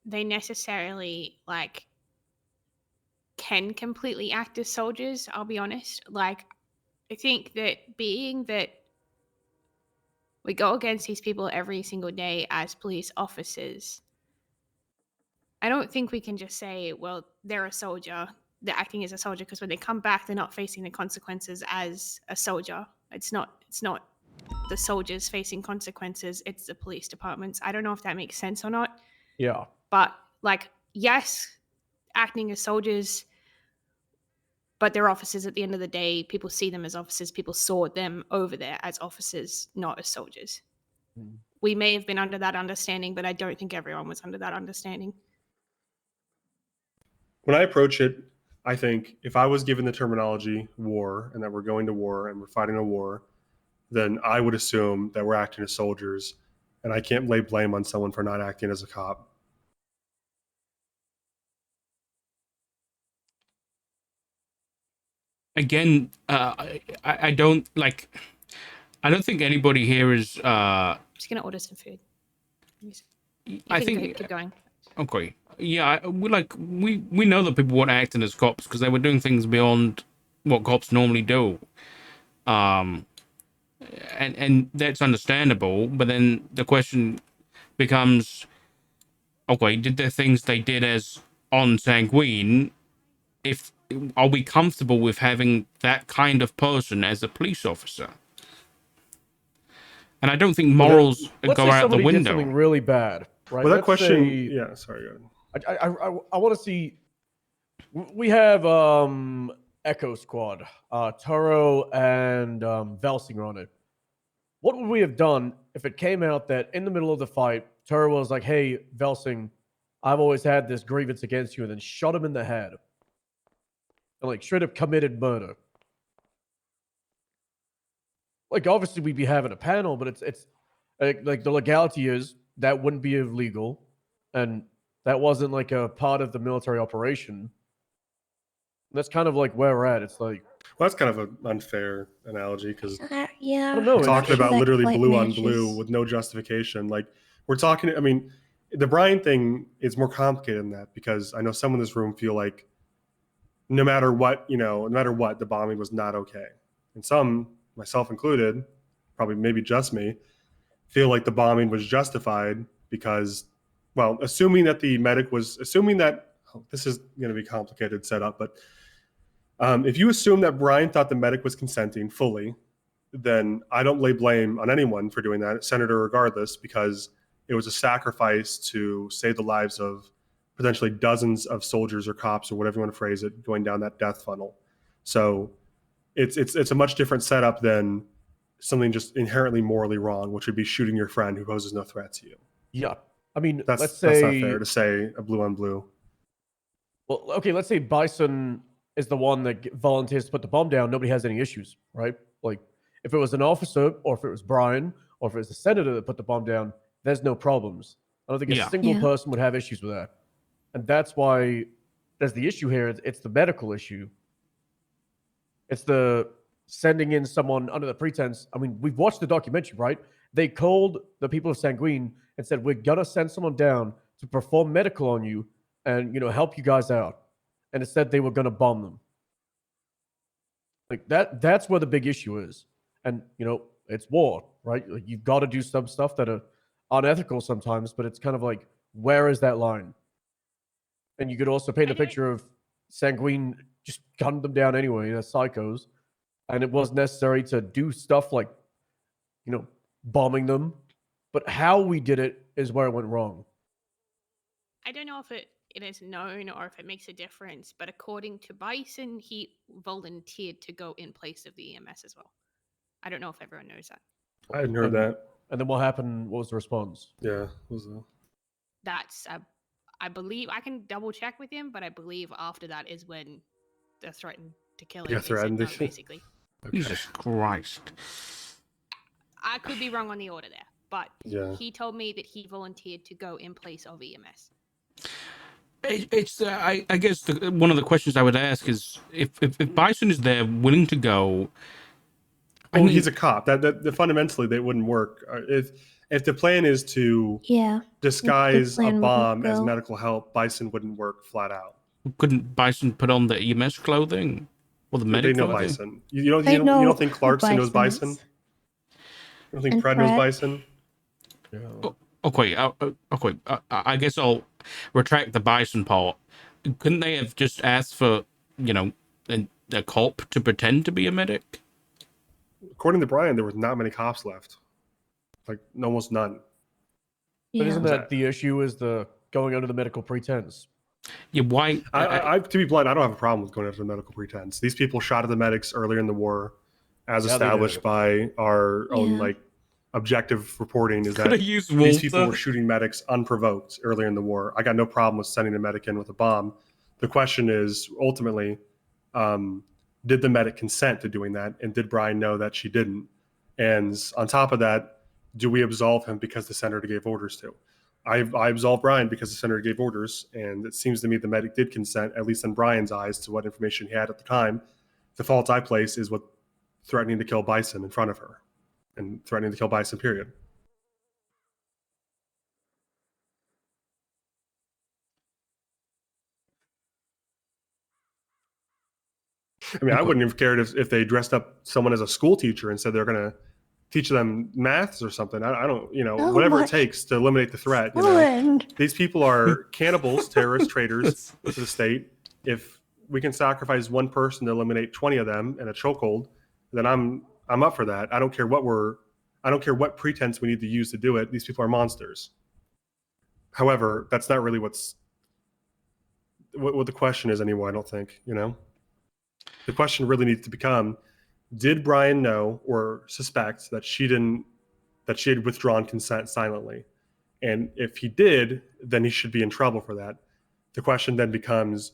they necessarily can completely act as soldiers, I'll be honest. I think that being that we go against these people every single day as police officers, I don't think we can just say, well, they're a soldier, they're acting as a soldier, because when they come back, they're not facing the consequences as a soldier. It's not the soldiers facing consequences, it's the police departments. I don't know if that makes sense or not. Yeah. But yes, acting as soldiers, but they're officers at the end of the day. People see them as officers. People saw them over there as officers, not as soldiers. We may have been under that understanding, but I don't think everyone was under that understanding. When I approach it, I think if I was given the terminology war and that we're going to war and we're fighting a war, then I would assume that we're acting as soldiers, and I can't lay blame on someone for not acting as a cop. Again, I don't I don't think anybody here is. I'm just gonna order some food. I think keep going. Okay. Yeah, we know that people weren't acting as cops because they were doing things beyond what cops normally do. And that's understandable. But then the question becomes, okay, did the things they did as on Sanguine, are we comfortable with having that kind of person as a police officer? And I don't think Well, then, morals let's go say out the somebody did window. something really bad, right? Well, that Let's question. say, Yeah, sorry. Go ahead. I want to see. We have Echo Squad, Turo and Velsinger on it. What would we have done if it came out that in the middle of the fight, Turo was like, "Hey, Velsing, I've always had this grievance against you," and then shot him in the head, and like straight up committed murder? Like, obviously, we'd be having a panel, but it's like the legality is that wouldn't be illegal, and that wasn't like a part of the military operation. That's kind of like where we're at. It's like, Well, that's kind of an unfair analogy because Yeah. I don't know. we're It's talking just, about that literally quite blue on blue matches. with no justification. Like we're talking. I mean, the Brian thing is more complicated than that because I know some in this room feel like no matter what, no matter what, the bombing was not okay, and some, myself included, probably maybe just me, feel like the bombing was justified because, well, assuming that the medic was assuming that this is going to be complicated setup, but if you assume that Brian thought the medic was consenting fully, then I don't lay blame on anyone for doing that, senator regardless, because it was a sacrifice to save the lives of potentially dozens of soldiers or cops or whatever you want to phrase it, going down that death funnel. So it's a much different setup than something just inherently morally wrong, which would be shooting your friend who poses no threat to you. yeah. I mean, That's let's not say, fair to say a blue on blue. well, okay, let's say Bison is the one that volunteers to put the bomb down. Nobody has any issues, right? Like, if it was an officer, or if it was Brian, or if it was the senator that put the bomb down, there's no problems. I don't think a Yeah. single Yeah. person would have issues with that. And that's why there's the issue here. It's the medical issue. It's the sending in someone under the pretense. I mean, we've watched the documentary, right? They called the people of Sanguine and said, "We're gonna send someone down to perform medical on you and help you guys out." And it said they were gonna bomb them. Like that's where the big issue is. And it's war, right? Like, you've got to do some stuff that are unethical sometimes, but it's kind of like, where is that line? And you could also paint a picture of Sanguine just gunned them down anyway. They're psychos. And it was necessary to do stuff like, bombing them. But how we did it is where it went wrong. I don't know if it is known or if it makes a difference, but according to Bison, he volunteered to go in place of the EMS as well. I don't know if everyone knows that. I hadn't heard that. And then what happened? What was the response? Yeah, was a... That's, I believe, I can double check with him, but I believe after that is when they're threatened to kill him. Yeah, and sent threatened to down, kill- basically. Okay. Jesus Christ. I could be wrong on the order there, but Yeah. he told me that he volunteered to go in place of EMS. I guess one of the questions I would ask is if Bison is there willing to go. Well, he's a cop. That fundamentally they wouldn't work. If the plan is to Yeah. disguise a plan wouldn't bomb as go. medical help, Bison wouldn't work flat out. Couldn't Bison put on the EMS clothing or the They medic know clothing? Bison. You don't They you don't know think who Clarkson knows Bison Bison? is. You don't think And Fred knows Fred. Bison? Yeah. Okay. I guess I'll retract the Bison part. Couldn't they have just asked for a cop to pretend to be a medic? According to Brian, there was not many cops left. Like almost none. But Yeah. isn't that the issue? Is the going under the medical pretense? Yeah. Why? I to be blunt, I don't have a problem with going after the medical pretense. These people shot at the medics earlier in the war, as Yeah, they established did. by our own Yeah. objective reporting, is Could that have used these people Walter. were shooting medics unprovoked earlier in the war. I got no problem with sending a medic in with a bomb. The question is ultimately, did the medic consent to doing that? And did Brian know that she didn't? And on top of that, do we absolve him because the senator gave orders to? I absolve Brian because the senator gave orders, and it seems to me the medic did consent, at least in Brian's eyes, to what information he had at the time. The fault I place is what threatening to kill Bison in front of her, and threatening to kill Bison, period. I mean, I wouldn't have cared if they dressed up someone as a school teacher and said they're going to teach them maths or something. I don't, Oh whatever my- it takes to eliminate the threat. Poland. These people are cannibals, terrorists, traitors to the state. If we can sacrifice one person to eliminate 20 of them in a chokehold, then I'm up for that. I don't care what pretense we need to use to do it. These people are monsters. However, that's not really what the question is anymore. I don't think. The question really needs to become: did Brian know or suspect that she had withdrawn consent silently? And if he did, then he should be in trouble for that. The question then becomes,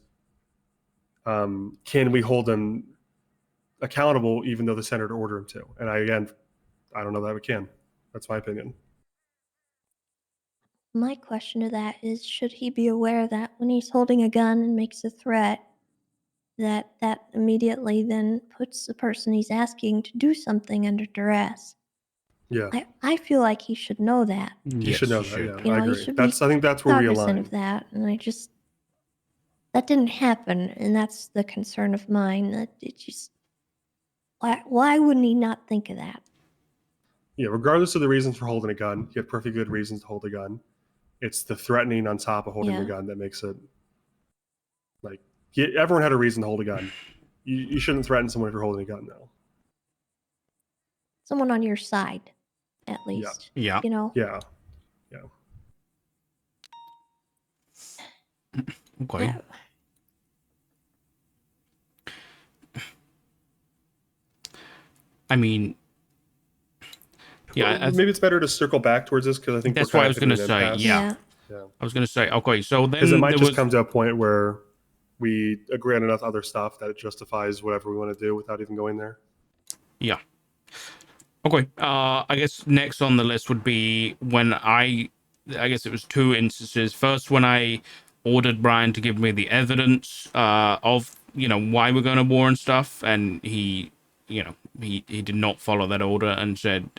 can we hold him accountable even though the senator ordered him to? And I don't know that we can. That's my opinion. My question to that is, should he be aware that when he's holding a gun and makes a threat, that immediately then puts the person he's asking to do something under duress? Yeah, I feel like he should know that. he should know that. Yeah, You I know, he agree. should be I think that's where we cognizant align. of that, and that didn't happen, and that's the concern of mine. That it just why wouldn't he not think of that? Yeah, regardless of the reasons for holding a gun, he had perfectly good reasons to hold a gun. It's the threatening on top of holding the Yeah. gun that makes it like everyone had a reason to hold a gun. You shouldn't threaten someone if you're holding a gun, though. Someone on your side, at least. Yeah. You know. Yeah. Okay. Yeah. I mean, yeah, Maybe it's better to circle back towards this because I think that's we're what I kind was of going to hitting an say. impasse. Yeah. Yeah. I was going to say, okay, so then Because it might there just was, come to a point where we agree on enough other stuff that it justifies whatever we want to do without even going there. yeah. Okay. I guess next on the list would be when I guess it was two instances. First, when I ordered Brian to give me the evidence of why we're going to war and stuff, and he did not follow that order and said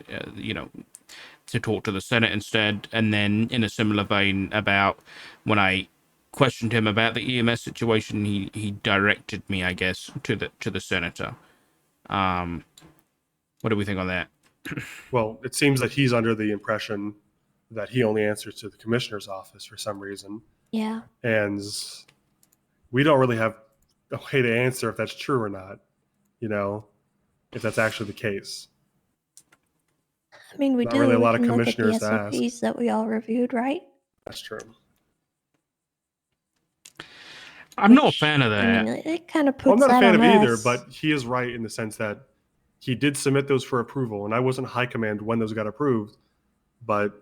to talk to the Senate instead. And then in a similar vein about when I questioned him about the EMS situation, he directed me, I guess, to the senator. What do we think on that? Well, it seems that he's under the impression that he only answers to the commissioner's office for some reason. Yeah. And we don't really have a way to answer if that's true or not, if that's actually the case. I mean, we Not do. really a We lot of can look at the commissioners to ask. SOPs that we all reviewed, right? That's true. I'm not a Which, fan of that. I mean, it kind of puts Well, I'm not a that fan on of either, us. but he is right in the sense that he did submit those for approval, and I wasn't high command when those got approved, but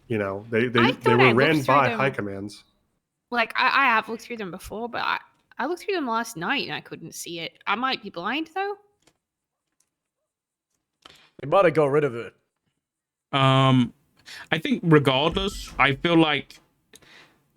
they thought were I ran looked through by them. high commands. Like I have looked through them before, but I looked through them last night and I couldn't see it. I might be blind though. They might have got rid of it. I think regardless, I feel like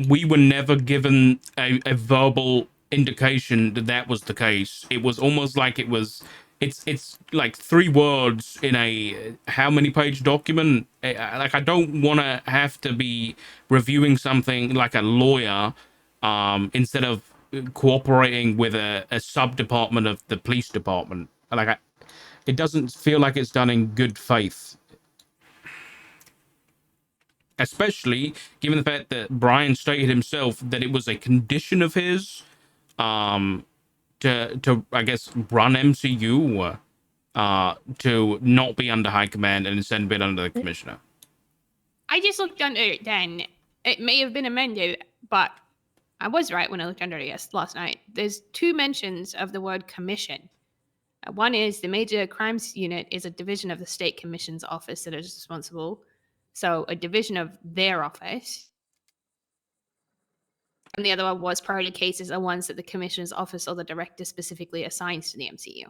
we were never given a verbal indication that was the case. It was almost like it's like 3 words in a how many page document. Like, I don't want to have to be reviewing something like a lawyer instead of cooperating with a sub department of the police department. Like, it doesn't feel like it's done in good faith. Especially given the fact that Brian stated himself that it was a condition of his to I guess run MCU to not be under high command and instead be under the commissioner. I just looked under it then. It may have been amended, but I was right when I looked under it last night. There's 2 mentions of the word commission. One is the Major Crimes Unit is a division of the State Commission's office that is responsible. So a division of their office. And the other one was priority cases are ones that the Commissioner's office or the director specifically assigns to the MCU.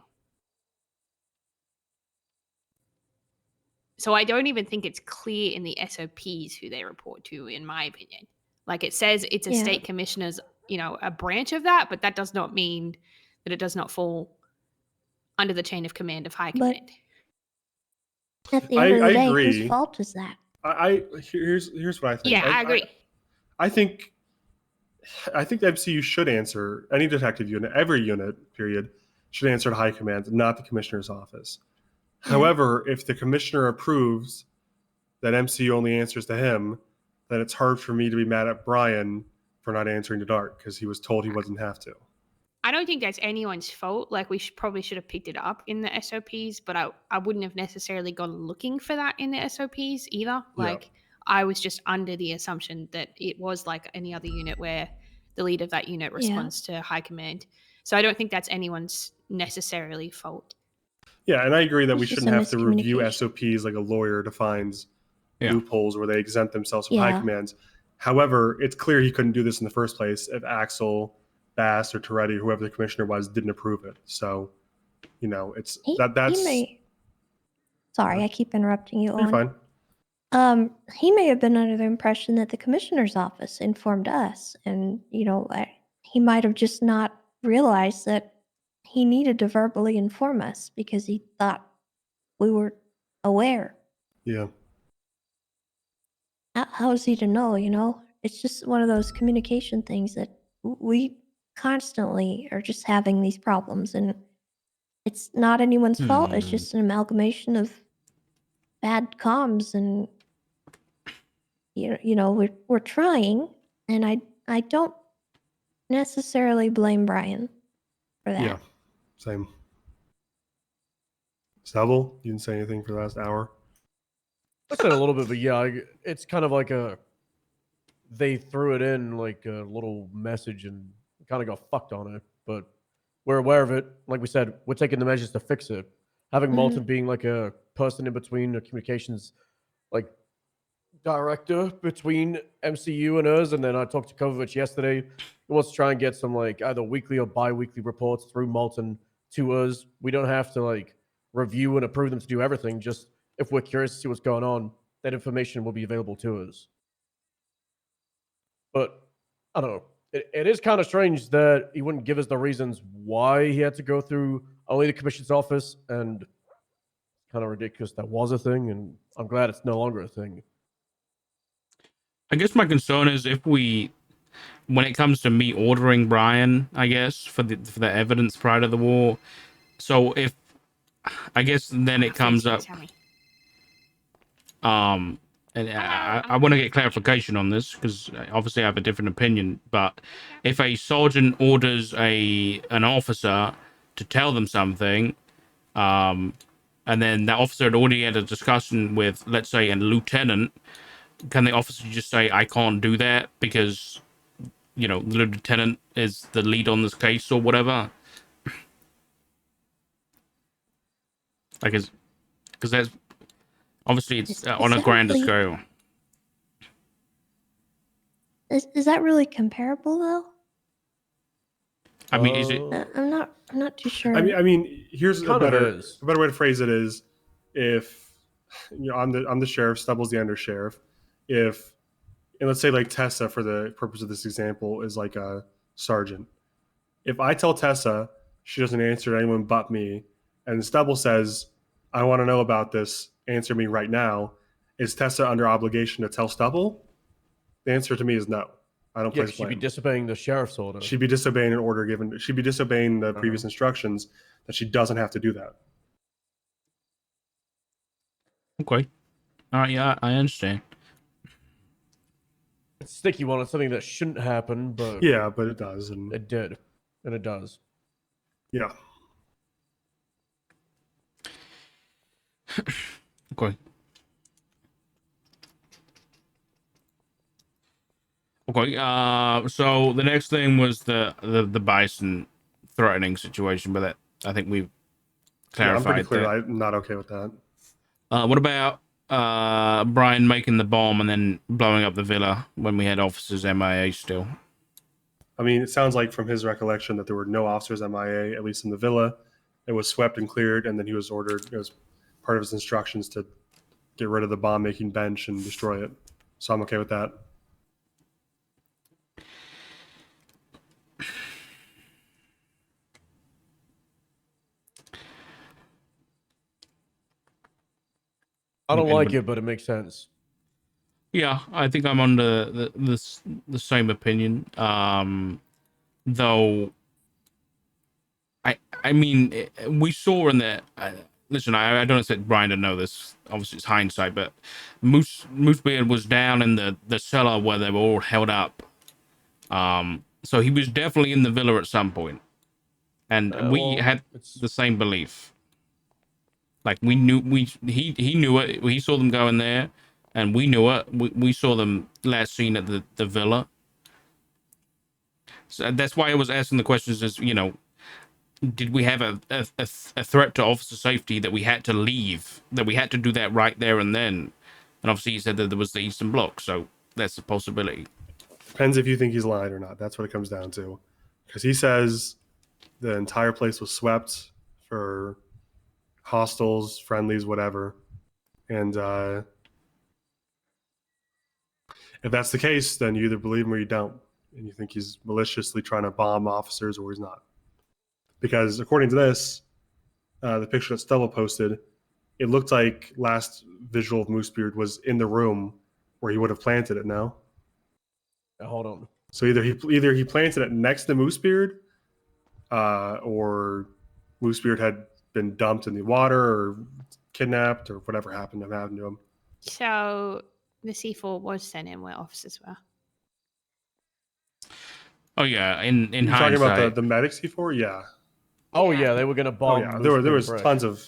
So I don't even think it's clear in the SOPs who they report to, in my opinion. Like, it says it's a state commissioner's, a branch of that, but that does not mean that it does not fall under the chain of command of high command. At the end of the day, agree. whose fault is that? Here's what I think. Yeah, I agree. I think the MCU should answer, any detective unit, every unit, period, should answer to high command, not the commissioner's office. However, if the commissioner approves that MCU only answers to him, then it's hard for me to be mad at Brian for not answering to Dark because he was told he wouldn't have to. I don't think that's anyone's fault. Like, we probably should have picked it up in the SOPs, but I wouldn't have necessarily gone looking for that in the SOPs either. Like, I was just under the assumption that it was like any other unit where the lead of that unit responds to high command. So I don't think that's anyone's necessarily fault. Yeah, and I agree that It's we just shouldn't a have to review miscommunication. SOPs like a lawyer defines Yeah. loopholes where they exempt themselves from high Yeah. commands. However, it's clear he couldn't do this in the first place if Axel, Bass, or Toretti, whoever the commissioner was, didn't approve it. So, you know, it's that's He may. Sorry, I keep interrupting you. you're Owen. fine. He may have been under the impression that the commissioner's office informed us, and he might have just not realized that he needed to verbally inform us because he thought we were aware. Yeah. How is he to know? It's just one of those communication things that we constantly are just having these problems, and it's not anyone's fault. It's just an amalgamation of bad comms, and we're trying, and I don't necessarily blame Brian for that. Yeah. Same. Stubble, you didn't say anything for the last hour. I said a little bit, but yeah, it's kind of like they threw it in like a little message and kind of got fucked on it. But we're aware of it. Like we said, we're taking the measures to fix it. Having Mhm. Malton being like a person in between, a communications like director between MCU and us, and then I talked to Kovacic yesterday. He wants to try and get some like either weekly or bi-weekly reports through Malton to us. We don't have to like review and approve them to do everything. Just if we're curious to see what's going on, that information will be available to us. But I don't know. It is kind of strange that he wouldn't give us the reasons why he had to go through only the commission's office, and kind of ridiculous that was a thing, and I'm glad it's no longer a thing. I guess my concern is when it comes to me ordering Brian, I guess for the evidence prior to the war. So if I guess then it comes up. And I want to get clarification on this because obviously I have a different opinion. But if a sergeant orders an officer to tell them something, and then that officer had already had a discussion with, let's say, a lieutenant, can the officer just say, "I can't do that because the lieutenant is the lead on this case" or whatever? Like, because that's obviously it's on a grander scale. Is that really comparable though? I mean, is it? I'm not too sure. I mean, here's a Kind of better is. way to phrase it is, if I'm the sheriff, Stubble's the undersheriff. And let's say like Tessa, for the purpose of this example, is like a sergeant. If I tell Tessa she doesn't answer to anyone but me, and Stubble says, "I want to know about this. Answer me right now," is Tessa under obligation to tell Stubble? The answer to me is no. I don't Yeah, place she'd be blame. disobeying the sheriff's order. She'd be disobeying an order given. She'd be disobeying the previous instructions that she doesn't have to do that. Okay. All right. Yeah, I understand. It's a sticky one. It's something that shouldn't happen, but Yeah, but it does, and it did, and it does. yeah. Okay. Okay. So the next thing was the bison threatening situation, but that I think we've Yeah, I'm clarified pretty clear. that. I'm not okay with that. What about Brian making the bomb and then blowing up the villa when we had officers MIA still? I mean, it sounds like from his recollection that there were no officers MIA, at least in the villa. It was swept and cleared, and then he was ordered. It was part of his instructions to get rid of the bomb-making bench and destroy it. So I'm okay with that. I don't like it, but it makes sense. Yeah, I think I'm on the same opinion. Though I mean, we saw in the listen, I don't expect Brian to know this. Obviously, it's hindsight, but Moosebeard was down in the cellar where they were all held up. So he was definitely in the villa at some point, and we Well, had the same belief. Like he knew it. He saw them go in there, and we knew it. We saw them last seen at the villa. So that's why I was asking the questions. Is did we have a threat to officer safety that we had to leave, that we had to do that right there and then? And obviously, he said that there was the Eastern Bloc, so that's a possibility. Depends if you think he's lying or not. That's what it comes down to. Because he says the entire place was swept for hostiles, friendlies, whatever. And if that's the case, then you either believe him or you don't. And you think he's maliciously trying to bomb officers or he's not. Because according to this, the picture that Stella posted, it looked like last visual of Moosebeard was in the room where he would have planted it. No, Hold on. so either he planted it next to Moosebeard, or Moosebeard had been dumped in the water or kidnapped or whatever happened to him. So the C4 was sent in where officers were. Oh yeah, in You're hindsight, talking about the medics before, yeah. Oh Yeah. yeah, they were gonna bomb. Oh yeah, there was Moosebeard, tons of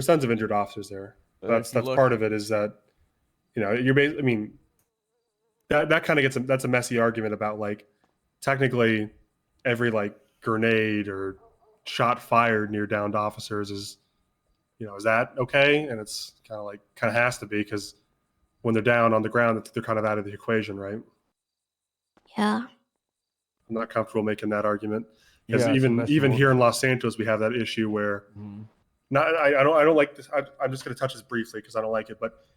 tons of injured officers there. That's part of it. Is that you're basically. I mean, that kind of gets that's a messy argument about like technically every like grenade or shot fired near downed officers is is that okay? And it's kind of has to be because when they're down on the ground, they're kind of out of the equation, right? Yeah. I'm not comfortable making that argument because Yeah, it's a even messy one. here in Los Santos, we have that issue where Mhm. I don't like this. I'm just going to touch this briefly because I don't like it. But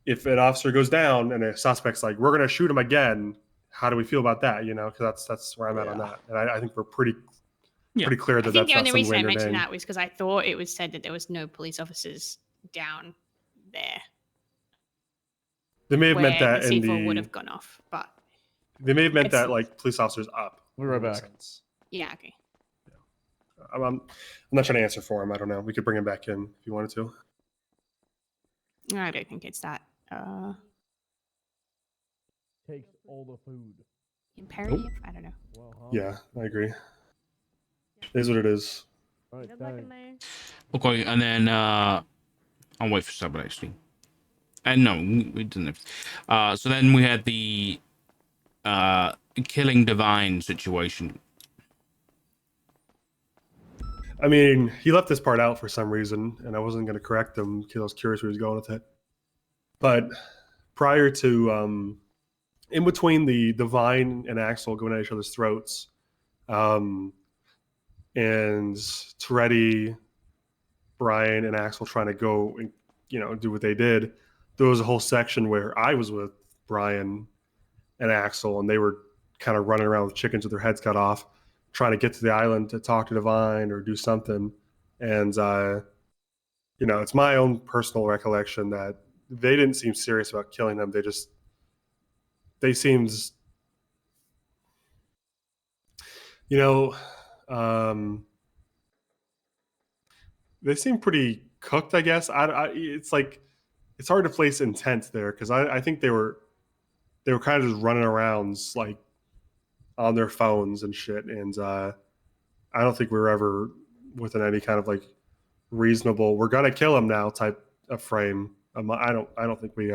if an officer goes down and a suspect's like, we're going to shoot him again, how do we feel about that? Because that's where I'm at on that. And I think we're pretty clear that I think that's the not only some reason I random mentioned name. that was because I thought it was said that there was no police officers down there. They may have where meant that the in C4 would the. have gone off, but They may have meant it's- that like police officers up. We'll be right That makes back. sense. yeah, okay. I'm not trying to answer for him. I don't know. We could bring him back in if you wanted to. I don't think it's that Takes all the food. imperative. I don't know. Well, huh? Yeah, I agree. It is what it is. Right, Good luck in thanks. there. Okay, and then I'll wait for someone actually. And no, we didn't have. So then we had the killing Divine situation. I mean, he left this part out for some reason, and I wasn't going to correct him because I was curious where he was going with it. But prior to, in between the Divine and Axel going at each other's throats, and Toretti, Brian, and Axel trying to go and do what they did, there was a whole section where I was with Brian and Axel, and they were kind of running around with chickens with their heads cut off, trying to get to the island to talk to Divine or do something. And it's my own personal recollection that they didn't seem serious about killing them. They seemed they seem pretty cooked, I guess. It's like it's hard to place intent there because I think they were kind of just running around like on their phones and shit, and I don't think we were ever within any kind of like reasonable "we're gonna kill him now" type of frame. I don't think we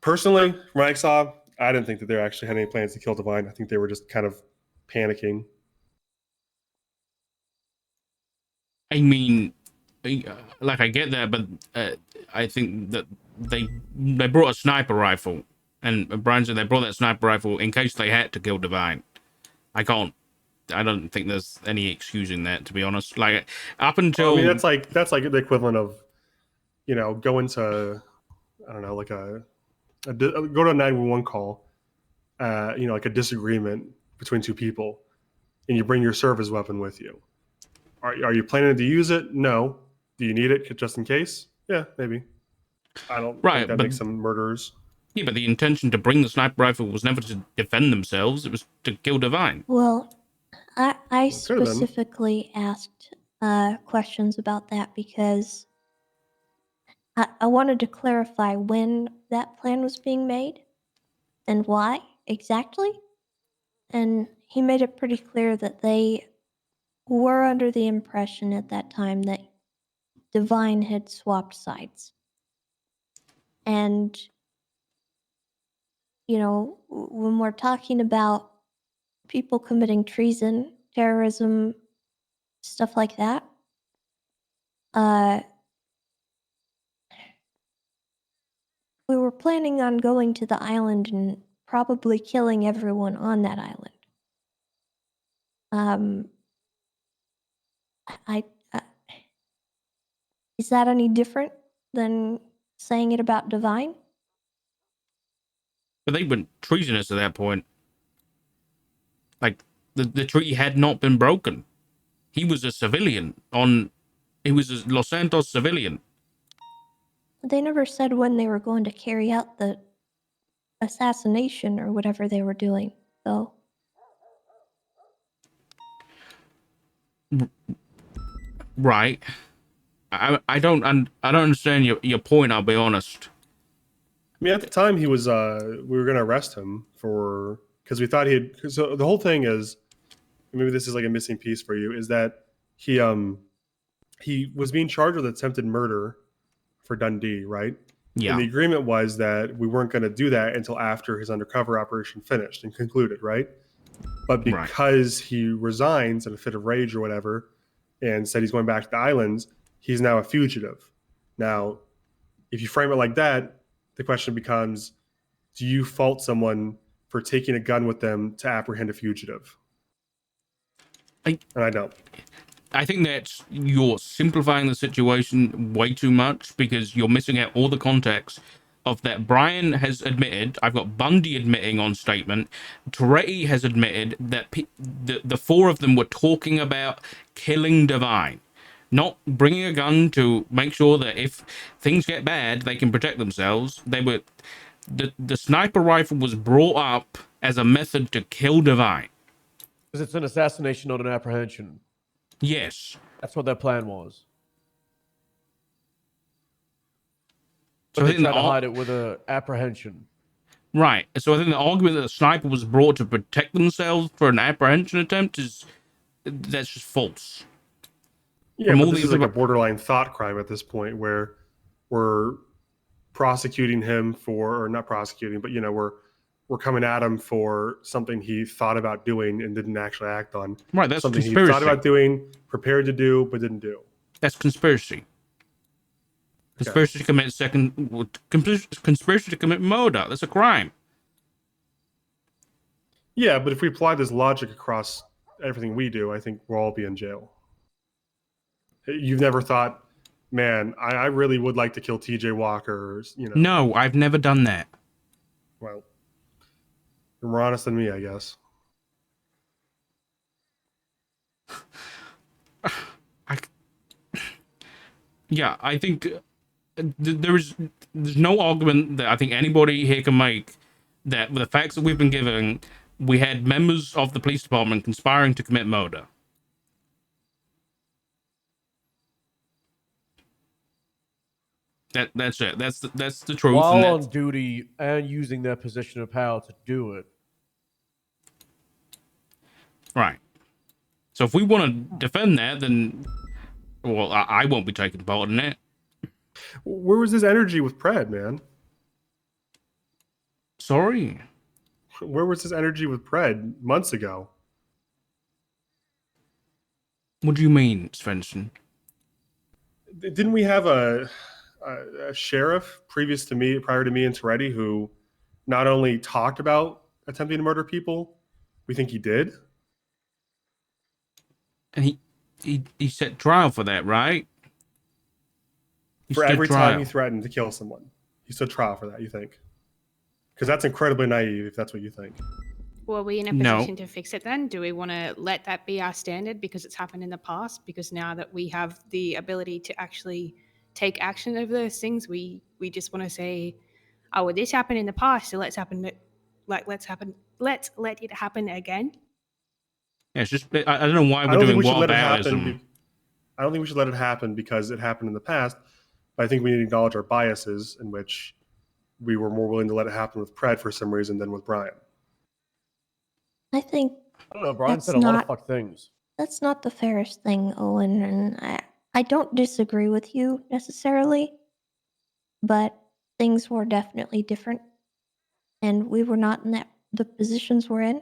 personally, from what I saw, I didn't think that they actually had any plans to kill Divine. I think they were just kind of panicking. I mean, like I get that, but I think that they brought a sniper rifle, and Brian said they brought that sniper rifle in case they had to kill Divine. I don't think there's any excusing that, to be honest. Like up until I mean, that's like the equivalent of going to I don't know, like go to a 911 call, like a disagreement between two people, and you bring your service weapon with you. Are you planning to use it? No. Do you need it just in case? Yeah, maybe. I don't think that makes them murderers. Yeah, but the intention to bring the sniper rifle was never to defend themselves. It was to kill Divine. Well, I could've been. specifically asked questions about that because I wanted to clarify when that plan was being made and why exactly. And he made it pretty clear that they were under the impression at that time that Divine had swapped sides. And, you know, when we're talking about people committing treason, terrorism, stuff like that, we were planning on going to the island and probably killing everyone on that island. I is that any different than saying it about Divine? But they were treasonous at that point. Like, the treaty had not been broken. He was a civilian he was a Los Santos civilian. They never said when they were going to carry out the assassination or whatever they were doing, though. Right. I don't understand your point, I'll be honest. I mean, at the time he was, we were going to arrest him because we thought he had. So the whole thing is, maybe this is like a missing piece for you, is that he was being charged with attempted murder for Dundee, right? Yeah. And the agreement was that we weren't going to do that until after his undercover operation finished and concluded, right? But because he resigns in a fit of rage or whatever, and said he's going back to the islands, he's now a fugitive. Now, if you frame it like that, the question becomes, do you fault someone for taking a gun with them to apprehend a fugitive? And I don't. I think that you're simplifying the situation way too much because you're missing out all the context of that. Brian has admitted, I've got Bundy admitting on statement, Toretti has admitted that the four of them were talking about killing Divine, not bringing a gun to make sure that if things get bad, they can protect themselves. The sniper rifle was brought up as a method to kill Divine. Because it's an assassination, not an apprehension. Yes. That's what their plan was. So But they tried to hide it with an apprehension. Right. So I think the argument that the sniper was brought to protect themselves for an apprehension attempt that's just false. Yeah, but this is like a borderline thought crime at this point where we're prosecuting him for, or not prosecuting, but, you know, we're coming at him for something he thought about doing and didn't actually act on. Right, that's something conspiracy. He thought about doing, prepared to do, but didn't do. That's conspiracy. Conspiracy to commit conspiracy to commit murder. That's a crime. Yeah, but if we apply this logic across everything we do, I think we'll all be in jail. You've never thought, man, I really would like to kill TJ Walker, or, you know. No, I've never done that. Well, you're more honest than me, I guess. Yeah, I think there's no argument that I think anybody here can make that with the facts that we've been given, we had members of the police department conspiring to commit murder. That's it. That's the truth. While on duty and using their position of power to do it. Right. So if we want to defend that, then, well, I won't be taking part in that. Where was this energy with Pred, man? Sorry? Where was this energy with Pred months ago? What do you mean, Svensson? Didn't we have a sheriff prior to me and Toretti, who not only talked about attempting to murder people, we think he did? And he set trial for that, right? For every time he threatened to kill someone, he stood trial for that, you think? Because that's incredibly naive if that's what you think. Were we in a position to fix it then? Do we want to let that be our standard because it's happened in the past? Because now that we have the ability to actually take action over those things, we just want to say, oh, well, this happened in the past, so let's let it happen again. Yeah, it's just I don't know why we're doing wild hours. I don't think we should let it happen because it happened in the past. But I think we need to acknowledge our biases, in which we were more willing to let it happen with Pred for some reason than with Brian. I think I don't know. Brian That's said a lot of not- fuck things. that's not the fairest thing, Owen, and I don't disagree with you necessarily, but things were definitely different, and we were not in the positions we're in.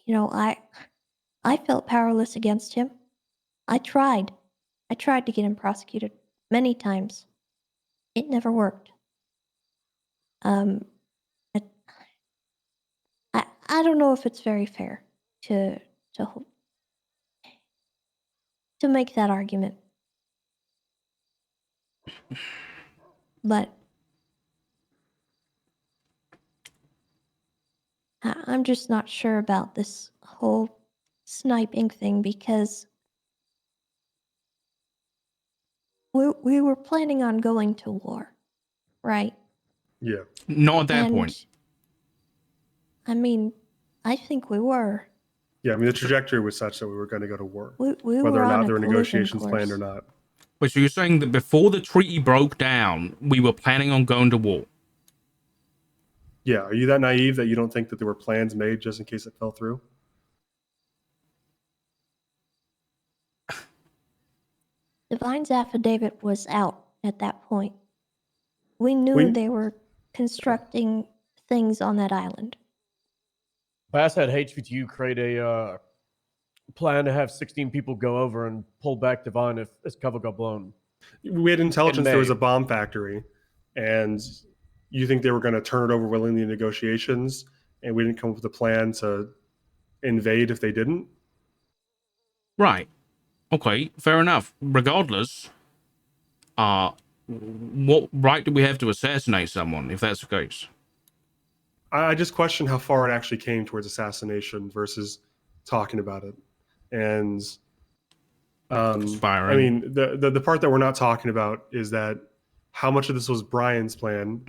You know, I felt powerless against him. I tried to get him prosecuted many times. It never worked. Um, I don't know if it's very fair to to make that argument, but I'm just not sure about this whole sniping thing because we were planning on going to war, right? Yeah. Not at that And point. I mean, I think we were. Yeah, I mean, the trajectory was such that we were going to go to war, We whether were or on not a there were collision negotiations course. planned or not. Wait, so you're saying that before the treaty broke down, we were planning on going to war? Yeah, are you that naive that you don't think that there were plans made just in case it fell through? Divine's affidavit was out at that point. We knew they were constructing things on that island. Bass had HVTU create a plan to have 16 people go over and pull back Divine if his cover got blown. We had intelligence In there was May. a bomb factory, and you think they were going to turn it over willingly in negotiations, and we didn't come up with a plan to invade if they didn't? Right. Okay, fair enough. Regardless, what right do we have to assassinate someone if that's the case? I just question how far it actually came towards assassination versus talking about it. And Conspiring. I mean, the part that we're not talking about is that how much of this was Brian's plan,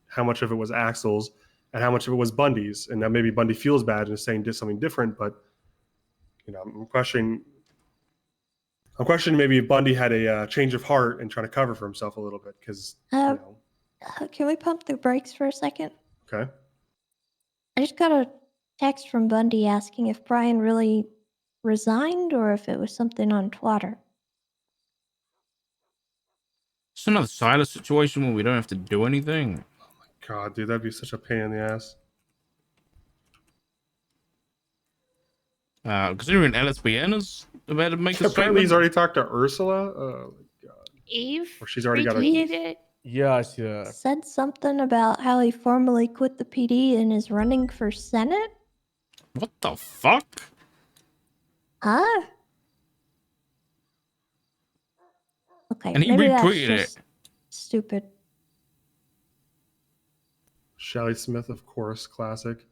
how much of it was Axel's, and how much of it was Bundy's. And now maybe Bundy feels bad and is saying did something different, but you know, I'm questioning maybe if Bundy had a change of heart and trying to cover for himself a little bit because you know. Can we pump the brakes for a second? Okay. I just got a text from Bundy asking if Brian really resigned or if it was something on Twitter. It's another Silas situation where we don't have to do anything. God, dude, that'd be such a pain in the ass. Considering LSBN is about to make a Apparently, he's statement. already talked to Ursula. Oh my God. Eve Or she's already got retweeted it. Yeah, I see that. Said something about how he formally quit the PD and is running for Senate? What the fuck? Huh? Okay, And he maybe that's retweeted just stupid. Shelley Smith, of course, classic.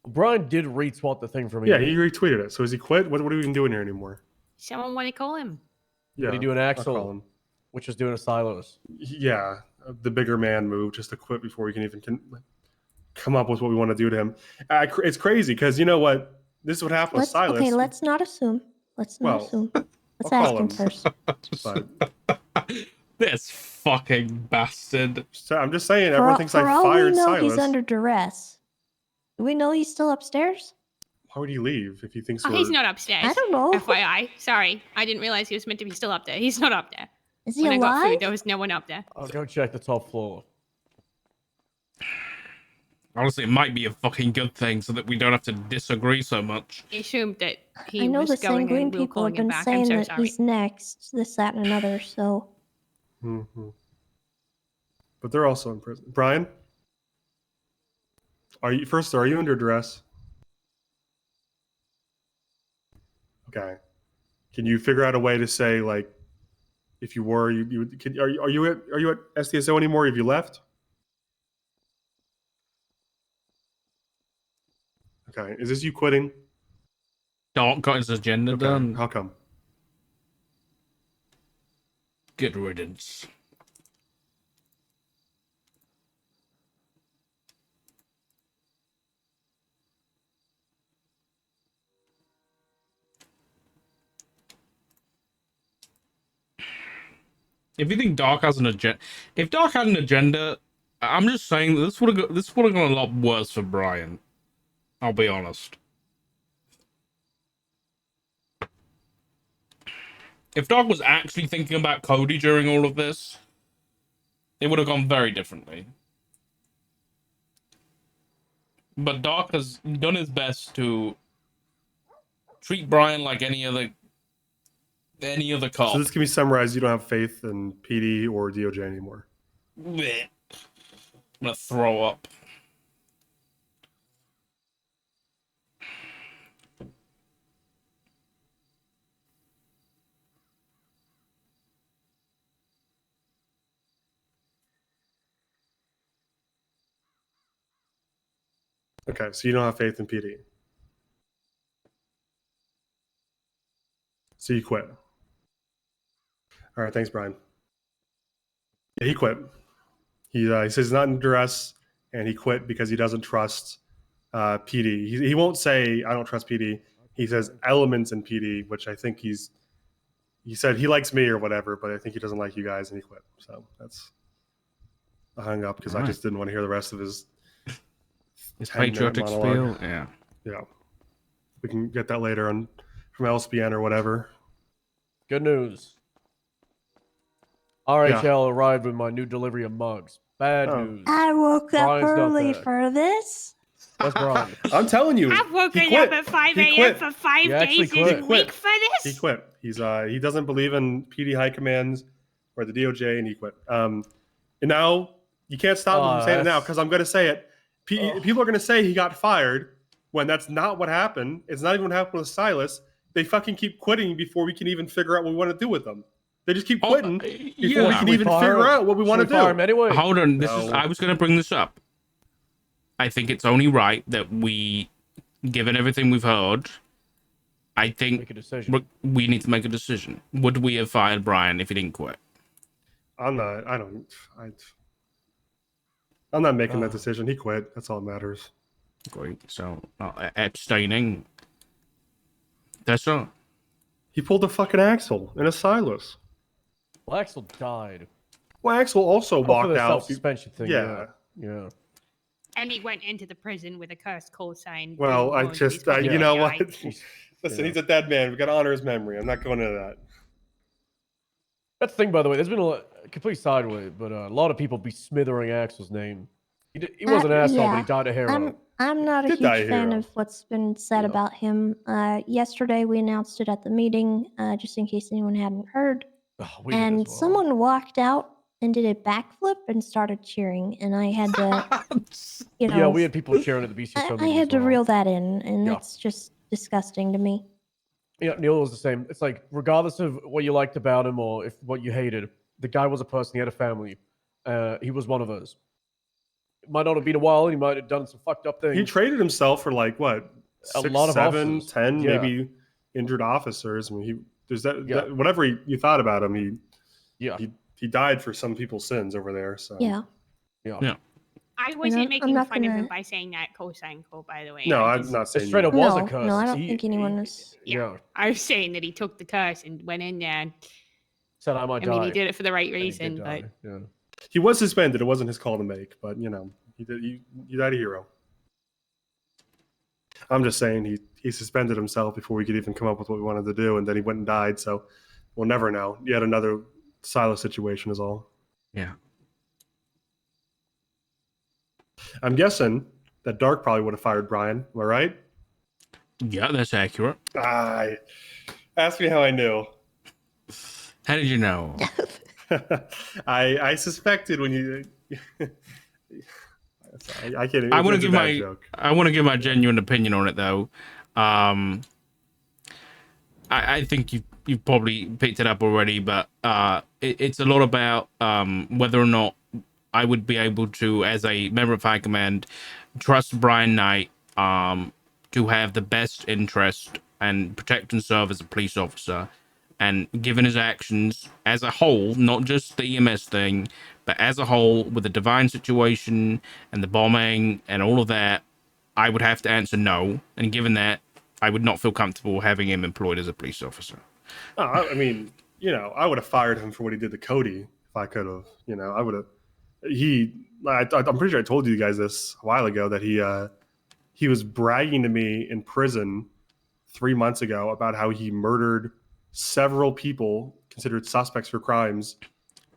Brian did retweet the thing from me. Yeah, he retweeted it. So has he quit? What are we even doing here anymore? Someone want to call him? Yeah, Did he do an I'll call Axel, him. which was doing a Silos? Yeah, the bigger man move, just to quit before we can even come up with what we want to do to him. It's crazy because you know what? This is what happened with Silas. Okay, let's not assume. Let's not assume. Let's I'll ask call him him. first. But This fucking bastard. so I'm just saying, everyone thinks I For all we fired know, Silas. he's under duress. Do we know he's still upstairs? Why would he leave if he thinks Oh, we're... he's not upstairs. I don't know. FYI. Sorry. I didn't realize he was meant to be still up there. He's not up there. Is he When I got alive? food, there was no one up there. I'll go check the top floor. Honestly, it might be a fucking good thing so that we don't have to disagree so much. He assumed that he I know was the going sanguine and we were people have calling him been back. I'm saying so that sorry. he's next, this, that, and another, so... Mm-hmm. But they're also in prison. Brian, are you under duress? Okay. Can you figure out a way to say like, if you were, are you at SDSO anymore? Have you left? Okay. Is this you quitting? Dark got his agenda Okay. done. How come? Good riddance. If you think Dark has an agenda, if Dark had an agenda, I'm just saying that this would have gone a lot worse for Brian. I'll be honest. If Dark was actually thinking about Cody during all of this, it would have gone very differently. But Dark has done his best to treat Brian like any other cop. So this can be summarized. You don't have faith in PD or DOJ anymore. Blech. I'm gonna throw up. Okay, so you don't have faith in PD. So you quit. All right, thanks, Brian. Yeah, he quit. He says he's not in duress, and he quit because he doesn't trust PD. He won't say I don't trust PD. He says elements in PD, which I think he said he likes me or whatever, but I think he doesn't like you guys, and he quit. So I hung up because I just didn't want to hear the rest of his patriotic spiel. Yeah. We can get that later on from LSPN or whatever. Good news. RHL arrived with my new delivery of mugs. Bad news. I woke up Brian's not early there. for this. Where's Brian? I'm telling you, I've woken he quit. up at 5 He a.m. quit. for 5 He actually days this quit. week for this. He quit. He doesn't believe in PD high commands or the DOJ, and he quit. And now you can't stop him from saying it now because I'm going to say it. People are going to say he got fired when that's not what happened. It's not even what happened with Silas. They fucking keep quitting before we can even figure out what we want to do with them. They just keep quitting before we can even figure out what we want to do. Anyway? Hold on, I was going to bring this up. I think it's only right that we, given everything we've heard, I think we need to make a decision. Would we have fired Brian if he didn't quit? I'm not making that decision. He quit. That's all that matters. Great. So abstaining. That's all. He pulled a fucking Axel in a Silas. Well, Axel died. Well, Axel also walked out. Suspension thing. Yeah. And he went into the prison with a cursed call sign. Well, you know what? He's Listen, he's a dead man. We got to honor his memory. I'm not going into that. That's the thing, by the way. There's been a complete sideways, but a lot of people be smithering Axel's name. He was an asshole, but he died a hero. I'm not a huge fan of what's been said about him. Yesterday, we announced it at the meeting, just in case anyone hadn't heard. And someone walked out and did a backflip and started cheering, and I had to, Yeah, we had people cheering at the BCS. I had to reel that in, and that's just disgusting to me. Yeah, Neil was the same. It's like, regardless of what you liked about him or if what you hated, the guy was a person. He had a family. He was one of us. It might not have been a while. He might have done some fucked up things. He traded himself for like what? A lot of 7, officers. 10, Yeah. maybe injured officers. I mean, that whatever you thought about him, he died for some people's sins over there. So Yeah. I wasn't making not fun of him gonna- by saying that cosine call, by the way. No, I I'm just- not saying straight up was a curse. No, I don't think anyone was. Yeah. I was saying that he took the curse and went in there. And, Said I might die. I mean, he did it for the right And he reason, did but die. Yeah. he was suspended. It wasn't his call to make, but you know, he died a hero. I'm just saying he suspended himself before we could even come up with what we wanted to do, and then he went and died. So we'll never know. Yet another Silas situation is all. Yeah. I'm guessing that Dark probably would have fired Brian. Am I right? Yeah, that's accurate. Ask me how I knew. How did you know? I suspected when you. I can't. I want it's to a give bad my joke. I want to give my genuine opinion on it though. I think you've probably picked it up already, but it's a lot about whether or not I would be able to, as a member of High Command, trust Brian Knight to have the best interest and protect and serve as a police officer. And given his actions as a whole, not just the EMS thing, but as a whole, with the Divine situation and the bombing and all of that, I would have to answer no. And given that, I would not feel comfortable having him employed as a police officer. I mean, I would have fired him for what he did to Cody if I could have. I would have. I'm pretty sure I told you guys this a while ago that he was bragging to me in prison 3 months ago about how he murdered several people considered suspects for crimes,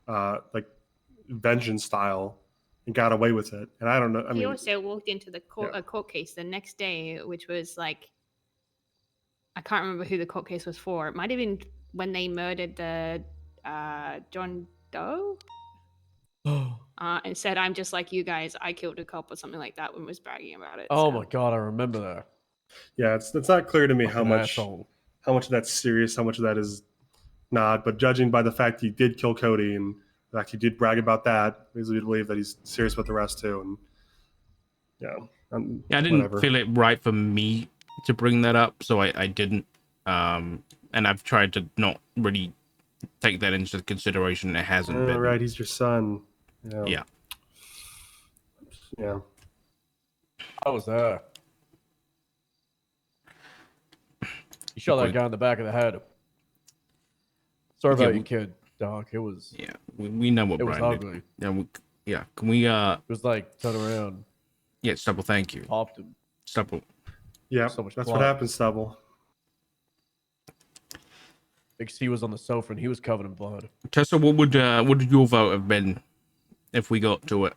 like vengeance style, and got away with it. And I don't know. I He mean, also walked into the court case the next day, which was like, I can't remember who the court case was for. It might have been when they murdered the John Doe. And said, "I'm just like you guys. I killed a cop," or something like that. When was bragging about it. Oh so. my god, I remember that. yeah, it's not clear to me Fucking asshole. how much of that's serious, how much of that is not. But judging by the fact he did kill Cody and the fact he did brag about that, leads me to believe that he's serious about the rest too. And I didn't whatever. feel it right for me to bring that up, so I didn't. And I've tried to not really take that into consideration. It hasn't been right. He's your son. Yeah. Yeah. I was there. You shot that guy in the back of the head. Sorry about your kid, Doc. It was. Yeah, we know what it was Brian did. ugly. Yeah, can we It was like turn around. Yeah, Stubble, thank you. Popped him. Stubble. Yeah, So much that's blood. what happened, Stubble. Big C was on the sofa and he was covered in blood. Tessa, what would your vote have been if we got to it?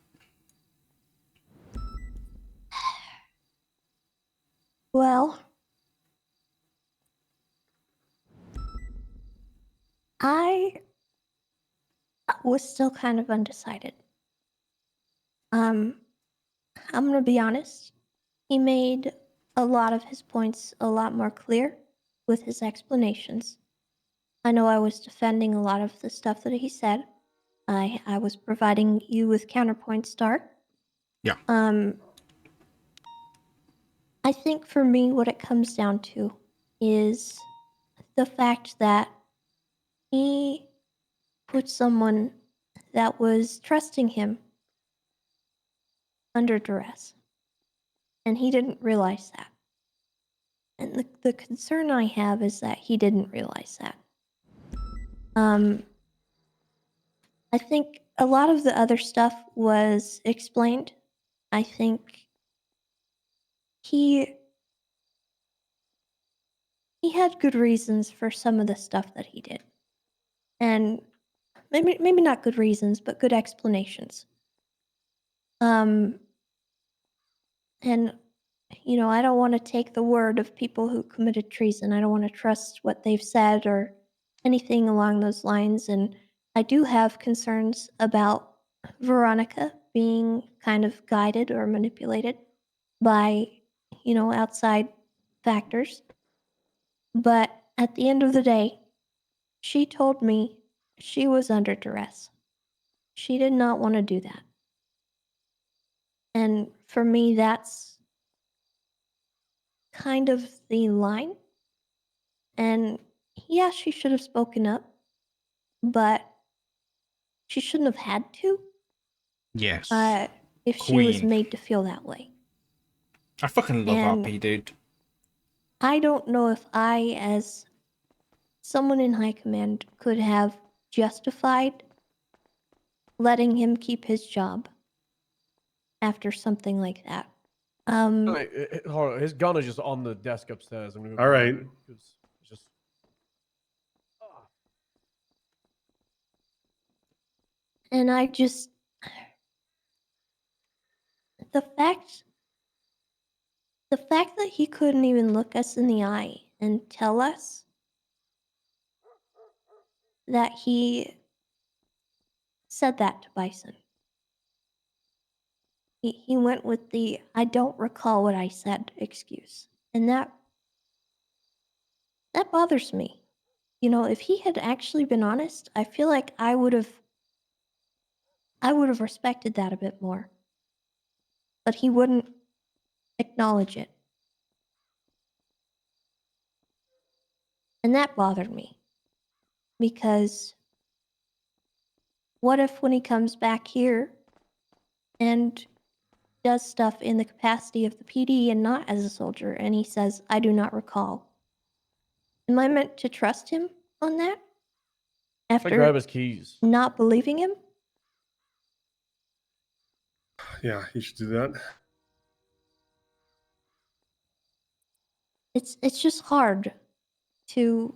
Well, I was still kind of undecided. I'm gonna be honest. He made a lot of his points a lot more clear with his explanations. I know I was defending a lot of the stuff that he said. I was providing you with counterpoints, Stark. Yeah. I think for me, what it comes down to is the fact that he put someone that was trusting him under duress. And he didn't realize that. And the concern I have is that he didn't realize that. I think a lot of the other stuff was explained. I think he had good reasons for some of the stuff that he did. And maybe not good reasons, but good explanations. And I don't want to take the word of people who committed treason. I don't want to trust what they've said or anything along those lines. And I do have concerns about Veronica being kind of guided or manipulated by, outside factors. But at the end of the day, she told me she was under duress. She did not want to do that. And for me, that's kind of the line. And yeah, she should have spoken up, but she shouldn't have had to. Yes. If she was Queen. made to feel that way. I fucking love And RP, dude. I don't know if I, as someone in high command, could have justified letting him keep his job after something like that. Wait, hold on. His gun is just on the desk upstairs. I'm gonna go All grab right. it, 'cause it's just. And I just, the fact that he couldn't even look us in the eye and tell us that he said that to Bison. He went with the "I don't recall what I said" excuse. And that bothers me. If he had actually been honest, I feel like I would have respected that a bit more. But he wouldn't acknowledge it. And that bothered me. Because what if when he comes back here and does stuff in the capacity of the PD and not as a soldier, and he says, "I do not recall"? Am I meant to trust him on that? I after grab his keys. not believing him. Yeah, you should do that. It's just hard to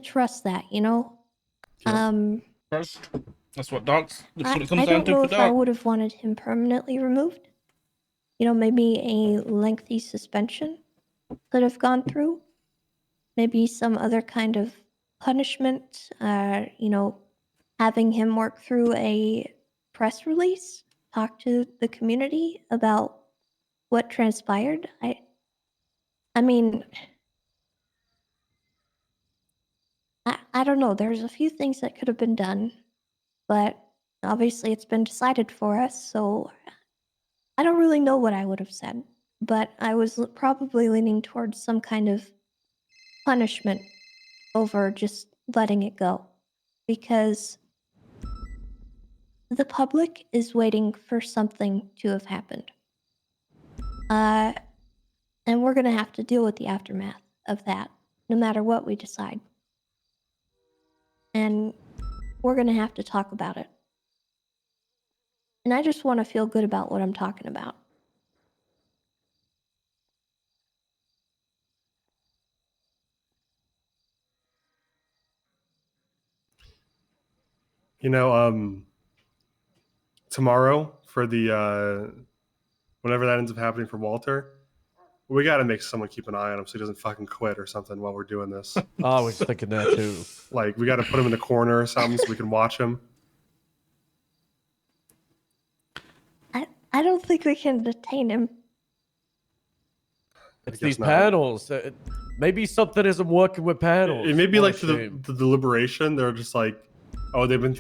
trust that, you know. Yeah. That's what docs. That's what it I comes down don't to know for if I doc. would have wanted him permanently removed. You know, maybe a lengthy suspension could have gone through. Maybe some other kind of punishment. You know, having him work through a press release, talk to the community about what transpired. I mean, I don't know. There's a few things that could have been done, but obviously it's been decided for us, so I don't really know what I would have said. But I was probably leaning towards some kind of punishment over just letting it go. Because the public is waiting for something to have happened. And we're going to have to deal with the aftermath of that, no matter what we decide. And we're going to have to talk about it. And I just want to feel good about what I'm talking about. You know, tomorrow for the whenever that ends up happening for Walter, we got to make someone keep an eye on him so he doesn't fucking quit or something while we're doing this. I was thinking that too. Like, we got to put him in the corner or something so we can watch him. I don't think we can detain him. It's guess these not. panels. Maybe something isn't working with panels. It may be What like a the shame. deliberation. They're just like, oh, they've been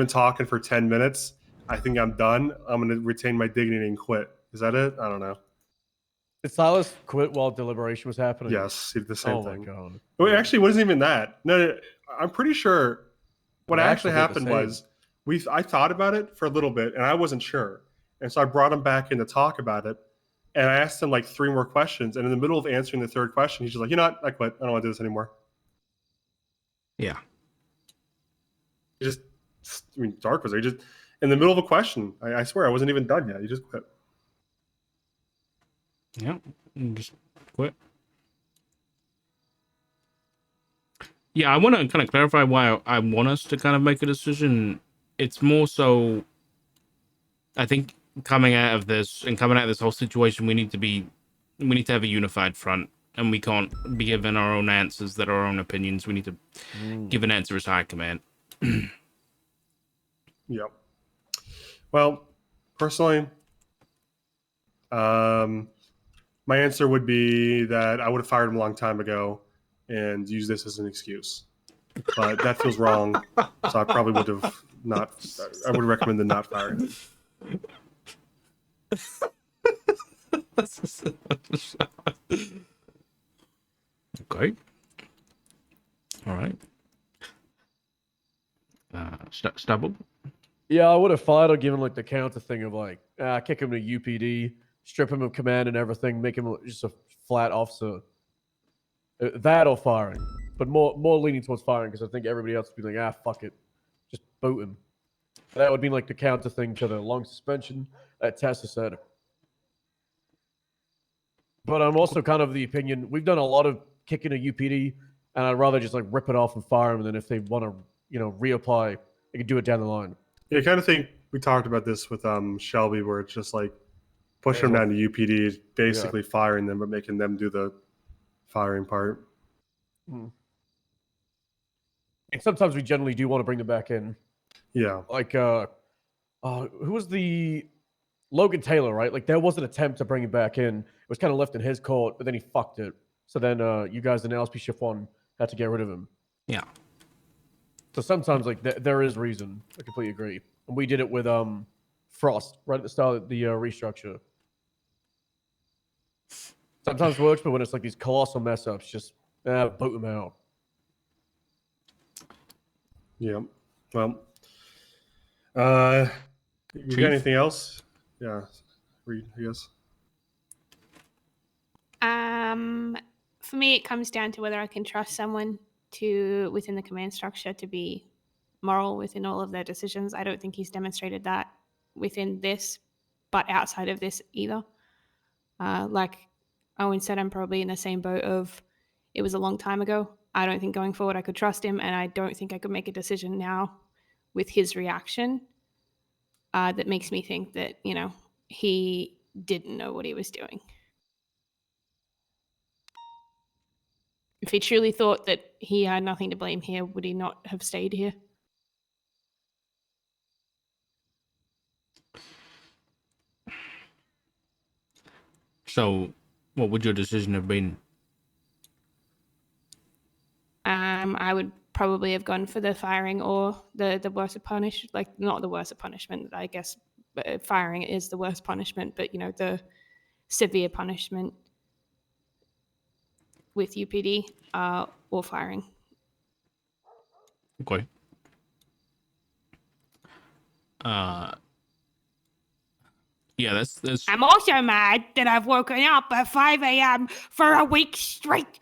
talking for 10 minutes. I think I'm done. I'm gonna retain my dignity and quit. Is that it? I don't know. Did Silas quit while deliberation was happening? Yes, he did the same Oh thing. my god. Wait, actually, it wasn't even that. No, I'm pretty sure what They actually actually did the happened same. was I thought about it for a little bit and I wasn't sure, and so I brought him back in to talk about it, and I asked him like 3 more questions, and in the middle of answering the 3rd question, he's just like, you know what, I quit. I don't want to do this anymore. Yeah. He just, I mean, Dark was there. He just in the middle of a question. I swear I wasn't even done yet. He just quit. Yeah. Just quit. Yeah, I want to kind of clarify why I want us to kind of make a decision. It's more so, I think coming out of this whole situation, we need to have a unified front, and we can't be given our own answers that are our own opinions. We need to give an answer as high command. Yep. Well, personally, my answer would be that I would have fired him a long time ago and used this as an excuse. But that feels wrong, so I probably would have not. I would recommend the not firing him. Okay. All right. Stubble. Yeah, I would have fired or given like the counter thing of like, kick him to UPD, strip him of command and everything, make him just a flat officer. That or firing, but more leaning towards firing because I think everybody else would be like, fuck it, just boot him. That would be like the counter thing to the long suspension that Tessa said. But I'm also kind of the opinion we've done a lot of kicking a UPD, and I'd rather just like rip it off and fire them. And then if they want to, reapply, they can do it down the line. Yeah, I kind of think we talked about this with Shelby, where it's just like pushing them down to UPD, basically firing them, but making them do the firing part. And sometimes we generally do want to bring them back in. Yeah. Like, who was the Logan Taylor, right? Like, there was an attempt to bring him back in. It was kind of left in his court, but then he fucked it. So then you guys in LSP Shift 1 had to get rid of him. Yeah. So sometimes, like, there is reason. I completely agree. And we did it with Frost right at the start of the restructure. Sometimes works, but when it's like these colossal mess ups, just boot them out. Yeah. Well, you Chief? got anything else? Yeah. Read, I guess. For me, it comes down to whether I can trust someone within the command structure to be moral within all of their decisions. I don't think he's demonstrated that within this, but outside of this either. Like Owen said, I'm probably in the same boat of it was a long time ago. I don't think going forward I could trust him, and I don't think I could make a decision now with his reaction that makes me think that, you know, he didn't know what he was doing. If he truly thought that he had nothing to blame here, would he not have stayed here? So, what would your decision have been? I would probably have gone for the firing or the worst of punishment, like not the worst of punishment, I guess. But firing is the worst punishment, but you know, the severe punishment with UPD or firing. Okay. Yeah, that's. I'm also mad that I've woken up at 5 a.m. for a week straight.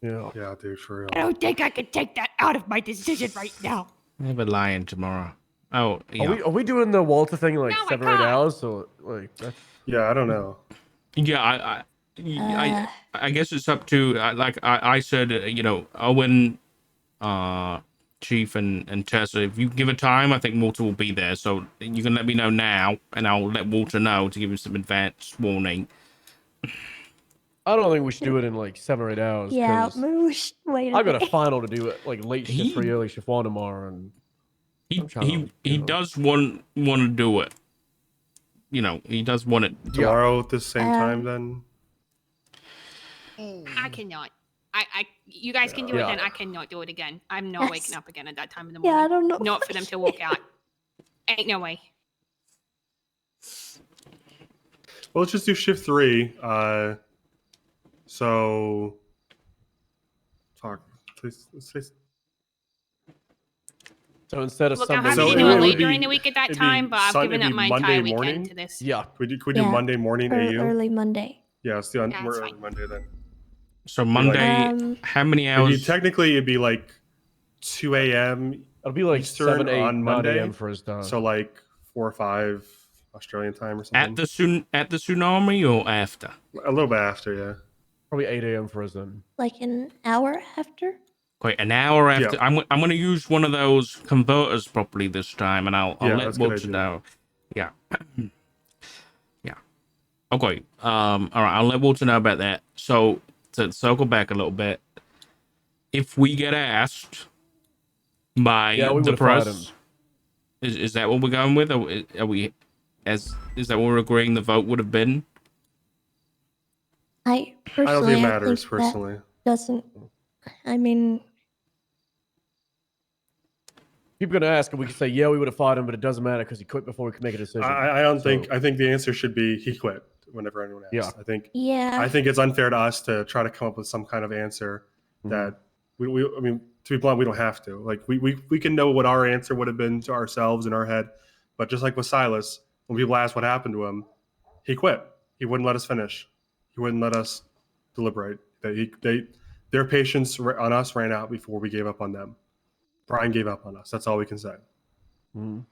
Yeah. Yeah, dude, for real. I don't think I can take that out of my decision right now. I have a lion tomorrow. Oh, yeah. Are we doing the Walter thing in like No, I 7 or 8 can't. hours? Or like that's... Yeah, I don't know. Yeah, I guess it's up to like I said, you know, Owen, Chief, and Tessa. If you give a time, I think Walter will be there. So you can let me know now, and I'll let Walter know to give him some advance warning. I don't think we should do it in like 7 or 8 hours. Yeah, 'cause maybe we should wait. I've got a final to do it like late shift 3, early shift 1 tomorrow, and He does want to do it. You know, he does want it. Tomorrow at the same time, then. I cannot. You guys can do it then. I cannot do it again. I'm not waking up again at that time in the morning. Yeah, I don't know. Not for them to walk out. Ain't no way. Well, let's just do shift 3. So, talk. Please. so instead of Look, I'm Sunday, happy to So do it it would late be- during the week at that it'd be time, but I've Sun- given it'd up be my Monday entire morning? weekend to this. yeah, Could we do Yeah. Monday morning AU? Early Monday. Yeah, let's do on Yeah, we're that's early fine. Monday then. So Monday, how many hours? Technically, it'd be like 2 a.m. it'll be like Eastern 7, 8, on 9 Monday. a.m. for us time. So like 4 or 5 Australian time or something. At the tsunami or after? A little bit after, yeah. Probably 8 a.m. for us then. Like an hour after? Okay, an hour after. Yeah. I'm going to use one of those converters properly this time, and I'll Yeah, let that's a good Walter idea. know. Yeah. Yeah. Okay. All right. I'll let Walter know about that. So to circle back a little bit, if we get asked by Yeah, we the would've fired press, is that what we're going with? Or are we? Is that what we're agreeing the vote would have been? I I don't personally, think it I matters, think personally. that doesn't. I mean, People are gonna ask, and we can say, yeah, we would have fought him, but it doesn't matter because he quit before we could make a decision. I don't So- think. I think the answer should be he quit. Whenever anyone asks, Yeah. I think. yeah. I think it's unfair to us to try to come up with some kind of answer that we. I mean, to be blunt, we don't have to. Like we can know what our answer would have been to ourselves in our head, but just like with Silas, when people ask what happened to him, he quit. He wouldn't let us finish. He wouldn't let us deliberate. Their patience on us ran out before we gave up on them. Brian gave up on us. That's all we can say. Mhm.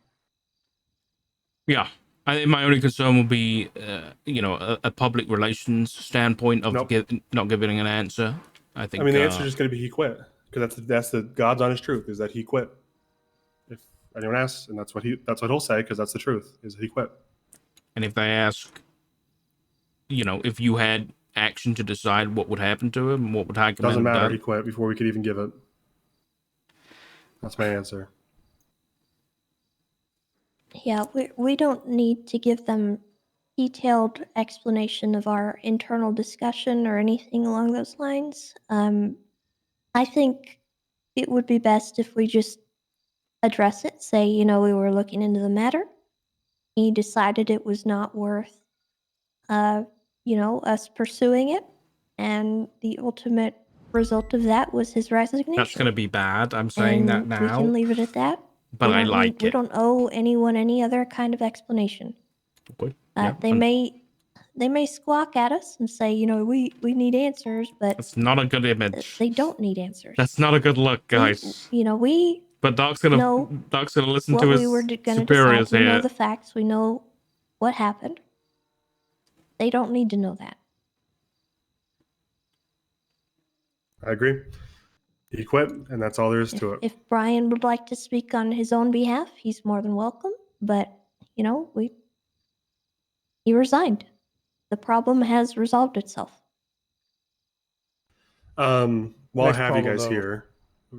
Yeah. I think my only concern would be, a public relations standpoint of Nope. not giving an answer. I think. I mean, the answer is just going to be he quit because that's the God's honest truth is that he quit. If anyone asks, and that's what he'll say because that's the truth is he quit. And if they ask, if you had action to decide what would happen to him, what would High Command Doesn't have matter. done? He quit before we could even give it. That's my answer. Yeah, we don't need to give them detailed explanation of our internal discussion or anything along those lines. I think it would be best if we just address it, say, we were looking into the matter. He decided it was not worth, us pursuing it, and the ultimate result of that was his resignation. That's going to be bad. I'm saying that And now. we can leave it at that. But I don't like We it. don't owe anyone any other kind of explanation. Okay. Yeah, They may they may squawk at us and say, you know, we need answers, but That's not a good image. they don't need answers. That's not a good look, We- guys. you know, we But Doc's know gonna listen what to we his were going to superiors decide. We know here. the facts. We know what happened. They don't need to know that. I agree. He quit, and that's all there is to it. If Brian would like to speak on his own behalf, he's more than welcome. But you know, he resigned. The problem has resolved itself. While I Next have you problem, guys though. here,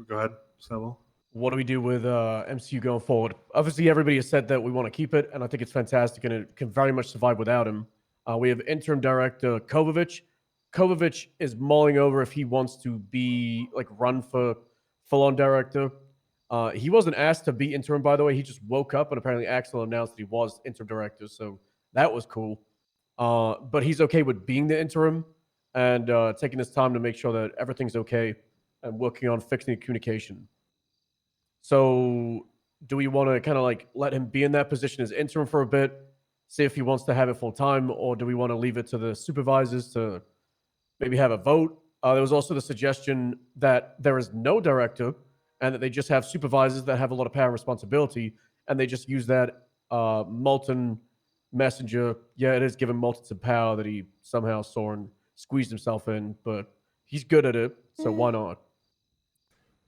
go ahead, Sebo. What do we do with MCU going forward? Obviously, everybody has said that we want to keep it, and I think it's fantastic, and it can very much survive without him. We have interim director Kovacic. Kovacic is mulling over if he wants to be like run for full-on director. He wasn't asked to be interim, by the way. He just woke up, and apparently Axel announced that he was interim director, so that was cool. But he's okay with being the interim and taking his time to make sure that everything's okay and working on fixing the communication. So, do we want to kind of like let him be in that position as interim for a bit, see if he wants to have it full time, or do we want to leave it to the supervisors to maybe have a vote? There was also the suggestion that there is no director and that they just have supervisors that have a lot of power and responsibility, and they just use that Molten messenger. Yeah, it is giving Molten some power that he somehow saw and squeezed himself in, but he's good at it, so why not?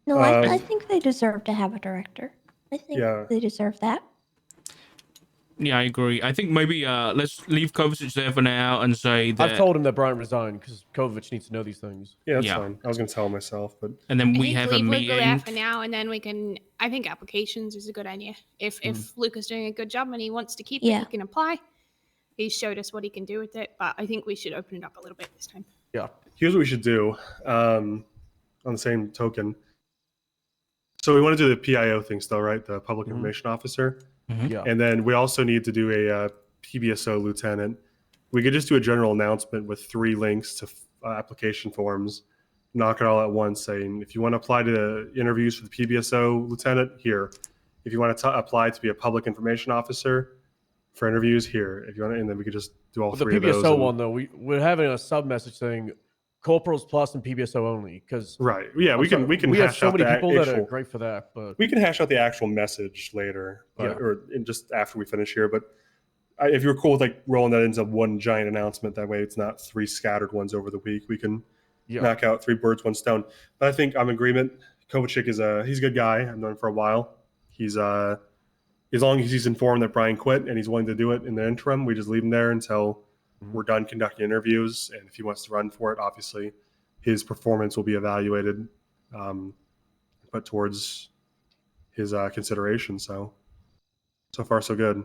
No, I think they deserve to have a director. I think they deserve that. Yeah, I agree. I think maybe let's leave Kovacic there for now and say that. I've told him that Brian resigned because Kovacic needs to know these things. Yeah, that's fine. I was going to tell him myself, but and then we I think have a leave Luca there meeting. for now, and then we can. I think applications is a good idea. If Luca's doing a good job and he wants to keep it, he can apply. He's showed us what he can do with it, but I think we should open it up a little bit this time. Yeah. Here's what we should do. On the same token, so we want to do the PIO thing still, right? The Public Information Officer. Yeah. And then we also need to do a PBSO lieutenant. We could just do a general announcement with 3 links to application forms, knock it all at once, saying if you want to apply to interviews for the PBSO lieutenant, here. If you want to apply to be a public information officer for interviews, here. If you want to, and then we could just do all With 3 the of those. PBSO one though, we're having a sub message saying corporals plus and PBSO only because Yeah, we can we have hash so out many the people that are actual- great for that, but we can hash out the actual message later, but or just after we finish here. But if you're cool with like rolling that into one giant announcement, that way it's not 3 scattered ones over the week. We can knock out 3 birds, 1 stone. But I think I'm in agreement. Kovacic is he's a good guy. I've known him for a while. He's as long as he's informed that Brian quit and he's willing to do it in the interim, we just leave him there until we're done conducting interviews. And if he wants to run for it, obviously his performance will be evaluated, put towards his consideration. So far, so good.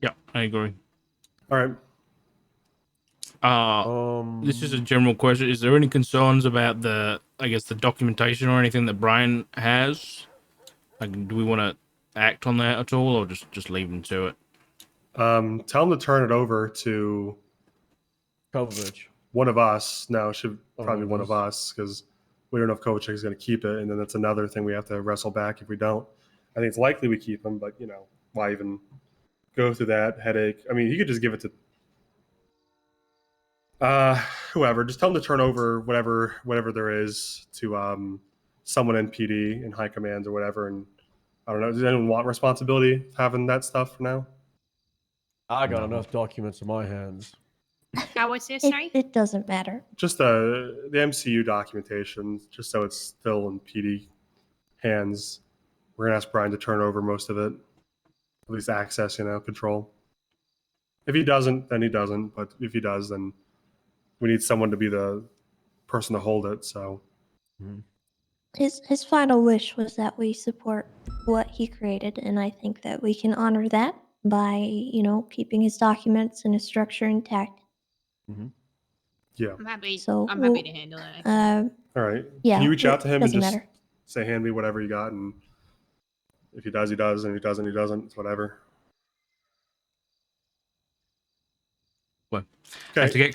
Yeah, I agree. All right. This is a general question. Is there any concerns about the documentation or anything that Brian has? Like, do we want to act on that at all, or just leave him to it? Tell him to turn it over to Kovacic. One of us. Now it should probably be one of us because we don't know if Kovacic is going to keep it, and then that's another thing we have to wrestle back if we don't. I think it's likely we keep him, but why even go through that headache? I mean, he could just give it to whoever. Just tell him to turn over whatever there is to someone in PD in high command or whatever. And I don't know. Does anyone want responsibility having that stuff for now? I got enough documents in my hands. How was this, sorry? It doesn't matter. Just the MCU documentation, just so it's still in PD hands. We're gonna ask Brian to turn over most of it, at least access, control. If he doesn't, then he doesn't. But if he does, then we need someone to be the person to hold it. So His final wish was that we support what he created, and I think that we can honor that by keeping his documents and his structure intact. Yeah. I'm happy. So I'm happy to handle that. All right. Yeah, Can you reach out to him and doesn't just matter. say, hand me whatever you got, and if he does, he does, and if he doesn't, he doesn't. It's whatever. Well, to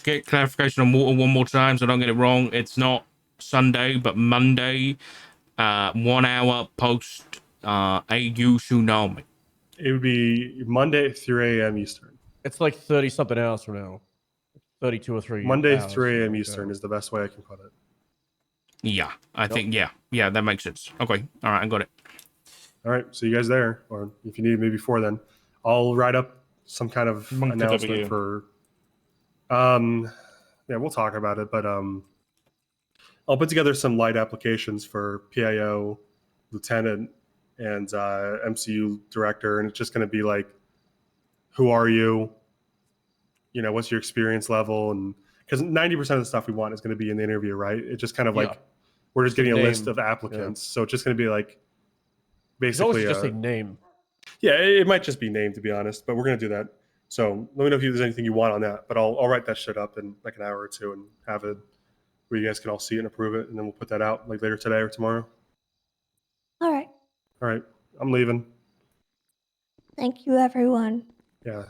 get clarification on water one more time, so I don't get it wrong. It's not Sunday, but Monday, 1 hour post AU tsunami. It would be Monday at 3 a.m. Eastern. It's like 30 something hours from now. 32 or 3 Monday hours, 3 a.m. something like Eastern that. is the best way I can put it. Yeah, I think yeah, that makes sense. Okay, all right, I got it. All right, see you guys there, or if you need me before then, I'll write up some kind of Link to announcement W. for. Yeah, we'll talk about it, but I'll put together some light applications for PIO, lieutenant, and MCU director, and it's just going to be like, who are you? You know, what's your experience level? And because 90% of the stuff we want is going to be in the interview, right? It's just kind of like we're just getting a list of applicants, so it's just going to be like basically just say name. Yeah, it might just be name, to be honest, but we're going to do that. So let me know if there's anything you want on that, but I'll write that shit up in like an hour or two and have it where you guys can all see it and approve it, and then we'll put that out like later today or tomorrow. All right. All right, I'm leaving. Thank you, everyone. Yeah.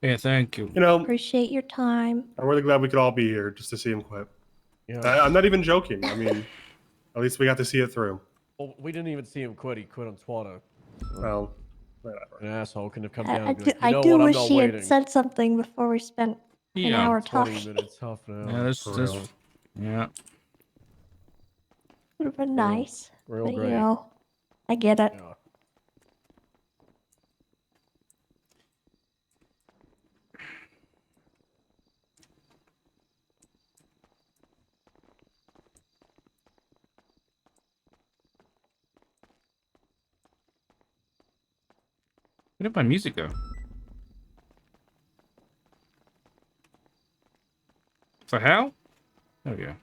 Yeah, thank you. You know, Appreciate your time. I'm really glad we could all be here just to see him quit. Yeah. I'm not even joking. I mean, at least we got to see it through. Well, we didn't even see him quit. He quit on Twitter. So Well, whatever. an asshole couldn't have come down. I And be like, I you know do what? I'm wish not he waiting. had said something before we spent an Yeah, hour 20 talking. minutes, half an hour. Yeah, For this real. yeah. Would have been nice. Real But, great. you know, I get it. Yeah. Where did my music go? For how? There we go.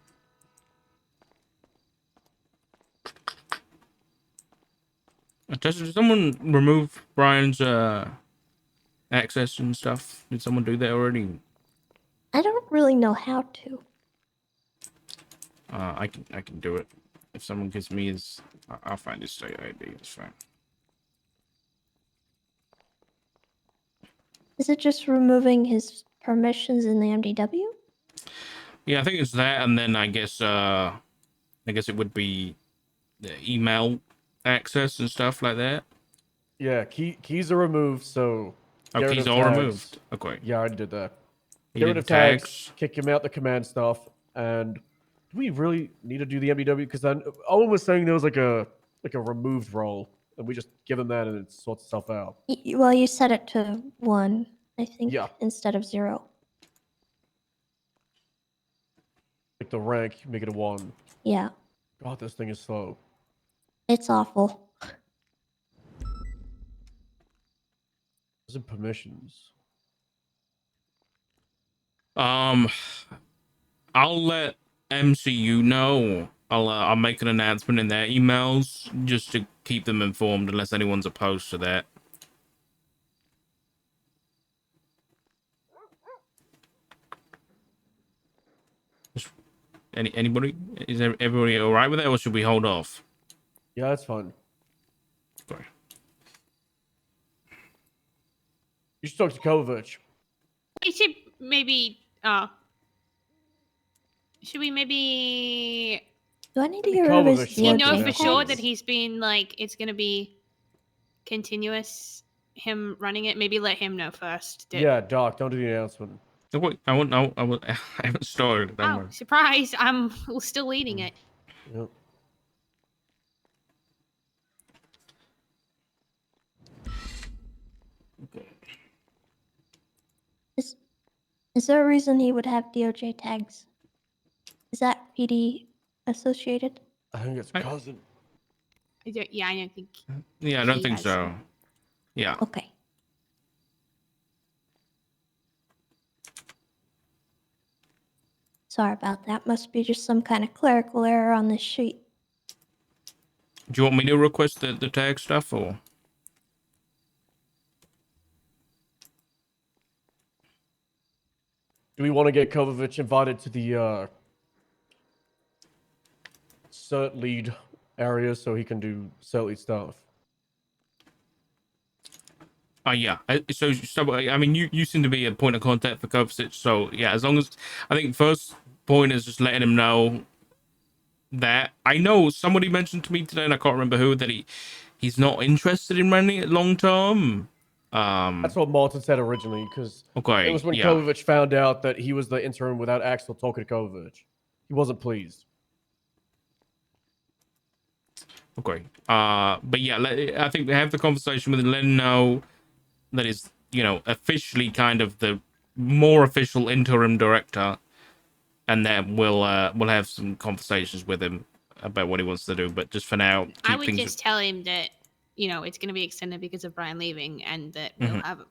Did someone remove Brian's access and stuff? Did someone do that already? I don't really know how to. I can do it. If someone gives me his, I'll find his state ID. It's fine. Is it just removing his permissions in the MDW? Yeah, I think it's that, and then I guess it would be the email access and stuff like that. Yeah, keys are removed, so... Oh, get rid keys of are tags. removed. Okay. Yeah, I did that. He Get did rid of tags. tags, kick him out the command stuff, and do we really need to do the MDW? Because then Owen was saying there was like a removed role, and we just give him that and it sorts itself out. Well, you set it to 1, I think, Yeah. instead of 0. Like the rank, make it a 1. Yeah, God, this thing is slow. it's awful. Those are permissions. I'll let MCU know. I'll make an announcement in their emails just to keep them informed, unless anyone's opposed to that. Anybody? Is everybody all right with that, or should we hold off? Yeah, that's fine. Sorry. You should talk to Kovac. We should maybe. Should we maybe? Do I need to Maybe get rid of his Kovac Do you Like know the for sure that tags. he's been like it's gonna be continuous? Him running it. Maybe let him know first. Yeah, Doc, don't do the announcement. Oh, wait, I haven't started. Don't Oh, worry. surprise! I'm still leading it. Yep. Is there a reason he would have DOJ tags? Is that PD associated? I think it's I- cousin. Yeah, I don't think. Yeah, I don't He think has so. some. Yeah. Okay. Sorry about that. Must be just some kind of clerical error on this sheet. Do you want me to request the tag stuff, or? Do we want to get Kovac invited to the cert lead area so he can do cert lead stuff? Yeah. So I mean, you seem to be a point of contact for Kovacic. So yeah, as long as I think first point is just letting him know that I know somebody mentioned to me today, and I can't remember who, that he's not interested in running it long term. That's what Martin said originally, because Okay, it was when yeah. Kovacic found out that he was the interim without Axel talking to Kovacic. He wasn't pleased. Okay. But yeah, I think they have the conversation with him, let him know that is, officially kind of the more official interim director, and then we'll have some conversations with him about what he wants to do. But just for now, I keep would things. just tell him that it's going to be extended because of Brian leaving, and that Mm-hmm.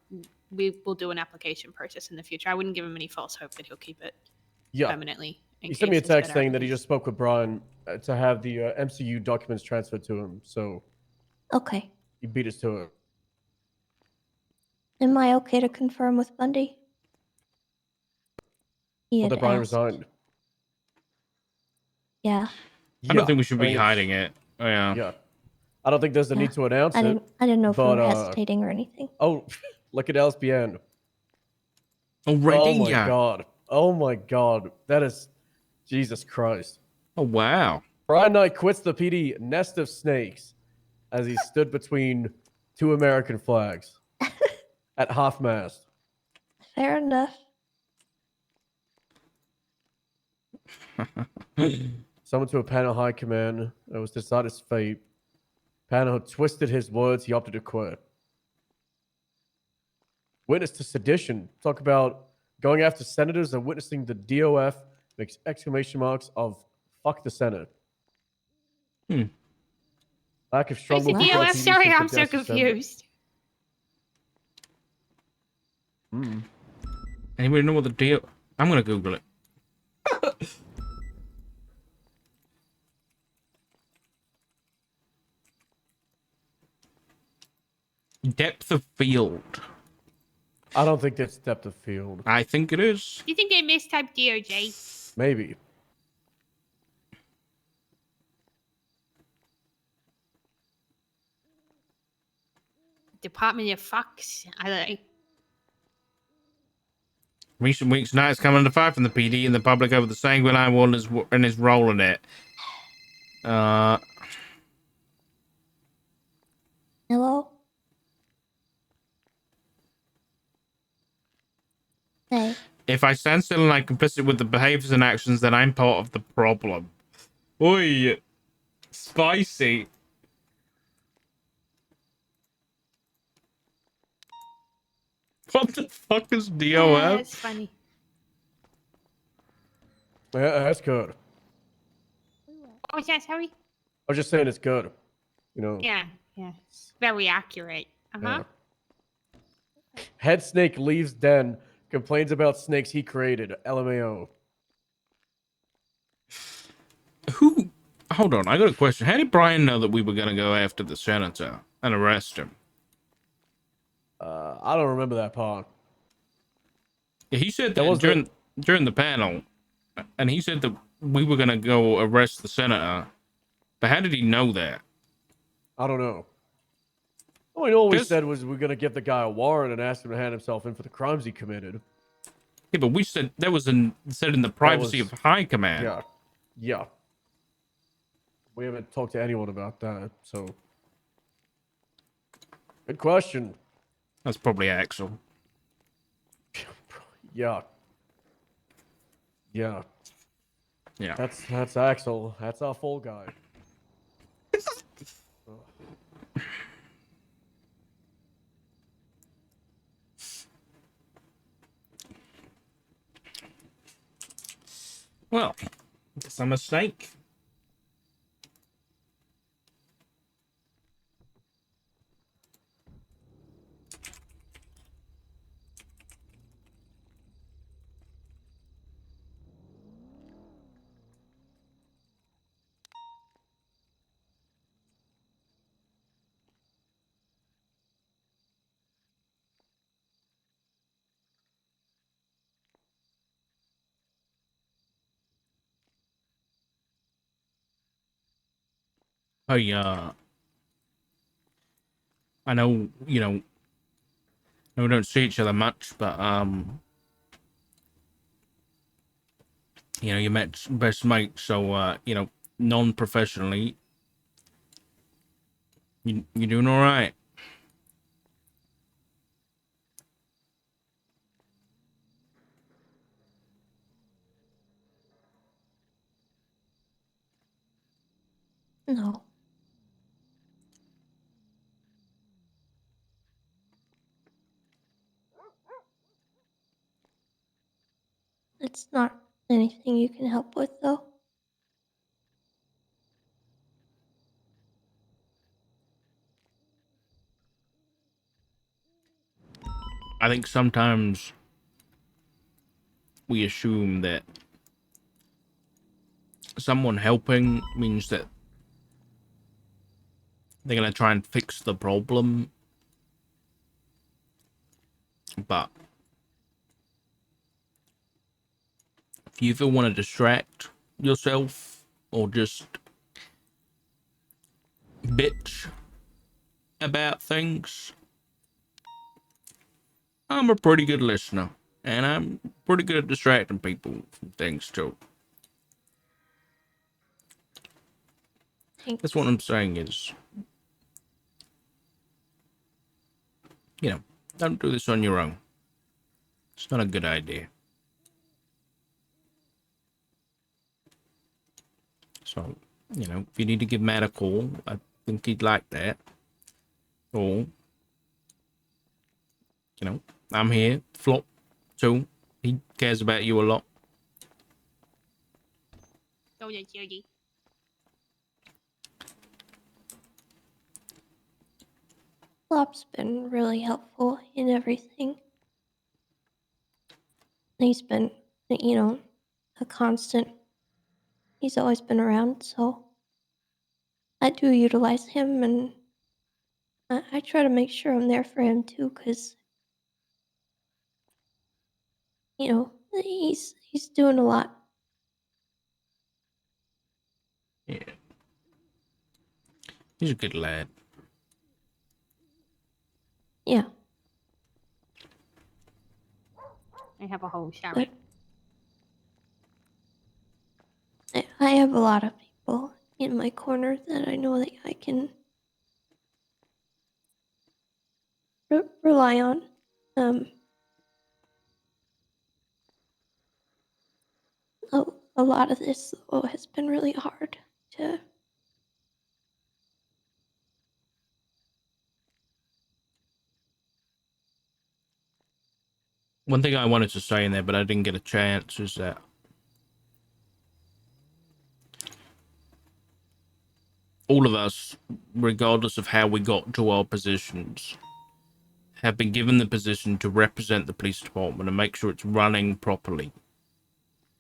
we will do an application process in the future. I wouldn't give him any false hope that he'll keep it Yeah. permanently. He sent me a case there's text better saying that he avenues. just spoke with Brian to have the MCU documents transferred to him, so Okay. he beat us to it. Am I okay to confirm with Bundy? He Well, had that Brian asked. resigned. Yeah. I don't think we should I be think it's- hiding it. Oh, yeah. Yeah. I don't think there's a Yeah. need to announce I it. didn't know if you but, were hesitating or anything. Oh, look at LSPN. Already? Oh my Yeah. god. Oh my god. That is Jesus Christ. Oh, wow. Brian Knight quits the PD nest of snakes as he stood between two American flags at half mast. Fair enough. Summoned to a panel high command that was to decide his fate. Panel twisted his words. He opted to quit. Witness to sedition. Talk about going after senators and witnessing the DOF makes exclamation marks of "fuck the Senate." Lack of strong Where's the movement. DOF? Sorry, I'm so confused. Anybody know what the deal? I'm gonna Google it. Depth of field. I don't think that's depth of field. I think it is. Do you think they mistyped DOJ? Maybe. Department of Fucks? I don't know. Recent weeks, Knight's come under fire from the PD and the public over the Sanguinine War and his role in it. Hello? Hey. If I stand still and I'm complicit with the behaviors and actions, then I'm part of the problem. Oi, spicy. What the fuck is DOF? That's funny. Yeah, that's good. What was that, sorry? I was just saying it's good. You know. Yeah. Very accurate. Uh-huh. Yeah. Head snake leaves den. Complains about snakes he created. LMAO. Who? Hold on, I got a question. How did Brian know that we were gonna go after the senator and arrest him? I don't remember that part. Yeah, he said That that was during the panel, and he said that we were gonna go arrest the senator. But how did he know that? I don't know. I mean, all we Just- said was we're gonna give the guy a warrant and ask him to hand himself in for the crimes he committed. Yeah, but we said that was said in the privacy of high command. Yeah. We haven't talked to anyone about that, so. Good question. That's probably Axel. Yeah. Yeah. That's Axel. That's our full guy. Well, it's a mistake. I know, we don't see each other much, but, you met best mate, so, non-professionally, you doing all right? No. It's not anything you can help with, though. I think sometimes we assume that someone helping means that they're going to try and fix the problem. But if you ever want to distract yourself or just bitch about things, I'm a pretty good listener. And I'm pretty good at distracting people from things too. Thanks. That's what I'm saying is, don't do this on your own. It's not a good idea. So, if you need to give Matt a call, I think he'd like that. Or, I'm here. Flop, too. He cares about you a lot. Oh, yeah, Yogi. Flop's been really helpful in everything. He's been, a constant. He's always been around, so I do utilize him, and I try to make sure I'm there for him too, because he's doing a lot. Yeah. He's a good lad. Yeah, I have a whole shower. but I have a lot of people in my corner that I know that I can rely on. A lot of this has been really hard to. One thing I wanted to say in there, but I didn't get a chance, is that all of us, regardless of how we got to our positions, have been given the position to represent the police department and make sure it's running properly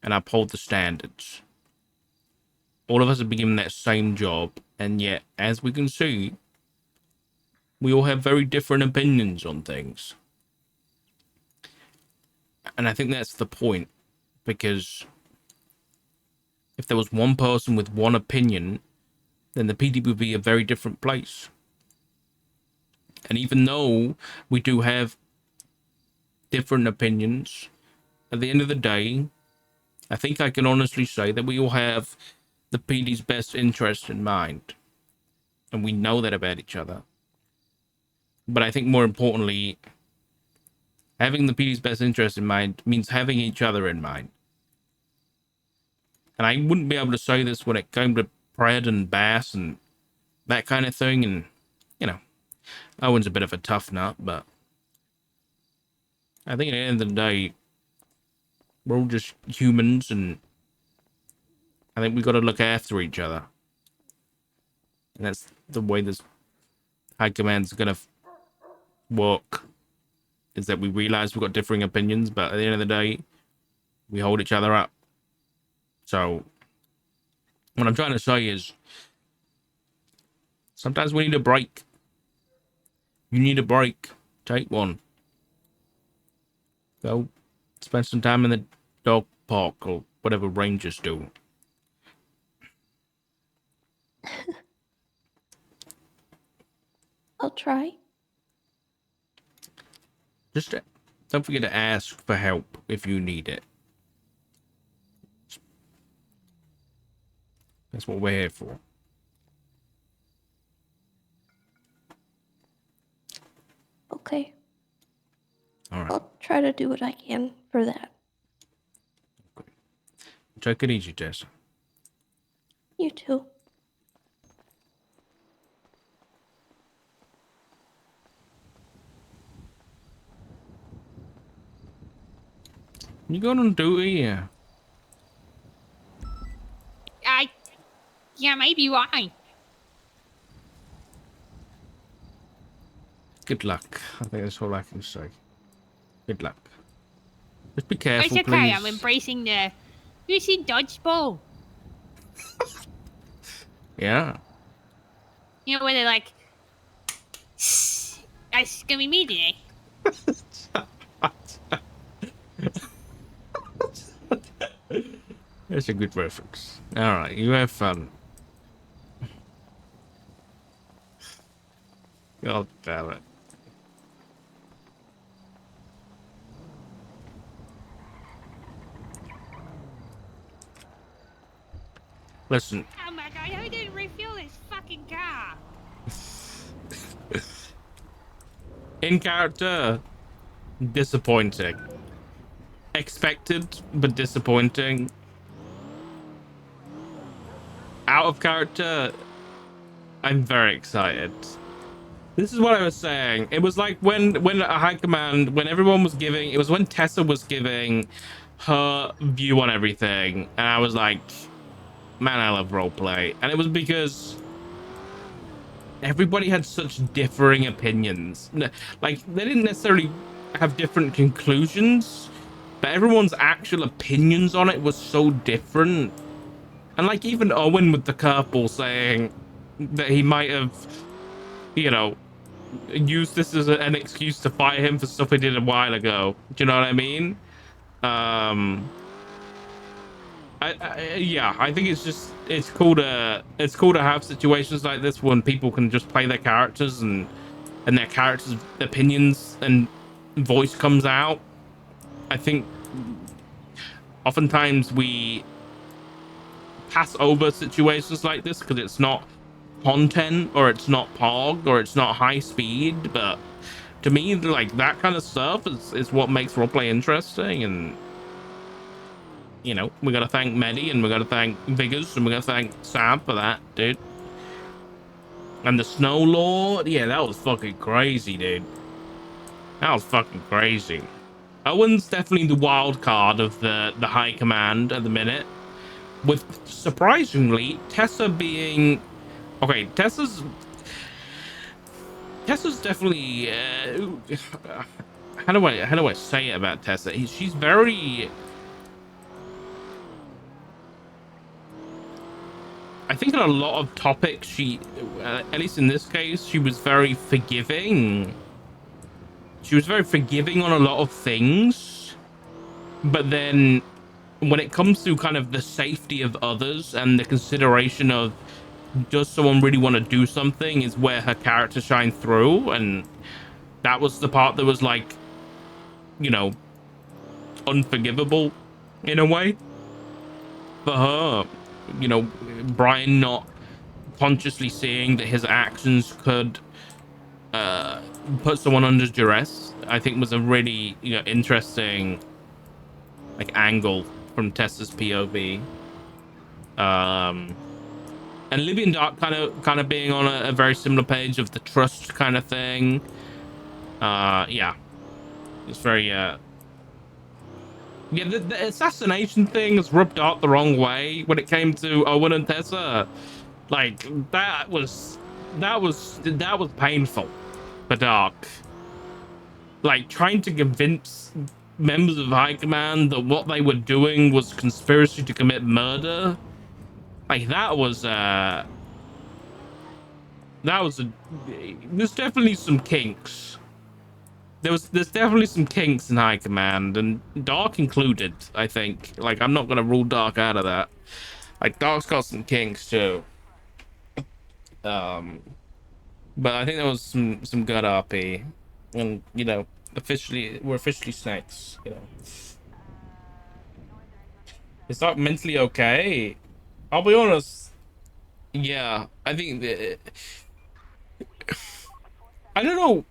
and uphold the standards. All of us have been given that same job, and yet, as we can see, we all have very different opinions on things. And I think that's the point, because if there was one person with one opinion, then the PD would be a very different place. And even though we do have different opinions, at the end of the day, I think I can honestly say that we all have the PD's best interest in mind. And we know that about each other. But I think more importantly, having the PD's best interest in mind means having each other in mind. And I wouldn't be able to say this when it came to Pred and Bass and that kind of thing. And, Owen's a bit of a tough nut, but I think at the end of the day, we're all just humans, and I think we've got to look after each other. And that's the way this high command's going to work, is that we realize we've got differing opinions, but at the end of the day, we hold each other up. So what I'm trying to say is, sometimes we need a break. You need a break. Take one. Go spend some time in the dog park or whatever rangers do. I'll try. Just don't forget to ask for help if you need it. That's what we're here for. Okay. All right. I'll try to do what I can for that. Take it easy, Tessa. You too. You going on duty? Yeah. Yeah, maybe why? Good luck. I think that's all I can say. Good luck. Just be It's careful, okay. please. I'm embracing the. You see dodgeball? Yeah. You know where they're like, that's gonna be me today. That's a good reference. All right, you have fun. God damn it. Listen, Oh my god, who didn't refuel this fucking car? in character, disappointing. Expected, but disappointing. Out of character, I'm very excited. This is what I was saying. It was like when High Command, when everyone was giving, it was when Tessa was giving her view on everything, and I was like, man, I love roleplay. And it was because everybody had such differing opinions. Like, they didn't necessarily have different conclusions, but everyone's actual opinions on it was so different. And like, even Owen with the curveball saying that he might have, you know, used this as an excuse to fire him for stuff he did a while ago. Do you know what I mean? Yeah, I think it's cool to have situations like this when people can just play their characters and their characters' opinions and voice comes out. I think oftentimes we pass over situations like this because it's not content or it's not pog or it's not high speed, but to me, like, that kind of stuff is what makes roleplay interesting. And you know, we gotta thank Medi and we gotta thank Vigors and we gotta thank Sam for that, dude. And the Snow Lord, yeah, that was fucking crazy, dude. That was fucking crazy. Owen's definitely the wild card of the High Command at the minute, with surprisingly Tessa being okay. Tessa's definitely how do I say it about Tessa? She's very, I think on a lot of topics, she, at least in this case, she was very forgiving. She was very forgiving on a lot of things. But then when it comes to kind of the safety of others and the consideration of does someone really want to do something is where her character shined through. And that was the part that was like, you know, unforgivable in a way for her. You know, Brian not consciously seeing that his actions could put someone under duress, I think was a really, you know, interesting like angle from Tessa's POV. And Libby and Dark kind of being on a very similar page of the trust kind of thing. Yeah, it's very yeah, the assassination thing has rubbed Dark the wrong way when it came to Owen and Tessa. Like, that was painful for Dark. Like, trying to convince members of High Command that what they were doing was conspiracy to commit murder. Like, there's definitely some kinks. There's definitely some kinks in High Command, and Dark included, I think. Like, I'm not gonna rule Dark out of that. Like, Dark's got some kinks too. But I think there was some good RP, and you know, we're officially snakes. You know, it's not mentally okay. I'll be honest. Yeah, I think I don't know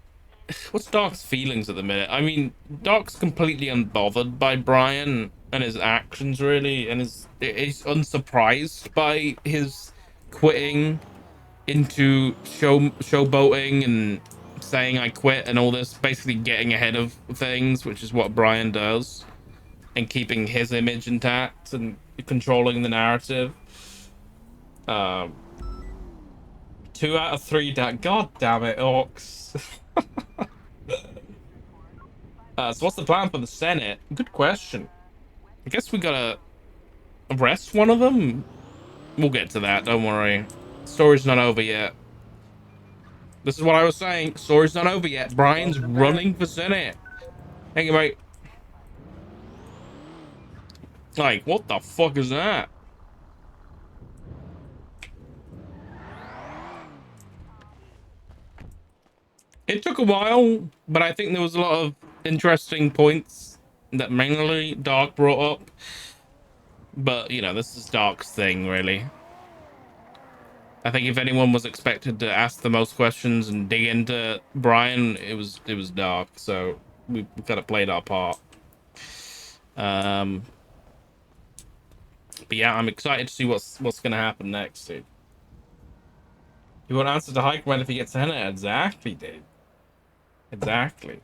what's Dark's feelings at the minute. I mean, Dark's completely unbothered by Brian and his actions, really, and he's unsurprised by his quitting into showboating and saying I quit and all this, basically getting ahead of things, which is what Brian does. and keeping his image intact and controlling the narrative. 2 out of 3 God damn it, Orcs. So what's the plan for the Senate? Good question. I guess we gotta arrest one of them. We'll get to that, don't worry. Story's not over yet. This is what I was saying. Story's not over yet. Brian's running for Senate. Thank you, mate. Like, what the fuck is that? It took a while, but I think there was a lot of interesting points that mainly Dark brought up. But, you know, this is Dark's thing, really. I think if anyone was expected to ask the most questions and dig into Brian, it was Dark. So we kind of played our part. But yeah, I'm excited to see what's gonna happen next, dude. You want to answer to Hike Man if he gets Senate? Exactly, dude. Exactly.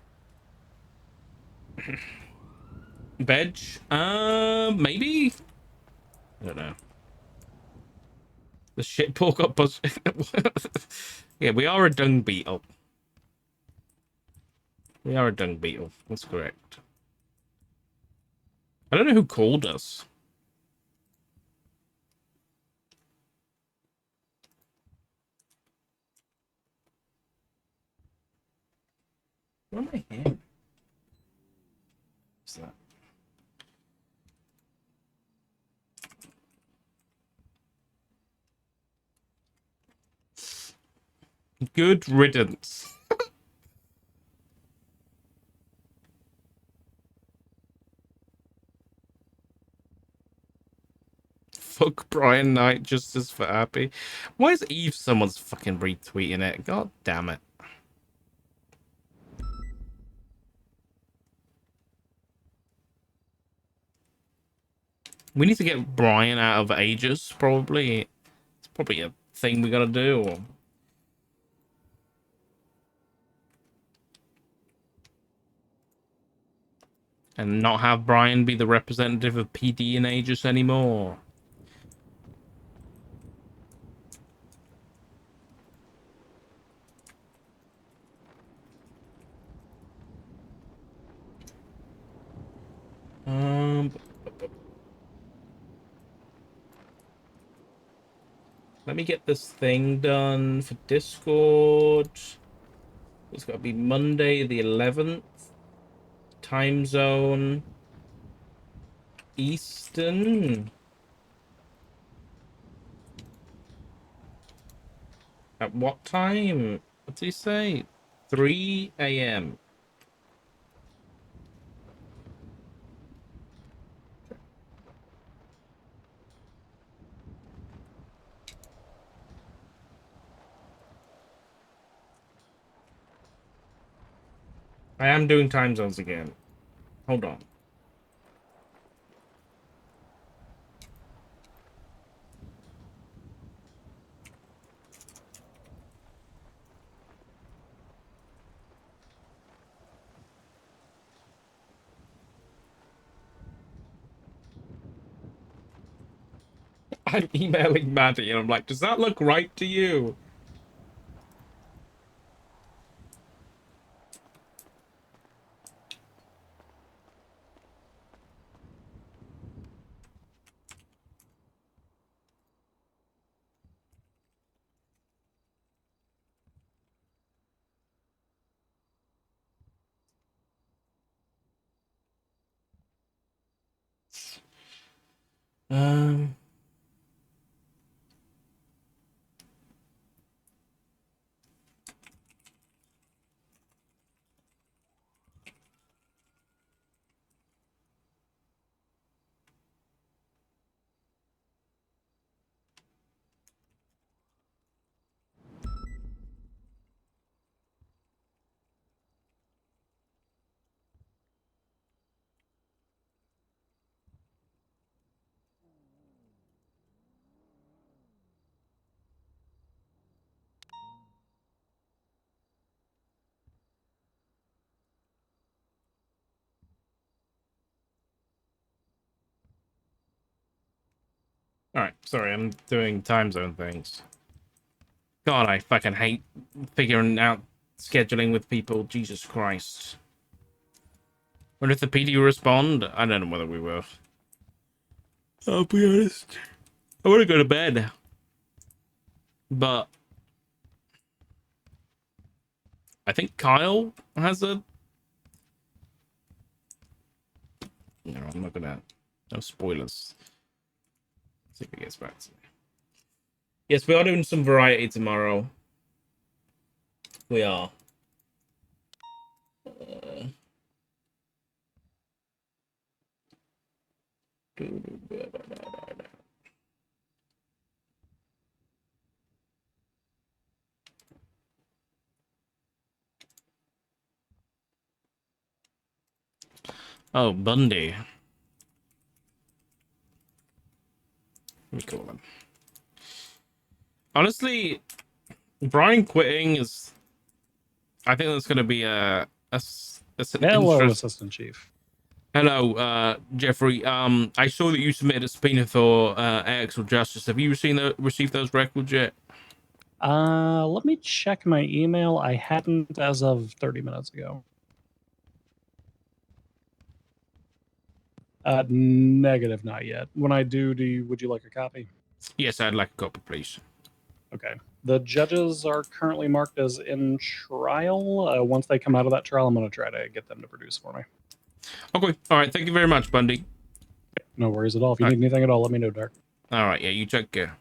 Veg? Maybe? I don't know. The shit pork up buzz. Yeah, we are a dung beetle. We are a dung beetle. That's correct. I don't know who called us. Where am I here? What's that? Good riddance. Fuck Brian Knight Justice for Happy. Why is Eve someone's fucking retweeting it? God damn it. We need to get Brian out of Aegis, probably. It's probably a thing we gotta do. And not have Brian be the representative of PD in Aegis anymore. Let me get this thing done for Discord. It's got to be Monday the 11th. Time zone. Eastern. At what time? What did he say? 3 a.m. I am doing time zones again. Hold on. I'm emailing Maddie and I'm like, does that look right to you? Um... All right, sorry, I'm doing time zone things. God, I fucking hate figuring out scheduling with people. Jesus Christ. Wonder if the PD will respond? I don't know whether we will. I'll be honest. I want to go to bed. But I think Kyle has a... No, I'm not gonna... No spoilers. Let's see if he gets back to me. Yes, we are doing some variety tomorrow. We are. Oh, Bundy. Let me call him. Honestly, Brian quitting is... I think that's going to be an Hello, interest... Assistant Chief. Hello, Jeffrey. I saw that you submitted a subpoena for actual justice. Have you received those records yet? Let me check my email. I hadn't as of 30 minutes ago. Negative, not yet. When I do, would you like a copy? Yes, I'd like a copy, please. Okay. The judges are currently marked as in trial. Once they come out of that trial, I'm going to try to get them to produce for me. Okay. All right. Thank you very much, Bundy. No worries at all. If you All need anything at all, let me know, Dark. All right. Yeah, you take care.